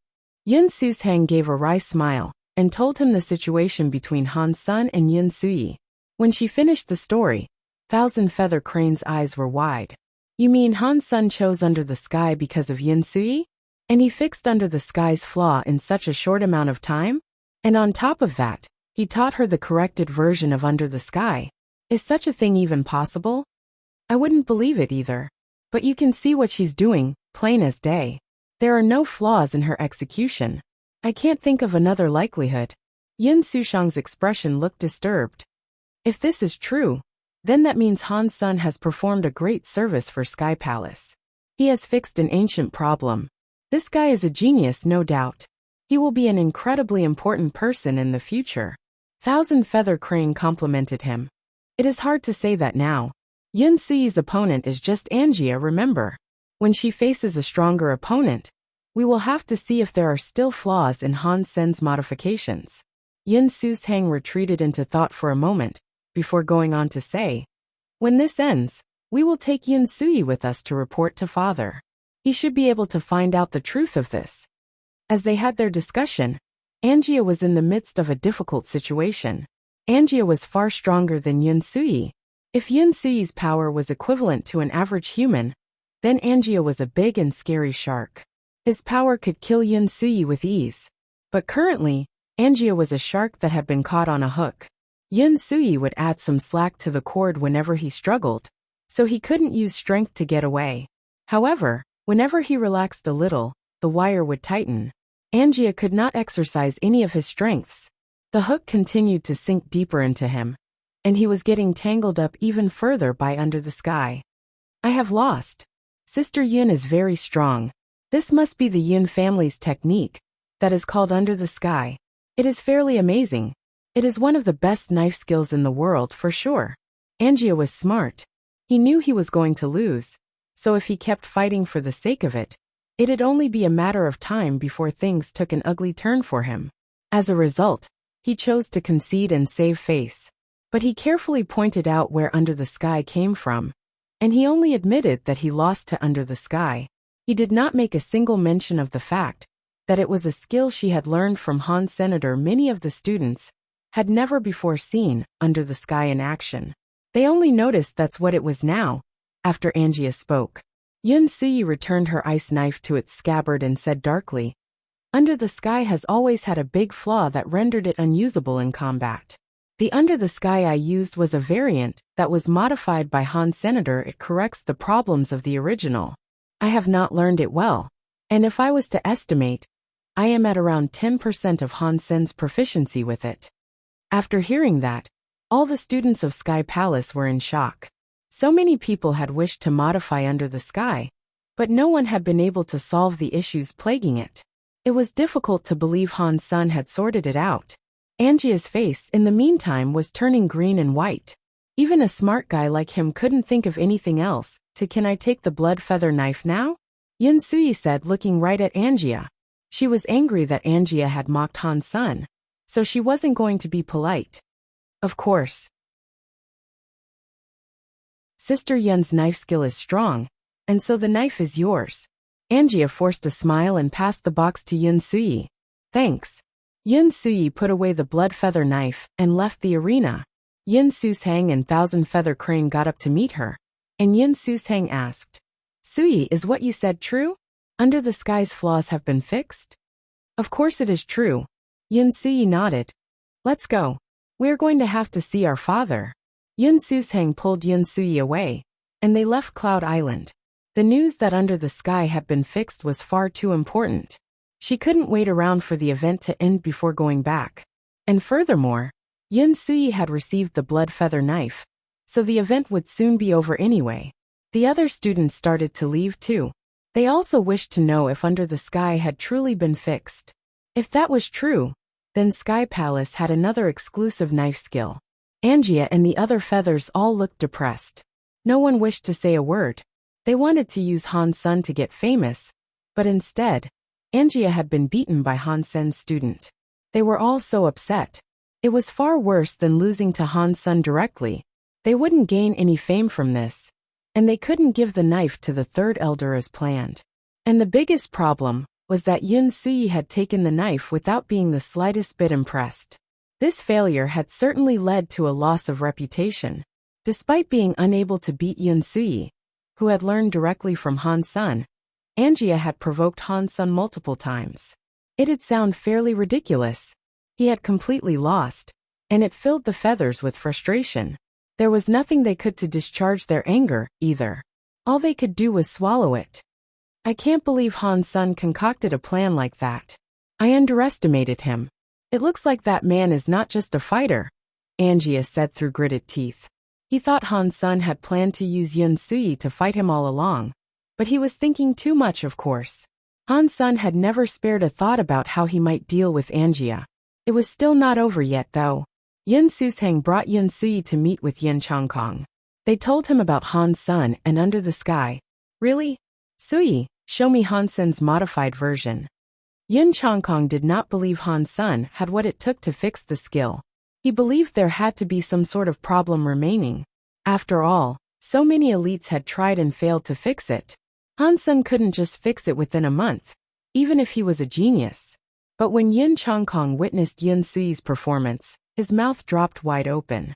Yun Su-sang gave a wry smile and told him the situation between Han-san and Yun Sui. When she finished the story, Thousand Feather Crane's eyes were wide. You mean Han-san chose Under the Sky because of Yun Sui? And he fixed Under the Sky's flaw in such a short amount of time? And on top of that, he taught her the corrected version of Under the Sky. Is such a thing even possible? I wouldn't believe it either. But you can see what she's doing, plain as day. There are no flaws in her execution. I can't think of another likelihood. Yun Su-shang's expression looked disturbed. If this is true, then that means Han-san has performed a great service for Sky Palace. He has fixed an ancient problem. This guy is a genius, no doubt. He will be an incredibly important person in the future. Thousand Feather Crane complimented him. It is hard to say that now. Yun Sui's opponent is just Angia, remember. When she faces a stronger opponent, we will have to see if there are still flaws in Han-sen's modifications. Yun Su-sang retreated into thought for a moment, before going on to say, when this ends, we will take Yun Sui with us to report to father. He should be able to find out the truth of this. As they had their discussion, Angia was in the midst of a difficult situation. Angia was far stronger than Yun Sui. If Yun Sui's power was equivalent to an average human, then Angia was a big and scary shark. His power could kill Yun Sui with ease. But currently, Angia was a shark that had been caught on a hook. Yun Sui would add some slack to the cord whenever he struggled, so he couldn't use strength to get away. However, whenever he relaxed a little, the wire would tighten. Angia could not exercise any of his strengths. The hook continued to sink deeper into him, and he was getting tangled up even further by Under the Sky. I have lost. Sister Yun is very strong. This must be the Yun family's technique, that is called Under the Sky. It is fairly amazing. It is one of the best knife skills in the world for sure. Angia was smart. He knew he was going to lose, so if he kept fighting for the sake of it, it'd only be a matter of time before things took an ugly turn for him. As a result, he chose to concede and save face. But he carefully pointed out where Under the Sky came from, and he only admitted that he lost to Under the Sky. He did not make a single mention of the fact that it was a skill she had learned from Han Senator. Many of the students had never before seen Under the Sky in action. They only noticed that's what it was now, after Angia spoke. Yun Sui returned her ice knife to its scabbard and said darkly, Under the Sky has always had a big flaw that rendered it unusable in combat. The Under the Sky I used was a variant that was modified by Han Senator. It corrects the problems of the original. I have not learned it well, and if I was to estimate, I am at around 10% of Han Sen's proficiency with it. After hearing that, all the students of Sky Palace were in shock. So many people had wished to modify Under the Sky, but no one had been able to solve the issues plaguing it. It was difficult to believe Han Sen had sorted it out. Angia's face, in the meantime, was turning green and white. Even a smart guy like him couldn't think of anything else. Can I take the blood feather knife now? Yun Sui said, looking right at Angia. She was angry that Angia had mocked Han Sen, so she wasn't going to be polite. Of course. Sister Yun's knife skill is strong, and so the knife is yours. Angia forced a smile and passed the box to Yun Sui. Thanks. Yun Sui put away the blood feather knife and left the arena. Yun Susang and Thousand Feather Crane got up to meet her, and Yun Susang asked, Sui, is what you said true? Under the Sky's flaws have been fixed? Of course it is true. Yun Sui nodded. Let's go. We're going to have to see our father. Yun Susang pulled Yun Sui away, and they left Cloud Island. The news that Under the Sky had been fixed was far too important. She couldn't wait around for the event to end before going back. And furthermore, Yun Sui had received the blood feather knife, so the event would soon be over anyway. The other students started to leave too. They also wished to know if Under the Sky had truly been fixed. If that was true, then Sky Palace had another exclusive knife skill. Angia and the other feathers all looked depressed. No one wished to say a word. They wanted to use Han Sen to get famous, but instead, Angia had been beaten by Han Sen's student. They were all so upset. It was far worse than losing to Han Sen directly. They wouldn't gain any fame from this, and they couldn't give the knife to the third elder as planned. And the biggest problem was that Yun Sui had taken the knife without being the slightest bit impressed. This failure had certainly led to a loss of reputation. Despite being unable to beat Yun Sui, who had learned directly from Han Sen, Angia had provoked Han Sen multiple times. It'd sound fairly ridiculous. He had completely lost, and it filled the feathers with frustration. There was nothing they could to discharge their anger, either. All they could do was swallow it. I can't believe Han Sen concocted a plan like that. I underestimated him. It looks like that man is not just a fighter, Angia said through gritted teeth. He thought Han Sen had planned to use Yun Sui to fight him all along, but he was thinking too much, of course. Han Sen had never spared a thought about how he might deal with Angia. It was still not over yet, though. Yun Susang brought Yun Sui to meet with Yin Chongkong. They told him about Han Sen and Under the Sky. Really? Sui, show me Han Sen's modified version. Yin Chongkong did not believe Han Sen had what it took to fix the skill. He believed there had to be some sort of problem remaining. After all, so many elites had tried and failed to fix it. Han Sen couldn't just fix it within a month, even if he was a genius. But when Yin Chongkong witnessed Yun Sui's performance, his mouth dropped wide open.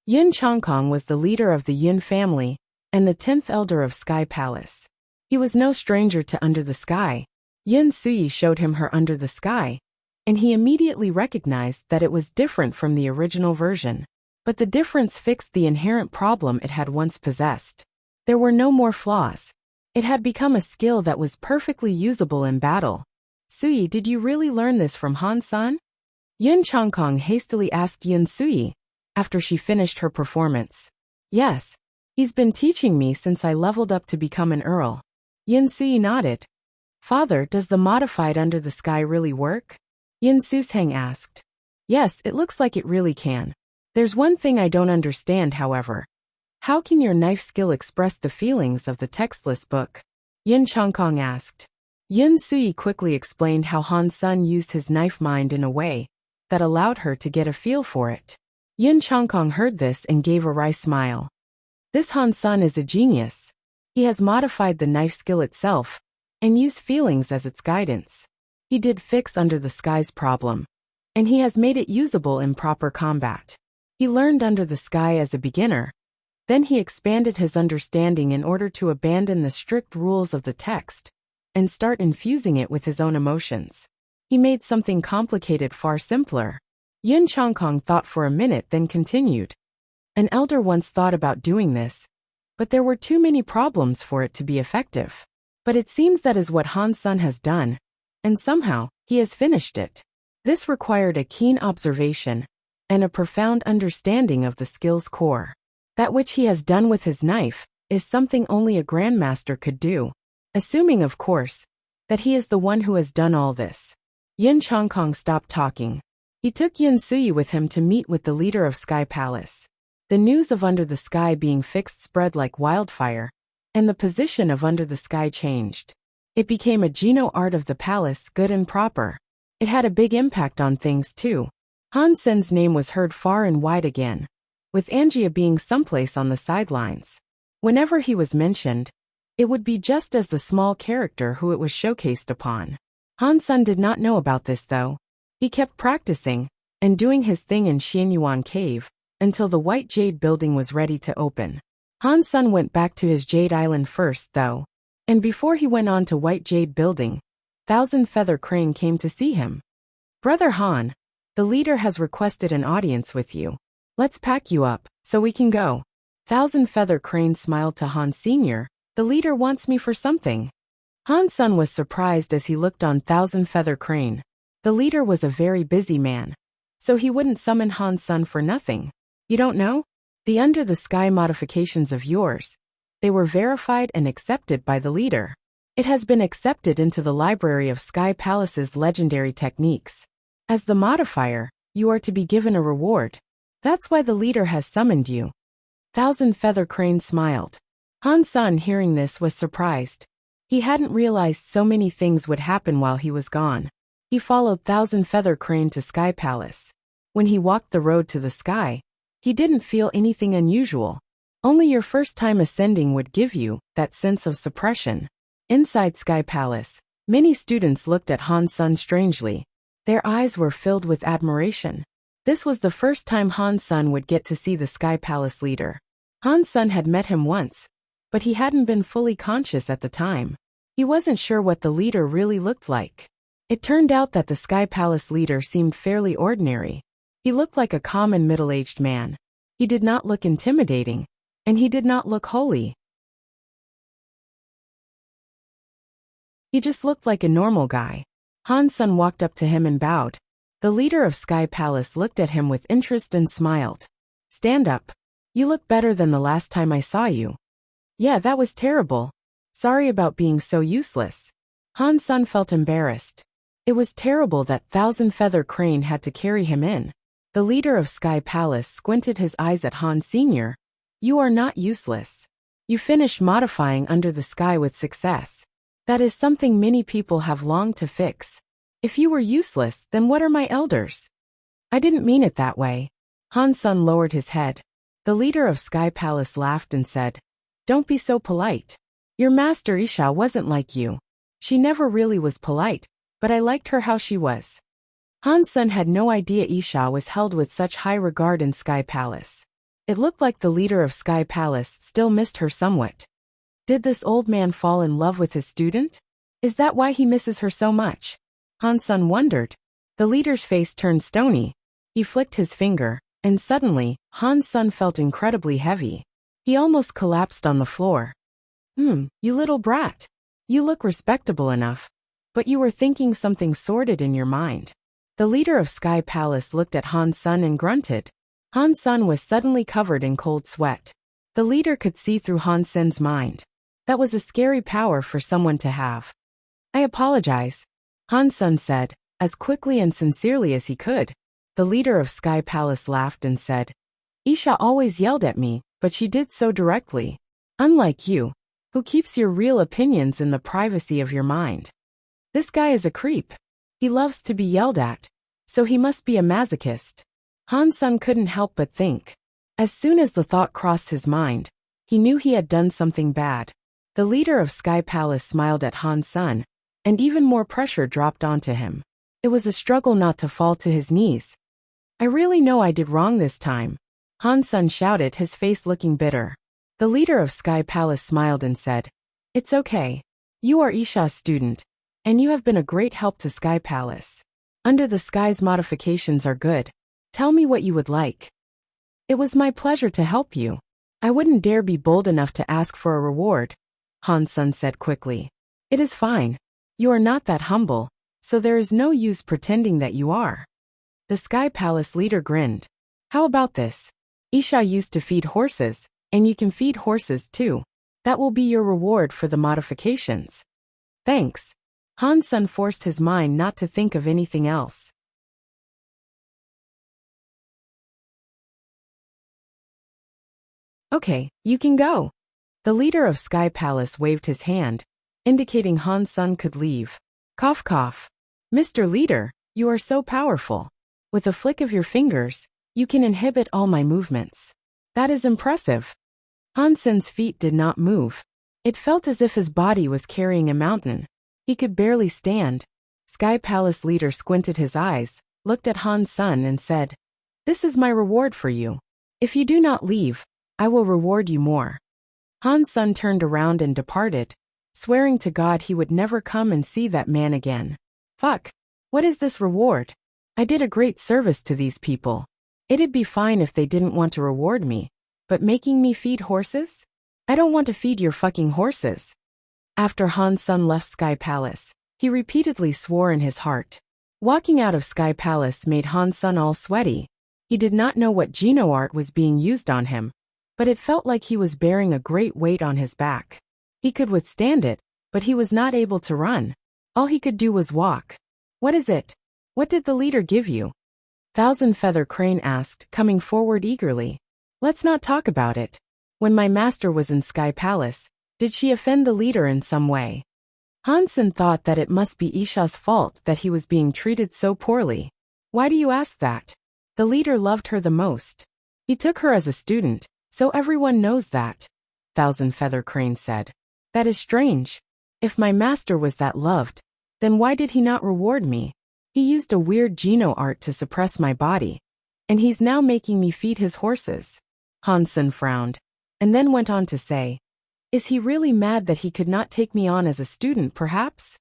Yin Chongkong was the leader of the Yun family and the 10th elder of Sky Palace. He was no stranger to Under the Sky. Yun Sui showed him her Under the Sky, and he immediately recognized that it was different from the original version. But the difference fixed the inherent problem it had once possessed. There were no more flaws. It had become a skill that was perfectly usable in battle. Sui, did you really learn this from Han Sen? Yin Chongkong hastily asked Yun Sui after she finished her performance. Yes, he's been teaching me since I leveled up to become an earl. Yun Sui nodded. Father, does the modified Under the Sky really work? Yun Susang asked. Yes, it looks like it really can. There's one thing I don't understand, however. How can your knife skill express the feelings of the textless book? Yin Chongkong asked. Yun Sui quickly explained how Han Sen used his knife mind in a way that allowed her to get a feel for it. Yin Chongkong heard this and gave a wry smile. This Han Sen is a genius. He has modified the knife skill itself and used feelings as its guidance. He did fix Under the Sky's problem, and he has made it usable in proper combat. He learned Under the Sky as a beginner. Then he expanded his understanding in order to abandon the strict rules of the text and start infusing it with his own emotions. He made something complicated far simpler. Yun Changkong thought for a minute, then continued. An elder once thought about doing this, but there were too many problems for it to be effective. But it seems that is what Han Sun has done, and somehow, he has finished it. This required a keen observation and a profound understanding of the skill's core. That which he has done with his knife is something only a grandmaster could do, assuming, of course, that he is the one who has done all this. Yun Changkong stopped talking. He took Yin Suyi with him to meet with the leader of Sky Palace. The news of Under the Sky being fixed spread like wildfire, and the position of Under the Sky changed. It became a Geno art of the palace, good and proper. It had a big impact on things too. Han Sen's name was heard far and wide again, with Angia being someplace on the sidelines. Whenever he was mentioned, it would be just as the small character who it was showcased upon. Han Sun did not know about this though. He kept practicing and doing his thing in Xianyuan Cave until the White Jade building was ready to open. Han Sun went back to his Jade Island first though, and before he went on to White Jade building, Thousand Feather Crane came to see him. Brother Han, the leader has requested an audience with you. Let's pack you up, so we can go. Thousand Feather Crane smiled to Han Sr., the leader wants me for something. Han Sun was surprised as he looked on Thousand Feather Crane. The leader was a very busy man, so he wouldn't summon Han Sun for nothing. You don't know? The Under the Sky modifications of yours. They were verified and accepted by the leader. It has been accepted into the library of Sky Palace's legendary techniques. As the modifier, you are to be given a reward. That's why the leader has summoned you. Thousand Feather Crane smiled. Han Sun, hearing this, was surprised. He hadn't realized so many things would happen while he was gone. He followed Thousand Feather Crane to Sky Palace. When he walked the road to the sky, he didn't feel anything unusual. Only your first time ascending would give you that sense of suppression. Inside Sky Palace, many students looked at Han Sun strangely. Their eyes were filled with admiration. This was the first time Han Sun would get to see the Sky Palace leader. Han Sun had met him once, but he hadn't been fully conscious at the time. He wasn't sure what the leader really looked like. It turned out that the Sky Palace leader seemed fairly ordinary. He looked like a common middle-aged man. He did not look intimidating, and he did not look holy. He just looked like a normal guy. Han Sun walked up to him and bowed. The leader of Sky Palace looked at him with interest and smiled. Stand up. You look better than the last time I saw you. Yeah, that was terrible. Sorry about being so useless. Han Sun felt embarrassed. It was terrible that Thousand Feather Crane had to carry him in. The leader of Sky Palace squinted his eyes at Han Sr. You are not useless. You finished modifying Under the Sky with success. That is something many people have longed to fix. If you were useless, then what are my elders? I didn't mean it that way. Han Sun lowered his head. The leader of Sky Palace laughed and said, Don't be so polite. Your master Isha wasn't like you. She never really was polite, but I liked her how she was. Han Sun had no idea Isha was held with such high regard in Sky Palace. It looked like the leader of Sky Palace still missed her somewhat. Did this old man fall in love with his student? Is that why he misses her so much? Han Sun wondered. The leader's face turned stony. He flicked his finger, and suddenly, Han Sun felt incredibly heavy. He almost collapsed on the floor. You little brat. You look respectable enough, but you were thinking something sordid in your mind. The leader of Sky Palace looked at Han Sun and grunted. Han Sun was suddenly covered in cold sweat. The leader could see through Han Sun's mind. That was a scary power for someone to have. I apologize, Han Sun said, as quickly and sincerely as he could. The leader of Sky Palace laughed and said, Isha always yelled at me, but she did so directly. Unlike you, who keeps your real opinions in the privacy of your mind. This guy is a creep. He loves to be yelled at, so he must be a masochist. Han Sun couldn't help but think. As soon as the thought crossed his mind, he knew he had done something bad. The leader of Sky Palace smiled at Han Sun, and even more pressure dropped onto him. It was a struggle not to fall to his knees. I really know I did wrong this time, Han Sun shouted, his face looking bitter. The leader of Sky Palace smiled and said, It's okay. You are Isha's student, and you have been a great help to Sky Palace. Under the Sky's modifications are good. Tell me what you would like. It was my pleasure to help you. I wouldn't dare be bold enough to ask for a reward, Han-sun said quickly. It is fine. You are not that humble, so there is no use pretending that you are. The Sky Palace leader grinned. How about this? Isha used to feed horses, and you can feed horses too. That will be your reward for the modifications. Thanks. Han-sun forced his mind not to think of anything else. Okay, you can go. The leader of Sky Palace waved his hand, indicating Han-sun could leave. Cough cough. Mr. Leader, you are so powerful. With a flick of your fingers, you can inhibit all my movements. That is impressive. Han-sun's feet did not move. It felt as if his body was carrying a mountain. He could barely stand. Sky Palace leader squinted his eyes, looked at Han-sun and said, This is my reward for you. If you do not leave, I will reward you more. Han-sun turned around and departed, swearing to God he would never come and see that man again. Fuck. What is this reward? I did a great service to these people. It'd be fine if they didn't want to reward me, but making me feed horses? I don't want to feed your fucking horses. After Han-sun left Sky Palace, he repeatedly swore in his heart. Walking out of Sky Palace made Han-sun all sweaty. He did not know what Geno art was being used on him, but it felt like he was bearing a great weight on his back. He could withstand it, but he was not able to run. All he could do was walk. What is it? What did the leader give you? Thousand Feather Crane asked, coming forward eagerly. Let's not talk about it. When my master was in Sky Palace, did she offend the leader in some way? Han-sun thought that it must be Isha's fault that he was being treated so poorly. Why do you ask that? The leader loved her the most. He took her as a student, so everyone knows that, Thousand Feather Crane said. That is strange. If my master was that loved, then why did he not reward me? He used a weird Geno art to suppress my body, and he's now making me feed his horses. Han-sun frowned, and then went on to say, Is he really mad that he could not take me on as a student perhaps?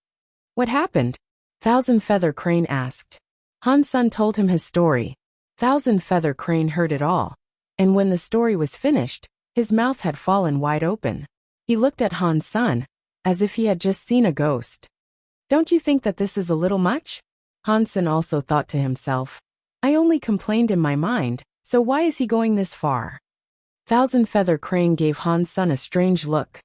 What happened? Thousand Feather Crane asked. Han-sun told him his story. Thousand Feather Crane heard it all, and when the story was finished, his mouth had fallen wide open. He looked at Han-sun, as if he had just seen a ghost. Don't you think that this is a little much? Han-sun also thought to himself. I only complained in my mind, so why is he going this far? Thousand Feather Crane gave Han-sun a strange look.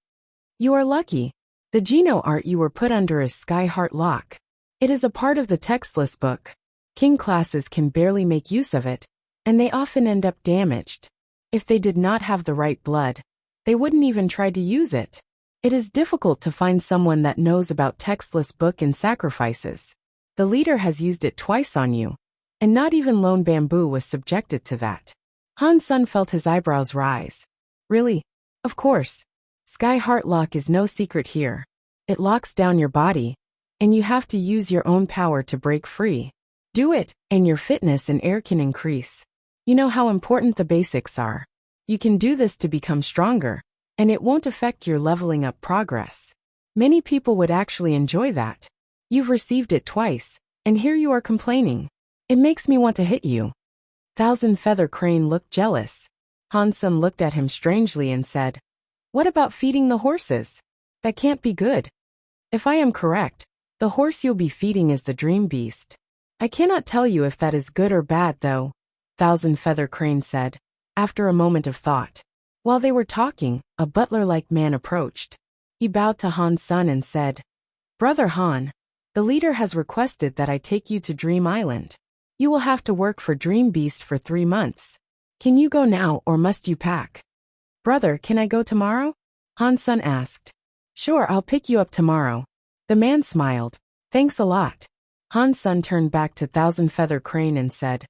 You are lucky. The Geno art you were put under is Sky Heart Lock. It is a part of the textless book. King classes can barely make use of it, and they often end up damaged. If they did not have the right blood, they wouldn't even try to use it. It is difficult to find someone that knows about textless book and sacrifices. The leader has used it twice on you, and not even Lone Bamboo was subjected to that. Han-sun felt his eyebrows rise. Really? Of course. Sky Heart Lock is no secret here. It locks down your body, and you have to use your own power to break free. Do it, and your fitness and air can increase. You know how important the basics are. You can do this to become stronger, and it won't affect your leveling up progress. Many people would actually enjoy that. You've received it twice, and here you are complaining. It makes me want to hit you. Thousand Feather Crane looked jealous. Han-sun looked at him strangely and said, What about feeding the horses? That can't be good. If I am correct, the horse you'll be feeding is the Dream Beast. I cannot tell you if that is good or bad though, Thousand Feather Crane said, after a moment of thought. While they were talking, a butler-like man approached. He bowed to Han-sun and said, Brother Han, the leader has requested that I take you to Dream Island. You will have to work for Dream Beast for 3 months. Can you go now or must you pack? Brother, can I go tomorrow? Han-sun asked. Sure, I'll pick you up tomorrow. The man smiled. Thanks a lot. Han-sun turned back to Thousand Feather Crane and said,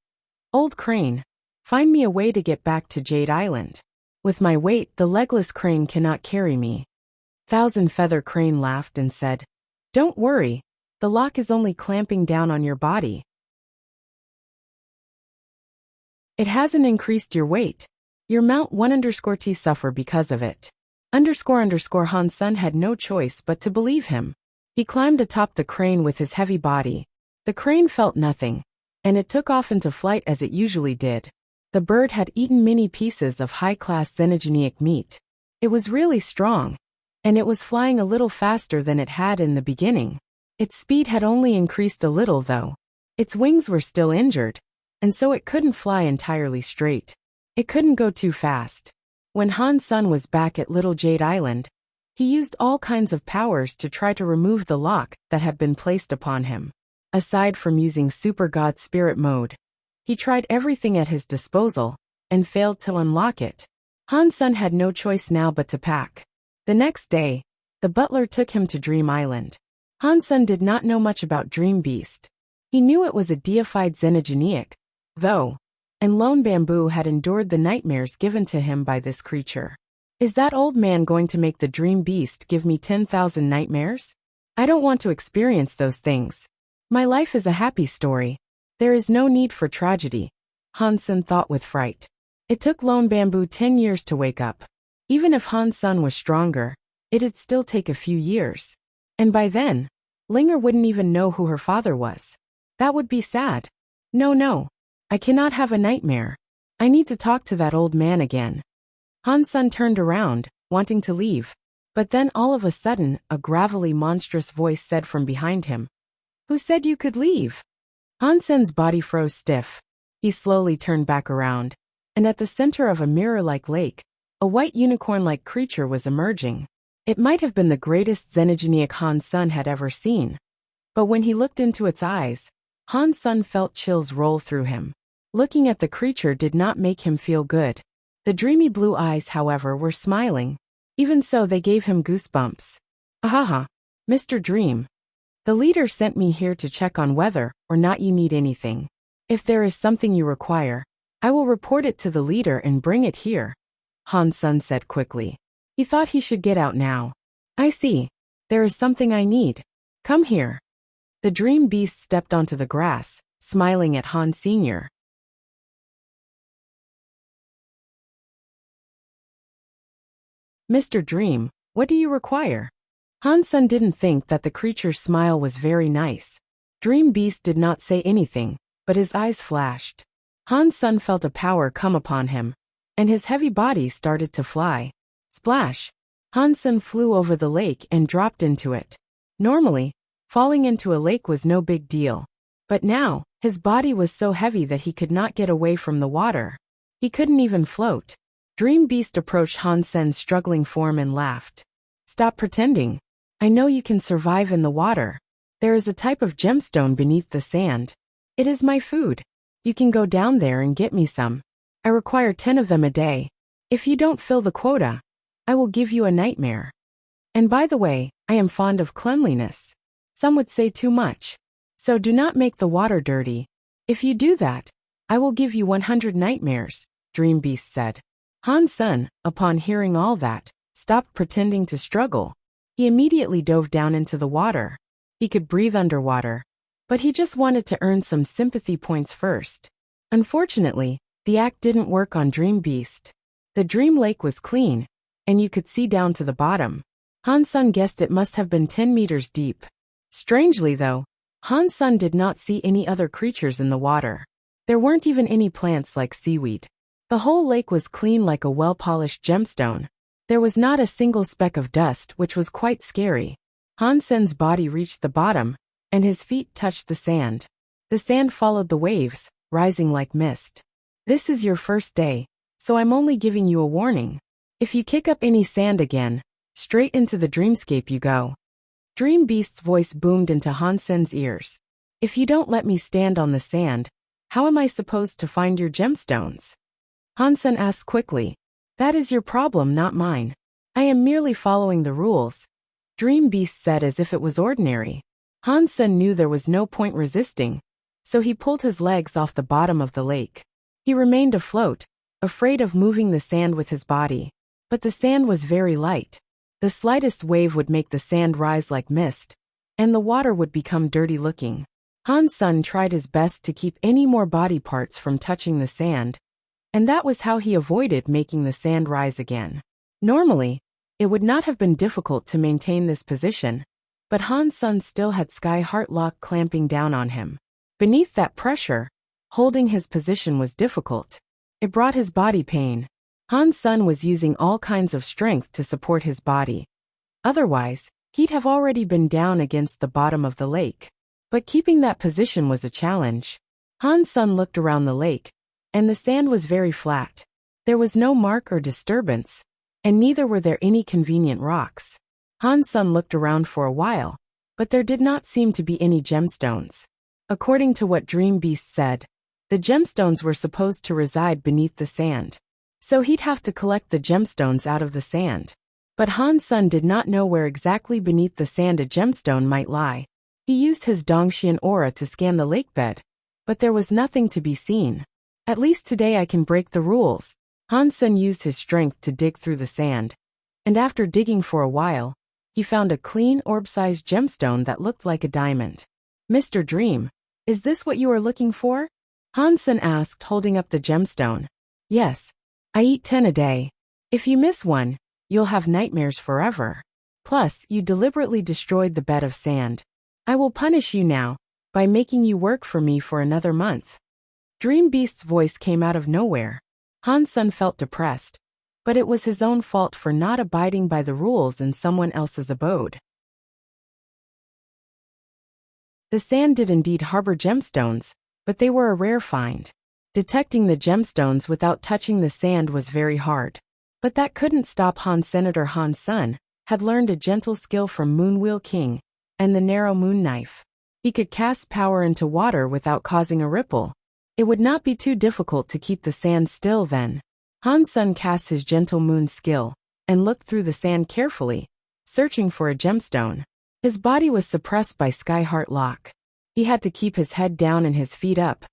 Old Crane, find me a way to get back to Jade Island. With my weight, the legless crane cannot carry me. Thousand Feather Crane laughed and said, Don't worry. The lock is only clamping down on your body. It hasn't increased your weight. Your Mount 1_T suffer because of it. Hans Sun had no choice but to believe him. He climbed atop the crane with his heavy body. The crane felt nothing, and it took off into flight as it usually did. The bird had eaten many pieces of high-class xenogenic meat. It was really strong, and it was flying a little faster than it had in the beginning. Its speed had only increased a little though. Its wings were still injured, and so it couldn't fly entirely straight. It couldn't go too fast. When Hans Sun was back at Little Jade Island, he used all kinds of powers to try to remove the lock that had been placed upon him. Aside from using Super God Spirit Mode, he tried everything at his disposal and failed to unlock it. Hans Sun had no choice now but to pack. The next day, the butler took him to Dream Island. Hans Sun did not know much about Dream Beast. He knew it was a deified xenogeniac, though, and Lone Bamboo had endured the nightmares given to him by this creature. Is that old man going to make the Dream Beast give me 10,000 nightmares? I don't want to experience those things. My life is a happy story. There is no need for tragedy, Hans Sun thought with fright. It took Lone Bamboo 10 years to wake up. Even if Hans Sun was stronger, it'd still take a few years. And by then, Linger wouldn't even know who her father was. That would be sad. No, I cannot have a nightmare. I need to talk to that old man again. Hans Sun turned around, wanting to leave. But then all of a sudden, a gravelly monstrous voice said from behind him, "Who said you could leave?" Hans Sun's body froze stiff. He slowly turned back around, and at the center of a mirror-like lake, a white unicorn-like creature was emerging. It might have been the greatest xenogeniac Hans Sun had ever seen. But when he looked into its eyes, Hans Sun felt chills roll through him. Looking at the creature did not make him feel good. The dreamy blue eyes, however, were smiling. Even so, they gave him goosebumps. Ahaha, Mr. Dream. The leader sent me here to check on whether or not you need anything. If there is something you require, I will report it to the leader and bring it here, Hans Sun said quickly. He thought he should get out now. I see. There is something I need. Come here. The dream beast stepped onto the grass, smiling at Han Sr. Mr. Dream, what do you require? Hans Sun didn't think that the creature's smile was very nice. Dream Beast did not say anything, but his eyes flashed. Hans Sun felt a power come upon him, and his heavy body started to fly. Splash! Hans Sun flew over the lake and dropped into it. Normally, falling into a lake was no big deal. But now, his body was so heavy that he could not get away from the water. He couldn't even float. Dream Beast approached Hans Sun's struggling form and laughed. Stop pretending. I know you can survive in the water. There is a type of gemstone beneath the sand. It is my food. You can go down there and get me some. I require 10 of them a day. If you don't fill the quota, I will give you a nightmare. And by the way, I am fond of cleanliness. Some would say too much. So do not make the water dirty. If you do that, I will give you 100 nightmares, Dream Beast said. Hans Sun, upon hearing all that, stopped pretending to struggle. He immediately dove down into the water. He could breathe underwater, but he just wanted to earn some sympathy points first. Unfortunately, the act didn't work on Dream Beast. The dream lake was clean, and you could see down to the bottom. Hans Sun guessed it must have been 10 meters deep. Strangely though, Hans Sun did not see any other creatures in the water. There weren't even any plants like seaweed. The whole lake was clean like a well-polished gemstone. There was not a single speck of dust, which was quite scary. Hans Sun's body reached the bottom, and his feet touched the sand. The sand followed the waves, rising like mist. This is your first day, so I'm only giving you a warning. If you kick up any sand again, straight into the dreamscape you go. Dream Beast's voice boomed into Hans Sun's ears. If you don't let me stand on the sand, how am I supposed to find your gemstones? Hans Sun asked quickly. That is your problem, not mine. I am merely following the rules, Dream Beast said as if it was ordinary. Hans Sun knew there was no point resisting, so he pulled his legs off the bottom of the lake. He remained afloat, afraid of moving the sand with his body. But the sand was very light. The slightest wave would make the sand rise like mist, and the water would become dirty looking. Hans Sun tried his best to keep any more body parts from touching the sand, and that was how he avoided making the sand rise again. Normally, It would not have been difficult to maintain this position, but Han Sun still had Sky Heart Lock clamping down on him. Beneath that pressure, holding his position was difficult. It brought his body pain. Han Sun was using all kinds of strength to support his body. Otherwise, he'd have already been down against the bottom of the lake. But keeping that position was a challenge. Han Sun looked around the lake, and the sand was very flat. There was no mark or disturbance, and neither were there any convenient rocks. Han Sun looked around for a while, but there did not seem to be any gemstones. According to what Dream Beast said, the gemstones were supposed to reside beneath the sand. So he'd have to collect the gemstones out of the sand. But Han Sun did not know where exactly beneath the sand a gemstone might lie. He used his Dongxian aura to scan the lake bed, but there was nothing to be seen. At least today I can break the rules. Han Sun used his strength to dig through the sand, and after digging for a while, he found a clean orb-sized gemstone that looked like a diamond. Mr. Dream, is this what you are looking for? Han Sun asked, holding up the gemstone. Yes. I eat 10 a day. If you miss one, you'll have nightmares forever. Plus, you deliberately destroyed the bed of sand. I will punish you now, by making you work for me for another month. Dream Beast's voice came out of nowhere. Han Sun felt depressed, but it was his own fault for not abiding by the rules in someone else's abode. The sand did indeed harbor gemstones, but they were a rare find. Detecting the gemstones without touching the sand was very hard. But that couldn't stop Senator Han Sun had learned a gentle skill from Moonwheel King and the narrow moon knife. He could cast power into water without causing a ripple. It would not be too difficult to keep the sand still then. Han Sun cast his gentle moon skill and looked through the sand carefully, searching for a gemstone. His body was suppressed by Sky Heart Lock. He had to keep his head down and his feet up,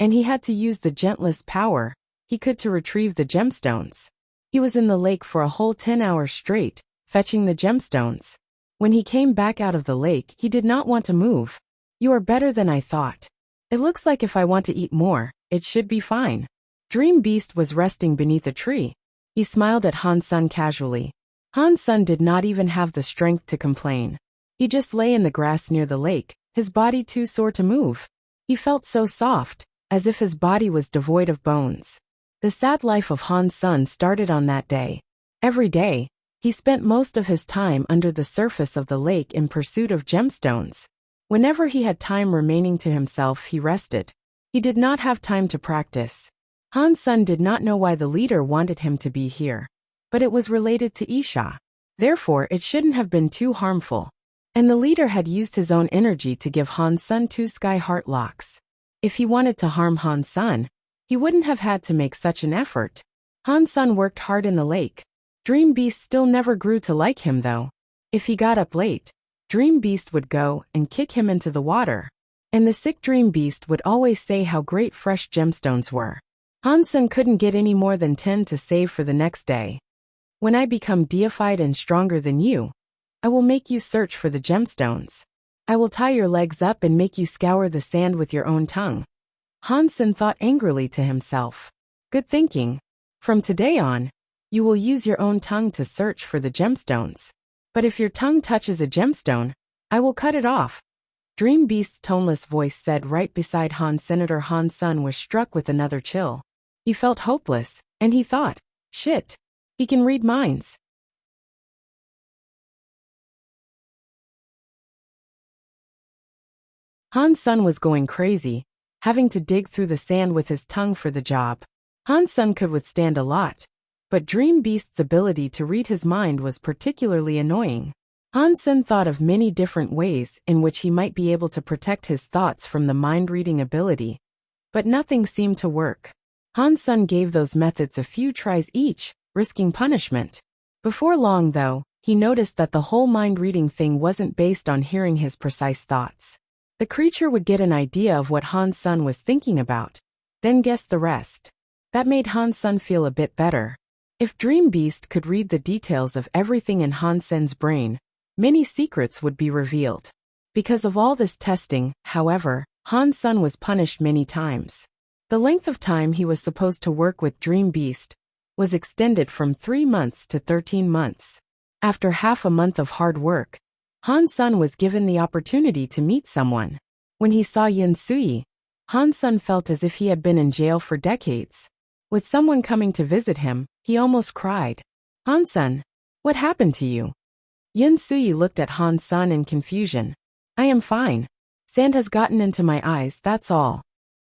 and he had to use the gentlest power he could to retrieve the gemstones. He was in the lake for a whole 10 hours straight, fetching the gemstones. When he came back out of the lake, he did not want to move. You are better than I thought. It looks like if I want to eat more, it should be fine. Dream Beast was resting beneath a tree. He smiled at Han Sun casually. Han Sun did not even have the strength to complain. He just lay in the grass near the lake, his body too sore to move. He felt so soft, as if his body was devoid of bones. The sad life of Han Sun started on that day. Every day, he spent most of his time under the surface of the lake in pursuit of gemstones. Whenever he had time remaining to himself, he rested. He did not have time to practice. Han Sun did not know why the leader wanted him to be here, but it was related to Isha. Therefore, it shouldn't have been too harmful. And the leader had used his own energy to give Han Sun 2 Sky Heart Locks. If he wanted to harm Han Sun, he wouldn't have had to make such an effort. Han Sun worked hard in the lake. Dream Beast still never grew to like him though. If he got up late, Dream Beast would go and kick him into the water. And the sick Dream Beast would always say how great fresh gemstones were. Han Sun couldn't get any more than 10 to save for the next day. When I become deified and stronger than you, I will make you search for the gemstones. I will tie your legs up and make you scour the sand with your own tongue. Han Sun thought angrily to himself. Good thinking. From today on, you will use your own tongue to search for the gemstones. But if your tongue touches a gemstone, I will cut it off. Dream Beast's toneless voice said right beside Senator Han Sun was struck with another chill. He felt hopeless, and he thought, shit, he can read minds. Han Sun was going crazy, having to dig through the sand with his tongue for the job. Han Sun could withstand a lot, but Dream Beast's ability to read his mind was particularly annoying. Han Sun thought of many different ways in which he might be able to protect his thoughts from the mind-reading ability, but nothing seemed to work. Han Sun gave those methods a few tries each, risking punishment. Before long, though, he noticed that the whole mind-reading thing wasn't based on hearing his precise thoughts. The creature would get an idea of what Han Sun was thinking about, then guess the rest. That made Han Sun feel a bit better. If Dream Beast could read the details of everything in Han Sun's brain, many secrets would be revealed. Because of all this testing, however, Han Sun was punished many times. The length of time he was supposed to work with Dream Beast was extended from 3 months to 13 months. After half a month of hard work, Han Sun was given the opportunity to meet someone. When he saw Yin Sui, Han Sun felt as if he had been in jail for decades. With someone coming to visit him, he almost cried. Han Sun, what happened to you? Yin Sui looked at Han Sun in confusion. I am fine. Sand has gotten into my eyes, that's all.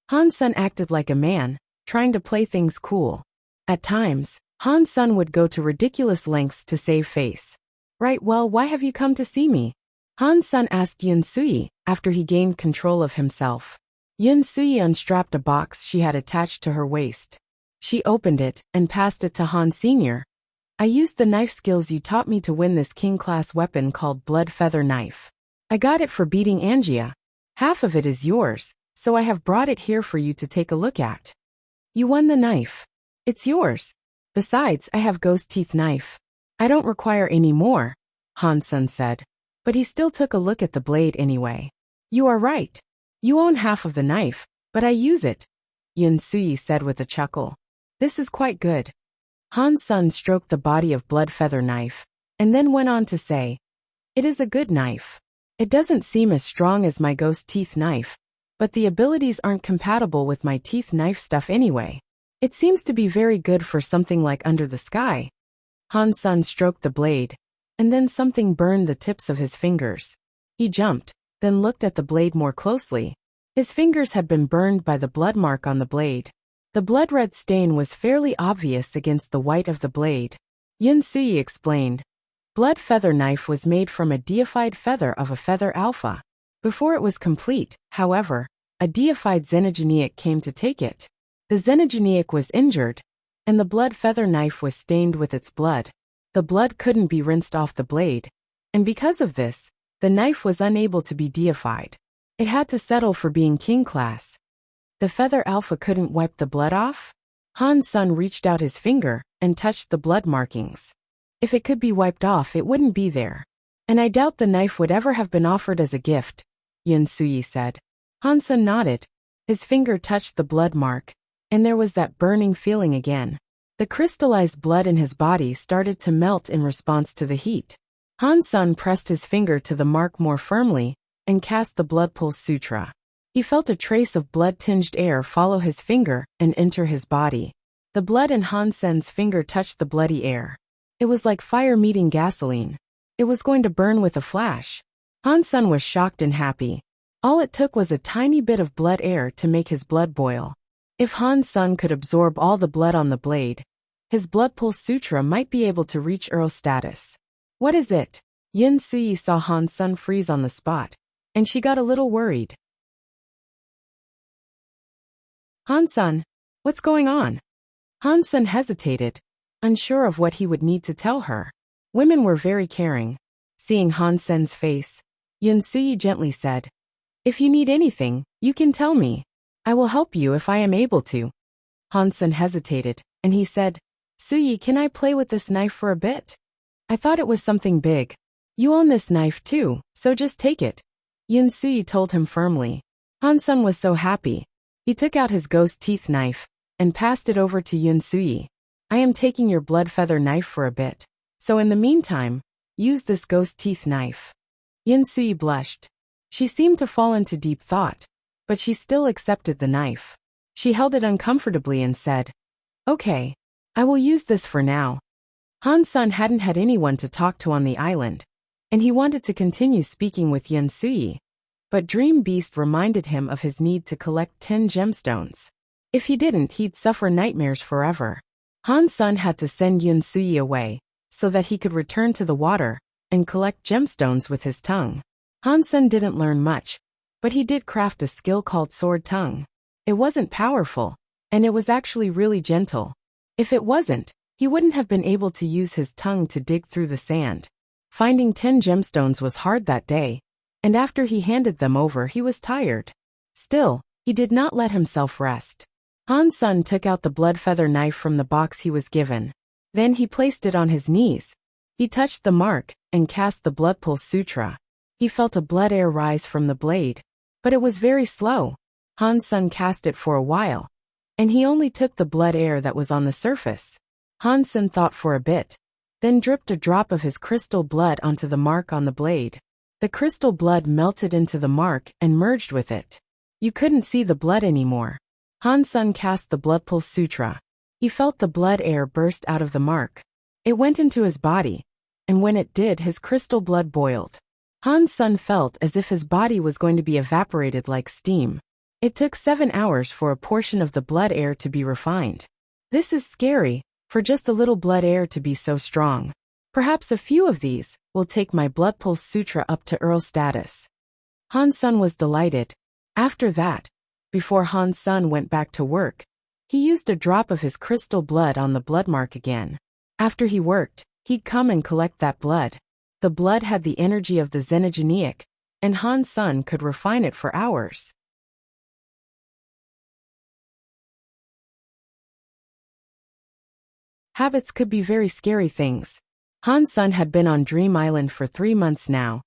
Han Sun acted like a man, trying to play things cool. At times, Han Sun would go to ridiculous lengths to save face. Right, well, why have you come to see me? Han Sun asked Yin Sui, after he gained control of himself. Yin Sui unstrapped a box she had attached to her waist. She opened it and passed it to Han Sr. I used the knife skills you taught me to win this king-class weapon called Blood Feather Knife. I got it for beating Angia. Half of it is yours, so I have brought it here for you to take a look at. You won the knife. It's yours. Besides, I have ghost teeth knife. I don't require any more, Han Sun said. But he still took a look at the blade anyway. You are right. You own half of the knife, but I use it, Yin Sui said with a chuckle. This is quite good. Han Sun stroked the body of Blood Feather Knife, and then went on to say, it is a good knife. It doesn't seem as strong as my ghost teeth knife, but the abilities aren't compatible with my teeth knife stuff anyway. It seems to be very good for something like Under the Sky. Han Sun stroked the blade, and then something burned the tips of his fingers. He jumped, then looked at the blade more closely. His fingers had been burned by the blood mark on the blade. The blood-red stain was fairly obvious against the white of the blade. Yin Sui explained. Blood Feather Knife was made from a deified feather of a feather alpha. Before it was complete, however, a deified Xenogeniac came to take it. The Xenogeniac was injured, and the Blood Feather Knife was stained with its blood. The blood couldn't be rinsed off the blade, and because of this, the knife was unable to be deified. It had to settle for being king class. The Feather Alpha couldn't wipe the blood off? Han Sun reached out his finger and touched the blood markings. If it could be wiped off, it wouldn't be there. And I doubt the knife would ever have been offered as a gift, Yin Sui said. Han Sun nodded. His finger touched the blood mark, and there was that burning feeling again. The crystallized blood in his body started to melt in response to the heat. Han Sun pressed his finger to the mark more firmly and cast the Blood Pulse Sutra. He felt a trace of blood-tinged air follow his finger and enter his body. The blood in Han Sun's finger touched the bloody air. It was like fire meeting gasoline. It was going to burn with a flash. Han Sun was shocked and happy. All it took was a tiny bit of blood air to make his blood boil. If Han Sun could absorb all the blood on the blade, his Blood Pulse Sutra might be able to reach Earl status. What is it? Yin Sui saw Han Sun freeze on the spot, and she got a little worried. Han Sun, what's going on? Han Sun hesitated, unsure of what he would need to tell her. Women were very caring. Seeing Han Sun's face, Yin Sui gently said, if you need anything, you can tell me. I will help you if I am able to. Han Sun hesitated, and he said, Sui, can I play with this knife for a bit? I thought it was something big. You own this knife too, so just take it. Yin Sui told him firmly. Han Sun was so happy. He took out his ghost teeth knife and passed it over to Yin Sui. I am taking your blood feather knife for a bit, so in the meantime, use this ghost teeth knife. Yin Sui blushed. She seemed to fall into deep thought, but she still accepted the knife. She held it uncomfortably and said, okay, I will use this for now. Han Sun hadn't had anyone to talk to on the island, and he wanted to continue speaking with Yin Sui. But Dream Beast reminded him of his need to collect 10 gemstones. If he didn't, he'd suffer nightmares forever. Han Sun had to send Yin Sui away, so that he could return to the water and collect gemstones with his tongue. Han Sun didn't learn much, but he did craft a skill called Sword Tongue. It wasn't powerful, and it was actually really gentle. If it wasn't, he wouldn't have been able to use his tongue to dig through the sand. Finding 10 gemstones was hard that day, and after he handed them over he was tired. Still, he did not let himself rest. Han Sun took out the blood feather knife from the box he was given. Then he placed it on his knees. He touched the mark and cast the Blood Pulse Sutra. He felt a blood air rise from the blade, but it was very slow. Han Sun cast it for a while, and he only took the blood air that was on the surface. Han Sun thought for a bit, then dripped a drop of his crystal blood onto the mark on the blade. The crystal blood melted into the mark and merged with it. You couldn't see the blood anymore. Han Sun cast the Blood Pulse Sutra. He felt the blood air burst out of the mark. It went into his body, and when it did, his crystal blood boiled. Han Sun felt as if his body was going to be evaporated like steam. It took 7 hours for a portion of the blood air to be refined. This is scary, for just a little blood air to be so strong. Perhaps a few of these will take my Blood Pulse Sutra up to Earl status. Han Sun was delighted. After that, before Han Sun went back to work, he used a drop of his crystal blood on the blood mark again. After he worked, he'd come and collect that blood. The blood had the energy of the Xenogeneic, and Han Sun could refine it for hours. Habits could be very scary things. Han Sun had been on Dream Island for 3 months now,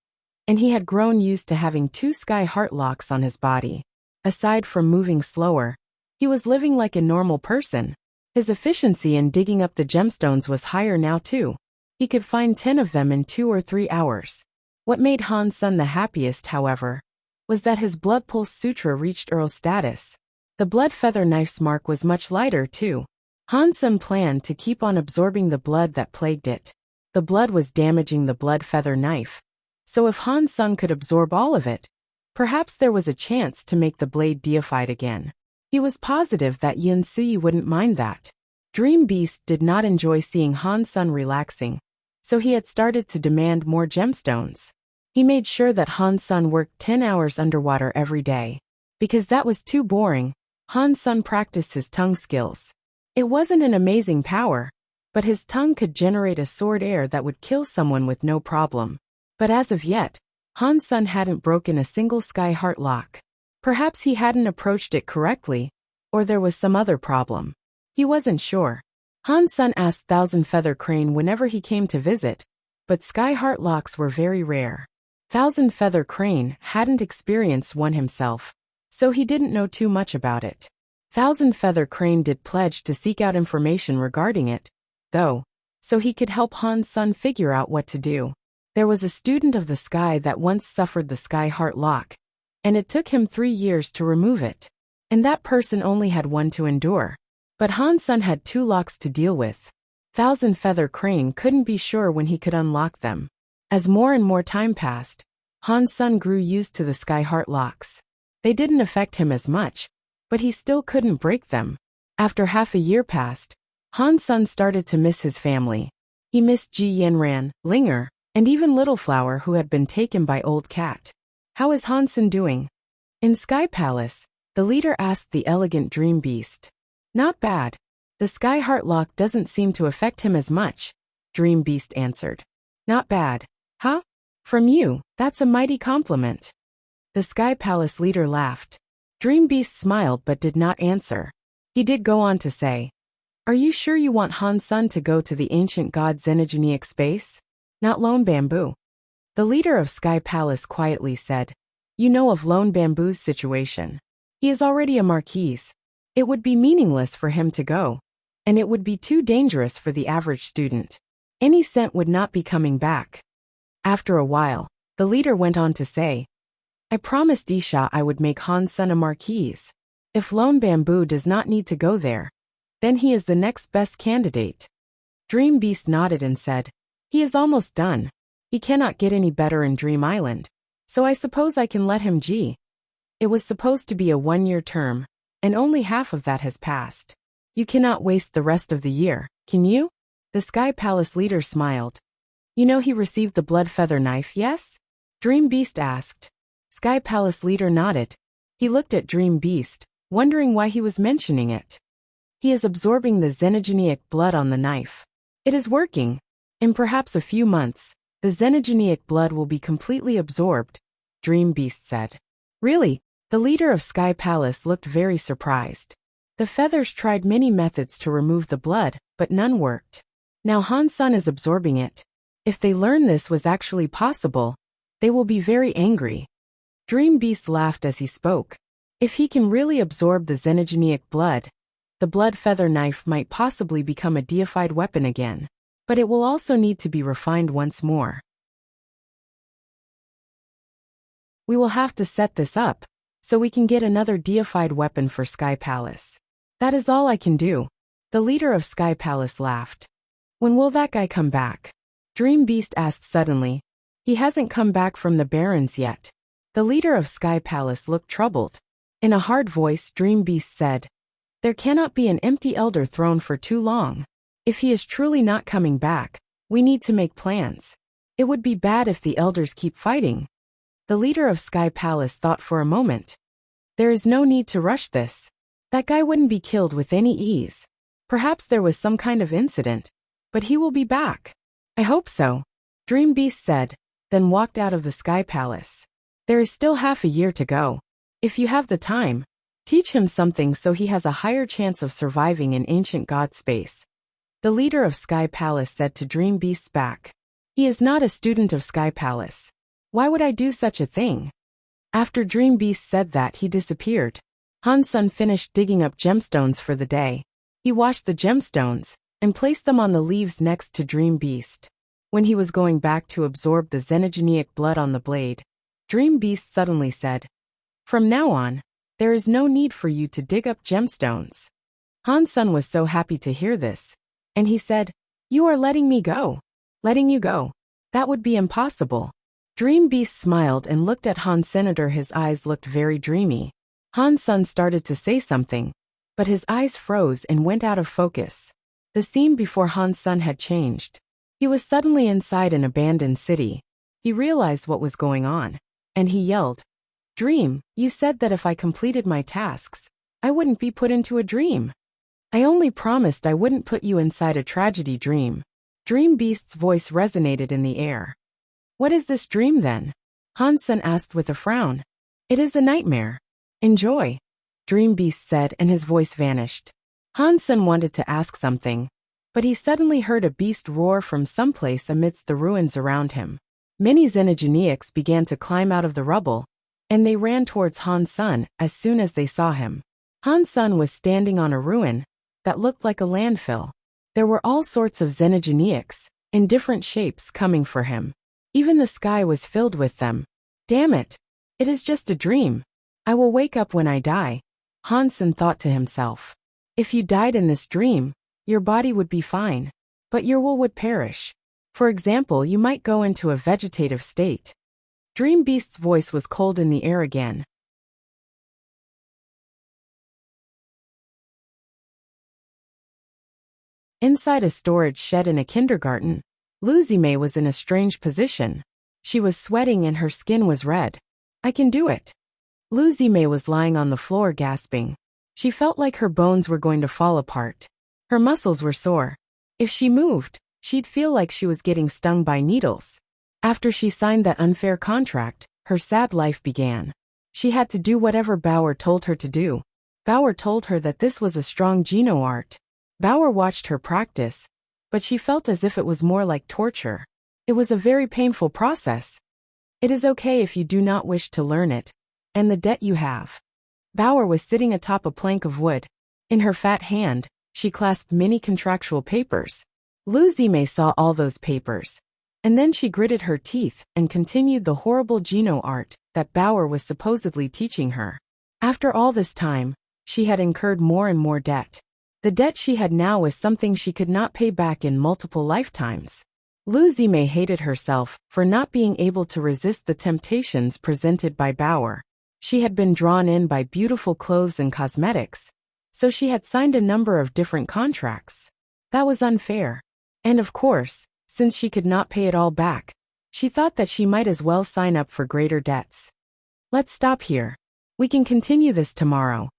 and he had grown used to having 2 sky heart locks on his body. Aside from moving slower, he was living like a normal person. His efficiency in digging up the gemstones was higher now too. He could find 10 of them in 2 or 3 hours. What made Han Sun the happiest, however, was that his Blood Pulse Sutra reached Earl status. The blood feather knife's mark was much lighter too. Han Sun planned to keep on absorbing the blood that plagued it. The blood was damaging the blood feather knife. So if Han Sun could absorb all of it, perhaps there was a chance to make the blade deified again. He was positive that Yin Sui wouldn't mind that. Dream Beast did not enjoy seeing Han Sun relaxing, so he had started to demand more gemstones. He made sure that Han Sun worked 10 hours underwater every day. Because that was too boring, Han Sun practiced his tongue skills. It wasn't an amazing power, but his tongue could generate a sword air that would kill someone with no problem. But as of yet, Han Sun hadn't broken a single sky heart lock. Perhaps he hadn't approached it correctly, or there was some other problem. He wasn't sure. Han Sun asked Thousand Feather Crane whenever he came to visit, but sky heart locks were very rare. Thousand Feather Crane hadn't experienced one himself, so he didn't know too much about it. Thousand Feather Crane did pledge to seek out information regarding it, though, so he could help Han Sun figure out what to do. There was a student of the sky that once suffered the sky heart lock, and it took him 3 years to remove it. And that person only had one to endure. But Han Sun had 2 locks to deal with. Thousand Feather Crane couldn't be sure when he could unlock them. As more and more time passed, Han Sun grew used to the sky heart locks. They didn't affect him as much, but he still couldn't break them. After half a year passed, Han Sun started to miss his family. He missed Ji Yanran, Linger, and even Little Flower, who had been taken by Old Cat. How is Han Sun doing? In Sky Palace, the leader asked the elegant Dream Beast. Not bad. The sky heart lock doesn't seem to affect him as much, Dream Beast answered. Not bad. Huh? From you, that's a mighty compliment. The Sky Palace leader laughed. Dream Beast smiled but did not answer. He did go on to say, Are you sure you want Han Sun to go to the ancient god Xenogeneic space? Not Lone Bamboo. The leader of Sky Palace quietly said, You know of Lone Bamboo's situation. He is already a marquis. It would be meaningless for him to go, and it would be too dangerous for the average student. Any cent would not be coming back. After a while, the leader went on to say, I promised Isha I would make Han Sun a marquis. If Lone Bamboo does not need to go there, then he is the next best candidate. Dream Beast nodded and said, He is almost done. He cannot get any better in Dream Island, so I suppose I can let him G. It was supposed to be a 1-year term, and only half of that has passed. You cannot waste the rest of the year, can you? The Sky Palace leader smiled. You know he received the blood feather knife, yes? Dream Beast asked. Sky Palace leader nodded. He looked at Dream Beast, wondering why he was mentioning it. He is absorbing the Xenogeneic blood on the knife. It is working. In perhaps a few months, the Xenogeneic blood will be completely absorbed, Dream Beast said. Really? The leader of Sky Palace looked very surprised. The feathers tried many methods to remove the blood, but none worked. Now Han Sun is absorbing it. If they learn this was actually possible, they will be very angry. Dream Beast laughed as he spoke. If he can really absorb the Xenogeneic blood, the blood feather knife might possibly become a deified weapon again. But it will also need to be refined once more. We will have to set this up, so we can get another deified weapon for Sky Palace. That is all I can do. The leader of Sky Palace laughed. When will that guy come back? Dream Beast asked suddenly. He hasn't come back from the Barrens yet. The leader of Sky Palace looked troubled. In a hard voice, Dream Beast said, "There cannot be an empty elder throne for too long. If he is truly not coming back, we need to make plans. It would be bad if the elders keep fighting." The leader of Sky Palace thought for a moment. There is no need to rush this. That guy wouldn't be killed with any ease. Perhaps there was some kind of incident, but he will be back. I hope so, Dream Beast said, then walked out of the Sky Palace. There is still half a year to go. If you have the time, teach him something so he has a higher chance of surviving in ancient god space. The leader of Sky Palace said to Dream Beast's back. He is not a student of Sky Palace. Why would I do such a thing? After Dream Beast said that, he disappeared. Han-sun finished digging up gemstones for the day. He washed the gemstones and placed them on the leaves next to Dream Beast. When he was going back to absorb the xenogenic blood on the blade, Dream Beast suddenly said, "From now on, there is no need for you to dig up gemstones." Han-sun was so happy to hear this, and he said, "You are letting me go." "Letting you go? That would be impossible." Dream Beast smiled and looked at Han-Senator. His eyes looked very dreamy. Han-sun started to say something, but his eyes froze and went out of focus. The scene before Han-sun had changed. He was suddenly inside an abandoned city. He realized what was going on, and he yelled, "Dream, you said that if I completed my tasks, I wouldn't be put into a dream. I only promised I wouldn't put you inside a tragedy dream." Dream Beast's voice resonated in the air. "What is this dream then?" Han-sun asked with a frown. "It is a nightmare. Enjoy," Dream Beast said, and his voice vanished. Han-sun wanted to ask something, but he suddenly heard a beast roar from someplace amidst the ruins around him. Many xenogenics began to climb out of the rubble, and they ran towards Han-sun as soon as they saw him. Han-sun was standing on a ruin that looked like a landfill. There were all sorts of xenogenics, in different shapes, coming for him. Even the sky was filled with them. "Damn it! It is just a dream. I will wake up when I die," Han-sun thought to himself. If you died in this dream, your body would be fine, but your will would perish. For example, you might go into a vegetative state. Dream Beast's voice was cold in the air again. Inside a storage shed in a kindergarten, Luzime was in a strange position. She was sweating and her skin was red. "I can do it." Luzime was lying on the floor gasping. She felt like her bones were going to fall apart. Her muscles were sore. If she moved, she'd feel like she was getting stung by needles. After she signed that unfair contract, her sad life began. She had to do whatever Bauer told her to do. Bauer told her that this was a strong Geno art. Bauer watched her practice, but she felt as if it was more like torture. It was a very painful process. It is okay if you do not wish to learn it, and the debt you have. Bauer was sitting atop a plank of wood. In her fat hand, she clasped many contractual papers. Luzime saw all those papers, and then she gritted her teeth and continued the horrible Geno art that Bauer was supposedly teaching her. After all this time, she had incurred more and more debt. The debt she had now was something she could not pay back in multiple lifetimes. Luzime hated herself for not being able to resist the temptations presented by Bauer. She had been drawn in by beautiful clothes and cosmetics, so she had signed a number of different contracts. That was unfair. And of course, since she could not pay it all back, she thought that she might as well sign up for greater debts. "Let's stop here. We can continue this tomorrow."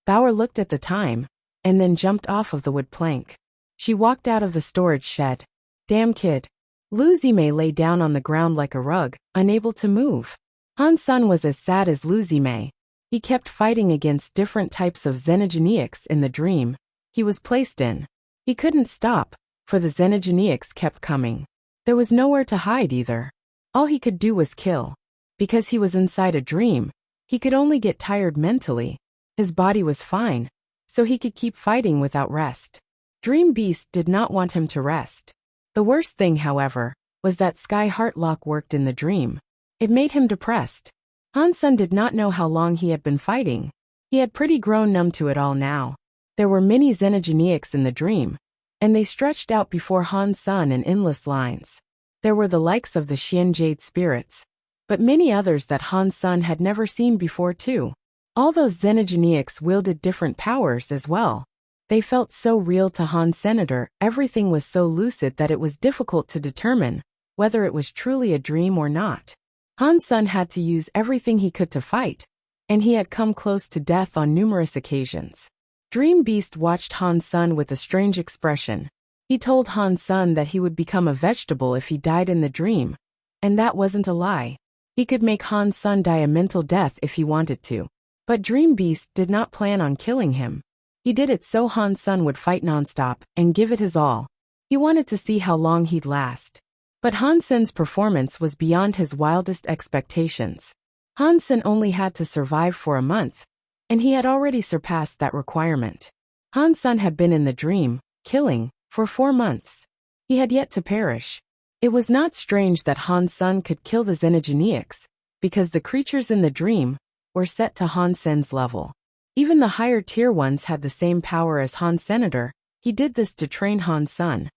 Bauer looked at the time, and then jumped off of the wood plank. She walked out of the storage shed. "Damn kid." Luzime lay down on the ground like a rug, unable to move. Han-sun was as sad as Luzime. He kept fighting against different types of xenogenics in the dream he was placed in. He couldn't stop, for the xenogenics kept coming. There was nowhere to hide either. All he could do was kill. Because he was inside a dream, he could only get tired mentally. His body was fine, so he could keep fighting without rest. Dream Beast did not want him to rest. The worst thing, however, was that Sky Heartlock worked in the dream. It made him depressed. Han Sen did not know how long he had been fighting. He had pretty grown numb to it all now. There were many xenogeneics in the dream, and they stretched out before Han Sen in endless lines. There were the likes of the Xian Jade spirits, but many others that Han Sen had never seen before too. All those xenogeneics wielded different powers as well. They felt so real to Han Senator, everything was so lucid that it was difficult to determine whether it was truly a dream or not. Han Sen had to use everything he could to fight, and he had come close to death on numerous occasions. Dream Beast watched Han Sen with a strange expression. He told Han Sen that he would become a vegetable if he died in the dream, and that wasn't a lie. He could make Han Sen die a mental death if he wanted to. But Dream Beast did not plan on killing him. He did it so Han Sen would fight nonstop and give it his all. He wanted to see how long he'd last. But Han Sen's performance was beyond his wildest expectations. Han Sen only had to survive for a month, and he had already surpassed that requirement. Han Sen had been in the dream, killing, for 4 months. He had yet to perish. It was not strange that Han Sen could kill the xenogeneics, because the creatures in the dream were set to Han Sen's level. Even the higher tier ones had the same power as Han Senator. He did this to train Han Sen,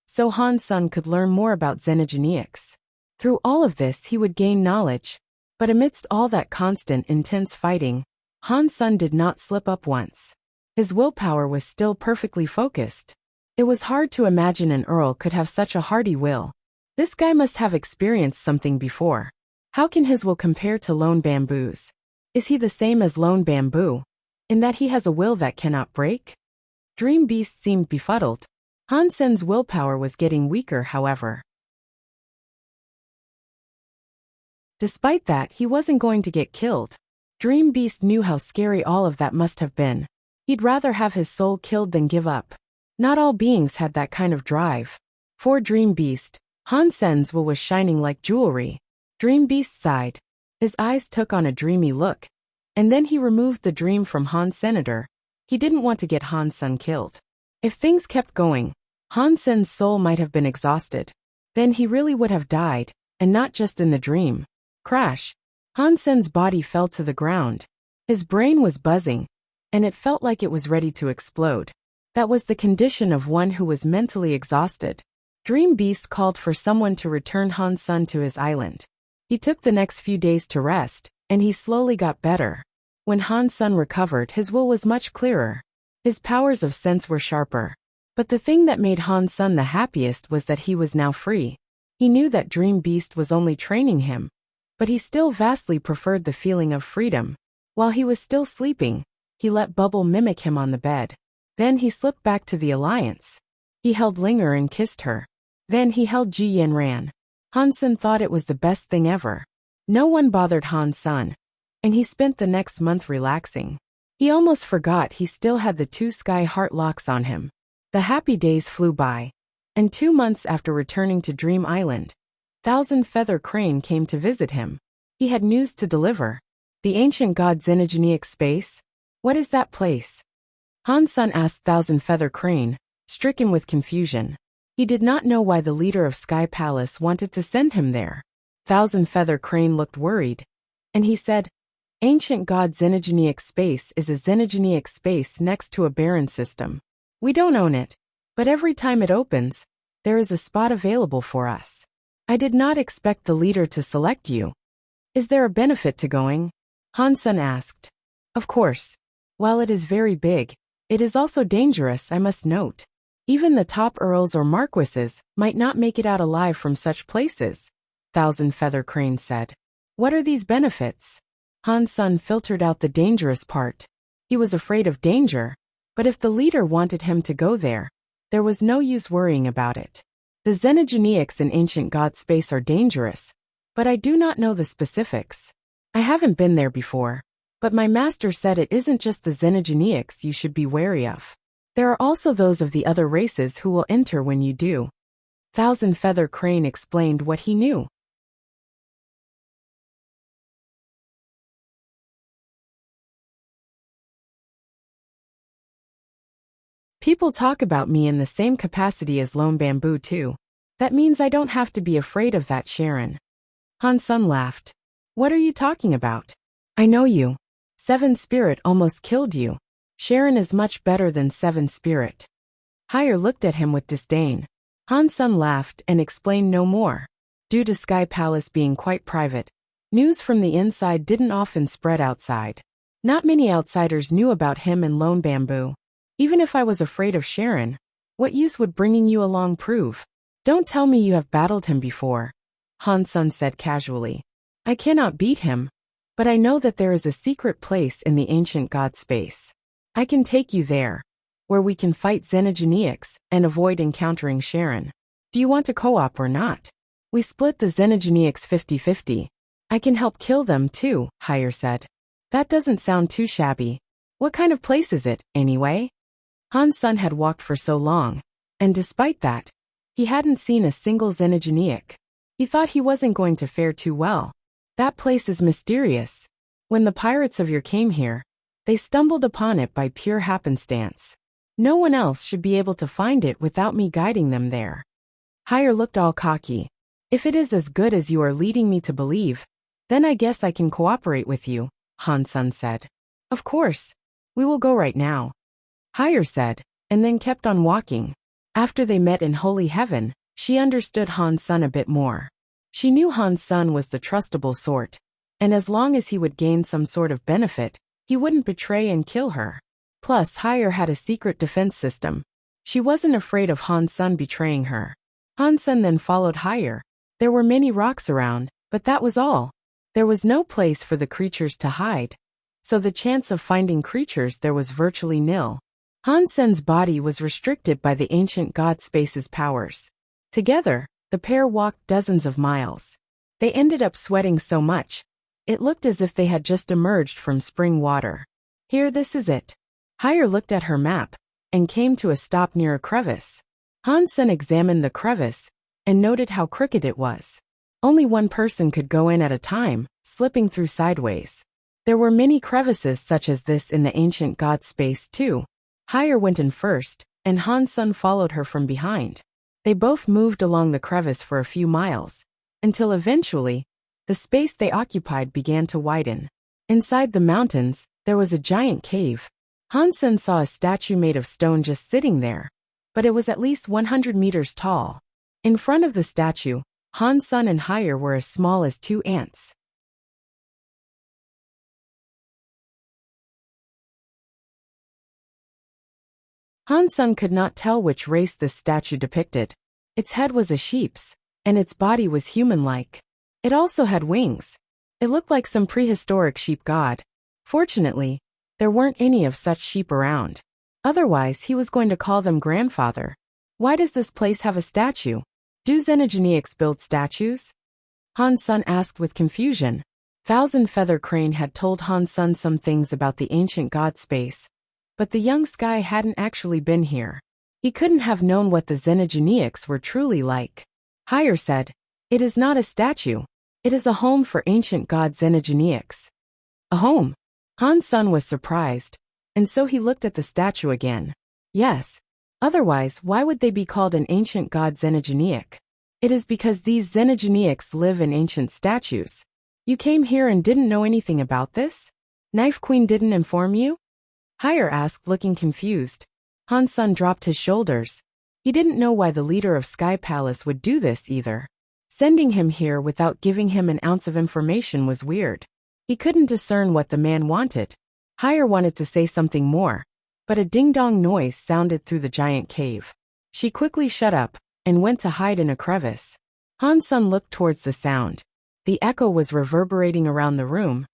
so Han Sen could learn more about xenogeneics. Through all of this he would gain knowledge, but amidst all that constant, intense fighting, Han Sen did not slip up once. His willpower was still perfectly focused. It was hard to imagine an Earl could have such a hardy will. This guy must have experienced something before. How can his will compare to Lone Bamboo's? Is he the same as Lone Bamboo, in that he has a will that cannot break? Dream Beast seemed befuddled. Han Sen's willpower was getting weaker, however. Despite that, he wasn't going to get killed. Dream Beast knew how scary all of that must have been. He'd rather have his soul killed than give up. Not all beings had that kind of drive. For Dream Beast, Han Sen's will was shining like jewelry. Dream Beast sighed. His eyes took on a dreamy look, and then he removed the dream from Han Senator. He didn't want to get Han Sen killed. If things kept going, Han Sen's soul might have been exhausted. Then he really would have died, and not just in the dream. Crash! Han Sen's body fell to the ground. His brain was buzzing, and it felt like it was ready to explode. That was the condition of one who was mentally exhausted. Dream Beast called for someone to return Han Sen to his island. He took the next few days to rest, and he slowly got better. When Han Sen recovered, his will was much clearer. His powers of sense were sharper. But the thing that made Han Sen the happiest was that he was now free. He knew that Dream Beast was only training him, but he still vastly preferred the feeling of freedom. While he was still sleeping, he let Bubble mimic him on the bed. Then he slipped back to the Alliance. He held Linger and kissed her. Then he held Ji Yanran. Han Sen thought it was the best thing ever. No one bothered Han Sen, and he spent the next month relaxing. He almost forgot he still had the 2 Sky Heart locks on him. The happy days flew by, and 2 months after returning to Dream Island, Thousand Feather Crane came to visit him. He had news to deliver. The ancient god Xenogeneic space? What is that place? Han Sen asked Thousand Feather Crane, stricken with confusion. He did not know why the leader of Sky Palace wanted to send him there. Thousand Feather Crane looked worried, and he said, Ancient god Xenogeneic space is a Xenogeneic space next to a barren system. We don't own it, but every time it opens, there is a spot available for us. I did not expect the leader to select you. Is there a benefit to going? Han Sen asked. Of course. While it is very big, it is also dangerous, I must note. Even the top earls or marquises might not make it out alive from such places, Thousand Feather Crane said. What are these benefits? Han Sen filtered out the dangerous part. He was afraid of danger, but if the leader wanted him to go there was no use worrying about it. The Xenogeneics in Ancient God Space are dangerous, but I do not know the specifics. I haven't been there before, but my master said it isn't just the Xenogeneics you should be wary of. There are also those of the other races who will enter when you do. Thousand Feather Crane explained what he knew. People talk about me in the same capacity as Lone Bamboo too. That means I don't have to be afraid of that, Sharon. Han Sun laughed. What are you talking about? I know you. Seven Spirit almost killed you. Sharon is much better than Seven Spirit. Higher looked at him with disdain. Han Sun laughed and explained no more. Due to Sky Palace being quite private, news from the inside didn't often spread outside. Not many outsiders knew about him and Lone Bamboo. Even if I was afraid of Sharon, what use would bringing you along prove? Don't tell me you have battled him before, Han Sun said casually. I cannot beat him, but I know that there is a secret place in the ancient god space. I can take you there, where we can fight Xenogeneics and avoid encountering Sharon. Do you want to co-op or not? We split the Xenogeneics 50-50. I can help kill them too, Higher said. That doesn't sound too shabby. What kind of place is it, anyway? Han Sun had walked for so long, and despite that, he hadn't seen a single Xenogeneic. He thought he wasn't going to fare too well. That place is mysterious. When the pirates of your came here, they stumbled upon it by pure happenstance. No one else should be able to find it without me guiding them there. Higher looked all cocky. If it is as good as you are leading me to believe, then I guess I can cooperate with you, Han Sun said. Of course. We will go right now. Higher said, and then kept on walking. After they met in Holy Heaven, she understood Han Sun a bit more. She knew Han Sun was the trustable sort, and as long as he would gain some sort of benefit, he wouldn't betray and kill her. Plus, Higher had a secret defense system. She wasn't afraid of Han Sun betraying her. Han Sun then followed Higher. There were many rocks around, but that was all. There was no place for the creatures to hide, so the chance of finding creatures there was virtually nil. Han Sun's body was restricted by the ancient god space's powers. Together, the pair walked dozens of miles. They ended up sweating so much, it looked as if they had just emerged from spring water. Here, this is it. Higher looked at her map, and came to a stop near a crevice. Han Sun examined the crevice, and noted how crooked it was. Only one person could go in at a time, slipping through sideways. There were many crevices such as this in the ancient god space too. Higher went in first, and Han Sun followed her from behind. They both moved along the crevice for a few miles, until eventually, the space they occupied began to widen. Inside the mountains, there was a giant cave. Han Sun saw a statue made of stone just sitting there, but it was at least 100 meters tall. In front of the statue, Han Sun and Higher were as small as 2 ants. Han Sun could not tell which race this statue depicted. Its head was a sheep's, and its body was human-like. It also had wings. It looked like some prehistoric sheep god. Fortunately, there weren't any of such sheep around. Otherwise, he was going to call them grandfather. Why does this place have a statue? Do Xenogeneics build statues? Han Sun asked with confusion. Thousand Feather Crane had told Han Sun some things about the ancient god space, but the young Sky hadn't actually been here. He couldn't have known what the Xenogeneics were truly like. Higher said, it is not a statue. It is a home for ancient god Xenogeneics. A home? Han Sun was surprised, and so he looked at the statue again. Yes. Otherwise, why would they be called an ancient god Xenogeneic? It is because these Xenogeneics live in ancient statues. You came here and didn't know anything about this? Knife Queen didn't inform you? Higher asked, looking confused. Han Sun dropped his shoulders. He didn't know why the leader of Sky Palace would do this either. Sending him here without giving him an ounce of information was weird. He couldn't discern what the man wanted. Higher wanted to say something more, but a ding-dong noise sounded through the giant cave. She quickly shut up, and went to hide in a crevice. Han Sun looked towards the sound. The echo was reverberating around the room,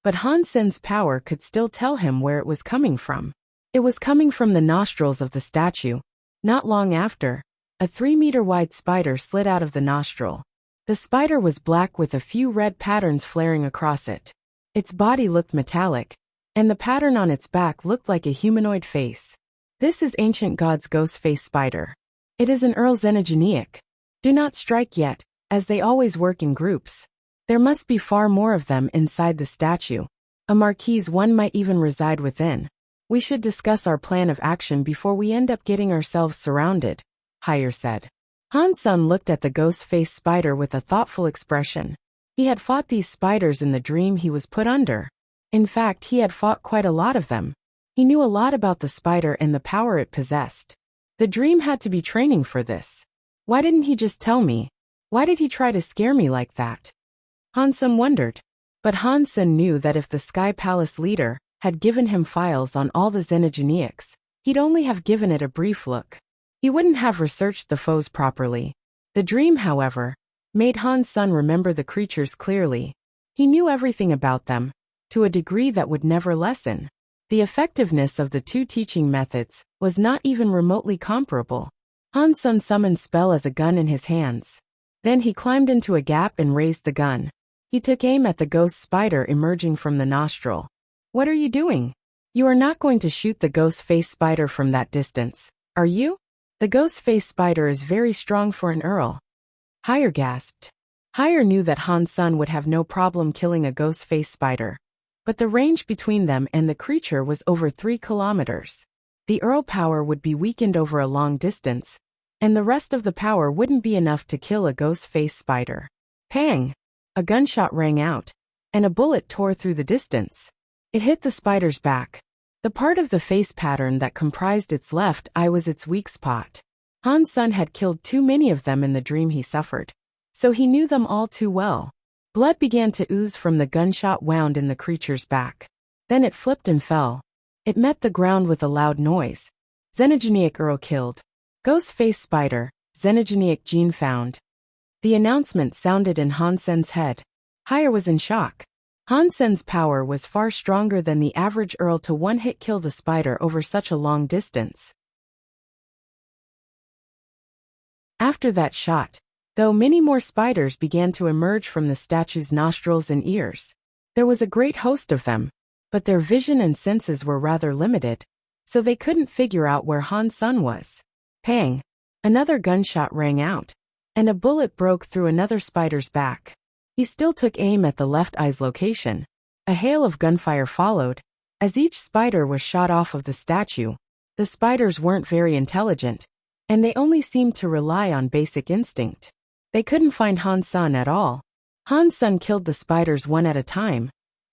but Han Sun's power could still tell him where it was coming from. It was coming from the nostrils of the statue. Not long after, a 3-meter-wide spider slid out of the nostril. The spider was black with a few red patterns flaring across it. Its body looked metallic, and the pattern on its back looked like a humanoid face. This is Ancient God's ghost face spider. It is an Earl Xenogeneic. Do not strike yet, as they always work in groups. There must be far more of them inside the statue. A marquise one might even reside within. We should discuss our plan of action before we end up getting ourselves surrounded, Higher said. Han-sun looked at the ghost-faced spider with a thoughtful expression. He had fought these spiders in the dream he was put under. In fact, he had fought quite a lot of them. He knew a lot about the spider and the power it possessed. The dream had to be training for this. Why didn't he just tell me? Why did he try to scare me like that? Han-sun wondered. But Han-sun knew that if the Sky Palace leader had given him files on all the xenogeniacs, he'd only have given it a brief look. He wouldn't have researched the foes properly. The dream, however, made Han-sun remember the creatures clearly. He knew everything about them, to a degree that would never lessen. The effectiveness of the two teaching methods was not even remotely comparable. Han-sun summoned spell as a gun in his hands. Then he climbed into a gap and raised the gun. He took aim at the ghost spider emerging from the nostril. What are you doing? You are not going to shoot the ghost-faced spider from that distance, are you? The ghost-faced spider is very strong for an earl. Hire gasped. Hire knew that Han-sun would have no problem killing a ghost-faced spider. But the range between them and the creature was over 3 kilometers. The earl power would be weakened over a long distance, and the rest of the power wouldn't be enough to kill a ghost-faced spider. Pang! A gunshot rang out, and a bullet tore through the distance. It hit the spider's back. The part of the face pattern that comprised its left eye was its weak spot. Han-sun had killed too many of them in the dream he suffered, so he knew them all too well. Blood began to ooze from the gunshot wound in the creature's back. Then it flipped and fell. It met the ground with a loud noise. Xenogeniac Earl killed. Ghost-faced spider, xenogeniac gene found. The announcement sounded in Han-sun's head. Hire was in shock. Han-sun's power was far stronger than the average Earl to one-hit kill the spider over such a long distance. After that shot, though many more spiders began to emerge from the statue's nostrils and ears. There was a great host of them, but their vision and senses were rather limited, so they couldn't figure out where Han-sun was. Pang! Another gunshot rang out, and a bullet broke through another spider's back. He still took aim at the left eye's location. A hail of gunfire followed. As each spider was shot off of the statue, the spiders weren't very intelligent, and they only seemed to rely on basic instinct. They couldn't find Han-sun at all. Han-sun killed the spiders one at a time,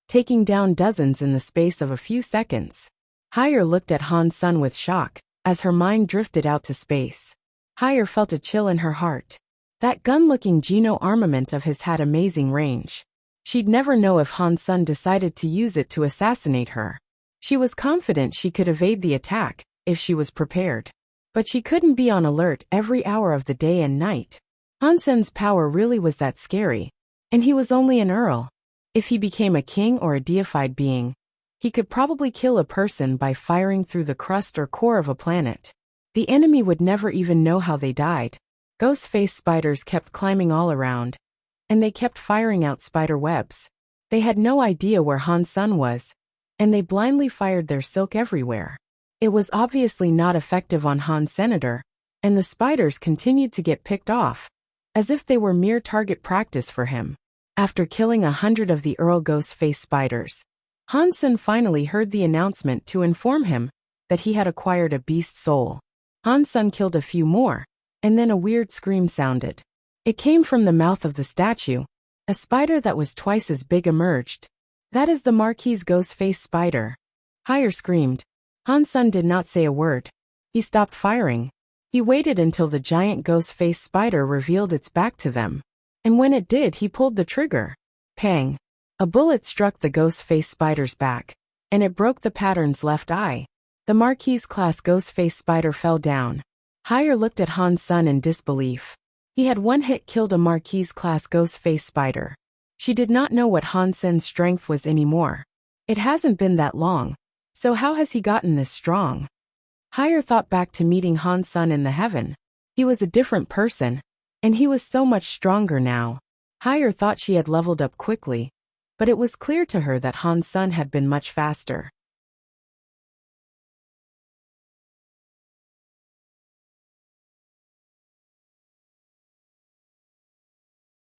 taking down dozens in the space of a few seconds. Hire looked at Han-sun with shock, as her mind drifted out to space. Hire felt a chill in her heart. That gun-looking geno-armament of his had amazing range. She'd never know if Han-sun decided to use it to assassinate her. She was confident she could evade the attack, if she was prepared. But she couldn't be on alert every hour of the day and night. Han-sun's power really was that scary, and he was only an earl. If he became a king or a deified being, he could probably kill a person by firing through the crust or core of a planet. The enemy would never even know how they died. Ghost-faced spiders kept climbing all around, and they kept firing out spider webs. They had no idea where Han-sun was, and they blindly fired their silk everywhere. It was obviously not effective on Han Senator, and the spiders continued to get picked off, as if they were mere target practice for him. After killing 100 of the Earl ghost-faced spiders, Han-sun finally heard the announcement to inform him that he had acquired a beast soul. Han-sun killed a few more, and then a weird scream sounded. It came from the mouth of the statue. A spider that was twice as big emerged. That is the Marquis's ghost-faced spider. Hire screamed. Han-sun did not say a word. He stopped firing. He waited until the giant ghost-faced spider revealed its back to them. And when it did, he pulled the trigger. Pang! A bullet struck the ghost-faced spider's back, and it broke the pattern's left eye. The Marquis-class ghost-faced spider fell down. Hire looked at Han-sun in disbelief. He had one hit killed a Marquis-class ghost-faced spider. She did not know what Han-sun's strength was anymore. It hasn't been that long, so how has he gotten this strong? Hire thought back to meeting Han-sun in the heaven. He was a different person, and he was so much stronger now. Hire thought she had leveled up quickly, but it was clear to her that Han-sun had been much faster.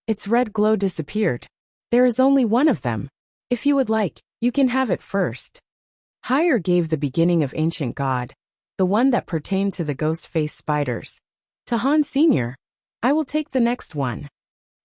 Its red glow disappeared. There is only one of them. If you would like, you can have it first. Hire gave the beginning of Ancient God, the one that pertained to the ghost-faced spiders, to Han Sr., I will take the next one.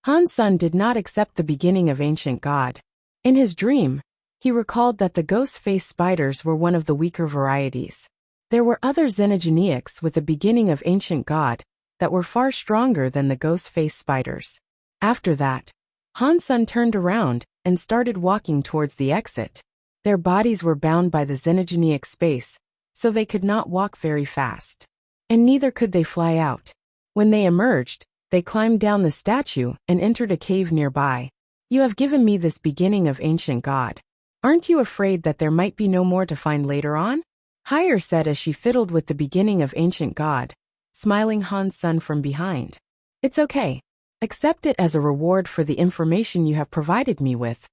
Han Sun did not accept the beginning of ancient God. In his dream, he recalled that the ghost-faced spiders were one of the weaker varieties. There were other xenogeneics with the beginning of ancient God that were far stronger than the ghost-faced spiders. After that, Han Sun turned around and started walking towards the exit. Their bodies were bound by the xenogeneic space, so they could not walk very fast. And neither could they fly out. When they emerged, they climbed down the statue and entered a cave nearby. You have given me this beginning of ancient God. Aren't you afraid that there might be no more to find later on? Higher said as she fiddled with the beginning of ancient God, smiling Han Sun from behind. It's okay. Accept it as a reward for the information you have provided me with,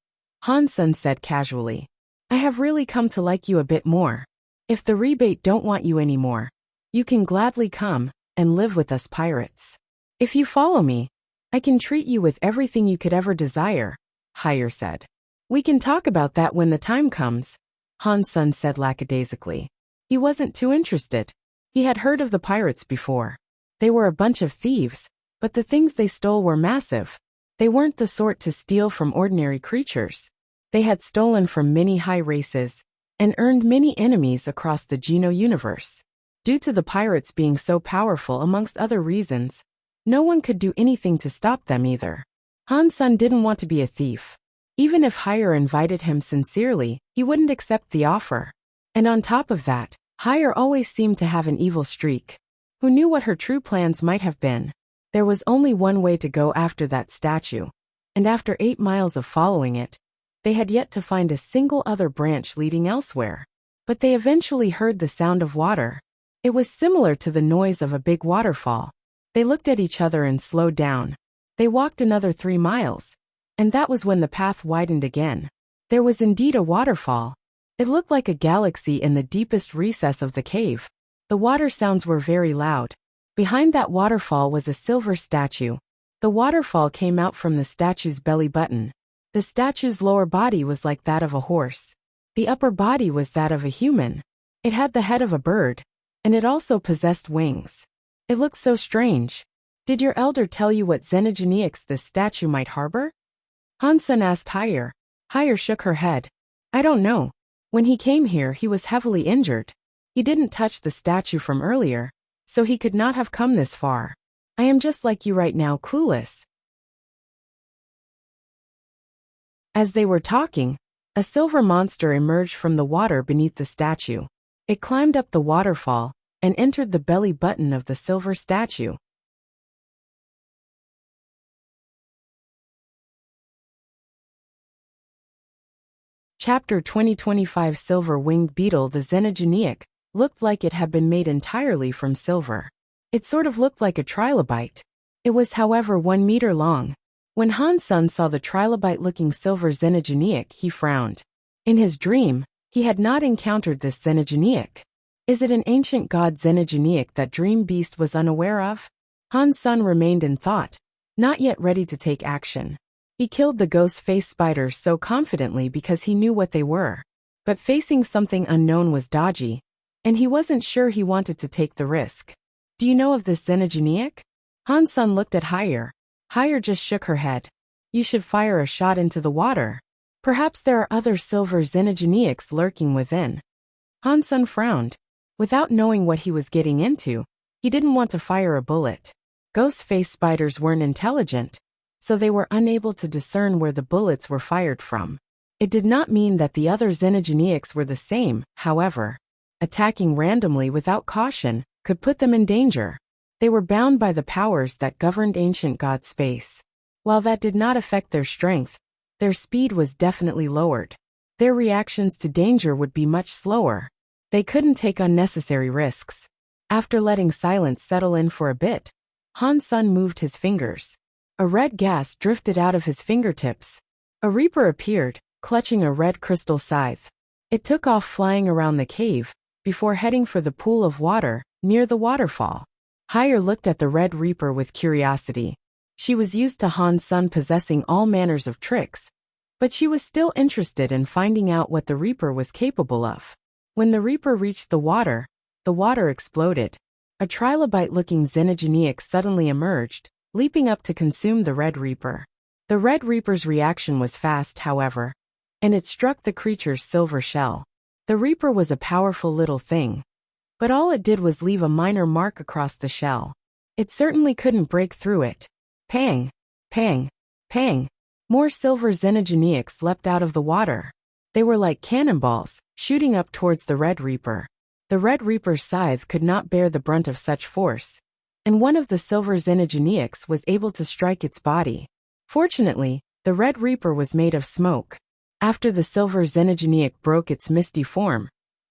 Han Sun said casually. I have really come to like you a bit more. If the rebate don't want you anymore, you can gladly come and live with us pirates. If you follow me, I can treat you with everything you could ever desire, Higher said. We can talk about that when the time comes, Han Sun said lackadaisically. He wasn't too interested. He had heard of the pirates before. They were a bunch of thieves, but the things they stole were massive. They weren't the sort to steal from ordinary creatures. They had stolen from many high races and earned many enemies across the Geno universe. Due to the pirates being so powerful amongst other reasons, no one could do anything to stop them either. Han Sun didn't want to be a thief. Even if Higher invited him sincerely, he wouldn't accept the offer. And on top of that, Higher always seemed to have an evil streak. Who knew what her true plans might have been? There was only one way to go after that statue, and after 8 miles of following it, they had yet to find a single other branch leading elsewhere. But they eventually heard the sound of water. It was similar to the noise of a big waterfall. They looked at each other and slowed down. They walked another 3 miles, and that was when the path widened again. There was indeed a waterfall. It looked like a galaxy in the deepest recess of the cave. The water sounds were very loud. Behind that waterfall was a silver statue. The waterfall came out from the statue's belly button. The statue's lower body was like that of a horse. The upper body was that of a human. It had the head of a bird, and it also possessed wings. It looked so strange. Did your elder tell you what xenogeneics this statue might harbor? Han Sun asked Higher. Higher shook her head. I don't know. When he came here, he was heavily injured. He didn't touch the statue from earlier, so he could not have come this far. I am just like you right now, clueless. As they were talking, a silver monster emerged from the water beneath the statue. It climbed up the waterfall and entered the belly button of the silver statue. Chapter 2025 Silver-Winged Beetle. The xenogeneic looked like it had been made entirely from silver. It sort of looked like a trilobite. It was, however, 1 meter long. When Han Sun saw the trilobite-looking silver xenogeneic, he frowned. In his dream, he had not encountered this xenogeneic. Is it an ancient god xenogeneic that Dream Beast was unaware of? Han Sun remained in thought, not yet ready to take action. He killed the ghost-faced spiders so confidently because he knew what they were. But facing something unknown was dodgy, and he wasn't sure he wanted to take the risk. Do you know of this xenogeneic? Han Sun looked at Higher. Higher just shook her head. You should fire a shot into the water. Perhaps there are other silver xenogeneics lurking within. Han Sun frowned. Without knowing what he was getting into, he didn't want to fire a bullet. Ghost-faced spiders weren't intelligent, so they were unable to discern where the bullets were fired from. It did not mean that the other xenogeneics were the same, however. Attacking randomly without caution could put them in danger. They were bound by the powers that governed ancient god space. While that did not affect their strength, their speed was definitely lowered. Their reactions to danger would be much slower. They couldn't take unnecessary risks. After letting silence settle in for a bit, Han Sun moved his fingers. A red gas drifted out of his fingertips. A reaper appeared, clutching a red crystal scythe. It took off flying around the cave, before heading for the pool of water near the waterfall. Higher looked at the red reaper with curiosity. She was used to Han Sun possessing all manners of tricks, but she was still interested in finding out what the reaper was capable of. When the reaper reached the water exploded. A trilobite-looking xenogeneic suddenly emerged, leaping up to consume the Red Reaper. The Red Reaper's reaction was fast, however, and it struck the creature's silver shell. The Reaper was a powerful little thing, but all it did was leave a minor mark across the shell. It certainly couldn't break through it. Pang! Pang! Pang! More silver xenogeneics leapt out of the water. They were like cannonballs, shooting up towards the Red Reaper. The Red Reaper's scythe could not bear the brunt of such force, and one of the silver xenogeneics was able to strike its body. Fortunately, the Red Reaper was made of smoke. After the silver xenogeneic broke its misty form,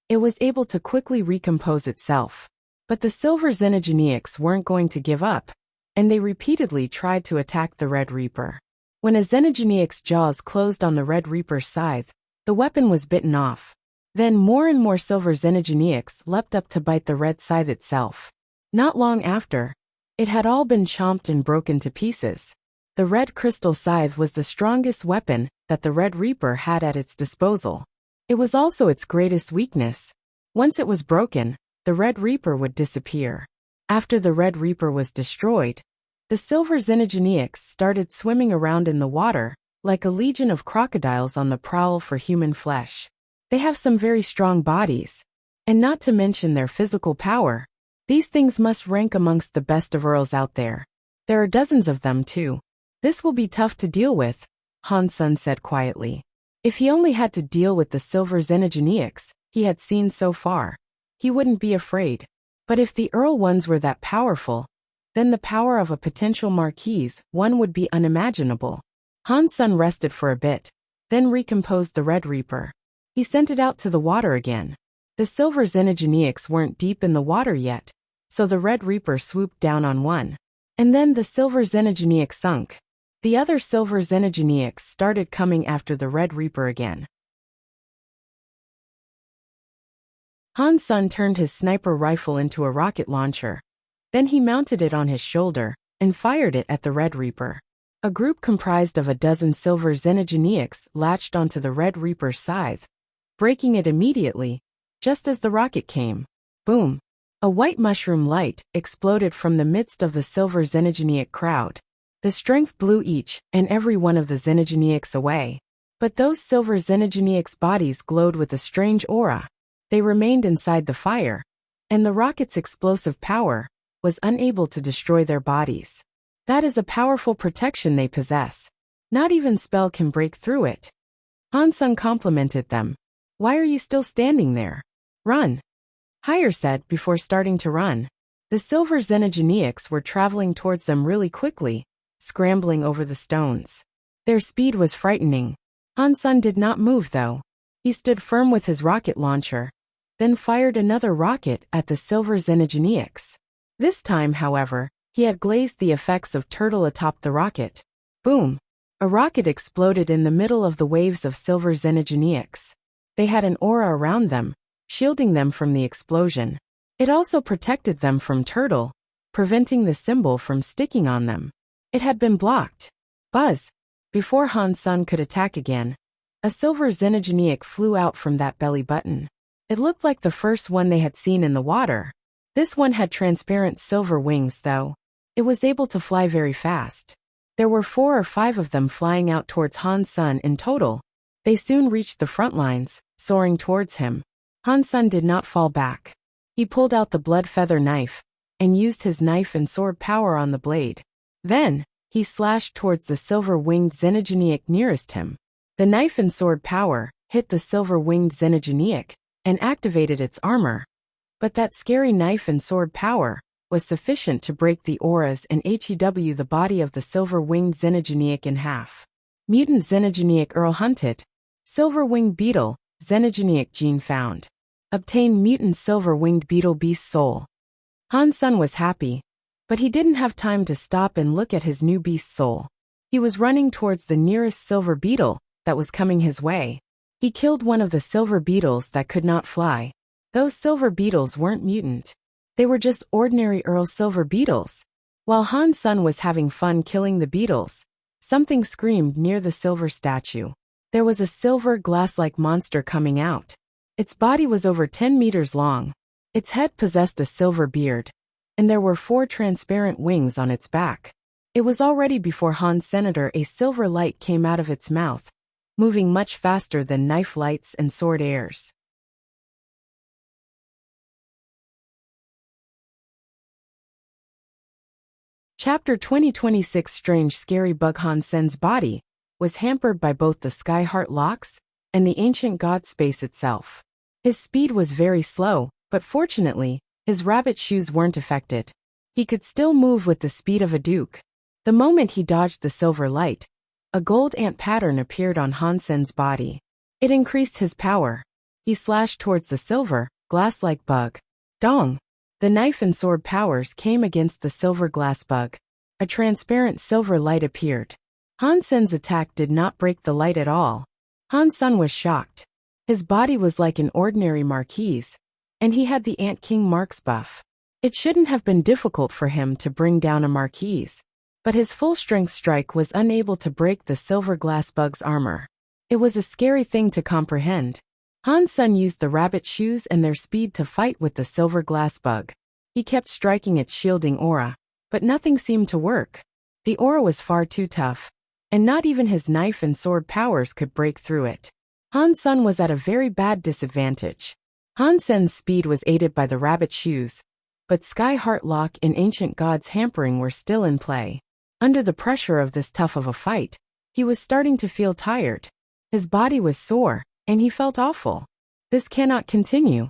it was able to quickly recompose itself. But the silver xenogeneics weren't going to give up, and they repeatedly tried to attack the Red Reaper. When a xenogeneic's jaws closed on the Red Reaper's scythe, the weapon was bitten off. Then more and more silver xenogeneics leapt up to bite the red scythe itself. Not long after, it had all been chomped and broken to pieces. The red crystal scythe was the strongest weapon that the Red Reaper had at its disposal. It was also its greatest weakness. Once it was broken, the Red Reaper would disappear. After the Red Reaper was destroyed, the silver xenogeneics started swimming around in the water, like a legion of crocodiles on the prowl for human flesh. They have some very strong bodies, and not to mention their physical power. These things must rank amongst the best of earls out there. There are dozens of them too. This will be tough to deal with, Han Sun said quietly. If he only had to deal with the silver xenogeneics he had seen so far, he wouldn't be afraid. But if the Earl ones were that powerful, then the power of a potential Marquise one would be unimaginable. Han Sun rested for a bit, then recomposed the Red Reaper. He sent it out to the water again. The silver xenogeneics weren't deep in the water yet, so the Red Reaper swooped down on one. And then the silver xenogeneic sunk. The other silver xenogeneics started coming after the Red Reaper again. Han Sun turned his sniper rifle into a rocket launcher. Then he mounted it on his shoulder and fired it at the Red Reaper. A group comprised of a dozen silver xenogeneics latched onto the Red Reaper's scythe, breaking it immediately, just as the rocket came. Boom! A white mushroom light exploded from the midst of the silver xenogeneic crowd. The strength blew each and every one of the xenogeneics away. But those silver xenogeneics' bodies glowed with a strange aura. They remained inside the fire, and the rocket's explosive power was unable to destroy their bodies. That is a powerful protection they possess. Not even spell can break through it. Han Sun complimented them. Why are you still standing there? Run! Higher said before starting to run. The silver xenogeneics were traveling towards them really quickly, scrambling over the stones. Their speed was frightening. Han Sun did not move though. He stood firm with his rocket launcher, then fired another rocket at the silver xenogeneics. This time, however, he had glazed the effects of turtle atop the rocket. Boom! A rocket exploded in the middle of the waves of silver xenogeneics. They had an aura around them, shielding them from the explosion. It also protected them from turtle, preventing the symbol from sticking on them. It had been blocked. Buzz! Before Han Sun could attack again, a silver xenogeneic flew out from that belly button. It looked like the first one they had seen in the water. This one had transparent silver wings though. It was able to fly very fast. There were 4 or 5 of them flying out towards Han Sun in total. They soon reached the front lines, soaring towards him. Han Sun did not fall back. He pulled out the blood feather knife, and used his knife and sword power on the blade. Then, he slashed towards the silver-winged xenogeneic nearest him. The knife and sword power hit the silver-winged xenogeneic, and activated its armor. But that scary knife and sword power was sufficient to break the auras and HEW the body of the silver-winged xenogeneic in half. Mutant xenogeneic Earl hunted. Silver-winged beetle, xenogeneic gene found. Obtain mutant silver-winged beetle beast soul. Han Sun was happy, but he didn't have time to stop and look at his new beast soul. He was running towards the nearest silver beetle that was coming his way. He killed one of the silver beetles that could not fly. Those silver beetles weren't mutant. They were just ordinary Earl silver beetles. While Han Sun was having fun killing the beetles, something screamed near the silver statue. There was a silver glass-like monster coming out. Its body was over 10 meters long. Its head possessed a silver beard, and there were 4 transparent wings on its back. It was already before Han's senator a silver light came out of its mouth, moving much faster than knife lights and sword airs. Chapter 2026 Strange Scary Bug. Han Sen's body was hampered by both the sky heart locks and the ancient god space itself. His speed was very slow, but fortunately, his rabbit shoes weren't affected. He could still move with the speed of a duke. The moment he dodged the silver light, a gold ant pattern appeared on Han Sen's body. It increased his power. He slashed towards the silver, glass-like bug. Dong! The knife and sword powers came against the silver glass bug. A transparent silver light appeared. Han Sen's attack did not break the light at all. Han Sen was shocked. His body was like an ordinary marquise, and he had the Ant King Mark's buff. It shouldn't have been difficult for him to bring down a marquise, but his full-strength strike was unable to break the silver glass bug's armor. It was a scary thing to comprehend. Han Sen used the rabbit shoes and their speed to fight with the silver glass bug. He kept striking its shielding aura, but nothing seemed to work. The aura was far too tough, and not even his knife and sword powers could break through it. Han Sen was at a very bad disadvantage. Han Sen's speed was aided by the rabbit shoes, but Sky Heart Lock and Ancient God's hampering were still in play. Under the pressure of this tough of a fight, he was starting to feel tired. His body was sore, and he felt awful. This cannot continue.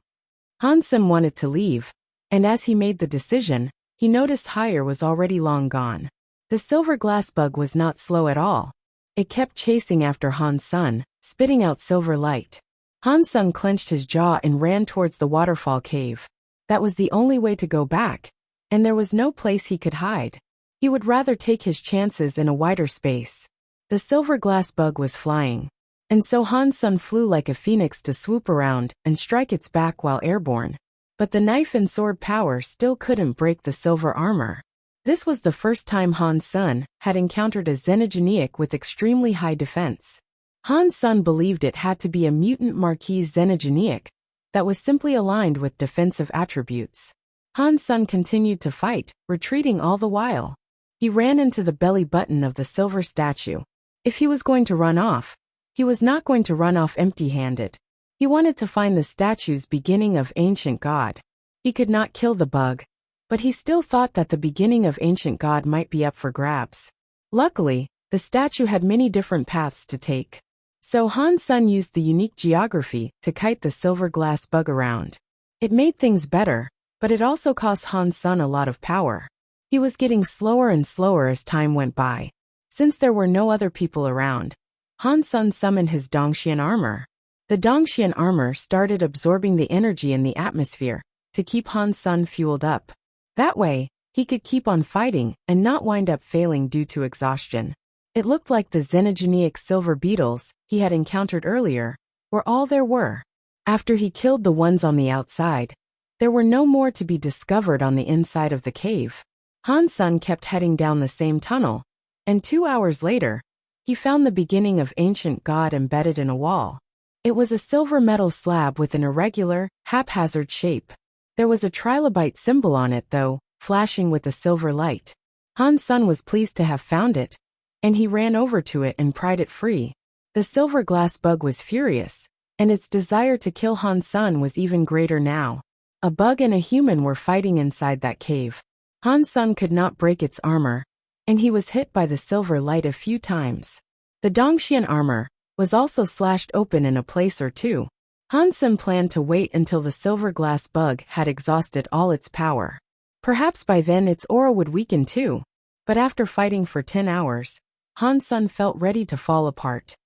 Han Sen wanted to leave, and as he made the decision, he noticed Higher was already long gone. The silver glass bug was not slow at all. It kept chasing after Han Sen, spitting out silver light. Han Sen clenched his jaw and ran towards the waterfall cave. That was the only way to go back, and there was no place he could hide. He would rather take his chances in a wider space. The silver glass bug was flying, and so Han Sen flew like a phoenix to swoop around and strike its back while airborne. But the knife and sword power still couldn't break the silver armor. This was the first time Han Sen had encountered a Xenogeneic with extremely high defense. Han Sen believed it had to be a mutant Marquise Xenogeneic that was simply aligned with defensive attributes. Han Sen continued to fight, retreating all the while. He ran into the belly button of the silver statue. If he was going to run off, he was not going to run off empty-handed. He wanted to find the statue's beginning of Ancient God. He could not kill the bug, but he still thought that the beginning of Ancient God might be up for grabs. Luckily, the statue had many different paths to take. So Han Sen used the unique geography to kite the silver glass bug around. It made things better, but it also cost Han Sen a lot of power. He was getting slower and slower as time went by. Since there were no other people around, Han Sen summoned his Dongxian armor. The Dongxian armor started absorbing the energy in the atmosphere to keep Han Sen fueled up. That way, he could keep on fighting and not wind up failing due to exhaustion. It looked like the Xenogeneic silver beetles he had encountered earlier were all there were. After he killed the ones on the outside, there were no more to be discovered on the inside of the cave. Han Sen kept heading down the same tunnel, and 2 hours later, he found the beginning of Ancient God embedded in a wall. It was a silver metal slab with an irregular, haphazard shape. There was a trilobite symbol on it though, flashing with a silver light. Han Sen was pleased to have found it, and he ran over to it and pried it free. The silver glass bug was furious, and its desire to kill Han Sen was even greater now. A bug and a human were fighting inside that cave. Han Sen could not break its armor, and he was hit by the silver light a few times. The Dongxian armor was also slashed open in a place or two. Han Sen planned to wait until the silver glass bug had exhausted all its power. Perhaps by then its aura would weaken too. But after fighting for 10 hours, Han Sen felt ready to fall apart.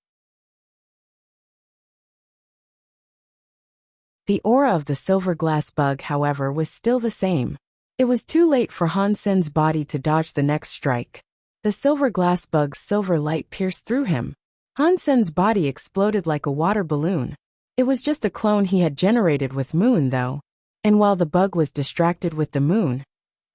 The aura of the silver glass bug, however, was still the same. It was too late for Han Sen's body to dodge the next strike. The silver glass bug's silver light pierced through him. Han Sen's body exploded like a water balloon. It was just a clone he had generated with Moon though. And while the bug was distracted with the Moon,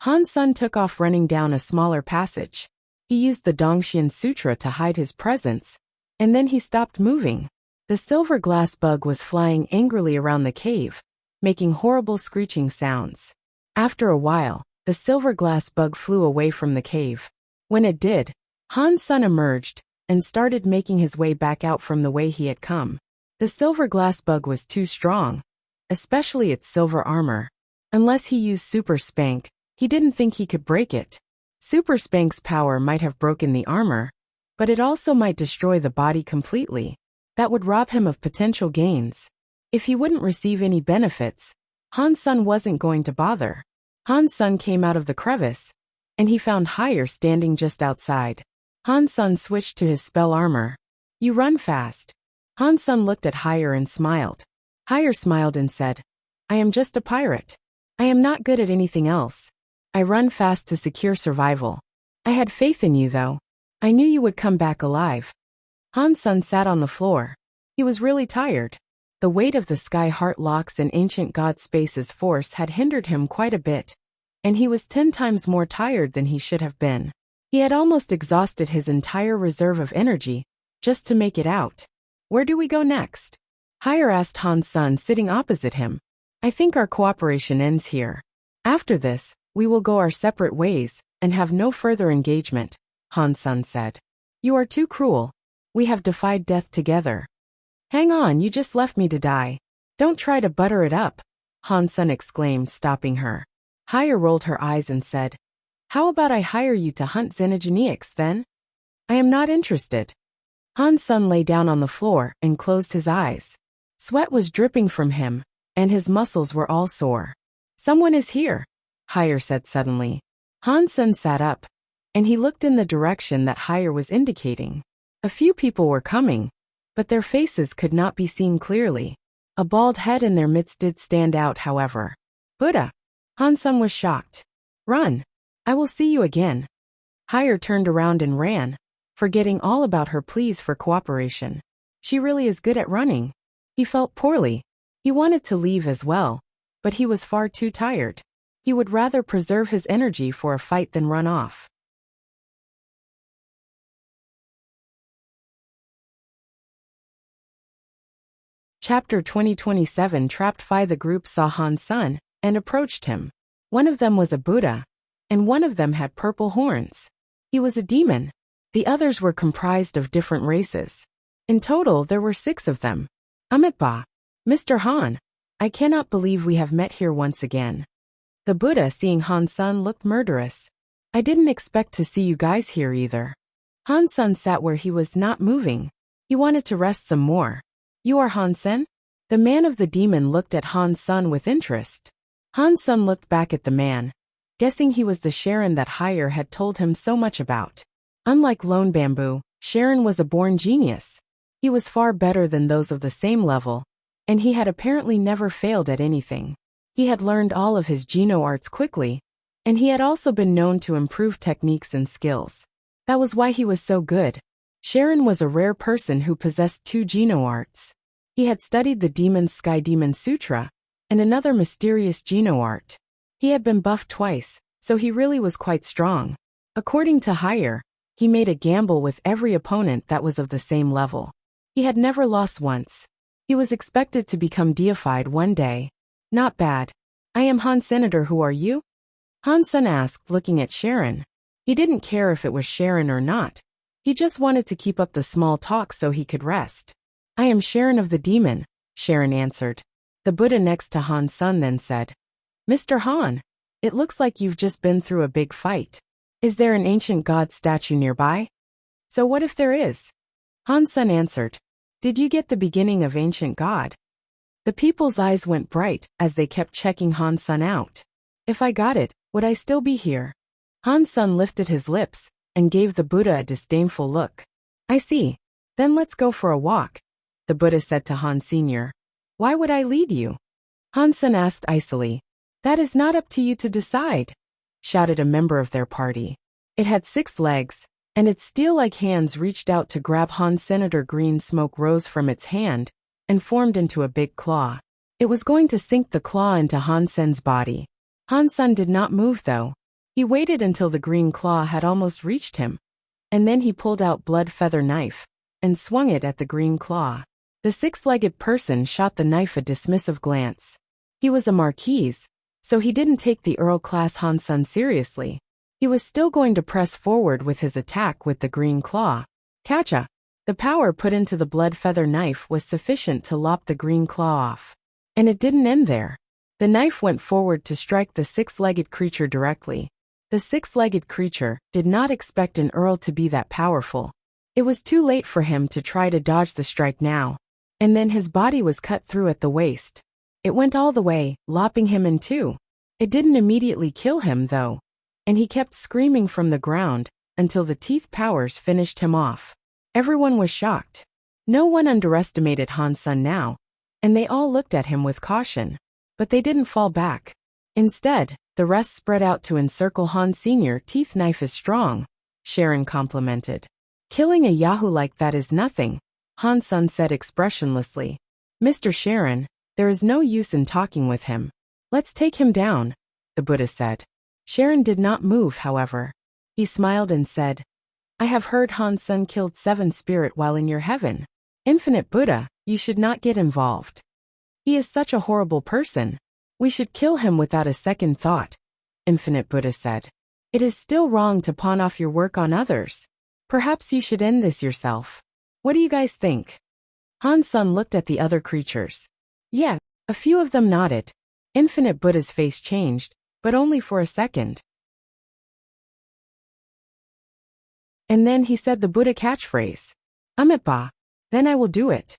Han Sen took off running down a smaller passage. He used the Dongxian Sutra to hide his presence, and then he stopped moving. The silver glass bug was flying angrily around the cave, making horrible screeching sounds. After a while, the silver glass bug flew away from the cave. When it did, Han's son emerged and started making his way back out from the way he had come. The silver glass bug was too strong, especially its silver armor. Unless he used Super Spank, he didn't think he could break it. Super Spank's power might have broken the armor, but it also might destroy the body completely. That would rob him of potential gains. If he wouldn't receive any benefits, Han's son wasn't going to bother. Han's son came out of the crevice, and he found Higher standing just outside. Han's son switched to his spell armor. You run fast. Han's son looked at Higher and smiled. Higher smiled and said, I am just a pirate. I am not good at anything else. I run fast to secure survival. I had faith in you though. I knew you would come back alive. Han's son sat on the floor. He was really tired. The weight of the sky heart locks and ancient god space's force had hindered him quite a bit, and he was 10 times more tired than he should have been. He had almost exhausted his entire reserve of energy, just to make it out. Where do we go next? Higher asked Han's son sitting opposite him. I think our cooperation ends here. After this, we will go our separate ways, and have no further engagement, Han's son said. You are too cruel. We have defied death together. Hang on, you just left me to die. Don't try to butter it up, Han's son exclaimed, stopping her. Higher rolled her eyes and said, How about I hire you to hunt Xenogeneics then? I am not interested. Han's son lay down on the floor and closed his eyes. Sweat was dripping from him, and his muscles were all sore. Someone is here, Higher said suddenly. Han's son sat up, and he looked in the direction that Higher was indicating. A few people were coming, but their faces could not be seen clearly. A bald head in their midst did stand out, however. Buddha! Han's son was shocked. Run! I will see you again. Higher turned around and ran, forgetting all about her pleas for cooperation. She really is good at running. He felt poorly. He wanted to leave as well, but he was far too tired. He would rather preserve his energy for a fight than run off. Chapter 2027 Trapped Phi. The group saw Han's son and approached him. One of them was a Buddha, and one of them had purple horns. He was a demon. The others were comprised of different races. In total, there were 6 of them. Amitba, Mr. Han, I cannot believe we have met here once again. The Buddha, seeing Han's son, looked murderous. I didn't expect to see you guys here either. Han's son sat where he was, not moving. He wanted to rest some more. You are Hansen? The man of the demon looked at Han's son with interest. Han's son looked back at the man, guessing he was the Sharon that Higher had told him so much about. Unlike Lone Bamboo, Sharon was a born genius. He was far better than those of the same level, and he had apparently never failed at anything. He had learned all of his Geno arts quickly, and he had also been known to improve techniques and skills. That was why he was so good. Sharon was a rare person who possessed 2 Geno arts. He had studied the Demon's Sky Demon Sutra, and another mysterious Geno art. He had been buffed twice, so he really was quite strong. According to Higher, he made a gamble with every opponent that was of the same level. He had never lost once. He was expected to become deified one day. Not bad. I am Han Senator. Who are you? Hansen asked, looking at Sharon. He didn't care if it was Sharon or not. He just wanted to keep up the small talk so he could rest. I am Sharon of the Demon, Sharon answered. The Buddha next to Han's son then said, Mr. Han, it looks like you've just been through a big fight. Is there an ancient god statue nearby? So what if there is? Han's son answered, Did you get the beginning of ancient god? The people's eyes went bright as they kept checking Han's son out. If I got it, would I still be here? Han's son lifted his lips and gave the Buddha a disdainful look. I see. Then let's go for a walk, the Buddha said to Han Sr. Why would I lead you? Hansen asked icily. That is not up to you to decide, shouted a member of their party. It had 6 legs, and its steel-like hands reached out to grab Han. Senator. Green smoke rose from its hand and formed into a big claw. It was going to sink the claw into Hansen's body. Hansen did not move though. He waited until the green claw had almost reached him, and then he pulled out blood feather knife and swung it at the green claw. The 6-legged person shot the knife a dismissive glance. He was a marquise, so he didn't take the Earl-class Hansen seriously. He was still going to press forward with his attack with the green claw. Catcha! The power put into the blood feather knife was sufficient to lop the green claw off. And it didn't end there. The knife went forward to strike the six-legged creature directly. The six-legged creature did not expect an earl to be that powerful. It was too late for him to try to dodge the strike now. And then his body was cut through at the waist. It went all the way, lopping him in two. It didn't immediately kill him, though. And he kept screaming from the ground until the teeth powers finished him off. Everyone was shocked. No one underestimated Han Sun now, and they all looked at him with caution. But they didn't fall back. Instead, the rest spread out to encircle Han Sr. Teeth knife is strong, Sharon complimented. Killing a Yahoo like that is nothing, Han Sun said expressionlessly. Mr. Sharon, there is no use in talking with him. Let's take him down, the Buddha said. Sharon did not move, however. He smiled and said, I have heard Han Sun killed 7 spirit while in your heaven. Infinite Buddha, you should not get involved. He is such a horrible person. We should kill him without a second thought, Infinite Buddha said. It is still wrong to pawn off your work on others. Perhaps you should end this yourself. What do you guys think? Han Sun looked at the other creatures. Yeah, a few of them nodded. Infinite Buddha's face changed, but only for a second. And then he said the Buddha catchphrase. Amitba. Then I will do it.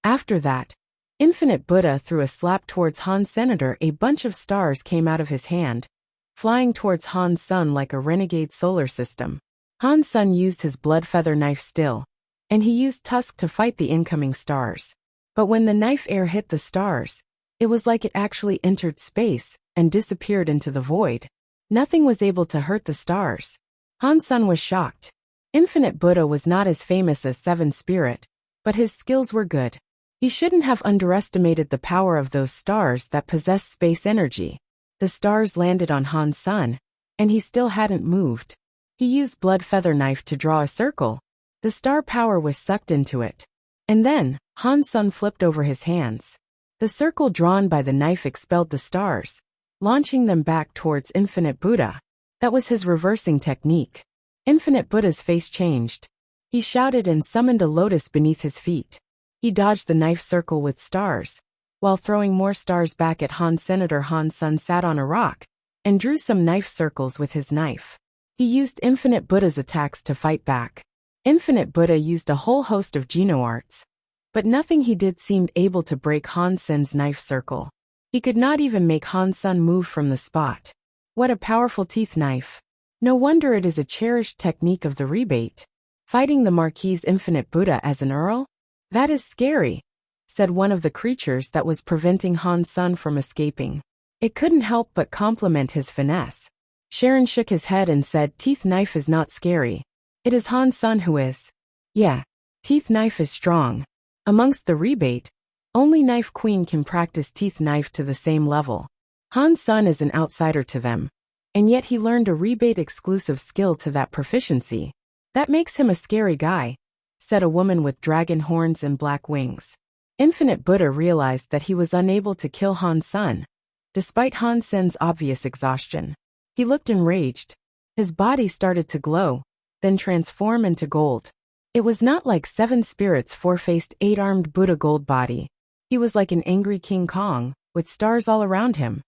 After that, Infinite Buddha threw a slap towards Han's senator. A bunch of stars came out of his hand, flying towards Han's Sun like a renegade solar system. Han's Sun used his blood feather knife still, and he used Tusk to fight the incoming stars. But when the knife air hit the stars, it was like it actually entered space and disappeared into the void. Nothing was able to hurt the stars. Han's Sun was shocked. Infinite Buddha was not as famous as Seven Spirit, but his skills were good. He shouldn't have underestimated the power of those stars that possess space energy. The stars landed on Han's Sun, and he still hadn't moved. He used blood feather knife to draw a circle. The star power was sucked into it. And then, Han's Sun flipped over his hands. The circle drawn by the knife expelled the stars, launching them back towards Infinite Buddha. That was his reversing technique. Infinite Buddha's face changed. He shouted and summoned a lotus beneath his feet. He dodged the knife circle with stars. While throwing more stars back at Han's senator, Han's Sun sat on a rock and drew some knife circles with his knife. He used Infinite Buddha's attacks to fight back. Infinite Buddha used a whole host of Geno arts, but nothing he did seemed able to break Han Sun's knife circle. He could not even make Han Sun move from the spot. What a powerful teeth knife. No wonder it is a cherished technique of the rebate. Fighting the Marquis Infinite Buddha as an earl? That is scary, said one of the creatures that was preventing Han's Sun from escaping. It couldn't help but compliment his finesse. Sharon shook his head and said teeth knife is not scary. It is Han's Sun who is. Yeah, teeth knife is strong. Amongst the rebate, only Knife Queen can practice teeth knife to the same level. Han's Sun is an outsider to them, and yet he learned a rebate exclusive skill to that proficiency. That makes him a scary guy, said a woman with dragon horns and black wings. Infinite Buddha realized that he was unable to kill Han's Sun, despite Han Sun's obvious exhaustion. He looked enraged. His body started to glow, then transform into gold. It was not like Seven Spirits' four-faced, eight-armed Buddha gold body. He was like an angry King Kong, with stars all around him.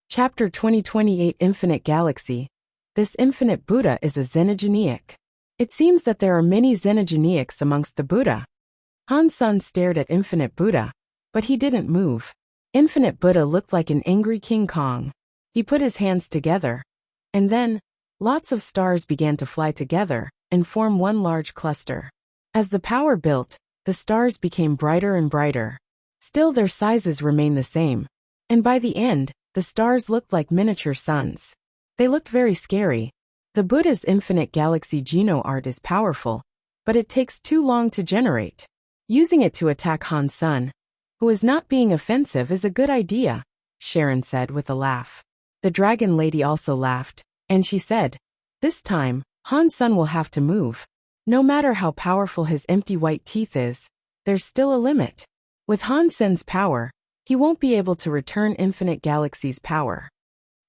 Chapter 2028 Infinite Galaxy. This Infinite Buddha is a xenogeneic. It seems that there are many xenogeneics amongst the Buddha. Han's Sun stared at Infinite Buddha, but he didn't move. Infinite Buddha looked like an angry King Kong. He put his hands together, and then, lots of stars began to fly together and form one large cluster. As the power built, the stars became brighter and brighter. Still their sizes remained the same, and by the end, the stars looked like miniature suns. They looked very scary. The Buddha's infinite galaxy Geno art is powerful, but it takes too long to generate. Using it to attack Han's Sun, who is not being offensive, is a good idea, Sharon said with a laugh. The dragon lady also laughed, and she said, this time, Han's Sun will have to move. No matter how powerful his empty white teeth is, there's still a limit. With Han Sen's power, he won't be able to return Infinite Galaxy's power.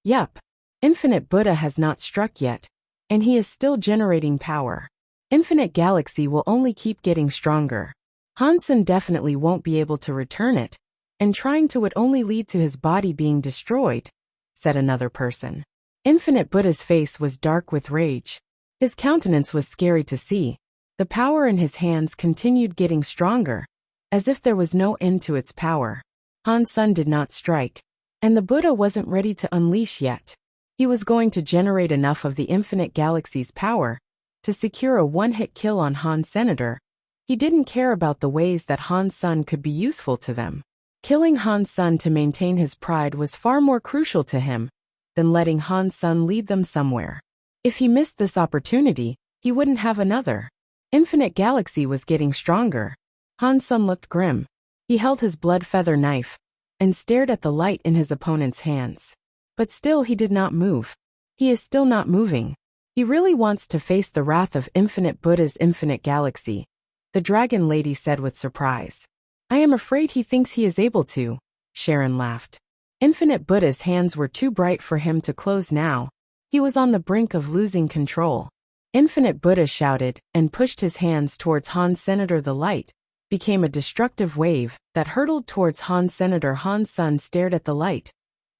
Yup. Infinite Buddha has not struck yet, and he is still generating power. Infinite Galaxy will only keep getting stronger. Han Sen definitely won't be able to return it, and trying to would only lead to his body being destroyed, said another person. Infinite Buddha's face was dark with rage. His countenance was scary to see. The power in his hands continued getting stronger, as if there was no end to its power. Han Sen did not strike, and the Buddha wasn't ready to unleash yet. He was going to generate enough of the Infinite Galaxy's power to secure a one-hit kill on Han Senator. He didn't care about the ways that Han Sen could be useful to them. Killing Han Sen to maintain his pride was far more crucial to him than letting Han Sen lead them somewhere. If he missed this opportunity, he wouldn't have another. Infinite Galaxy was getting stronger. Han Sen looked grim. He held his blood feather knife and stared at the light in his opponent's hands. But still he did not move. He is still not moving. He really wants to face the wrath of Infinite Buddha's Infinite Galaxy, the Dragon Lady said with surprise. I am afraid he thinks he is able to, Sharon laughed. Infinite Buddha's hands were too bright for him to close now. He was on the brink of losing control. Infinite Buddha shouted and pushed his hands towards Han Senator. The light became a destructive wave that hurtled towards Han Senator. Han Sen stared at the light,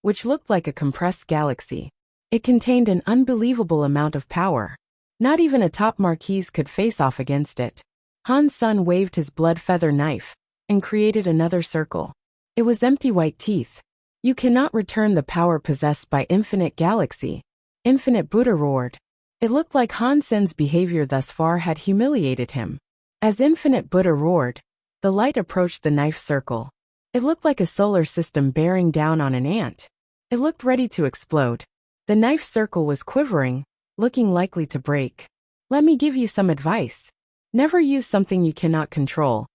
which looked like a compressed galaxy. It contained an unbelievable amount of power. Not even a top marquise could face off against it. Han Sen waved his blood feather knife and created another circle. It was empty white teeth. You cannot return the power possessed by Infinite Galaxy. Infinite Buddha roared. It looked like Han Sen's behavior thus far had humiliated him. As Infinite Buddha roared, the light approached the knife circle. It looked like a solar system bearing down on an ant. It looked ready to explode. The knife circle was quivering, looking likely to break. Let me give you some advice. Never use something you cannot control,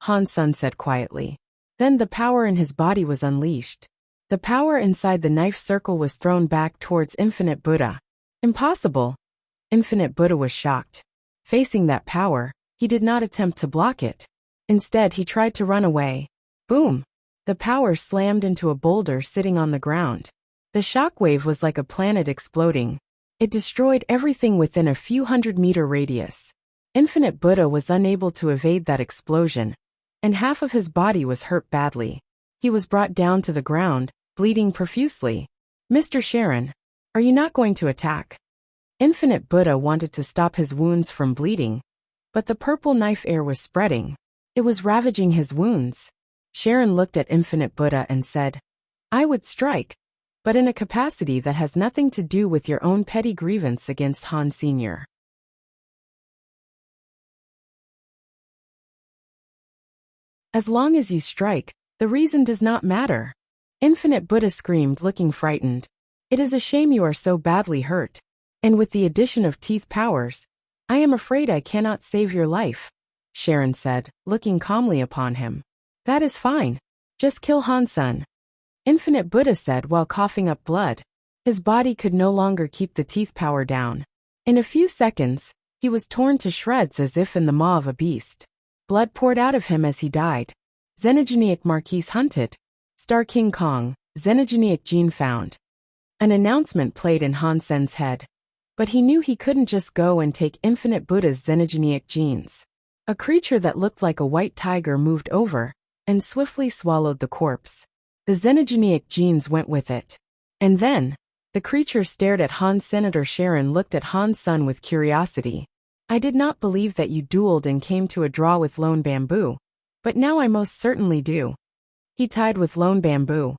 Han Sen said quietly. Then the power in his body was unleashed. The power inside the knife circle was thrown back towards Infinite Buddha. Impossible. Infinite Buddha was shocked. Facing that power, he did not attempt to block it. Instead, he tried to run away. Boom! The power slammed into a boulder sitting on the ground. The shockwave was like a planet exploding. It destroyed everything within a few 100-meter radius. Infinite Buddha was unable to evade that explosion, and half of his body was hurt badly. He was brought down to the ground, bleeding profusely. Mr. Sharon, are you not going to attack? Infinite Buddha wanted to stop his wounds from bleeding, but the purple knife air was spreading. It was ravaging his wounds. Sharon looked at Infinite Buddha and said, I would strike, but in a capacity that has nothing to do with your own petty grievance against Han Sr. As long as you strike, the reason does not matter. Infinite Buddha screamed, looking frightened. It is a shame you are so badly hurt. And with the addition of teeth powers, I am afraid I cannot save your life, Sharon said, looking calmly upon him. That is fine. Just kill Han Sen. Infinite Buddha said while coughing up blood. His body could no longer keep the teeth power down. In a few seconds, he was torn to shreds as if in the maw of a beast. Blood poured out of him as he died. Xenogenic Marquise hunted. Star King Kong, Xenogenic gene found. An announcement played in Han Sen's head. But he knew he couldn't just go and take Infinite Buddha's xenogenic genes. A creature that looked like a white tiger moved over and swiftly swallowed the corpse. The xenogenic genes went with it. And then, the creature stared at Han Senator. Sharon looked at Han Sen with curiosity. I did not believe that you dueled and came to a draw with Lone Bamboo, but now I most certainly do. He tied with Lone Bamboo.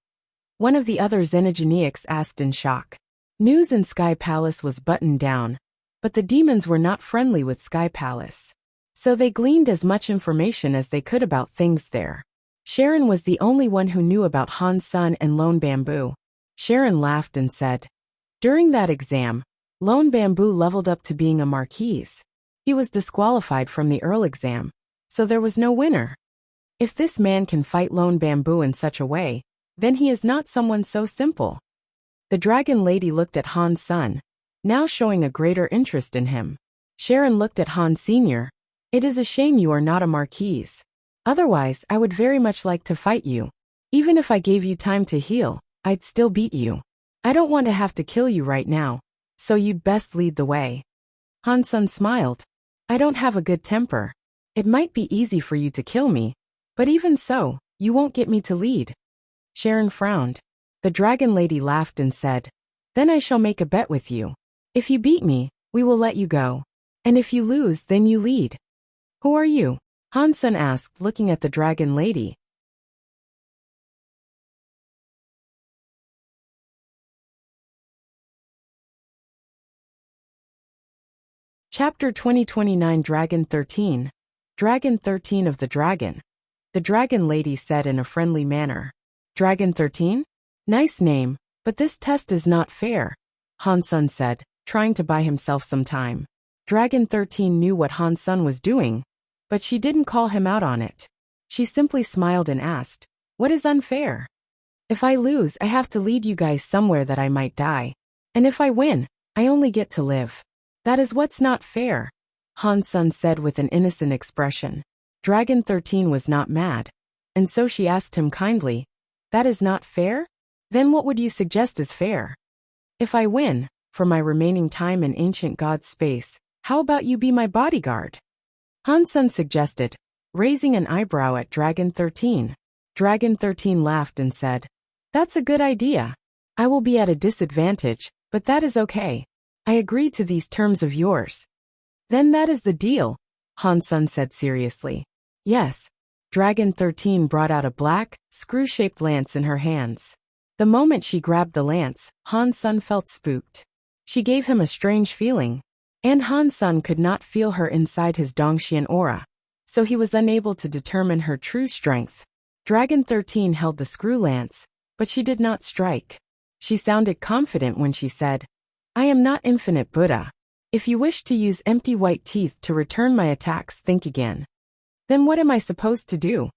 One of the other xenogenics asked in shock. News in Sky Palace was buttoned down, but the demons were not friendly with Sky Palace. So they gleaned as much information as they could about things there. Sharon was the only one who knew about Han Sen and Lone Bamboo. Sharon laughed and said, during that exam, Lone Bamboo leveled up to being a marquise. He was disqualified from the Earl exam, so there was no winner. If this man can fight Lone Bamboo in such a way, then he is not someone so simple. The Dragon Lady looked at Han Sen, now showing a greater interest in him. Sharon looked at Han Sr. It is a shame you are not a marquise. Otherwise, I would very much like to fight you. Even if I gave you time to heal, I'd still beat you. I don't want to have to kill you right now, so you'd best lead the way. Han-sun smiled. I don't have a good temper. It might be easy for you to kill me, but even so, you won't get me to lead. Sharon frowned. The dragon lady laughed and said, Then I shall make a bet with you. If you beat me, we will let you go. And if you lose, then you lead. Who are you? Han-sun asked, looking at the dragon lady. Chapter 2029 Dragon 13. Dragon 13 of the Dragon. The dragon lady said in a friendly manner. Dragon 13? Nice name, but this test is not fair, Han-sun said, trying to buy himself some time. Dragon 13 knew what Han-sun was doing, but she didn't call him out on it. She simply smiled and asked, What is unfair? If I lose, I have to lead you guys somewhere that I might die. And if I win, I only get to live. That is what's not fair, Han-sun said with an innocent expression. Dragon 13 was not mad, and so she asked him kindly, That is not fair? Then what would you suggest is fair? If I win, for my remaining time in ancient god space, how about you be my bodyguard? Han-sun suggested, raising an eyebrow at Dragon 13. Dragon 13 laughed and said, That's a good idea. I will be at a disadvantage, but that is okay. I agree to these terms of yours. Then that is the deal, Han-sun said seriously. Yes. Dragon 13 brought out a black, screw-shaped lance in her hands. The moment she grabbed the lance, Han-sun felt spooked. She gave him a strange feeling. And Han-sun could not feel her inside his Dongxian aura, so he was unable to determine her true strength. Dragon 13 held the screw lance, but she did not strike. She sounded confident when she said, I am not infinite Buddha. If you wish to use empty white teeth to return my attacks, think again. Then what am I supposed to do?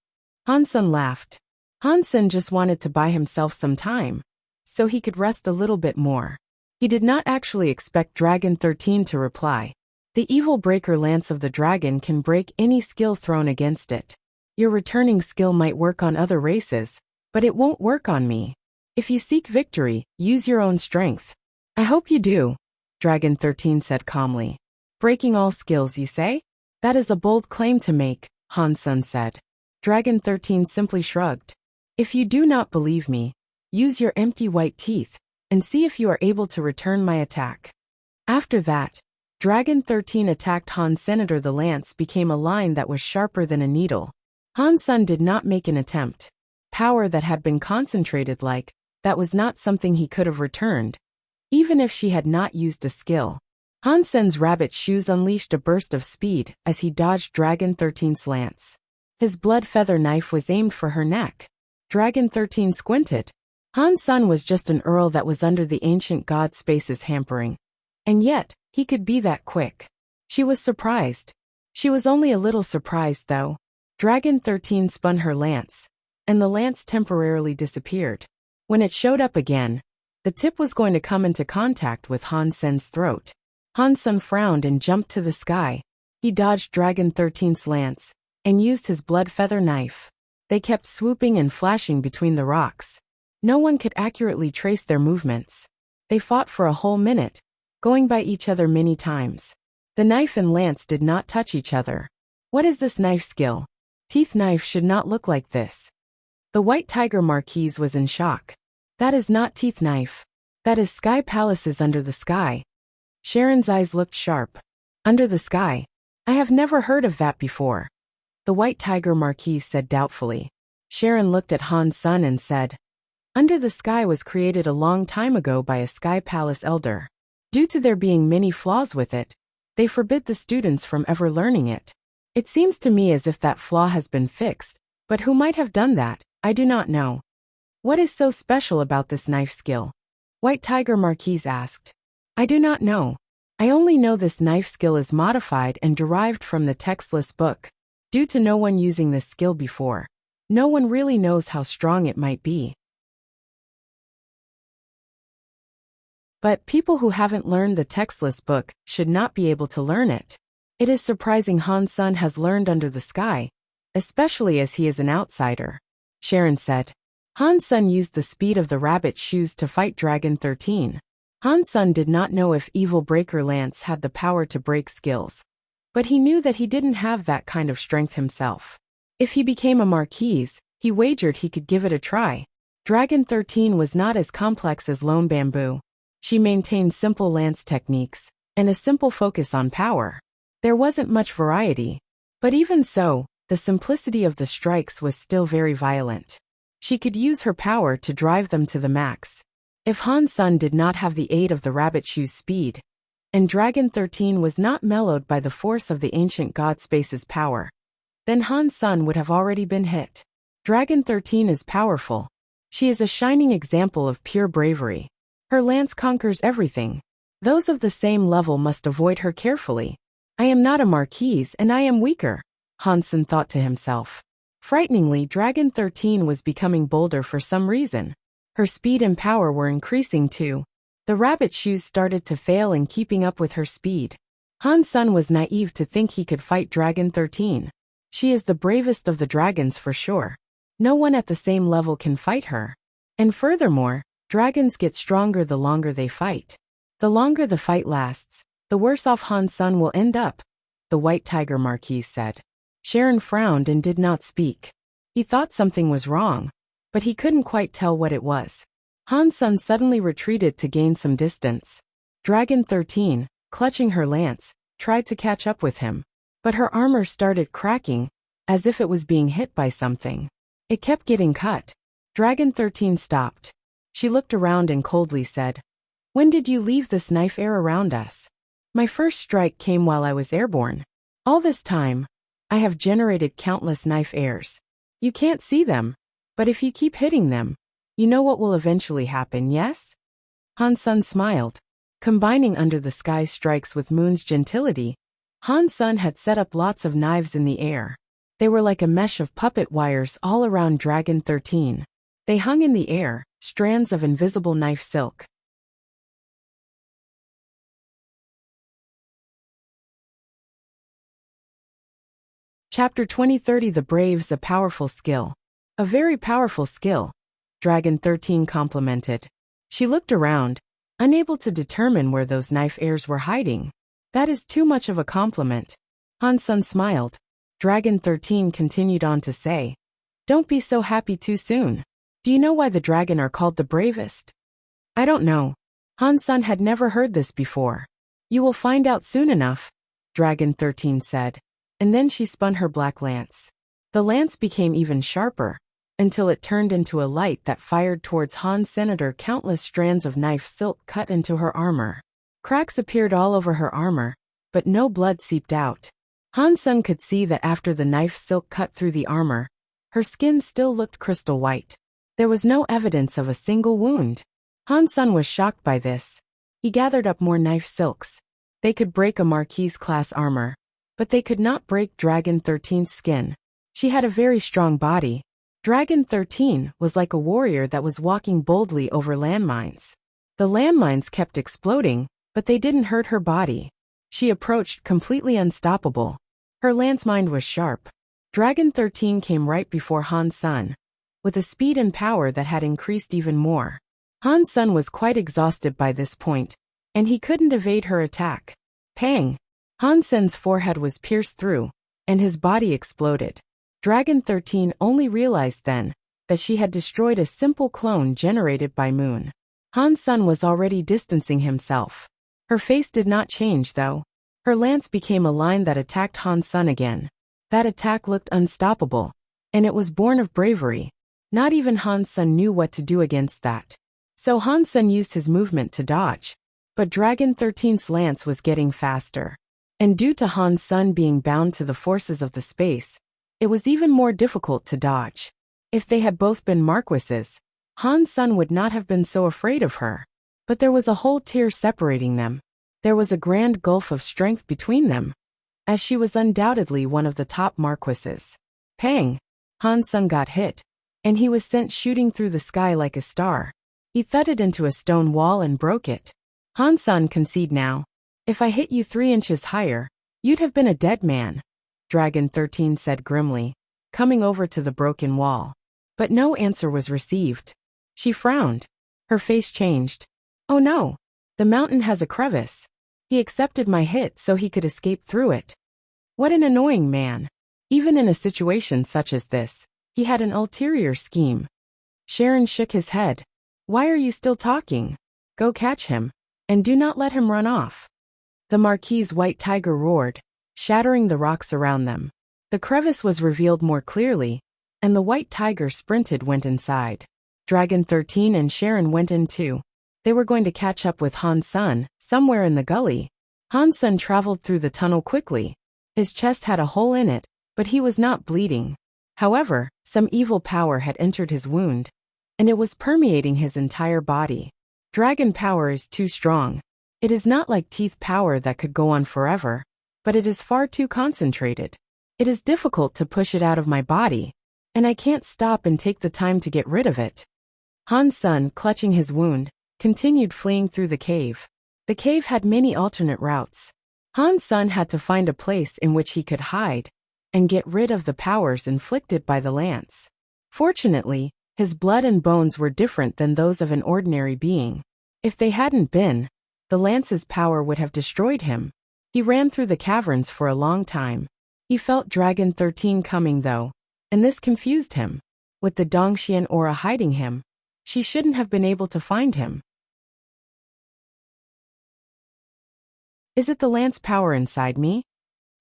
Han-sun laughed. Han-sun just wanted to buy himself some time, so he could rest a little bit more. He did not actually expect Dragon 13 to reply. The evil breaker lance of the dragon can break any skill thrown against it. Your returning skill might work on other races, but it won't work on me. If you seek victory, use your own strength. I hope you do, Dragon 13 said calmly. Breaking all skills, you say? That is a bold claim to make, Han-sun said. Dragon 13 simply shrugged. If you do not believe me, use your empty white teeth, and see if you are able to return my attack. After that, Dragon 13 attacked Han-sun. The lance became a line that was sharper than a needle. Han-sun did not make an attempt. Power that had been concentrated that was not something he could have returned, even if she had not used a skill. Han-sun's rabbit shoes unleashed a burst of speed as he dodged Dragon 13's lance. His blood feather knife was aimed for her neck. Dragon 13 squinted. Han-sun was just an earl that was under the ancient god space's hampering. And yet, he could be that quick. She was surprised. She was only a little surprised though. Dragon 13 spun her lance, and the lance temporarily disappeared. When it showed up again, the tip was going to come into contact with Han-sun's throat. Han-sun frowned and jumped to the sky. He dodged Dragon 13's lance, and used his blood feather knife. They kept swooping and flashing between the rocks. No one could accurately trace their movements. They fought for a whole minute, going by each other many times. The knife and lance did not touch each other. What is this knife skill? Teeth knife should not look like this. The White Tiger Marquise was in shock. That is not teeth knife. That is sky palaces under the sky. Sharon's eyes looked sharp. Under the sky? I have never heard of that before. The White Tiger Marquise said doubtfully. Sharon looked at Han-sun and said, Under the Sky was created a long time ago by a Sky Palace elder. Due to there being many flaws with it, they forbid the students from ever learning it. It seems to me as if that flaw has been fixed, but who might have done that, I do not know. What is so special about this knife skill? White Tiger Marquise asked. I do not know. I only know this knife skill is modified and derived from the textless book. Due to no one using this skill before, no one really knows how strong it might be. But people who haven't learned the textless book should not be able to learn it. It is surprising Han-sun has learned Under the Sky, especially as he is an outsider. Sharon said. Han Sun used the speed of the rabbit shoes to fight Dragon 13. Han Sun did not know if Evil Breaker Lance had the power to break skills, but he knew that he didn't have that kind of strength himself. If he became a Marquise, he wagered he could give it a try. Dragon 13 was not as complex as Lone Bamboo. She maintained simple lance techniques and a simple focus on power. There wasn't much variety, but even so, the simplicity of the strikes was still very violent. She could use her power to drive them to the max. If Han Sun did not have the aid of the rabbit shoe's speed, and Dragon 13 was not mellowed by the force of the ancient god Space's power, then Han Sun would have already been hit. Dragon 13 is powerful. She is a shining example of pure bravery. Her lance conquers everything. Those of the same level must avoid her carefully. I am not a Marquise and I am weaker, Han Sun thought to himself. Frighteningly, Dragon 13 was becoming bolder for some reason. Her speed and power were increasing too. The rabbit shoes started to fail in keeping up with her speed. Han Sun was naive to think he could fight Dragon 13. She is the bravest of the dragons for sure. No one at the same level can fight her. And furthermore, dragons get stronger the longer they fight. The longer the fight lasts, the worse off Han Sun will end up, the White Tiger Marquise said. Sharon frowned and did not speak. He thought something was wrong, but he couldn't quite tell what it was. Han Sun suddenly retreated to gain some distance. Dragon 13, clutching her lance, tried to catch up with him, but her armor started cracking, as if it was being hit by something. It kept getting cut. Dragon 13 stopped. She looked around and coldly said, "When did you leave this knife air around us? My first strike came while I was airborne. All this time, I have generated countless knife airs. You can't see them, but if you keep hitting them, you know what will eventually happen, yes?" Han Sun smiled. Combining Under the Sky strikes with Moon's gentility, Han Sun had set up lots of knives in the air. They were like a mesh of puppet wires all around Dragon 13. They hung in the air, strands of invisible knife silk. Chapter 20:30 The Braves A Powerful Skill. A very powerful skill, Dragon 13 complimented. She looked around, unable to determine where those knife airs were hiding. That is too much of a compliment. Han Sun smiled. Dragon 13 continued on to say, "Don't be so happy too soon. Do you know why the dragon are called the bravest?" "I don't know." Han Sun had never heard this before. "You will find out soon enough," Dragon 13 said, and then she spun her black lance. The lance became even sharper, until it turned into a light that fired towards Han Senator. Countless strands of knife silk cut into her armor. Cracks appeared all over her armor, but no blood seeped out. Han Sun could see that after the knife silk cut through the armor, her skin still looked crystal white. There was no evidence of a single wound. Han Sun was shocked by this. He gathered up more knife silks. They could break a Marquise-class armor, but they could not break Dragon 13's skin. She had a very strong body. Dragon 13 was like a warrior that was walking boldly over landmines. The landmines kept exploding, but they didn't hurt her body. She approached completely unstoppable. Her lance mind was sharp. Dragon 13 came right before Han Sun, with a speed and power that had increased even more. Han Sun was quite exhausted by this point, and he couldn't evade her attack. Pang! Han Sun's forehead was pierced through, and his body exploded. Dragon 13 only realized then that she had destroyed a simple clone generated by Moon. Han Sun was already distancing himself. Her face did not change though. Her lance became a line that attacked Han Sun again. That attack looked unstoppable, and it was born of bravery. Not even Han Sun knew what to do against that. So Han Sun used his movement to dodge. But Dragon 13's lance was getting faster. And due to Han Sun being bound to the forces of the space, it was even more difficult to dodge. If they had both been Marquises, Han Sun would not have been so afraid of her. But there was a whole tier separating them. There was a grand gulf of strength between them, as she was undoubtedly one of the top Marquises. Pang! Han Sun got hit, and he was sent shooting through the sky like a star. He thudded into a stone wall and broke it. Han Sun concede now. "If I hit you 3 inches higher, you'd have been a dead man," Dragon 13 said grimly. coming over to the broken wall. But no answer was received. She frowned. Her face changed. Oh no! The mountain has a crevice. He accepted my hit so he could escape through it. What an annoying man. Even in a situation such as this, he had an ulterior scheme. Sharon shook his head. Why are you still talking? Go catch him. And do not let him run off. The Marquis's white tiger roared, shattering the rocks around them. The crevice was revealed more clearly, and the white tiger went inside. Dragon 13 and Sharon went in too. They were going to catch up with Han Sun, somewhere in the gully. Han Sun traveled through the tunnel quickly. His chest had a hole in it, but he was not bleeding. However, some evil power had entered his wound, and it was permeating his entire body. Dragon power is too strong. It is not like teeth power that could go on forever, but it is far too concentrated. It is difficult to push it out of my body, and I can't stop and take the time to get rid of it. Han Sun, clutching his wound, continued fleeing through the cave. The cave had many alternate routes. Han Sun had to find a place in which he could hide and get rid of the powers inflicted by the lance. Fortunately, his blood and bones were different than those of an ordinary being. If they hadn't been, the lance's power would have destroyed him. He ran through the caverns for a long time. He felt Dragon 13 coming though, and this confused him. With the Dongxian aura hiding him, she shouldn't have been able to find him. Is it the lance power inside me?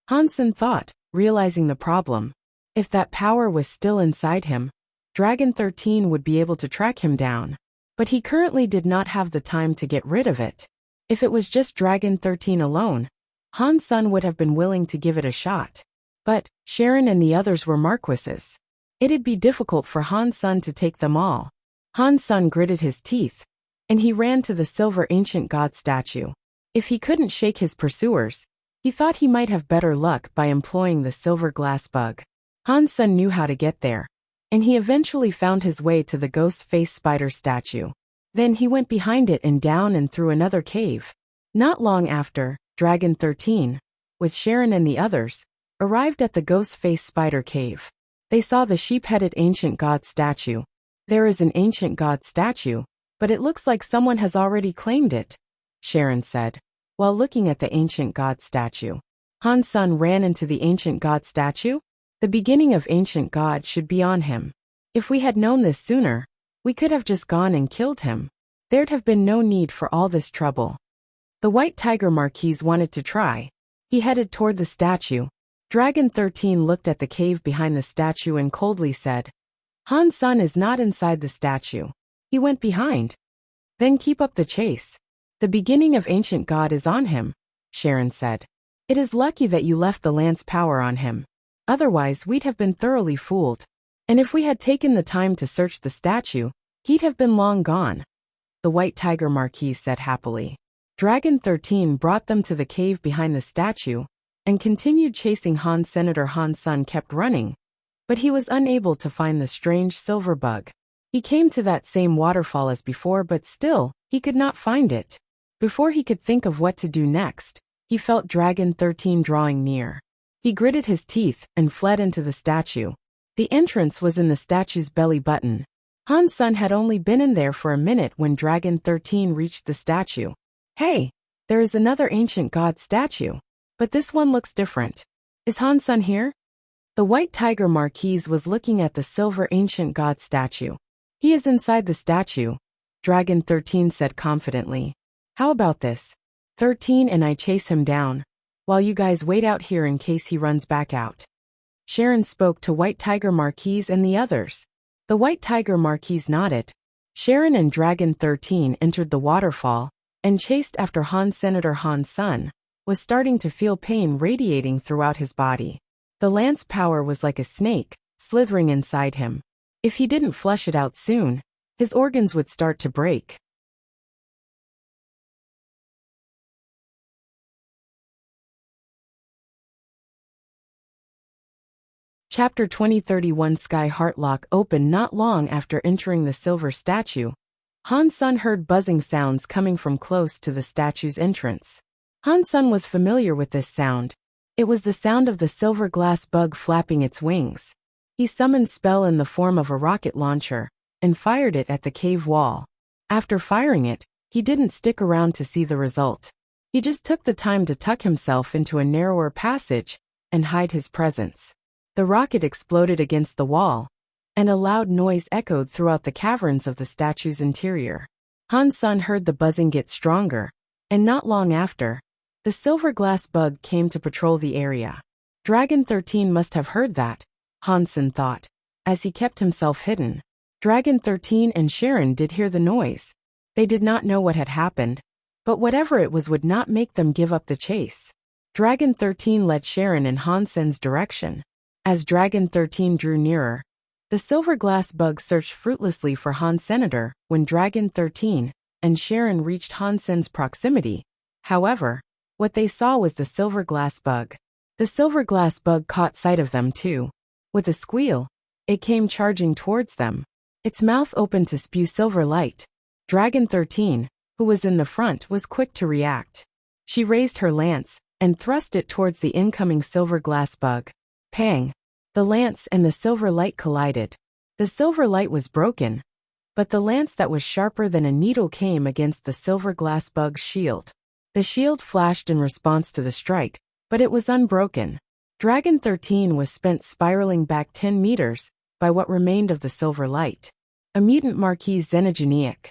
Han Sun thought, realizing the problem. If that power was still inside him, Dragon 13 would be able to track him down. But he currently did not have the time to get rid of it. If it was just Dragon 13 alone, Han Sun would have been willing to give it a shot. But Sharon and the others were marquises. It'd be difficult for Han Sun to take them all. Han Sun gritted his teeth, and he ran to the silver ancient god statue. If he couldn't shake his pursuers, he thought he might have better luck by employing the silver glass bug. Han Sun knew how to get there, and he eventually found his way to the ghost-faced spider statue. Then he went behind it and down and through another cave. Not long after, Dragon 13, with Sharon and the others, arrived at the ghost-faced spider cave. They saw the sheep-headed ancient god statue. There is an ancient god statue, but it looks like someone has already claimed it, Sharon said, while looking at the ancient god statue. Han Sun ran into the ancient god statue. The beginning of ancient god should be on him. If we had known this sooner, we could have just gone and killed him. There'd have been no need for all this trouble. The white tiger Marquis wanted to try. He headed toward the statue. Dragon 13 looked at the cave behind the statue and coldly said, Han Sun is not inside the statue. He went behind. Then keep up the chase. The beginning of ancient god is on him, Sharon said. It is lucky that you left the lance power on him. Otherwise we'd have been thoroughly fooled. And if we had taken the time to search the statue, he'd have been long gone. The white tiger Marquis said happily. Dragon 13 brought them to the cave behind the statue, and continued chasing Han. Senator Han Sun kept running, but he was unable to find the strange silver bug. He came to that same waterfall as before, but still, he could not find it. Before he could think of what to do next, he felt Dragon 13 drawing near. He gritted his teeth and fled into the statue. The entrance was in the statue's belly button. Han Sun had only been in there for a minute when Dragon 13 reached the statue. Hey, there is another ancient god statue. But this one looks different. Is Han Sun here? The white tiger Marquis was looking at the silver ancient god statue. He is inside the statue, Dragon 13 said confidently. How about this? 13 and I chase him down, while you guys wait out here in case he runs back out. Sharon spoke to White Tiger Marquis and the others. The White Tiger Marquis nodded. Sharon and Dragon 13 entered the waterfall and chased after Han. Senator Han Sun was starting to feel pain radiating throughout his body. The lance power was like a snake, slithering inside him. If he didn't flush it out soon, his organs would start to break. Chapter 2031 Sky Heartlock opened not long after entering the silver statue. Han Sun heard buzzing sounds coming from close to the statue's entrance. Han Sun was familiar with this sound. It was the sound of the silver glass bug flapping its wings. He summoned spell in the form of a rocket launcher and fired it at the cave wall. After firing it, he didn't stick around to see the result. He just took the time to tuck himself into a narrower passage and hide his presence. The rocket exploded against the wall, and a loud noise echoed throughout the caverns of the statue's interior. Han Sen heard the buzzing get stronger, and not long after, the silver glass bug came to patrol the area. Dragon 13 must have heard that, Han Sen thought, as he kept himself hidden. Dragon 13 and Sharon did hear the noise. They did not know what had happened, but whatever it was would not make them give up the chase. Dragon 13 led Sharon in Han Sen's direction. As Dragon 13 drew nearer, the silver glass bug searched fruitlessly for Han Senator when Dragon 13 and Sharon reached Han Sen's proximity. However, what they saw was the silver glass bug. The silver glass bug caught sight of them too. With a squeal, it came charging towards them. Its mouth opened to spew silver light. Dragon 13, who was in the front, was quick to react. She raised her lance and thrust it towards the incoming silver glass bug. Pang! The lance and the silver light collided. The silver light was broken, but the lance that was sharper than a needle came against the silver glass bug's shield. The shield flashed in response to the strike, but it was unbroken. Dragon 13 was spent spiraling back 10 meters by what remained of the silver light. A mutant Marquis Xenogeniac.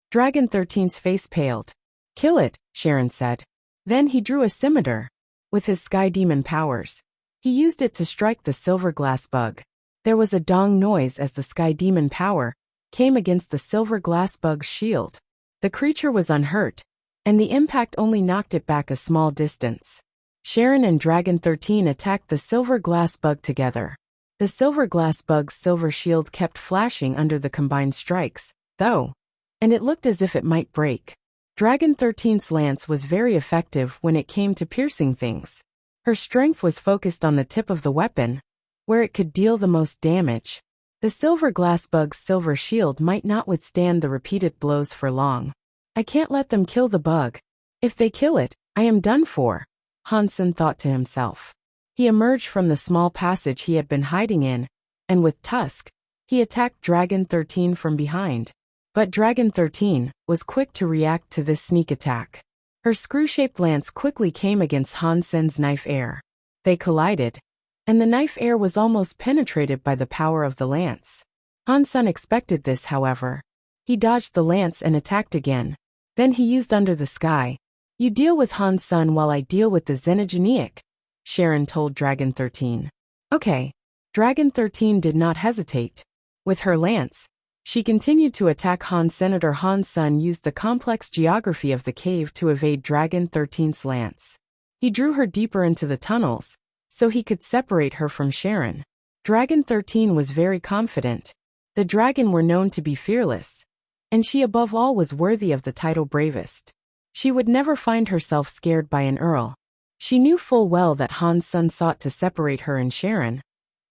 Dragon 13's face paled. "Kill it," Sharon said. Then he drew a scimitar. With his sky demon powers, he used it to strike the silver glass bug. There was a dong noise as the sky demon power came against the silver glass bug's shield. The creature was unhurt, and the impact only knocked it back a small distance. Sharon and Dragon 13 attacked the silver glass bug together. The silver glass bug's silver shield kept flashing under the combined strikes, though, and it looked as if it might break. Dragon 13's lance was very effective when it came to piercing things. Her strength was focused on the tip of the weapon, where it could deal the most damage. The silver glass bug's silver shield might not withstand the repeated blows for long. "I can't let them kill the bug. If they kill it, I am done for," Han Sen thought to himself. He emerged from the small passage he had been hiding in, and with tusk, he attacked Dragon 13 from behind. But Dragon 13 was quick to react to this sneak attack. Her screw-shaped lance quickly came against Han Sen's knife air. They collided, and the knife air was almost penetrated by the power of the lance. Han Sen expected this, however. He dodged the lance and attacked again. Then he used Under the Sky. "You deal with Han Sen while I deal with the Xenogeniac," Sharon told Dragon 13. Okay. Dragon 13 did not hesitate. With her lance, she continued to attack Han. Senator Han Sen used the complex geography of the cave to evade Dragon 13's lance. He drew her deeper into the tunnels, so he could separate her from Sharon. Dragon 13 was very confident. The dragon were known to be fearless, and she above all was worthy of the title bravest. She would never find herself scared by an earl. She knew full well that Han Sen sought to separate her and Sharon,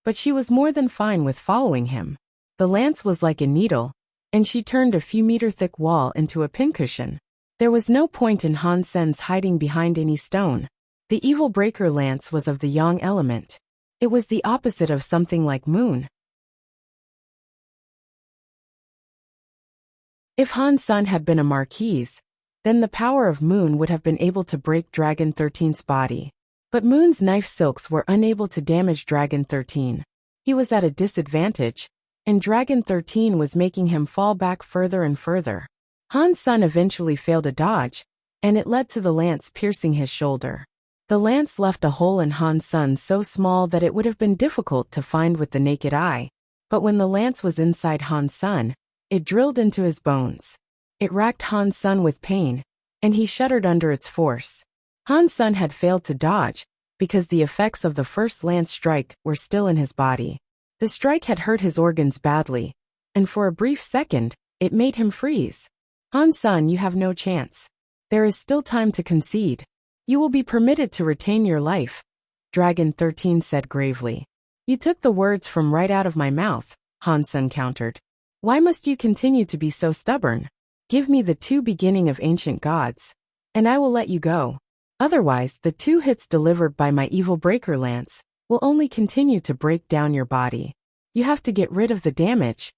but she was more than fine with following him. The lance was like a needle, and she turned a few meter-thick wall into a pincushion. There was no point in Han Sen's hiding behind any stone. The evil breaker lance was of the yang element. It was the opposite of something like moon. If Han Sen had been a marquis, then the power of moon would have been able to break Dragon 13's body. But moon's knife silks were unable to damage Dragon 13. He was at a disadvantage, and Dragon 13 was making him fall back further and further. Han Sen eventually failed a dodge, and it led to the lance piercing his shoulder. The lance left a hole in Han Sen so small that it would have been difficult to find with the naked eye, but when the lance was inside Han Sen, it drilled into his bones. It racked Han Sen with pain, and he shuddered under its force. Han Sen had failed to dodge, because the effects of the first lance strike were still in his body. The strike had hurt his organs badly, and for a brief second, it made him freeze. Han Sen, you have no chance. There is still time to concede. You will be permitted to retain your life, Dragon 13 said gravely. You took the words from right out of my mouth, Han Sen countered. Why must you continue to be so stubborn? Give me the 2 beginning of ancient gods, and I will let you go. Otherwise, the 2 hits delivered by my evil breaker lance will only continue to break down your body. You have to get rid of the damage.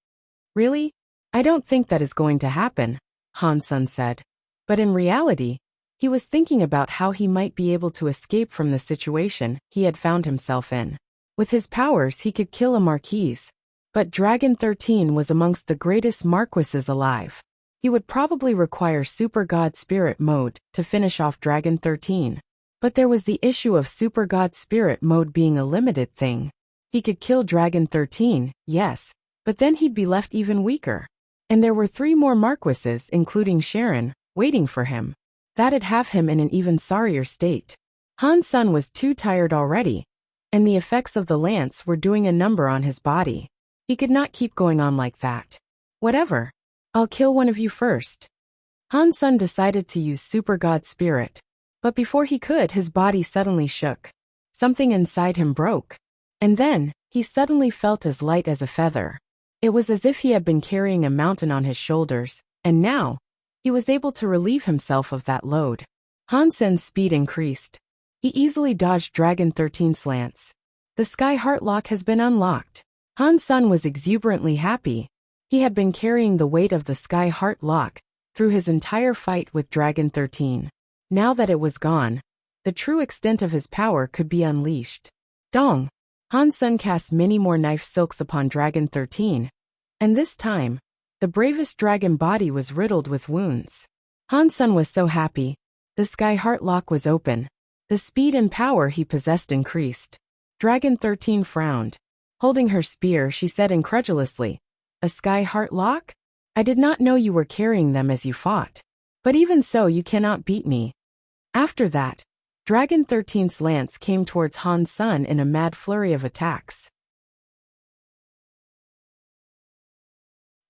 Really? I don't think that is going to happen, Han Sun said. But in reality, he was thinking about how he might be able to escape from the situation he had found himself in. With his powers, he could kill a marquise. But Dragon 13 was amongst the greatest marquises alive. He would probably require Super God Spirit mode to finish off Dragon 13. But there was the issue of Super God Spirit mode being a limited thing. He could kill Dragon 13, yes, but then he'd be left even weaker. And there were 3 more marquises, including Sharon, waiting for him. That'd have him in an even sorrier state. Han Sun was too tired already, and the effects of the lance were doing a number on his body. He could not keep going on like that. Whatever. I'll kill one of you first. Han Sun decided to use Super God Spirit. But before he could, his body suddenly shook. Something inside him broke. And then, he suddenly felt as light as a feather. It was as if he had been carrying a mountain on his shoulders, and now, he was able to relieve himself of that load. Han Sun's speed increased. He easily dodged Dragon 13's lance. The Sky Heart Lock has been unlocked. Han Sun was exuberantly happy. He had been carrying the weight of the Sky Heart Lock through his entire fight with Dragon 13. Now that it was gone, the true extent of his power could be unleashed. Dong! Han Sun cast many more knife silks upon Dragon 13, and this time, the bravest dragon body was riddled with wounds. Han Sun was so happy. The Sky Heart Lock was open. The speed and power he possessed increased. Dragon 13 frowned. Holding her spear, she said incredulously, "A Sky Heart Lock? I did not know you were carrying them as you fought. But even so, you cannot beat me." After that, Dragon 13's lance came towards Han Sun in a mad flurry of attacks.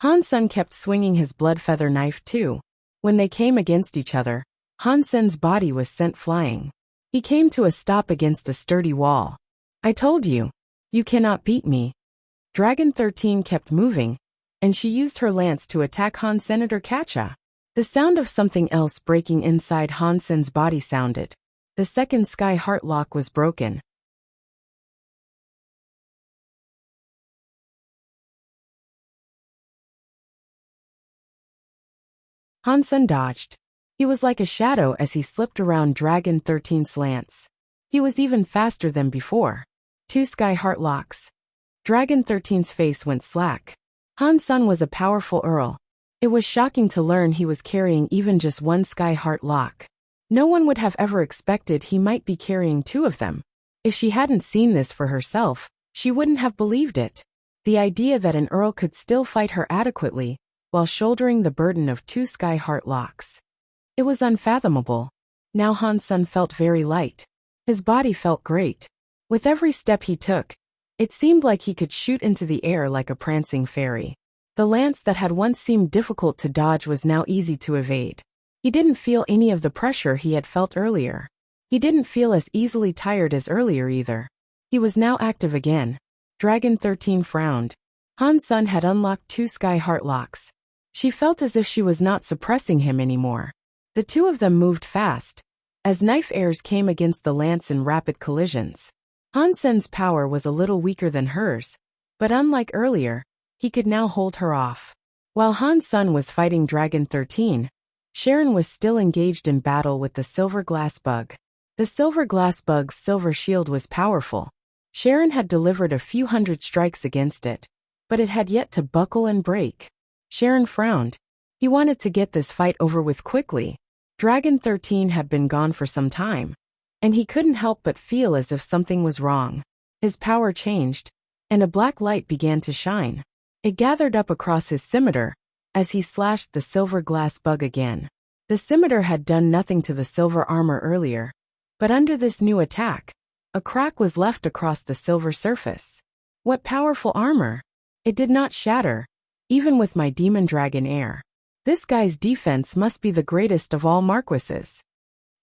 Han Sun kept swinging his blood feather knife too. When they came against each other, Han Sun's body was sent flying. He came to a stop against a sturdy wall. "I told you. You cannot beat me." Dragon 13 kept moving, and she used her lance to attack Han Senator Kacha. The sound of something else breaking inside Han Sun's body sounded. The second Sky Heart Lock was broken. Han Sun dodged. He was like a shadow as he slipped around Dragon 13's lance. He was even faster than before. 2 Sky Heart Locks. Dragon 13's face went slack. Han Sun was a powerful Earl. It was shocking to learn he was carrying even just 1 Sky Heart Lock. No one would have ever expected he might be carrying 2 of them. If she hadn't seen this for herself, she wouldn't have believed it. The idea that an Earl could still fight her adequately, while shouldering the burden of 2 Sky Heart Locks. It was unfathomable. Now Han Sun felt very light. His body felt great. With every step he took, it seemed like he could shoot into the air like a prancing fairy. The lance that had once seemed difficult to dodge was now easy to evade. He didn't feel any of the pressure he had felt earlier. He didn't feel as easily tired as earlier either. He was now active again. Dragon 13 frowned. Han Sun had unlocked 2 Sky Heart Locks. She felt as if she was not suppressing him anymore. The 2 of them moved fast, as knife airs came against the lance in rapid collisions. Han Sun's power was a little weaker than hers, but unlike earlier, he could now hold her off. While Han Sun was fighting Dragon 13, Sharon was still engaged in battle with the Silver Glass Bug. The Silver Glass Bug's silver shield was powerful. Sharon had delivered a few hundred strikes against it, but it had yet to buckle and break. Sharon frowned. He wanted to get this fight over with quickly. Dragon 13 had been gone for some time, and he couldn't help but feel as if something was wrong. His power changed, and a black light began to shine. It gathered up across his scimitar, as he slashed the Silver Glass Bug again. The scimitar had done nothing to the silver armor earlier, but under this new attack, a crack was left across the silver surface. What powerful armor! It did not shatter, even with my demon dragon air. This guy's defense must be the greatest of all marquises.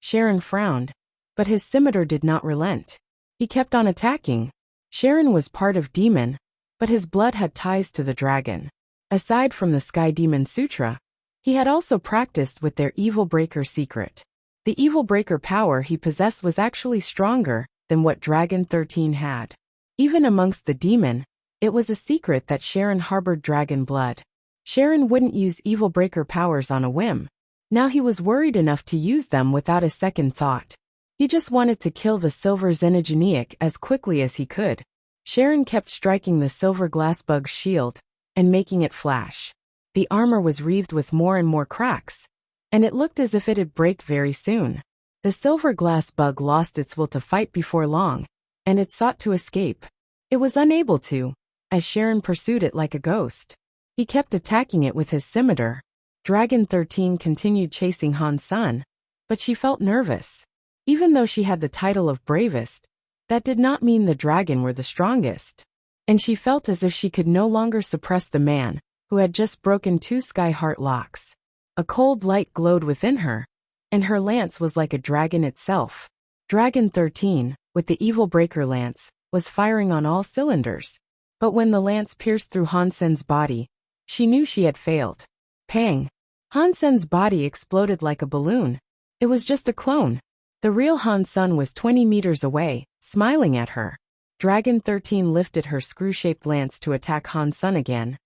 Sharon frowned, but his scimitar did not relent. He kept on attacking. Sharon was part of demon, but his blood had ties to the dragon. Aside from the Sky Demon Sutra, he had also practiced with their Evil Breaker secret. The Evil Breaker power he possessed was actually stronger than what Dragon 13 had. Even amongst the demon, It was a secret that Sharon harbored dragon blood. Sharon wouldn't use evil breaker powers on a whim. Now he was worried enough to use them without a second thought. He just wanted to kill the silver xenogeniac as quickly as he could. Sharon kept striking the silver glassbug's shield and making it flash. The armor was wreathed with more and more cracks, and it looked as if it'd break very soon. The silver glass bug lost its will to fight before long, and it sought to escape. It was unable to, as Sharon pursued it like a ghost. He kept attacking it with his scimitar. Dragon 13 continued chasing Han Sun, but she felt nervous. Even though she had the title of bravest, that did not mean the dragon were the strongest. And she felt as if she could no longer suppress the man who had just broken 2 sky heart locks. A cold light glowed within her, and her lance was like a dragon itself. Dragon 13, with the evil breaker lance, was firing on all cylinders. But when the lance pierced through Han Sen's body, she knew she had failed. Pang! Han Sen's body exploded like a balloon. It was just a clone. The real Han Sun was 20 meters away, smiling at her. Dragon 13 lifted her screw-shaped lance to attack Han Sun again.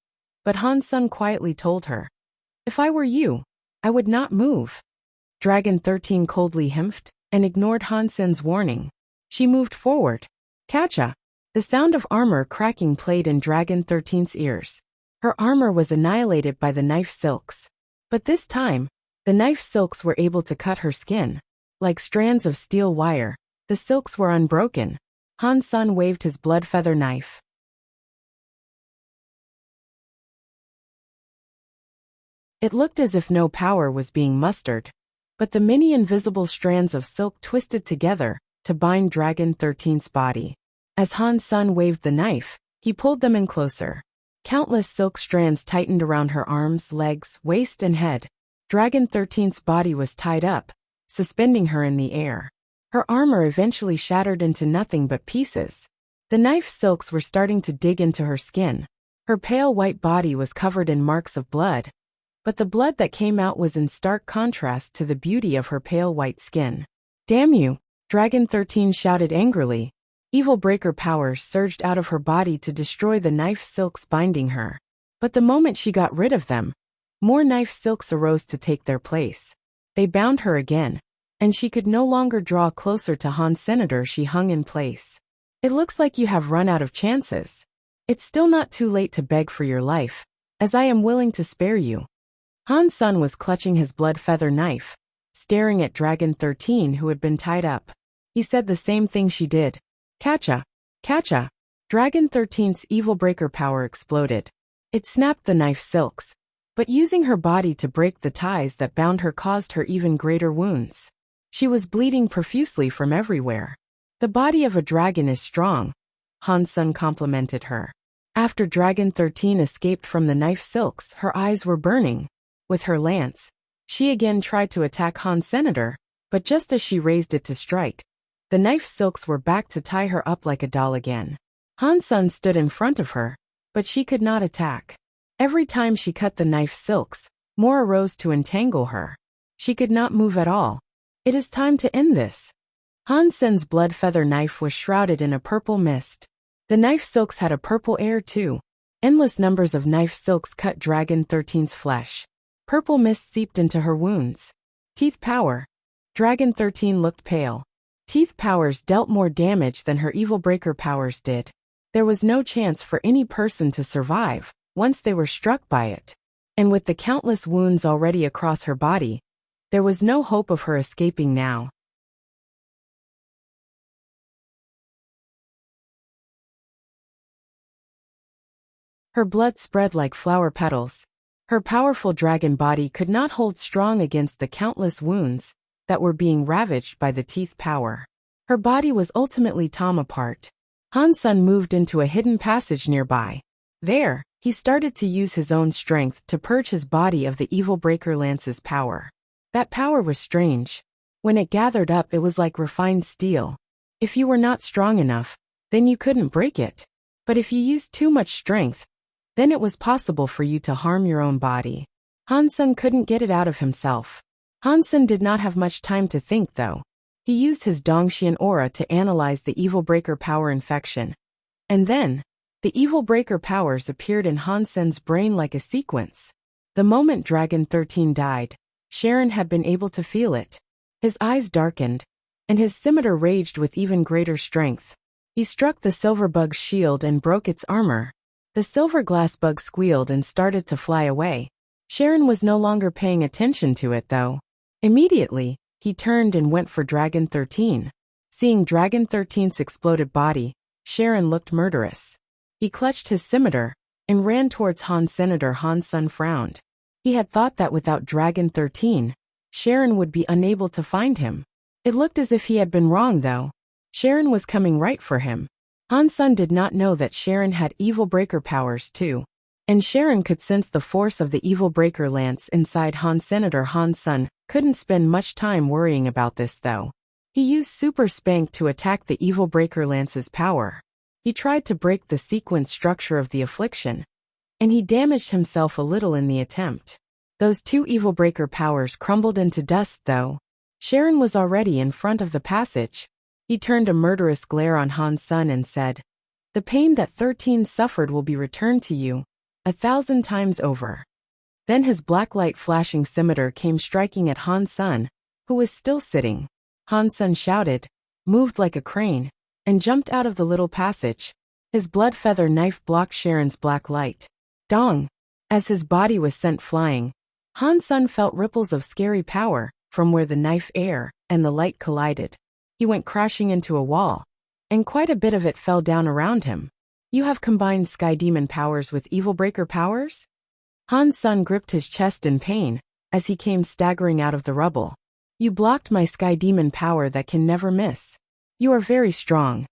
But Han Sun quietly told her, "If I were you, I would not move." Dragon 13 coldly himphed and ignored Han Sen's warning. She moved forward. Catcha! The sound of armor cracking played in Dragon 13's ears. Her armor was annihilated by the knife silks. But this time, the knife silks were able to cut her skin. Like strands of steel wire, the silks were unbroken. Han Sun waved his blood feather knife. It looked as if no power was being mustered, but the many invisible strands of silk twisted together to bind Dragon 13's body. As Han Sun waved the knife, he pulled them in closer. Countless silk strands tightened around her arms, legs, waist, and head. Dragon 13's body was tied up, suspending her in the air. Her armor eventually shattered into nothing but pieces. The knife silks were starting to dig into her skin. Her pale white body was covered in marks of blood, but the blood that came out was in stark contrast to the beauty of her pale white skin. "Damn you!" Dragon 13 shouted angrily. Evil breaker powers surged out of her body to destroy the knife silks binding her. But the moment she got rid of them, more knife silks arose to take their place. They bound her again, and she could no longer draw closer to Han's senator. She hung in place. "It looks like you have run out of chances. It's still not too late to beg for your life, as I am willing to spare you." Han Sun was clutching his blood feather knife, staring at Dragon 13 who had been tied up. He said the same thing she did. "Catcha! Catcha!" Dragon 13's evil breaker power exploded. It snapped the knife silks, but using her body to break the ties that bound her caused her even greater wounds. She was bleeding profusely from everywhere. "The body of a dragon is strong," Han Sun complimented her. After Dragon 13 escaped from the knife silks, her eyes were burning. With her lance, she again tried to attack Han's senator, but just as she raised it to strike, the knife silks were back to tie her up like a doll again. Han Sun stood in front of her, but she could not attack. Every time she cut the knife silks, more arose to entangle her. She could not move at all. "It is time to end this." Han Sen's blood feather knife was shrouded in a purple mist. The knife silks had a purple air too. Endless numbers of knife silks cut Dragon 13's flesh. Purple mist seeped into her wounds. Teeth power. Dragon 13 looked pale. Teeth powers dealt more damage than her evil breaker powers did. There was no chance for any person to survive once they were struck by it. And with the countless wounds already across her body, there was no hope of her escaping now. Her blood spread like flower petals. Her powerful dragon body could not hold strong against the countless wounds that were being ravaged by the teeth power. Her body was ultimately torn apart. Han Sun moved into a hidden passage nearby. There, he started to use his own strength to purge his body of the evil breaker lance's power. That power was strange. When it gathered up, it was like refined steel. If you were not strong enough, then you couldn't break it. But if you used too much strength, then it was possible for you to harm your own body. Han Sun couldn't get it out of himself. Han Sun did not have much time to think though. He used his Dongxian aura to analyze the evil breaker power infection. And then, The evil breaker powers appeared in Han Sen's brain like a sequence. The moment Dragon 13 died, Sharon had been able to feel it. His eyes darkened, and his scimitar raged with even greater strength. He struck the silver bug's shield and broke its armor. The silver glass bug squealed and started to fly away. Sharon was no longer paying attention to it though. Immediately, he turned and went for Dragon 13. Seeing Dragon 13's exploded body, Sharon looked murderous. He clutched his scimitar and ran towards Han. Senator Han Sun frowned. He had thought that without Dragon 13, Sharon would be unable to find him. It looked as if he had been wrong though. Sharon was coming right for him. Han Sun did not know that Sharon had evil breaker powers too. And Sharon could sense the force of the evil breaker lance inside Han. Senator Han Sun couldn't spend much time worrying about this though. He used Super Spank to attack the evil breaker lance's power. He tried to break the sequence structure of the affliction, and he damaged himself a little in the attempt. Those two evil breaker powers crumbled into dust though. Sharon was already in front of the passage. He turned a murderous glare on Han Sun and said, "The pain that 13 suffered will be returned to you 1,000 times over." Then his black light flashing scimitar came striking at Han Sun, who was still sitting. Han Sun shouted, moved like a crane, and jumped out of the little passage. His blood feather knife blocked Sharon's black light. Dong! As his body was sent flying, Han Sun felt ripples of scary power from where the knife air and the light collided. He went crashing into a wall, and quite a bit of it fell down around him. "You have combined Sky Demon powers with Evil Breaker powers?" Han Sun gripped his chest in pain as he came staggering out of the rubble. "You blocked my Sky Demon power that can never miss. You are very strong."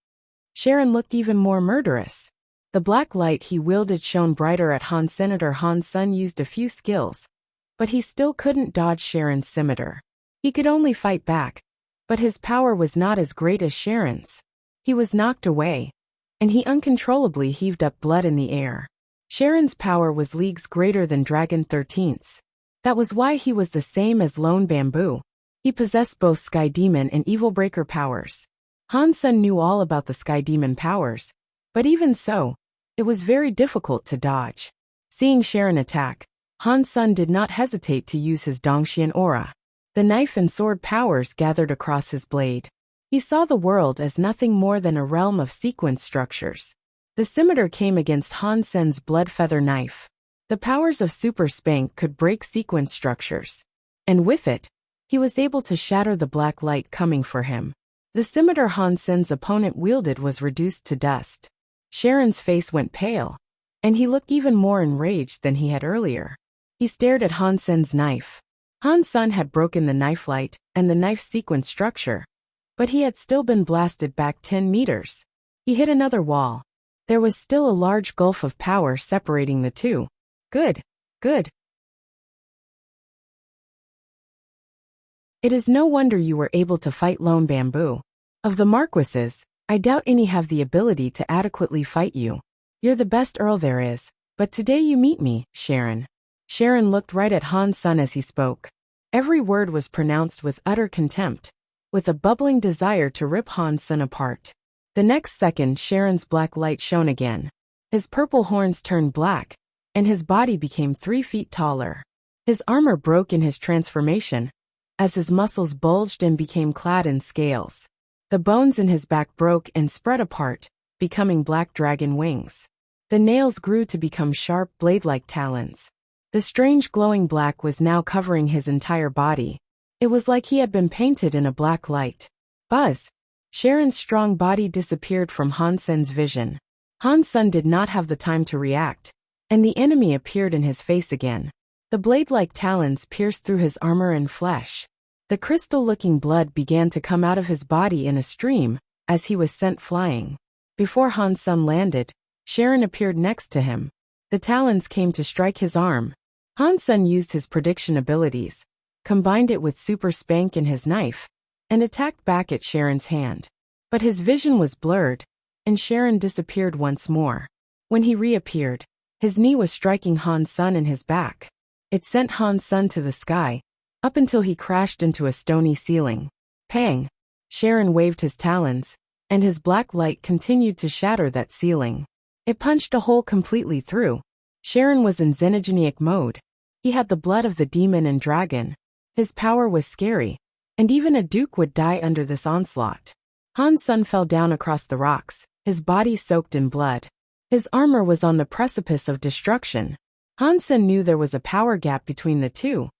Sharon looked even more murderous. The black light he wielded shone brighter at Han. Senator Han Sun used a few skills, but he still couldn't dodge Sharon's scimitar. He could only fight back, but his power was not as great as Sharon's. He was knocked away, and he uncontrollably heaved up blood in the air. Sharon's power was leagues greater than Dragon 13's. That was why he was the same as Lone Bamboo. He possessed both Sky Demon and Evil Breaker powers. Han Sun knew all about the Sky Demon powers, but even so, it was very difficult to dodge. Seeing Sharon attack, Han Sun did not hesitate to use his Dongxian aura. The knife and sword powers gathered across his blade. He saw the world as nothing more than a realm of sequence structures. The scimitar came against Han Sen's blood feather knife. The powers of Super Spank could break sequence structures, and with it, he was able to shatter the black light coming for him. The scimitar Han Sen's opponent wielded was reduced to dust. Sharon's face went pale, and he looked even more enraged than he had earlier. He stared at Han Sen's knife. Han Sun had broken the knife light and the knife sequence structure, but he had still been blasted back 10 meters. He hit another wall. There was still a large gulf of power separating the two. Good. It is no wonder you were able to fight Lone Bamboo. Of the Marquises, I doubt any have the ability to adequately fight you. You're the best Earl there is, but today you meet me, Sharon. Sharon looked right at Han Sun as he spoke. Every word was pronounced with utter contempt, with a bubbling desire to rip Han Sun apart. The next second Sharon's black light shone again. His purple horns turned black, and his body became 3 feet taller. His armor broke in his transformation, as his muscles bulged and became clad in scales. The bones in his back broke and spread apart, becoming black dragon wings. The nails grew to become sharp blade-like talons. The strange glowing black was now covering his entire body. It was like he had been painted in a black light. Buzz! Sharon's strong body disappeared from Han Sen's vision. Han Sun did not have the time to react, and the enemy appeared in his face again. The blade-like talons pierced through his armor and flesh. The crystal-looking blood began to come out of his body in a stream as he was sent flying. Before Han Sun landed, Sharon appeared next to him. The talons came to strike his arm. Han Sun used his prediction abilities, combined it with Super Spank and his knife, and attacked back at Sharon's hand. But his vision was blurred, and Sharon disappeared once more. When he reappeared, his knee was striking Han Sun in his back. It sent Han Sun to the sky, up until he crashed into a stony ceiling. Pang! Sharon waved his talons, and his black light continued to shatter that ceiling. It punched a hole completely through. Sharon was in xenogenic mode. He had the blood of the demon and dragon. His power was scary, and even a duke would die under this onslaught. Han's son fell down across the rocks, his body soaked in blood. His armor was on the precipice of destruction. Hansen knew there was a power gap between the two,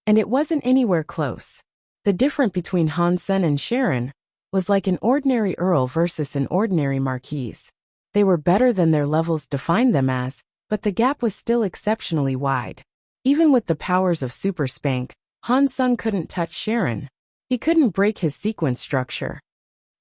and it wasn't anywhere close. The difference between Hansen and Sharon was like an ordinary earl versus an ordinary marquis. They were better than their levels defined them as, but the gap was still exceptionally wide. Even with the powers of Super Spank, Hansen couldn't touch Sharon. He couldn't break his sequence structure.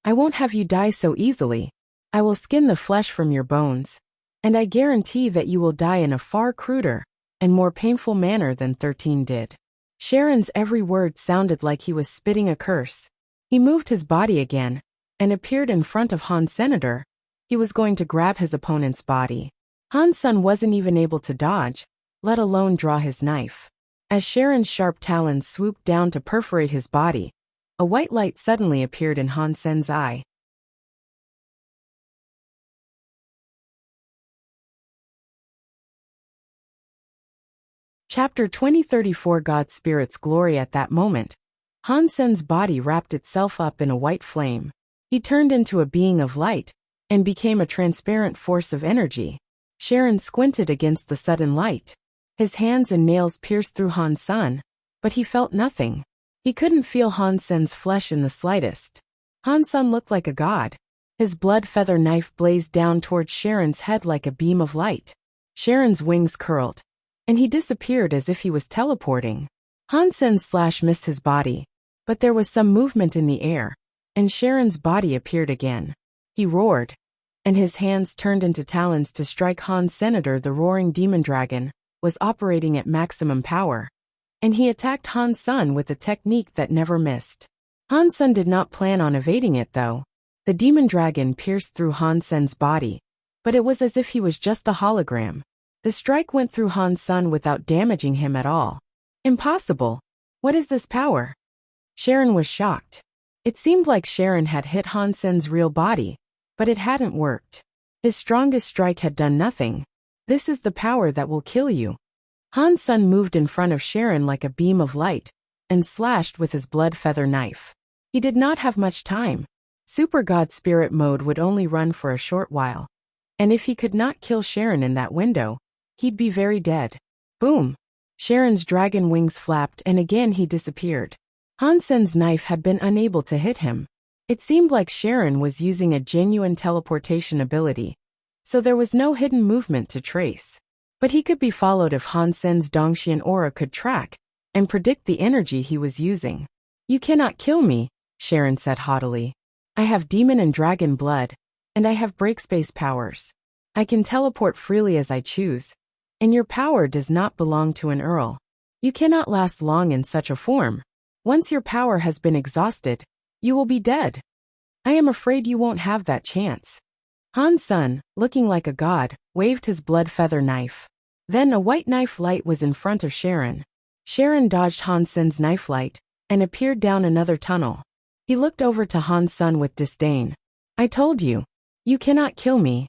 I won't have you die so easily. I will skin the flesh from your bones. And I guarantee that you will die in a far cruder and more painful manner than 13 did. Sharon's every word sounded like he was spitting a curse. He moved his body again and appeared in front of Han's senator. He was going to grab his opponent's body. Han's son wasn't even able to dodge, let alone draw his knife. As Sharon's sharp talons swooped down to perforate his body, a white light suddenly appeared in Hansen's eye. Chapter 2034 God's Spirit's Glory. At that moment, Hansen's body wrapped itself up in a white flame. He turned into a being of light and became a transparent force of energy. Sharon squinted against the sudden light. His hands and nails pierced through Hansen, but he felt nothing. He couldn't feel Hansen's flesh in the slightest. Hansen looked like a god. His blood feather knife blazed down towards Sharon's head like a beam of light. Sharon's wings curled, and he disappeared as if he was teleporting. Hansen's slash missed his body, but there was some movement in the air, and Sharon's body appeared again. He roared, and his hands turned into talons to strike Han's senator. The roaring demon dragon was operating at maximum power, and he attacked Han's son with a technique that never missed. Hansen did not plan on evading it though. The demon dragon pierced through Hansen's body, but it was as if he was just a hologram. The strike went through Hansen without damaging him at all. Impossible. What is this power? Sharon was shocked. It seemed like Sharon had hit Hansen's real body, but it hadn't worked. His strongest strike had done nothing. This is the power that will kill you. Hansen moved in front of Sharon like a beam of light and slashed with his blood feather knife. He did not have much time. Super God Spirit mode would only run for a short while, and if he could not kill Sharon in that window, he'd be very dead. Boom! Sharon's dragon wings flapped and again he disappeared. Hansen's knife had been unable to hit him. It seemed like Sharon was using a genuine teleportation ability, so there was no hidden movement to trace. But he could be followed if Hansen's Dongxian aura could track and predict the energy he was using. You cannot kill me, Sharon said haughtily. I have demon and dragon blood, and I have break space powers. I can teleport freely as I choose, and your power does not belong to an earl. You cannot last long in such a form. Once your power has been exhausted, you will be dead. I am afraid you won't have that chance. Hansen, looking like a god, waved his blood feather knife. Then a white knife light was in front of Sharon. Sharon dodged Hansen's knife light and appeared down another tunnel. He looked over to Hansen with disdain. I told you. You cannot kill me.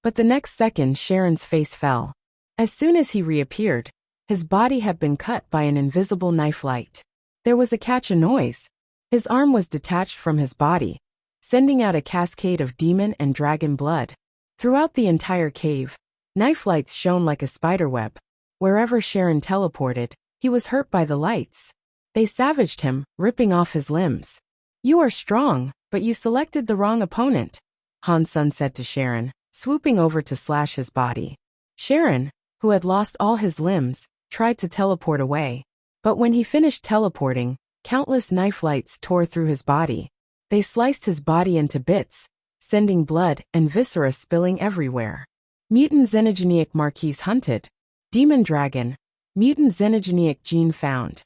But the next second Sharon's face fell. As soon as he reappeared, his body had been cut by an invisible knife light. There was a catch, a noise. His arm was detached from his body, sending out a cascade of demon and dragon blood. Throughout the entire cave, knife lights shone like a spiderweb. Wherever Sharon teleported, he was hurt by the lights. They savaged him, ripping off his limbs. You are strong, but you selected the wrong opponent, Hansen said to Sharon, swooping over to slash his body. Sharon, who had lost all his limbs, tried to teleport away. But when he finished teleporting, countless knife lights tore through his body. They sliced his body into bits, sending blood and viscera spilling everywhere. Mutant xenogenic Marquis hunted. Demon dragon. Mutant xenogenic gene found.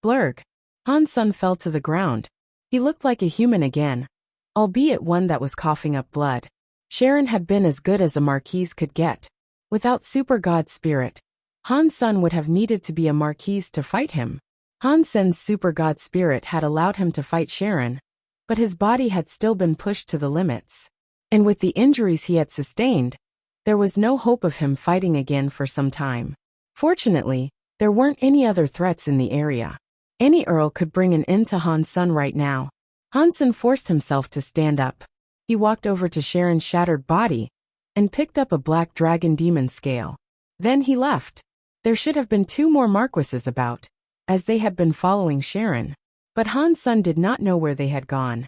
Blurg. Hansen fell to the ground. He looked like a human again, albeit one that was coughing up blood. Sharon had been as good as a marquise could get. Without super god spirit, Hansen would have needed to be a marquise to fight him. Hansen's super god spirit had allowed him to fight Sharon, but his body had still been pushed to the limits. And with the injuries he had sustained, There was no hope of him fighting again for some time. Fortunately, there weren't any other threats in the area. Any earl could bring an end to Han Sen right now. Han Sen forced himself to stand up. He walked over to Sharon's shattered body and picked up a black dragon demon scale. Then he left. There should have been 2 more marquises about, as they had been following Sharon. But Han Sen did not know where they had gone.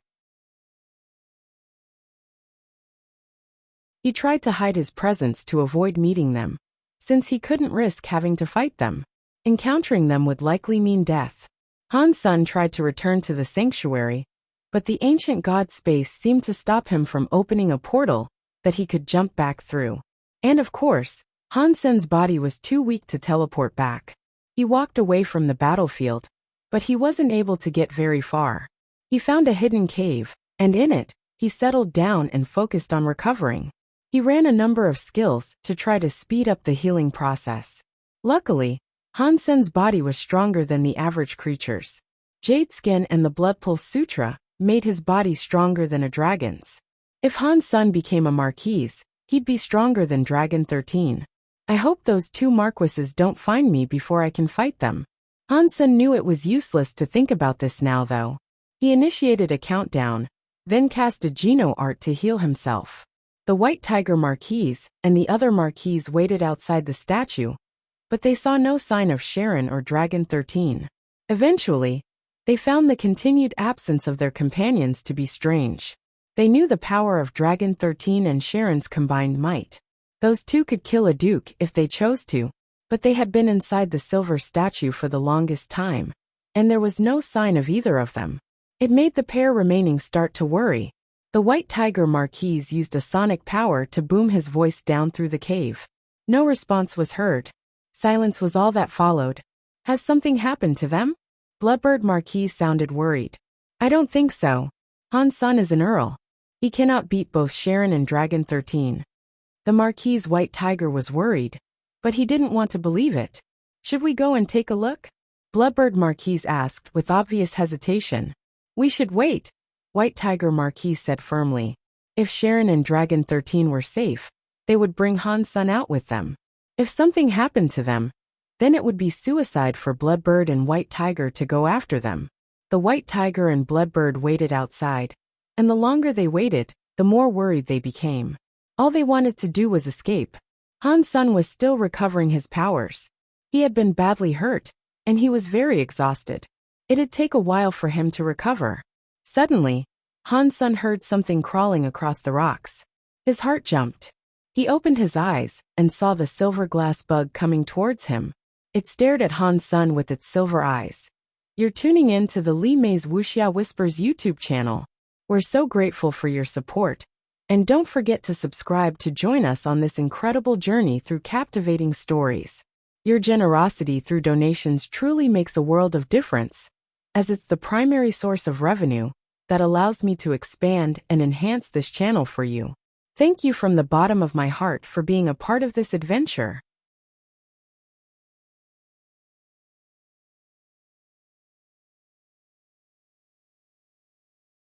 He tried to hide his presence to avoid meeting them, since he couldn't risk having to fight them. Encountering them would likely mean death. Han Sen tried to return to the sanctuary, but the ancient god space seemed to stop him from opening a portal that he could jump back through. And of course, Han Sen's body was too weak to teleport back. He walked away from the battlefield, but he wasn't able to get very far. He found a hidden cave, and in it, he settled down and focused on recovering. He ran a number of skills to try to speed up the healing process. Luckily, Han Sen's body was stronger than the average creature's. Jade Skin and the Blood Pulse Sutra made his body stronger than a dragon's. If Han Sen became a Marquise, he'd be stronger than Dragon 13. I hope those 2 marquises don't find me before I can fight them. Han Sen knew it was useless to think about this now though. He initiated a countdown, then cast a Geno art to heal himself. The White Tiger Marquise and the other Marquise waited outside the statue, but they saw no sign of Sharon or Dragon 13. Eventually, they found the continued absence of their companions to be strange. They knew the power of Dragon 13 and Sharon's combined might. Those 2 could kill a duke if they chose to, but they had been inside the silver statue for the longest time, and there was no sign of either of them. It made the pair remaining start to worry. The White Tiger Marquise used a sonic power to boom his voice down through the cave. No response was heard. Silence was all that followed. Has something happened to them? Bloodbird Marquise sounded worried. I don't think so. Han Sen is an earl. He cannot beat both Sharon and Dragon 13. The Marquise White Tiger was worried, but he didn't want to believe it. Should we go and take a look? Bloodbird Marquise asked with obvious hesitation. We should wait, White Tiger Marquise said firmly. If Sharon and Dragon 13 were safe, they would bring Han Sen out with them. If something happened to them, then it would be suicide for Bloodbird and White Tiger to go after them. The White Tiger and Bloodbird waited outside, and the longer they waited, the more worried they became. All they wanted to do was escape. Han Sen was still recovering his powers. He had been badly hurt, and he was very exhausted. It'd take a while for him to recover. Suddenly, Han Sen heard something crawling across the rocks. His heart jumped. He opened his eyes and saw the silver glass bug coming towards him. It stared at Han Sen with its silver eyes. You're tuning in to the Li Mei's Wuxia Whispers YouTube channel. We're so grateful for your support. And don't forget to subscribe to join us on this incredible journey through captivating stories. Your generosity through donations truly makes a world of difference, as it's the primary source of revenue that allows me to expand and enhance this channel for you. Thank you from the bottom of my heart for being a part of this adventure.